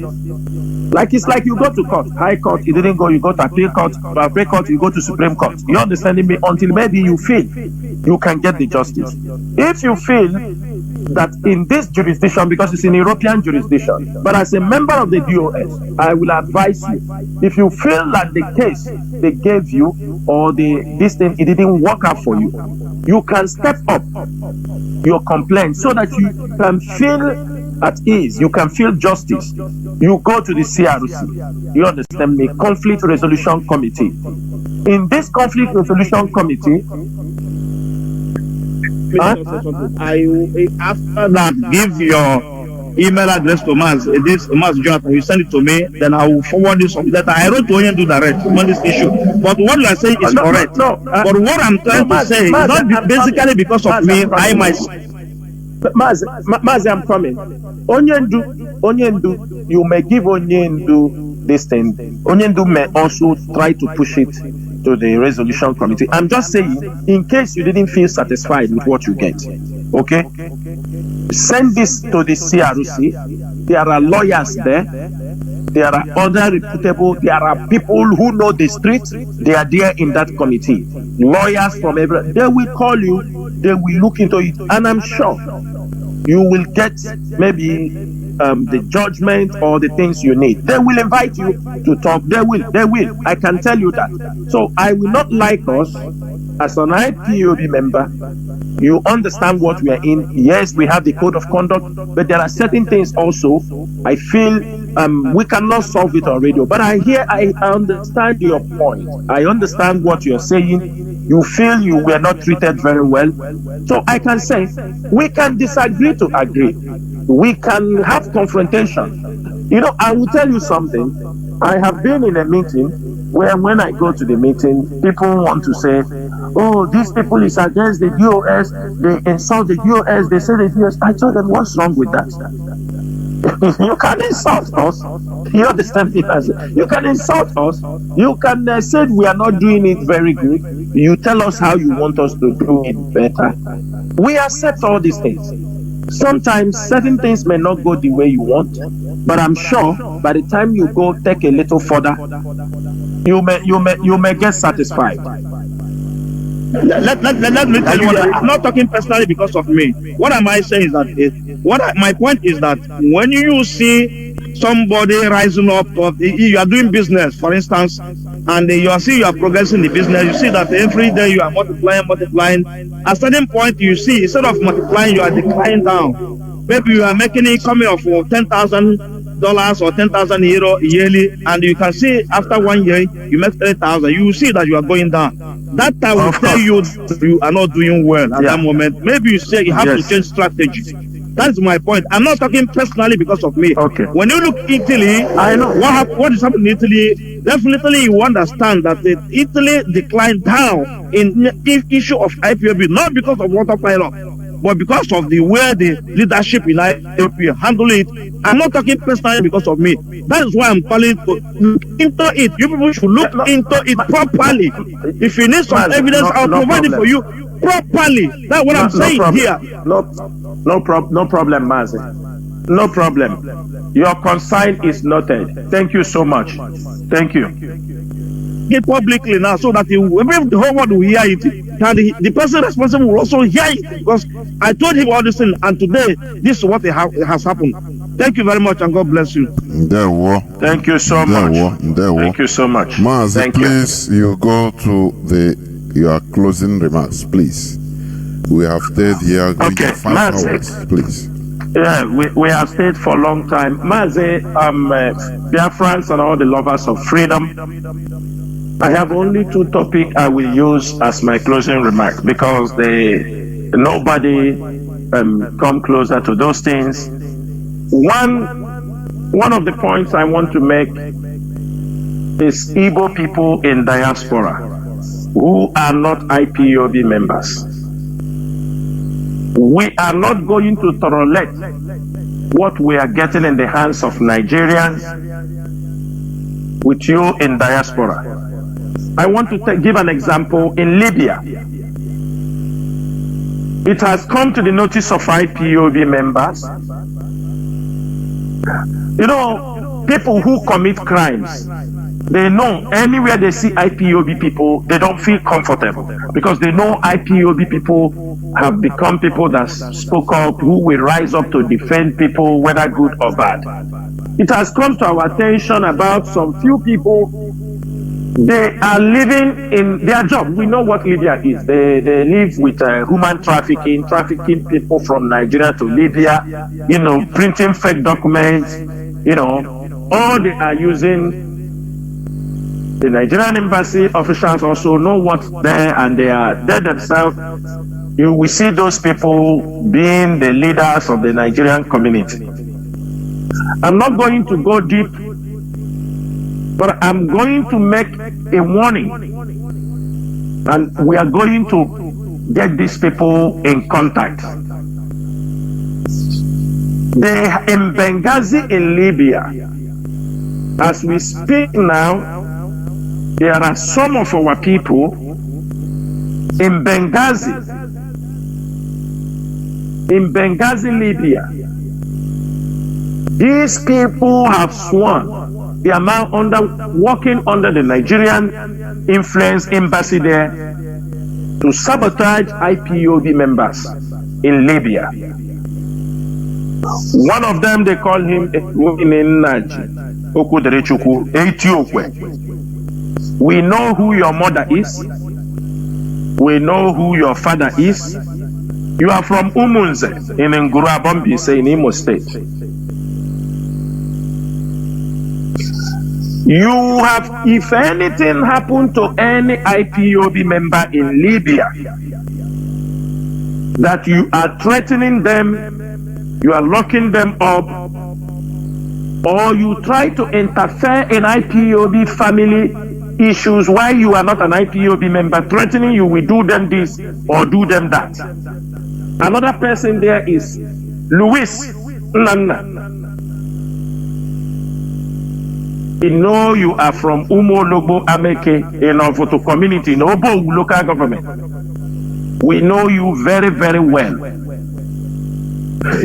Like it's like you go to court, high court, you didn't go, you go to appeal court, you go to Supreme Court. You understanding me? Until maybe you feel you can get the justice. If you feel that in this jurisdiction, because it's in European jurisdiction, but as a member of the DOS, I will advise you, if you feel that the case they gave you or this thing, it didn't work out for you, you can step up your complaint so that you can feel at ease, you can feel justice. You go to the CRC, you understand me, Conflict Resolution Committee. In this Conflict Resolution Committee, after that, give your email address to Mazi Jonathan. You send it to me, then I will forward this letter. I wrote to Onyendu direct on this issue. But what you are saying is correct. But what I'm trying to say is not basically because of me, I myself. Mazi, I'm coming. Onyendu, you may give Onyendu this thing. Onyendu may also try to push it to the resolution committee. I'm just saying, in case you didn't feel satisfied with what you get, okay? Send this to the CRC. There are lawyers there. There are other reputable, there are people who know the street. They are there in that committee. Lawyers from every, they will call you, they will look into it, and I'm sure you will get maybe the judgment or the things you need. They will invite you to talk. They will. I can tell you that. So I will not like us as an IPOB member. You understand what we are in. Yes, we have the code of conduct, but there are certain things also I feel we cannot solve it on radio. But I understand your point. I understand what you're saying. You feel you were not treated very well. So I can say we can disagree to agree. We can have confrontation. You know, I will tell you something. I have been in a meeting where when I go to the meeting, people want to say, oh, these people is against the DOS, they insult the DOS, they say the DOS. I told them, what's wrong with that? You can insult us. You understand me? You can insult us. You can say we are not doing it very good. You tell us how you want us to do it better. We accept all these things. Sometimes certain things may not go the way you want, but I'm sure by the time you go take a little further, you may get satisfied. Let me tell you, I'm not talking personally because of me. What am I saying is that my point is that when you see somebody rising up, you are doing business, for instance, and you are progressing the business, you see that every day you are multiplying. At a certain point, you see instead of multiplying, you are declining down. Maybe you are making a coming of $10,000 or 10,000 euro yearly, and you can see after 1 year you make 3,000. You will see that you are going down. That time will tell you you are not doing well at that moment. Maybe you say you have to change strategy. That's my point. I'm not talking personally because of me. Okay. When you look Italy, I know what is happening in Italy. Definitely, you understand that Italy declined down in the issue of IPOB, not because of water pilot, but because of the way the leadership in IPOB handle it. I'm not talking personally because of me. That is why I'm calling to look into it. You people should look into it properly. If you need some evidence, I'll provide it for you properly. That's what I'm saying here. No problem, Mazi. No problem. Your concern is noted. Thank you so much. Thank you. Get publicly now so that the whole world will hear it. And the person responsible will also hear it, because I told him all this thing, and today this is what has happened. Thank you very much, and God bless you. Thank you so much. Thank you so much. Mazi, please, you go to your closing remarks, please. We have stayed here going 5 hours, please. Yeah, we have stayed for a long time. Mazi, Biafrans and all the lovers of freedom, I have only 2 topics I will use as my closing remarks, because nobody come closer to those things. One of the points I want to make is Igbo people in diaspora who are not IPOB members. We are not going to tolerate what we are getting in the hands of Nigerians with you in diaspora. I want to give an example in Libya. It has come to the notice of IPOB members. You know, people who commit crimes, they know anywhere they see IPOB people, they don't feel comfortable because they know IPOB people have become people that spoke up, who will rise up to defend people, whether good or bad. It has come to our attention about some few people. They are living in their job. We know what Libya is. They live with human trafficking people from Nigeria to Libya, printing fake documents, all they are using. The Nigerian embassy officials also know what's there, and they are there themselves. You will see those people being the leaders of the Nigerian community. I'm not going to go deep, but I'm going to make a warning, and we are going to get these people in contact. They in Benghazi in Libya. As we speak now, there are some of our people in Benghazi, Libya. These people have sworn they are now working under the Nigerian influence embassy there to sabotage IPOB members in Libya. One of them, they call him Etiokwe. We know who your mother is. We know who your father is. You are from Umunze in Ngurabombi, say in Imo State. You have, if anything happened to any IPOB member in Libya, that you are threatening them, you are locking them up, or you try to interfere in IPOB family issues while you are not an IPOB member, threatening you will do them this or do them that. Another person there is Luis Nana. We know you are from Umo Lobo Ameke in Ovoto community, in Obo local government. We know you very, very well.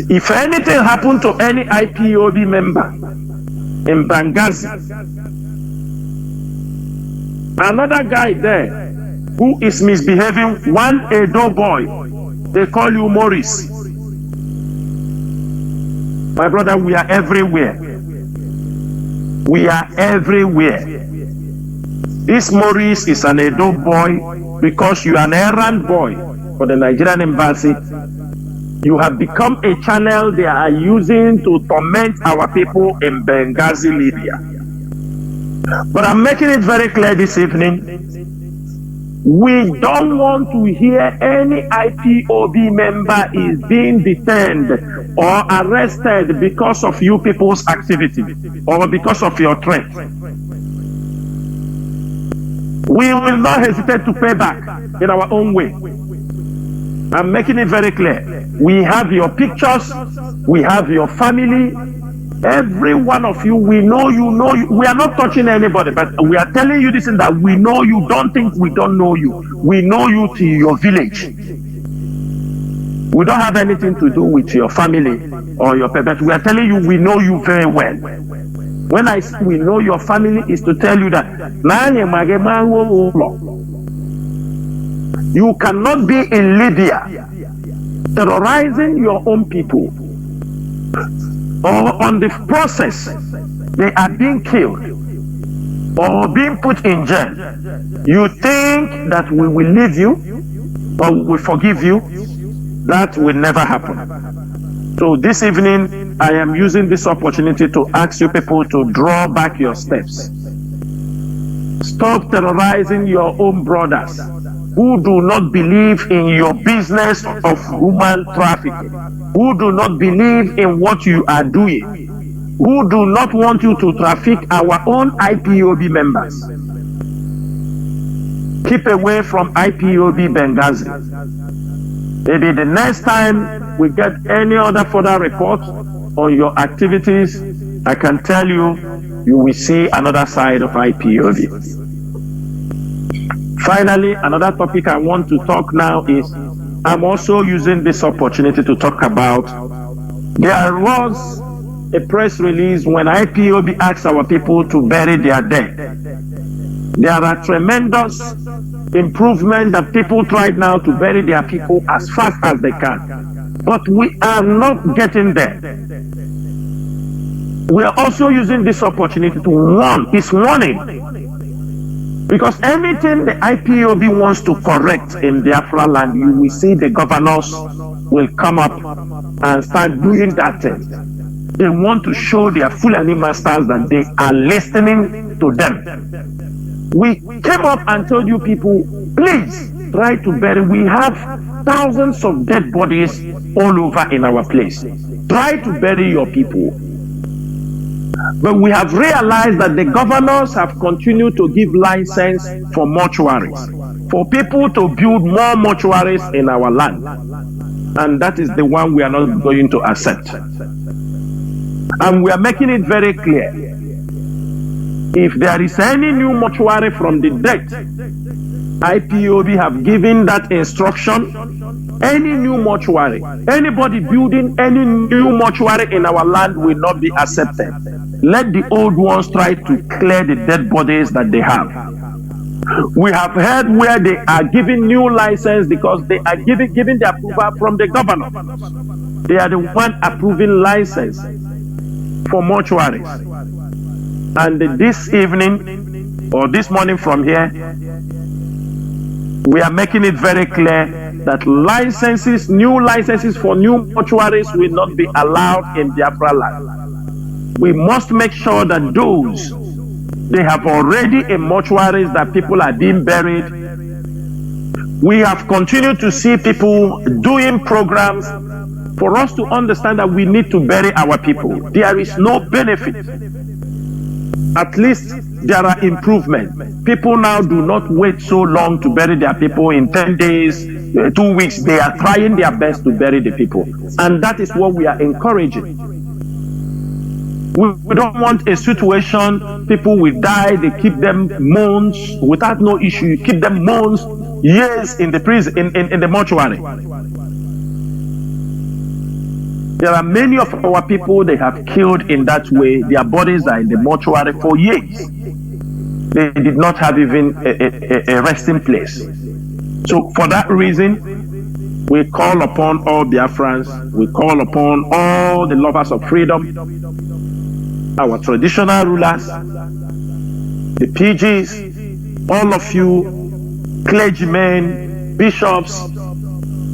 If anything happened to any IPOB member in Benghazi, another guy there who is misbehaving, one Edo boy, they call you Maurice. My brother, we are everywhere. We are everywhere. This Maurice is an Edo boy because you are an errand boy for the Nigerian embassy. You have become a channel they are using to torment our people in Benghazi, Libya. But I'm making it very clear this evening, we don't want to hear any IPOB member is being detained or arrested because of you people's activity or because of your threat. We will not hesitate to pay back in our own way. I'm making it very clear. We have your pictures, we have your family, every one of you, we know you. We are not touching anybody, but we are telling you this and that we know you. Don't think we don't know you. We know you to your village. We don't have anything to do with your family or your parents. We are telling you we know you very well. When I say we know your family, is to tell you that you cannot be in Libya terrorizing your own people, or on the process they are being killed or being put in jail. You think that we will leave you or we will forgive you? That will never happen. So this evening I am using this opportunity to ask you people to draw back your steps. Stop terrorizing your own brothers who do not believe in your business of human trafficking, who do not believe in what you are doing, who do not want you to traffic our own IPOB members. Keep away from IPOB Benghazi. Maybe the next time we get any other further reports on your activities, I can tell you, you will see another side of IPOB. Finally, another topic I want to talk now is, I'm also using this opportunity to talk about, there was a press release when IPOB asked our people to bury their dead. There are tremendous improvements that people try now to bury their people as fast as they can. But we are not getting there. We are also using this opportunity to warn, it's warning. Because anything the IPOB wants to correct in Biafra land, you will see the governors will come up and start doing that thing. They want to show their Fulani masters that they are listening to them. We came up and told you people, please try to bury. We have thousands of dead bodies all over in our place. Try to bury your people. But we have realized that the governors have continued to give license for mortuaries, for people to build more mortuaries in our land. And that is the one we are not going to accept. And we are making it very clear. If there is any new mortuary from the dead, IPOB have given that instruction. Any new mortuary, anybody building any new mortuary in our land will not be accepted. Let the old ones try to clear the dead bodies that they have. We have heard where they are giving new license because they are giving the approval from the governor. They are the one approving license for mortuaries. And this evening or this morning from here, we are making it very clear that licenses, new licenses for new mortuaries will not be allowed in Biafra land. We must make sure that those, they have already in mortuaries that people are being buried. We have continued to see people doing programs for us to understand that we need to bury our people. There is no benefit. At least there are improvements. People now do not wait so long to bury their people. In 10 days, 2 weeks, they are trying their best to bury the people. And that is what we are encouraging. We don't want a situation, people will die, they keep them months without no issue. You keep them months, years in the prison, in the mortuary. There are many of our people they have killed in that way. Their bodies are in the mortuary for years. They did not have even a resting place. So for that reason, we call upon all Biafrans, we call upon all the lovers of freedom, our traditional rulers, the PGs, all of you, clergymen, bishops.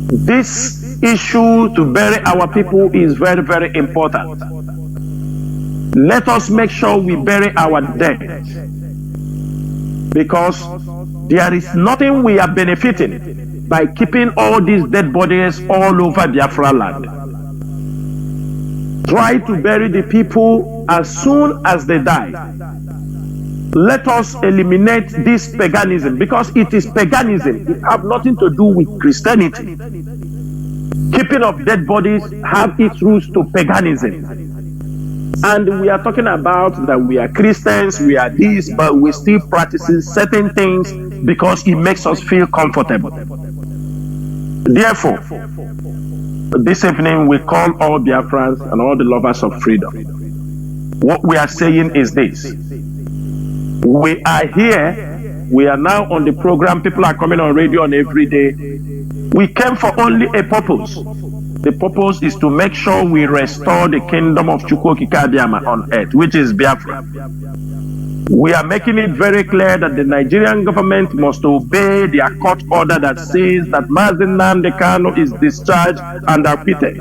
This issue to bury our people is very, very important. Let us make sure we bury our dead, because there is nothing we are benefiting by keeping all these dead bodies all over Biafra land. Try to bury the people as soon as they die. Let us eliminate this paganism, because it is paganism. It has nothing to do with Christianity. Keeping of dead bodies have its roots to paganism. And we are talking about that we are Christians, we are this, but we still practicing certain things because it makes us feel comfortable. Therefore, this evening we call all Biafrans and all the lovers of freedom. What we are saying is this. We are here, we are now on the program, people are coming on radio on every day. We came for only a purpose. The purpose is to make sure we restore the kingdom of Chukwokika on earth, which is Biafra. We are making it very clear that the Nigerian government must obey their court order that says that Mazi Nnamdi Kanu is discharged and acquitted.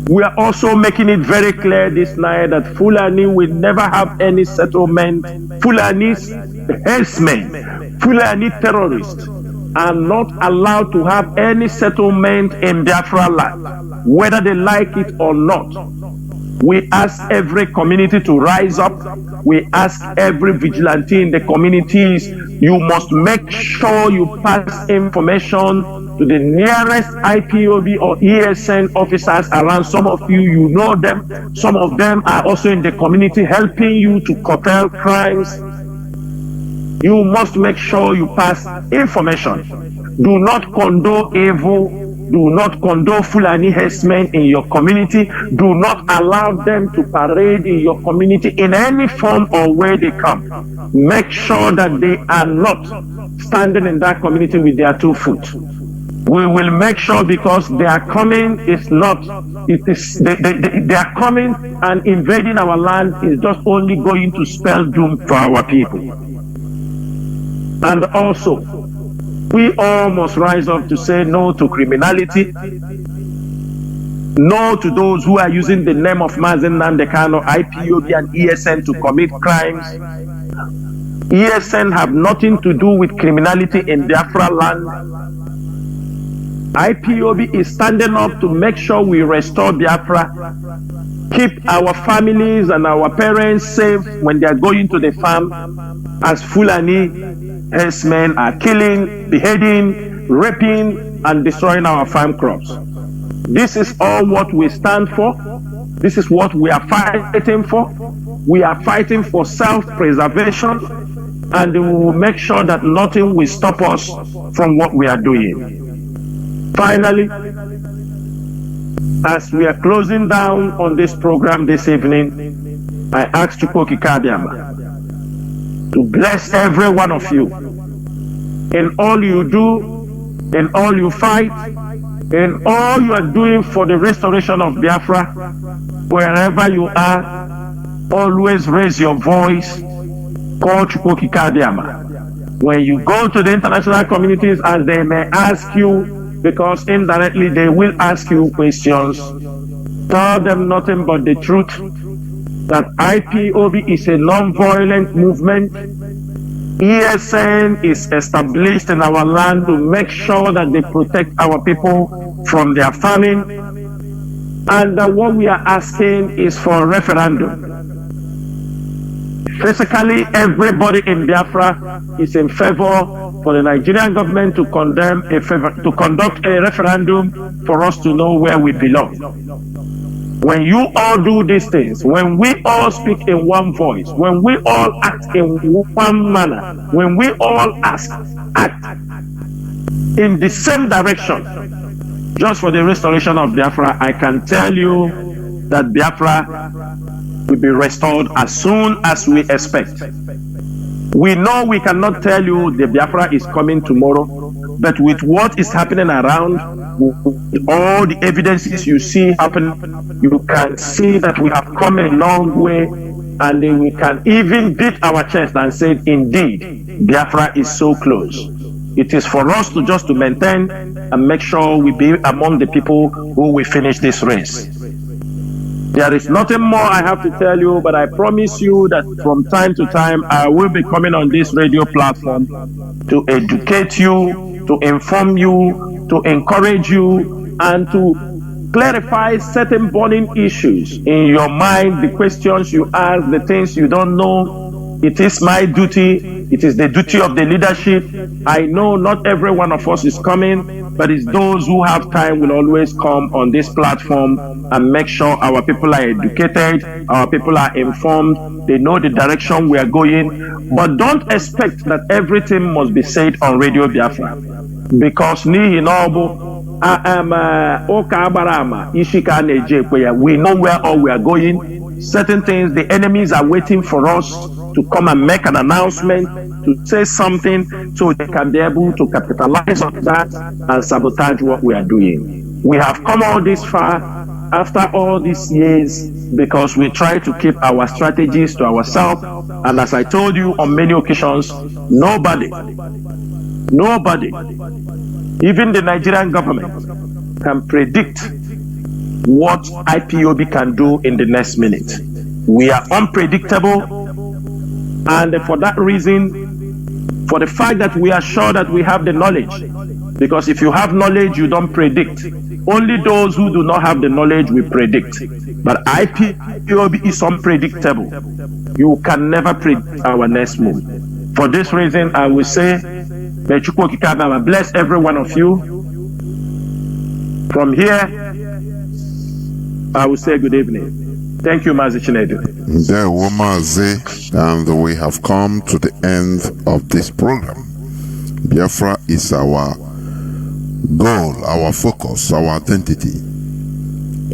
We are also making it very clear this night that Fulani will never have any settlement. Fulani's herdsmen, Fulani terrorists are not allowed to have any settlement in Biafra land, whether they like it or not. We ask every community to rise up. We ask every vigilante in the communities, you must make sure you pass information to the nearest IPOB or ESN officers around. Some of you, you know them. Some of them are also in the community helping you to curtail crimes. You must make sure you pass information. Do not condone evil. Do not condone Fulani herdsmen in your community. Do not allow them to parade in your community in any form or way they come. Make sure that they are not standing in that community with their 2 feet. We will make sure, because they are coming is not, it is they are coming and invading our land is just only going to spell doom for our people. And also, we all must rise up to say no to criminality, no to those who are using the name of Mazi Nnamdi, IPOB and ESN to commit crimes. ESN have nothing to do with criminality in Biafra land. IPOB is standing up to make sure we restore Biafra, keep our families and our parents safe when they are going to the farm, as Fulani herdsmen are killing, beheading, raping, and destroying our farm crops. This is all what we stand for. This is what we are fighting for. We are fighting for self-preservation, and we will make sure that nothing will stop us from what we are doing. Finally, as we are closing down on this program this evening, I ask Chukwuoki Kadiama to bless every one of you in all you do, in all you fight, in all you are doing for the restoration of Biafra. Wherever you are, always raise your voice, call Chukwuoki Kadiama. When you go to the international communities, as they may ask you, because indirectly they will ask you questions, tell them nothing but the truth, that IPOB is a non-violent movement. ESN is established in our land to make sure that they protect our people from their famine, and that what we are asking is for a referendum. Basically, everybody in Biafra is in favor for the Nigerian government to conduct a referendum for us to know where we belong. When you all do these things, when we all speak in one voice, when we all act in one manner, when we all act in the same direction, just for the restoration of Biafra, I can tell you that Biafra will be restored as soon as we expect. We know we cannot tell you the Biafra is coming tomorrow, but with what is happening around, with all the evidences you see happening, you can see that we have come a long way, and then we can even beat our chest and say, indeed, Biafra is so close. It is for us to just to maintain and make sure we be among the people who will finish this race. There is nothing more I have to tell you, but I promise you that from time to time I will be coming on this radio platform to educate you, to inform you, to encourage you, and to clarify certain burning issues in your mind, the questions you ask, the things you don't know. It is my duty. It is the duty of the leadership. I know not every one of us is coming, but it's those who have time will always come on this platform and make sure our people are educated, our people are informed, they know the direction we are going. But don't expect that everything must be said on Radio Biafra, because we know where all we are going. Certain things, the enemies are waiting for us to come and make an announcement, to say something, so they can be able to capitalize on that and sabotage what we are doing. We have come all this far after all these years because we try to keep our strategies to ourselves. And as I told you on many occasions, nobody, even the Nigerian government, can predict what IPOB can do in the next minute. We are unpredictable, and for that reason, for the fact that we are sure that we have the knowledge, because if you have knowledge, you don't predict. Only those who do not have the knowledge will predict. But IPOB is unpredictable. You can never predict our next move. For this reason, I will say, may Chukwuoki Kadiama bless every one of you. From here, I will say good evening. Thank you, Mazi Chinedu. There, Mazi, and we have come to the end of this program. Biafra is our goal, our focus, our identity.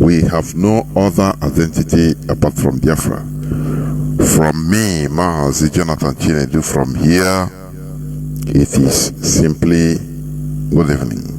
We have no other identity apart from Biafra. From me, Mazi Jonathan Chinedu, from here, it is simply good evening.